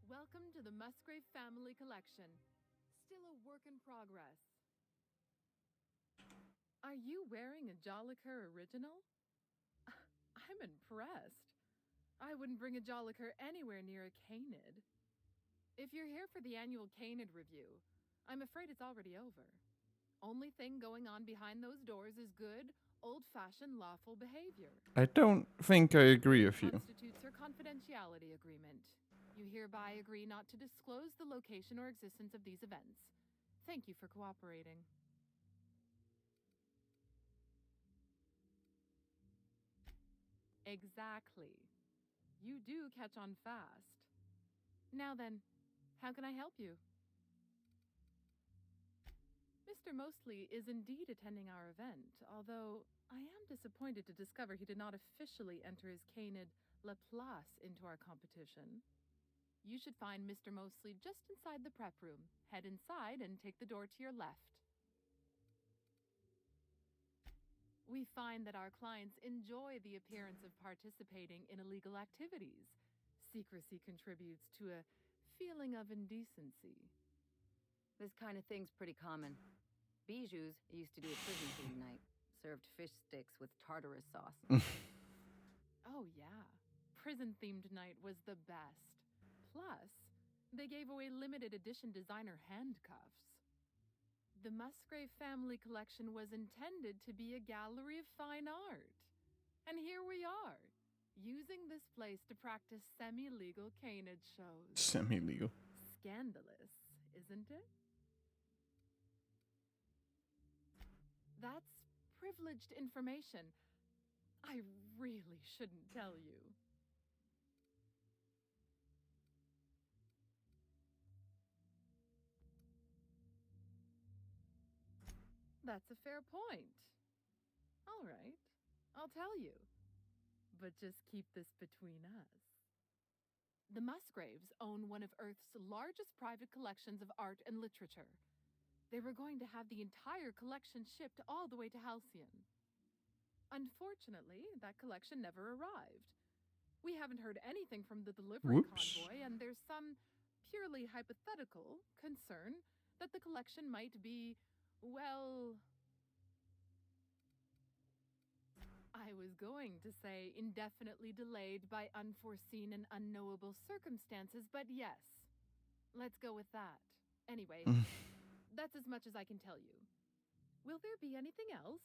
Welcome to the Musgrave Family Collection. Still a work in progress. Are you wearing a Jolliker original? I'm impressed. I wouldn't bring a Jolliker anywhere near a Canid. If you're here for the annual Canid review, I'm afraid it's already over. Only thing going on behind those doors is good, old-fashioned lawful behavior. I don't think I agree with you. Constitutes her confidentiality agreement. You hereby agree not to disclose the location or existence of these events. Thank you for cooperating. Exactly. You do catch on fast. Now then, how can I help you? Mr. Mostly is indeed attending our event, although I am disappointed to discover he did not officially enter his Canid Laplace into our competition. You should find Mr. Mostly just inside the prep room. Head inside and take the door to your left. We find that our clients enjoy the appearance of participating in illegal activities. secrecy contributes to a feeling of indecency. This kind of thing's pretty common. Bijou's used to do a prison theme night. Served fish sticks with tartarus sauce. Oh, yeah. Prison-themed night was the best. Plus, they gave away limited edition designer handcuffs. The Musgrave family collection was intended to be a gallery of fine art. And here we are, using this place to practice semi-legal canid shows. Semi-legal. Scandalous, isn't it? That's privileged information. I really shouldn't tell you. That's a fair point. All right, I'll tell you. But just keep this between us. The Musgraves own one of Earth's largest private collections of art and literature. They were going to have the entire collection shipped all the way to Halcyon. Unfortunately, that collection never arrived. We haven't heard anything from the delivery convoy, and there's some purely hypothetical concern that the collection might be, well, I was going to say indefinitely delayed by unforeseen and unknowable circumstances, but yes, let's go with that. Anyway, that's as much as I can tell you. Will there be anything else?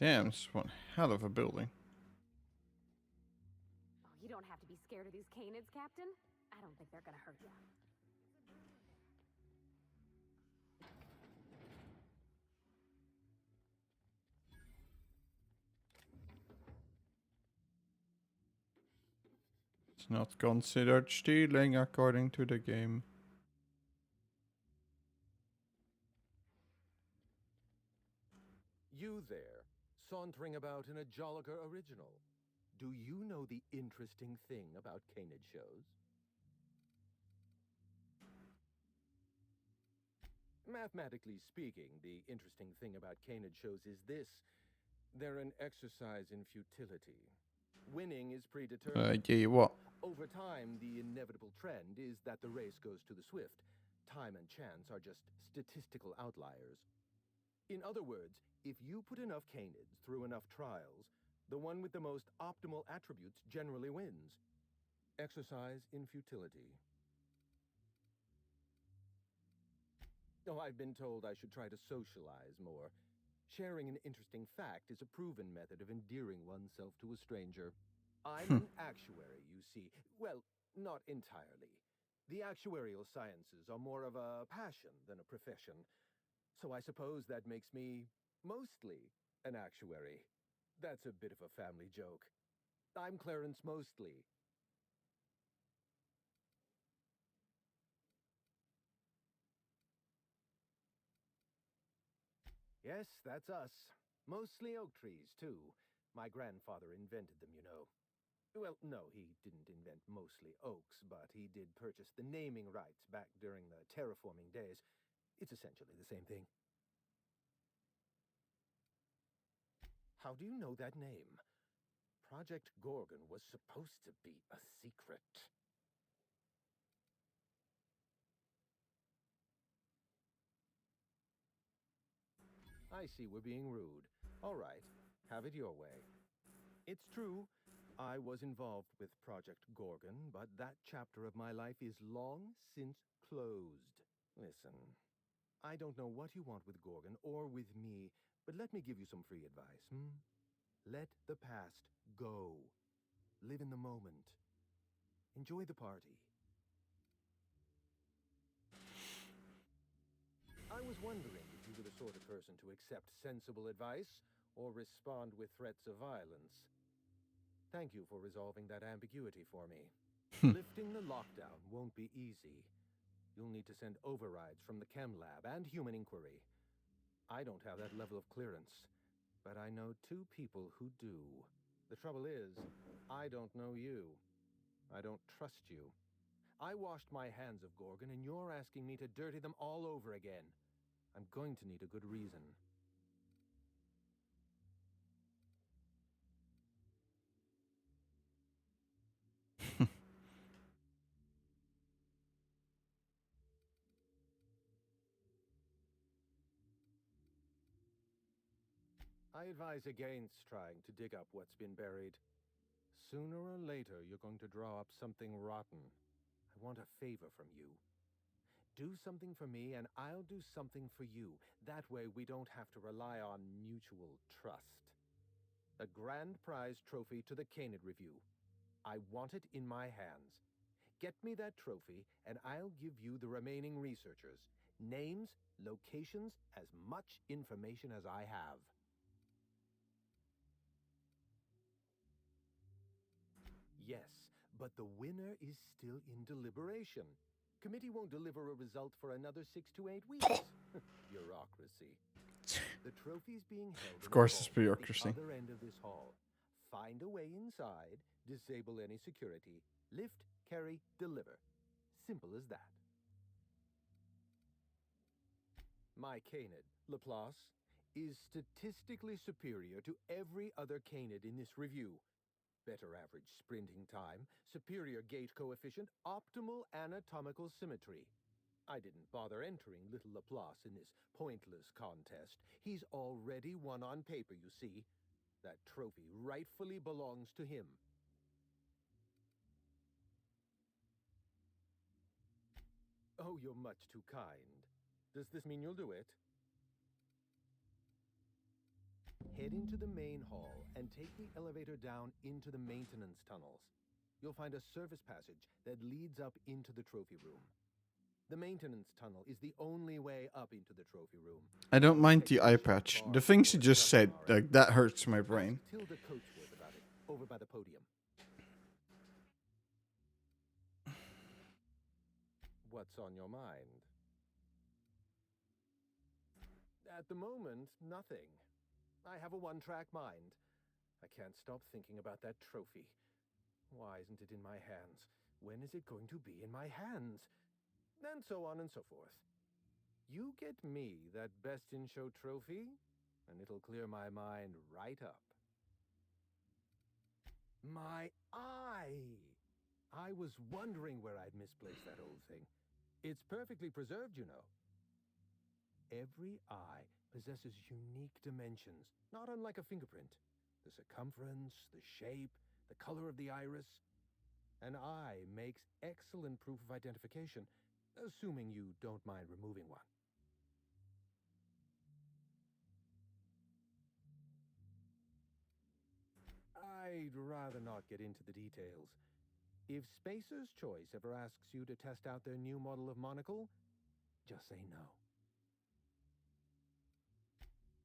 Damn, this is one hell of a building. Oh, you don't have to be scared of these canids, Captain. I don't think they're gonna hurt you. It's not considered stealing according to the game. You there, sauntering about in a Jolliker original. Do you know the interesting thing about canid shows? Mathematically speaking, the interesting thing about canid shows is this. They're an exercise in futility. Winning is predetermined. Yeah, what? Over time, the inevitable trend is that the race goes to the swift. Time and chance are just statistical outliers. In other words, if you put enough canids through enough trials, the one with the most optimal attributes generally wins. Exercise in futility. Oh, I've been told I should try to socialize more. Sharing an interesting fact is a proven method of endearing oneself to a stranger. I'm an actuary, you see. Well, not entirely. The actuarial sciences are more of a passion than a profession. So I suppose that makes me mostly an actuary. That's a bit of a family joke. I'm Clarence Mostly. Yes, that's us. Mostly oak trees, too. My grandfather invented them, you know. Well, no, he didn't invent mostly oaks, but he did purchase the naming rights back during the terraforming days. It's essentially the same thing. How do you know that name? Project Gorgon was supposed to be a secret. I see we're being rude. All right, have it your way. It's true, I was involved with Project Gorgon, but that chapter of my life is long since closed. Listen, I don't know what you want with Gorgon or with me, but let me give you some free advice, Let the past go. Live in the moment. Enjoy the party. I was wondering if you were the sort of person to accept sensible advice or respond with threats of violence. Thank you for resolving that ambiguity for me. Lifting the lockdown won't be easy. You'll need to send overrides from the chem lab and human inquiry. I don't have that level of clearance, but I know two people who do. The trouble is, I don't know you. I don't trust you. I washed my hands of Gorgon, and you're asking me to dirty them all over again. I'm going to need a good reason. I advise against trying to dig up what's been buried. Sooner or later, you're going to draw up something rotten. I want a favor from you. Do something for me, and I'll do something for you. That way, we don't have to rely on mutual trust. A grand prize trophy to the Canid Review. I want it in my hands. Get me that trophy, and I'll give you the remaining researchers. Names, locations, as much information as I have. Yes, but the winner is still in deliberation. Committee won't deliver a result for another 6 to 8 weeks. Bureaucracy. The trophy's being held Of course, it's at the bureaucracy. other end of this hall. Find a way inside, disable any security, lift, carry, deliver. Simple as that. My Canid, Laplace, is statistically superior to every other Canid in this review. Better average sprinting time, superior gait coefficient, optimal anatomical symmetry. I didn't bother entering little Laplace in this pointless contest. He's already won on paper, you see. That trophy rightfully belongs to him. Oh, you're much too kind. Does this mean you'll do it? Head into the main hall and take the elevator down into the maintenance tunnels. You'll find a service passage that leads up into the trophy room. The maintenance tunnel is the only way up into the trophy room. I don't mind the eye patch. The things you just said, like, that hurts my brain. Ask Tilda Coachworth about it, over by the podium. What's on your mind? At the moment, nothing. I have a one-track mind. I can't stop thinking about that trophy. Why isn't it in my hands? When is it going to be in my hands? And so on and so forth. You get me that Best in Show trophy, and it'll clear my mind right up. My eye! I was wondering where I'd misplaced that old thing. It's perfectly preserved, you know. Every eye possesses unique dimensions, not unlike a fingerprint. The circumference, the shape, the color of the iris. An eye makes excellent proof of identification, assuming you don't mind removing one. I'd rather not get into the details. If Spacer's Choice ever asks you to test out their new model of monocle, just say no.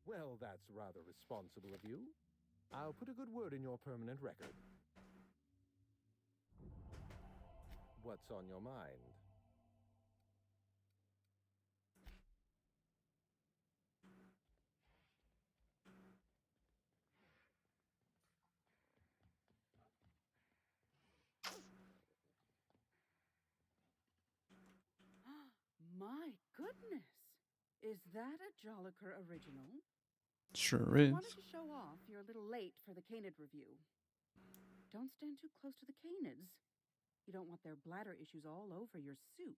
Well, that's rather responsible of you. I'll put a good word in your permanent record. What's on your mind? My goodness! Is that a Jolliker original? Sure I is. wanted to show off. You're a little late for the Canid review. Don't stand too close to the Canids. You don't want their bladder issues all over your suit.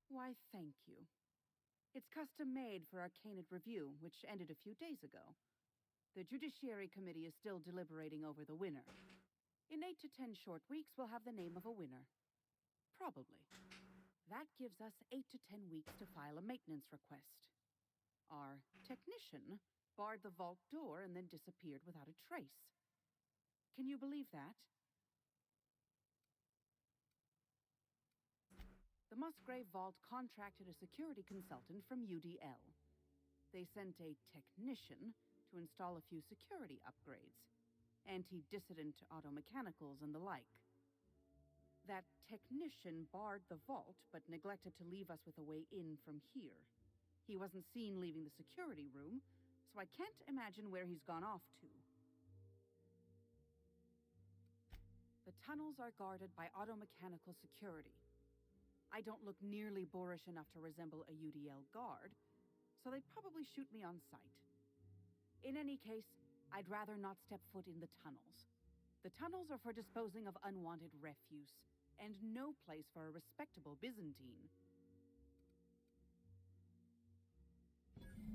Why, thank you. It's custom made for our Canid review, which ended a few days ago. The Judiciary Committee is still deliberating over the winner. In 8 to 10 short weeks, we'll have the name of a winner. Probably. That gives us 8 to 10 weeks to file a maintenance request. Our technician barred the vault door and then disappeared without a trace. Can you believe that? The Musgrave Vault contracted a security consultant from UDL. They sent a technician to install a few security upgrades, anti-dissident auto-mechanicals and the like. That technician barred the vault, but neglected to leave us with a way in from here. He wasn't seen leaving the security room, so I can't imagine where he's gone off to. The tunnels are guarded by auto-mechanical security. I don't look nearly boorish enough to resemble a UDL guard, so they'd probably shoot me on sight. In any case, I'd rather not step foot in the tunnels. The tunnels are for disposing of unwanted refuse, and no place for a respectable Byzantine.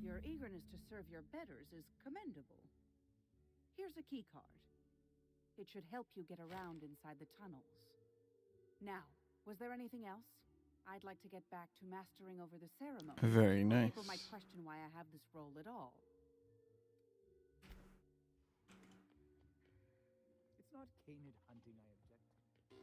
Your eagerness to serve your betters is commendable. Here's a key card. It should help you get around inside the tunnels. Now, was there anything else? I'd like to get back to mastering over the ceremony. Very nice. People might question why I have this role at all. It's not canid hunting I object to.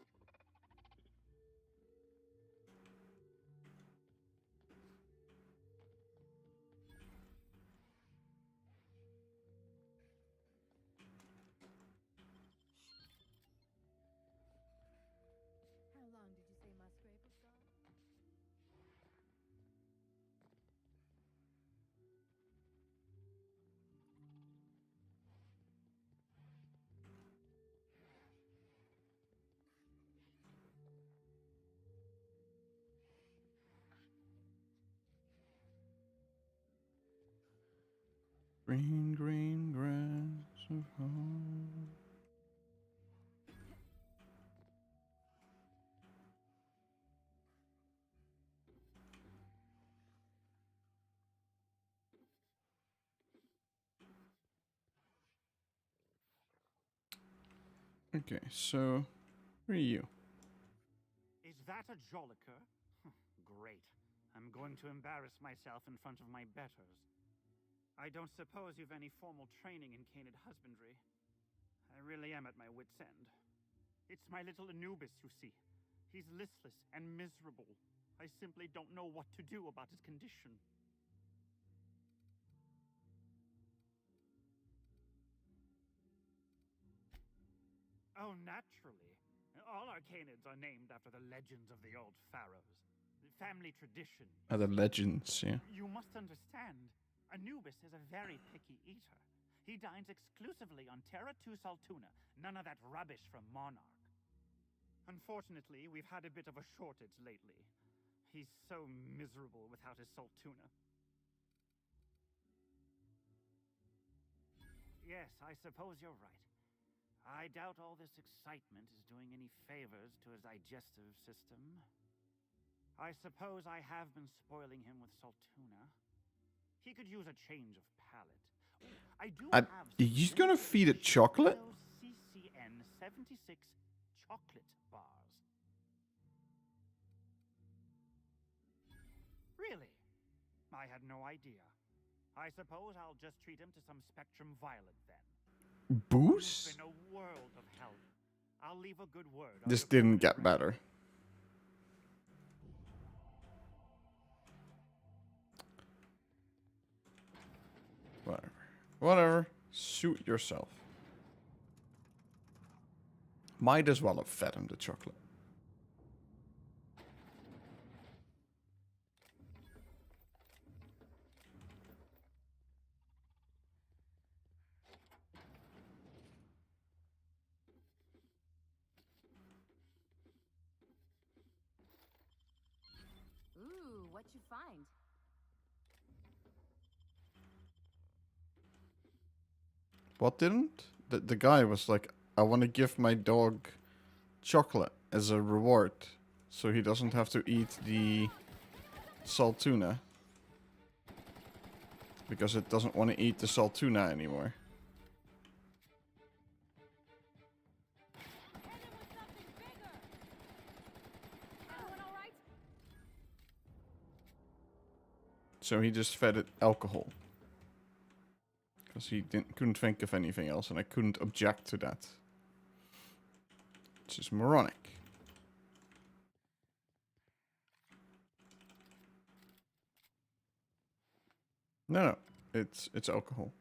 How long did you say Musgrave was gone? Green, green grass of home. Okay, so who are you? Is that a Joliker? Great. I'm going to embarrass myself in front of my betters. I don't suppose you've any formal training in canid husbandry. I really am at my wit's end. It's my little Anubis, you see. He's listless and miserable. I simply don't know what to do about his condition. Oh, naturally. All our canids are named after the legends of the old pharaohs. Family tradition. Other legends, yeah. You must understand, Anubis is a very picky eater. He dines exclusively on Terra 2 salt tuna, none of that rubbish from Monarch. Unfortunately, we've had a bit of a shortage lately. He's so miserable without his salt tuna. Yes, I suppose you're right. I doubt all this excitement is doing any favors to his digestive system. I suppose I have been spoiling him with salt tuna. He could use a change of palate. I do have he's gonna feed it chocolate? CCN 76 chocolate bars. Really? I had no idea. I suppose I'll just treat him to some Spectrum Violet then. Boost? You've been a world of help. I'll leave a good word. This didn't get better. Whatever. Whatever. Suit yourself. Might as well have fed him the chocolate. Ooh, what you find? What didn't? The guy was like, I want to give my dog chocolate as a reward, so he doesn't have to eat the salt tuna. Because it doesn't want to eat the salt tuna anymore. So he just fed it alcohol. Because he couldn't think of anything else, and I couldn't object to that. Which is moronic. No, it's alcohol.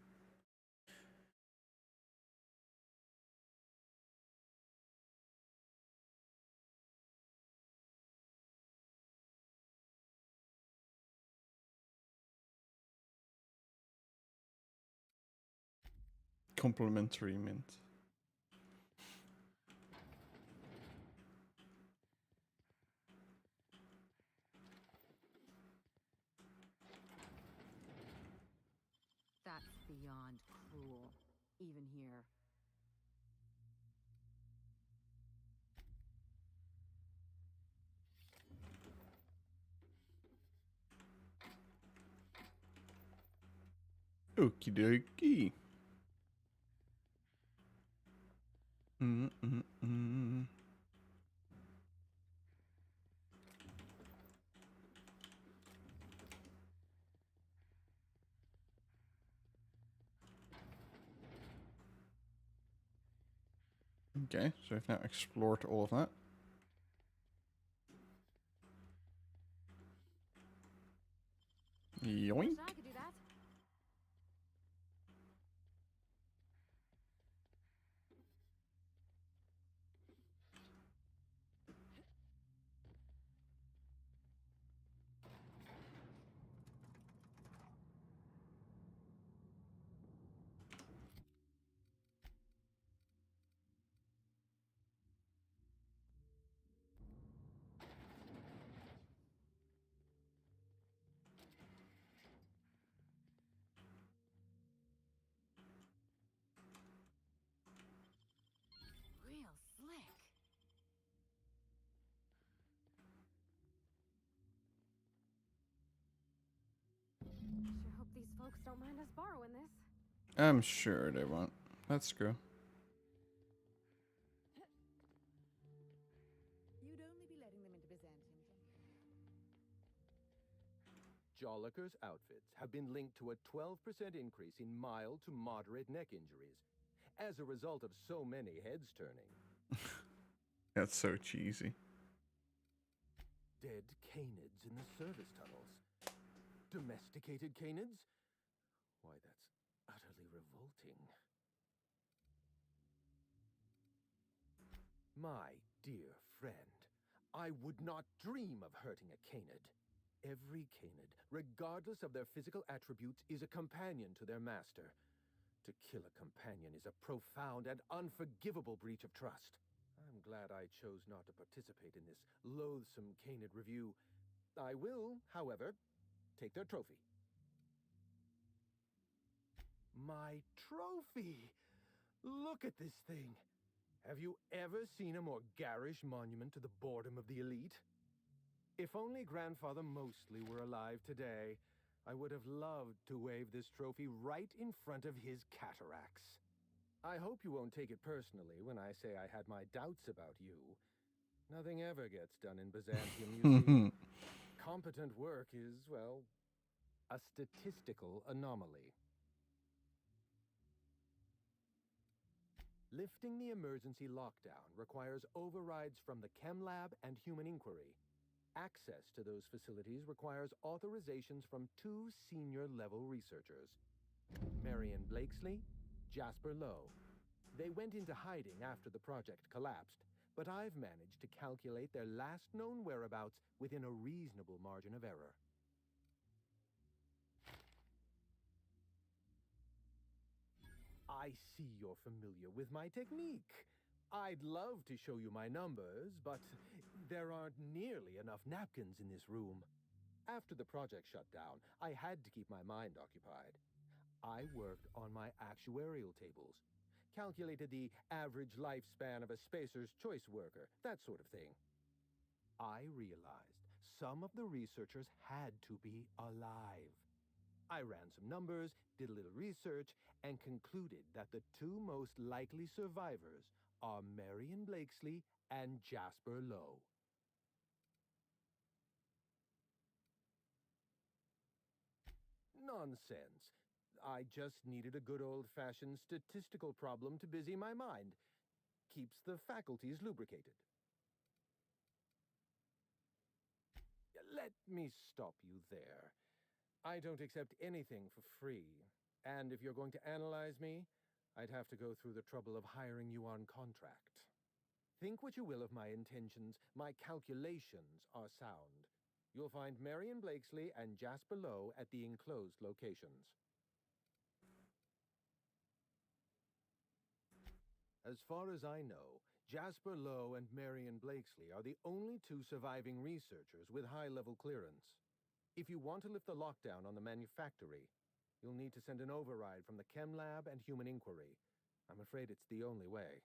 Complimentary mint. That's beyond cruel, even here. Okie dokie. Mm-mm-mm. Okay, so I've now explored all of that. Yoink. Wish I could do that. Real slick. Sure hope these folks don't mind us borrowing this. I'm sure they won't. Let's go. You'd only be letting them into Byzantium. Jolliker's outfits have been linked to a 12% increase in mild to moderate neck injuries as a result of so many heads turning. That's so cheesy. Dead canids in the service tunnels. Domesticated canids? Why, that's utterly revolting. My dear friend, I would not dream of hurting a canid. Every canid, regardless of their physical attributes, is a companion to their master. To kill a companion is a profound and unforgivable breach of trust. I'm glad I chose not to participate in this loathsome canid review. I will, however, take their trophy. My trophy! Look at this thing! Have you ever seen a more garish monument to the boredom of the elite? If only Grandfather Mostly were alive today, I would have loved to wave this trophy right in front of his cataracts. I hope you won't take it personally when I say I had my doubts about you. Nothing ever gets done in Byzantium, you see. Competent work is, well, a statistical anomaly. Lifting the emergency lockdown requires overrides from the Chem Lab and Human Inquiry. Access to those facilities requires authorizations from 2 senior-level researchers, Marion Blakesley, Jasper Lowe. They went into hiding after the project collapsed, but I've managed to calculate their last known whereabouts within a reasonable margin of error. I see you're familiar with my technique. I'd love to show you my numbers, but there aren't nearly enough napkins in this room. After the project shut down, I had to keep my mind occupied. I worked on my actuarial tables, calculated the average lifespan of a Spacer's Choice worker, that sort of thing. I realized some of the researchers had to be alive. I ran some numbers, did a little research, and concluded that the 2 most likely survivors are Marion Blakesley and Jasper Lowe. Nonsense. I just needed a good old-fashioned statistical problem to busy my mind. Keeps the faculties lubricated. Let me stop you there. I don't accept anything for free, and if you're going to analyze me, I'd have to go through the trouble of hiring you on contract. Think what you will of my intentions, my calculations are sound. You'll find Marion Blakesley and Jasper Lowe at the enclosed locations. As far as I know, Jasper Lowe and Marion Blakesley are the only 2 surviving researchers with high-level clearance. If you want to lift the lockdown on the manufactory, you'll need to send an override from the Chem Lab and Human Inquiry. I'm afraid it's the only way.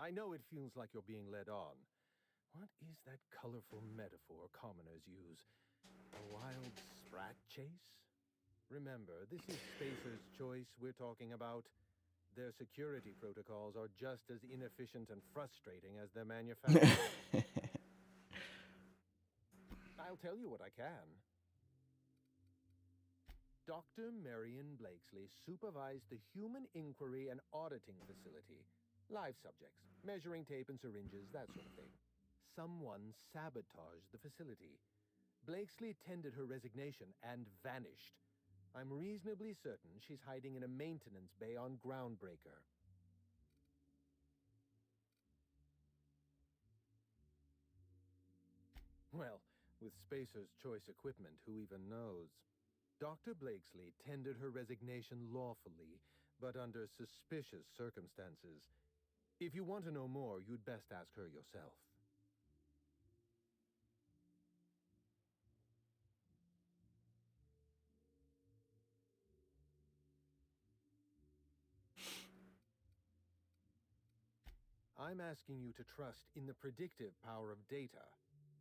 I know it feels like you're being led on. What is that colorful metaphor commoners use? A wild sprat chase? Remember, this is Spacer's Choice we're talking about. Their security protocols are just as inefficient and frustrating as their manufacturing. I'll tell you what I can. Dr. Marion Blakesley supervised the Human Inquiry and Auditing Facility. Live subjects, measuring tape and syringes, that sort of thing. Someone sabotaged the facility. Blakesley tendered her resignation and vanished. I'm reasonably certain she's hiding in a maintenance bay on Groundbreaker. Well, with Spacer's Choice equipment, who even knows? Dr. Blakesley tendered her resignation lawfully, but under suspicious circumstances. If you want to know more, you'd best ask her yourself. I'm asking you to trust in the predictive power of data.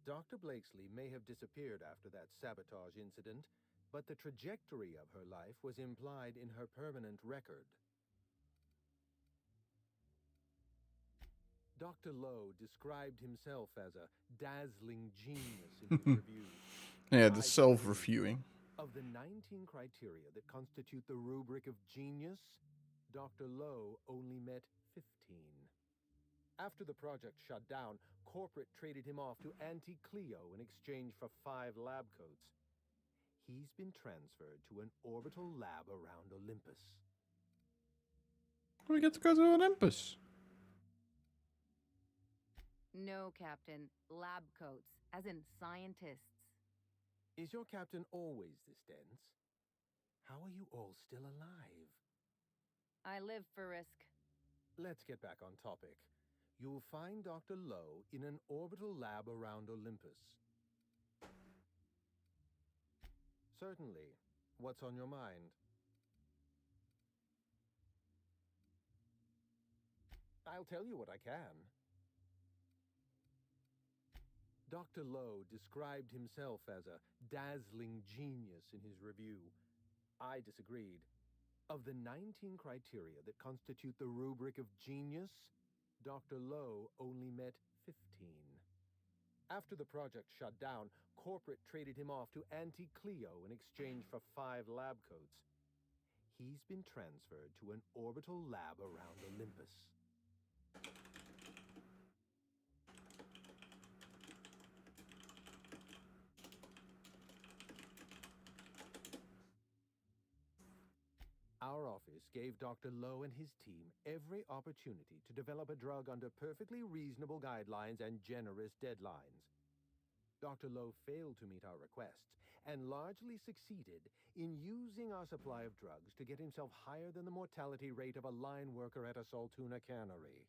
Dr. Blakesley may have disappeared after that sabotage incident, but the trajectory of her life was implied in her permanent record. Dr. Lowe described himself as a dazzling genius in his review. Yeah, the self-reviewing. Of the 19 criteria that constitute the rubric of genius, Dr. Lowe only met 15. After the project shut down, corporate traded him off to Auntie Cleo in exchange for 5 lab coats. He's been transferred to an orbital lab around Olympus. We get to go to Olympus. No, Captain. Lab coats, as in scientists. Is your captain always this dense? How are you all still alive? I live for risk. Let's get back on topic. You'll find Dr. Lowe in an orbital lab around Olympus. Certainly. What's on your mind? I'll tell you what I can. Dr. Lowe described himself as a dazzling genius in his review. I disagreed. Of the 19 criteria that constitute the rubric of genius, Dr. Lowe only met 15. After the project shut down, corporate traded him off to Auntie Cleo in exchange for 5 lab coats. He's been transferred to an orbital lab around Olympus. Our office gave Dr. Lowe and his team every opportunity to develop a drug under perfectly reasonable guidelines and generous deadlines. Dr. Lowe failed to meet our requests and largely succeeded in using our supply of drugs to get himself higher than the mortality rate of a line worker at a Saltuna cannery.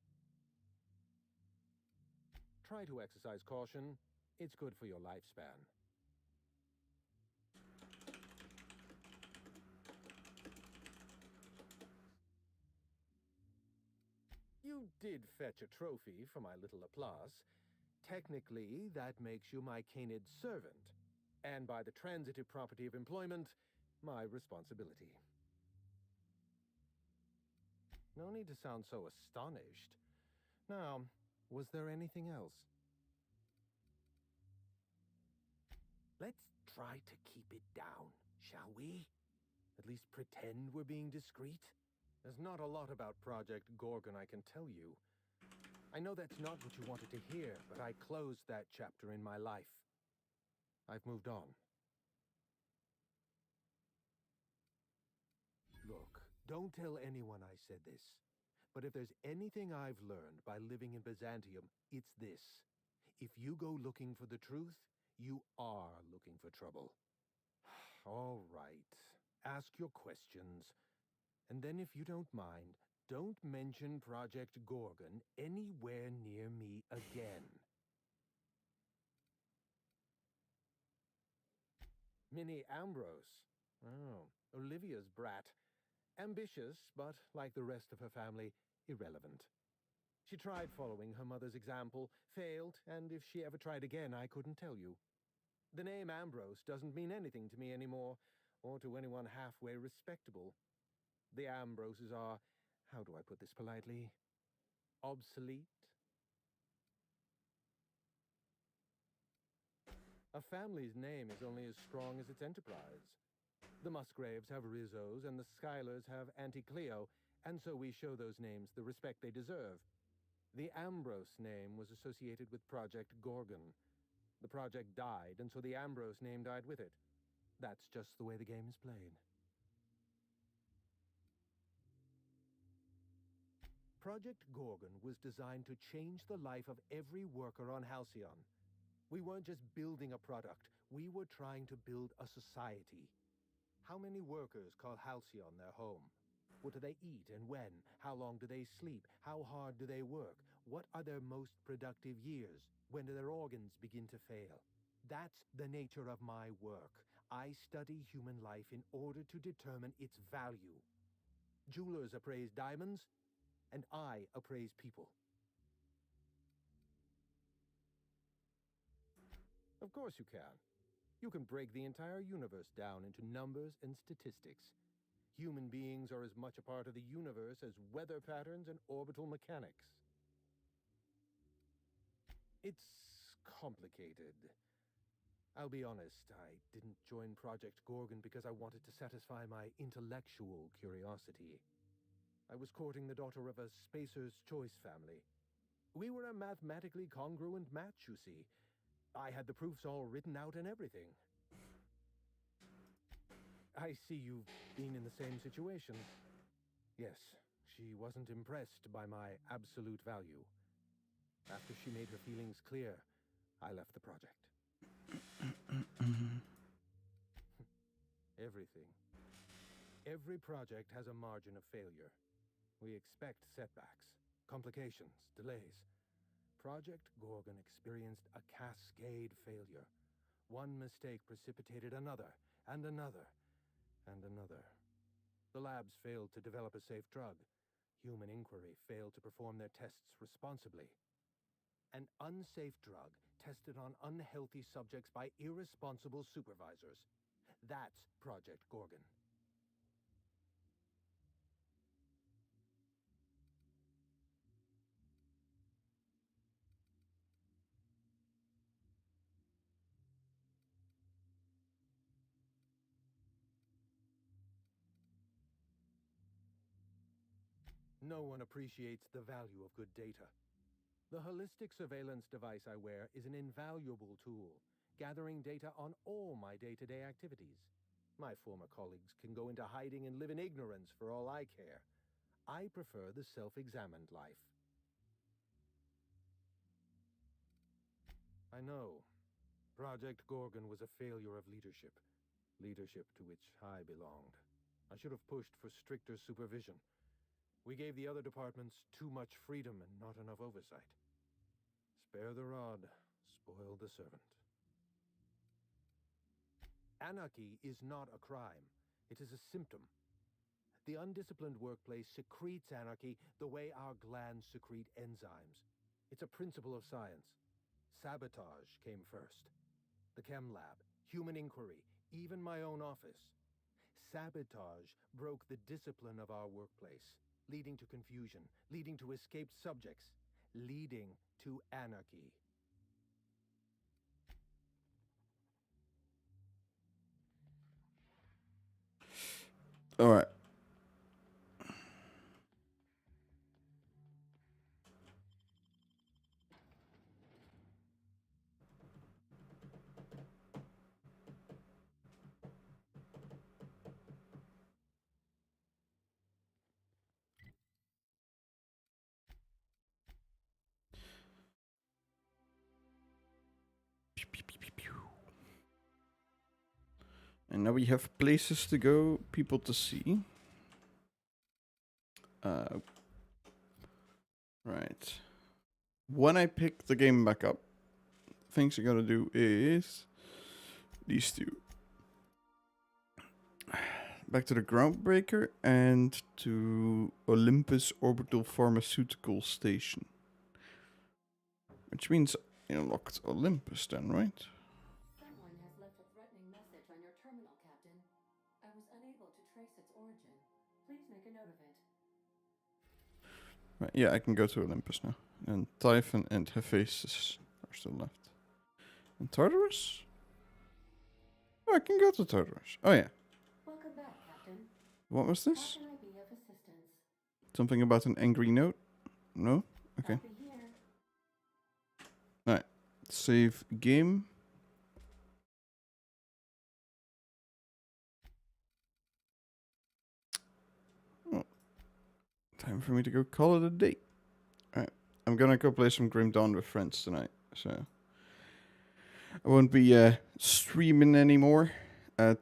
Try to exercise caution. It's good for your lifespan. You did fetch a trophy for my little applause. Technically, that makes you my canid servant, and by the transitive property of employment, my responsibility. No need to sound so astonished. Now, was there anything else? Let's try to keep it down, shall we? At least pretend we're being discreet? There's not a lot about Project Gorgon I can tell you. I know that's not what you wanted to hear, but I closed that chapter in my life. I've moved on. Look, don't tell anyone I said this. But if there's anything I've learned by living in Byzantium, it's this. If you go looking for the truth, you are looking for trouble. All right. Ask your questions. And then if you don't mind, don't mention Project Gorgon anywhere near me again. Minnie Ambrose. Oh, Olivia's brat. Ambitious, but like the rest of her family, irrelevant. She tried following her mother's example, failed, and if she ever tried again, I couldn't tell you. The name Ambrose doesn't mean anything to me anymore, or to anyone halfway respectable. The Ambroses are, how do I put this politely, obsolete? A family's name is only as strong as its enterprise. The Musgraves have Rizzos, and the Schuyler's have Auntie Cleo, and so we show those names the respect they deserve. The Ambrose name was associated with Project Gorgon. The project died, and so the Ambrose name died with it. That's just the way the game is played. Project Gorgon was designed to change the life of every worker on Halcyon. We weren't just building a product, we were trying to build a society. How many workers call Halcyon their home? What do they eat and when? How long do they sleep? How hard do they work? What are their most productive years? When do their organs begin to fail? That's the nature of my work. I study human life in order to determine its value. Jewelers appraise diamonds, and I appraise people. Of course you can. You can break the entire universe down into numbers and statistics. Human beings are as much a part of the universe as weather patterns and orbital mechanics. It's complicated. I'll be honest, I didn't join Project Gorgon because I wanted to satisfy my intellectual curiosity. I was courting the daughter of a Spacer's Choice family. We were a mathematically congruent match, you see. I had the proofs all written out and everything. I see you've been in the same situation. Yes, she wasn't impressed by my absolute value. After she made her feelings clear, I left the project. Everything. Every project has a margin of failure. We expect setbacks, complications, delays. Project Gorgon experienced a cascade failure. One mistake precipitated another, and another, and another. The labs failed to develop a safe drug. Human Inquiry failed to perform their tests responsibly. An unsafe drug tested on unhealthy subjects by irresponsible supervisors. That's Project Gorgon. No one appreciates the value of good data. The holistic surveillance device I wear is an invaluable tool, gathering data on all my day-to-day activities. My former colleagues can go into hiding and live in ignorance for all I care. I prefer the self-examined life. I know. Project Gorgon was a failure of leadership. Leadership to which I belonged. I should have pushed for stricter supervision. We gave the other departments too much freedom and not enough oversight. Spare the rod, spoil the servant. Anarchy is not a crime. It is a symptom. The undisciplined workplace secretes anarchy the way our glands secrete enzymes. It's a principle of science. Sabotage came first. The chem lab, Human Inquiry, even my own office. Sabotage broke the discipline of our workplace, leading to confusion, leading to escaped subjects, leading to anarchy. All right. And now we have places to go, people to see. Right. When I pick the game back up, things I gotta do is these two. Back to the Groundbreaker and to Olympus Orbital Pharmaceutical Station. Which means unlocked Olympus then, right? Someone has left a threatening message on your terminal, Captain. I was unable to trace its origin. Please make a note of it. Right, yeah, I can go to Olympus now. And Typhon and Hephaestus are still left. And Tartarus? Oh, I can go to Tartarus. Oh yeah. Welcome back, Captain. What was this? How can I be of assistance? Something about an angry note? No? Okay. Copy here. Alright. Save game. Oh. Time for me to go call it a day. Alright. I'm gonna go play some Grim Dawn with friends tonight, so I won't be streaming anymore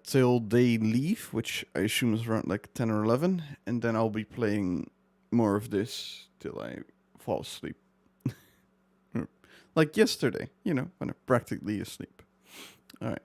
till they leave, which I assume is around like 10 or 11, and then I'll be playing more of this till I fall asleep. Like yesterday, when I'm practically asleep. Alright.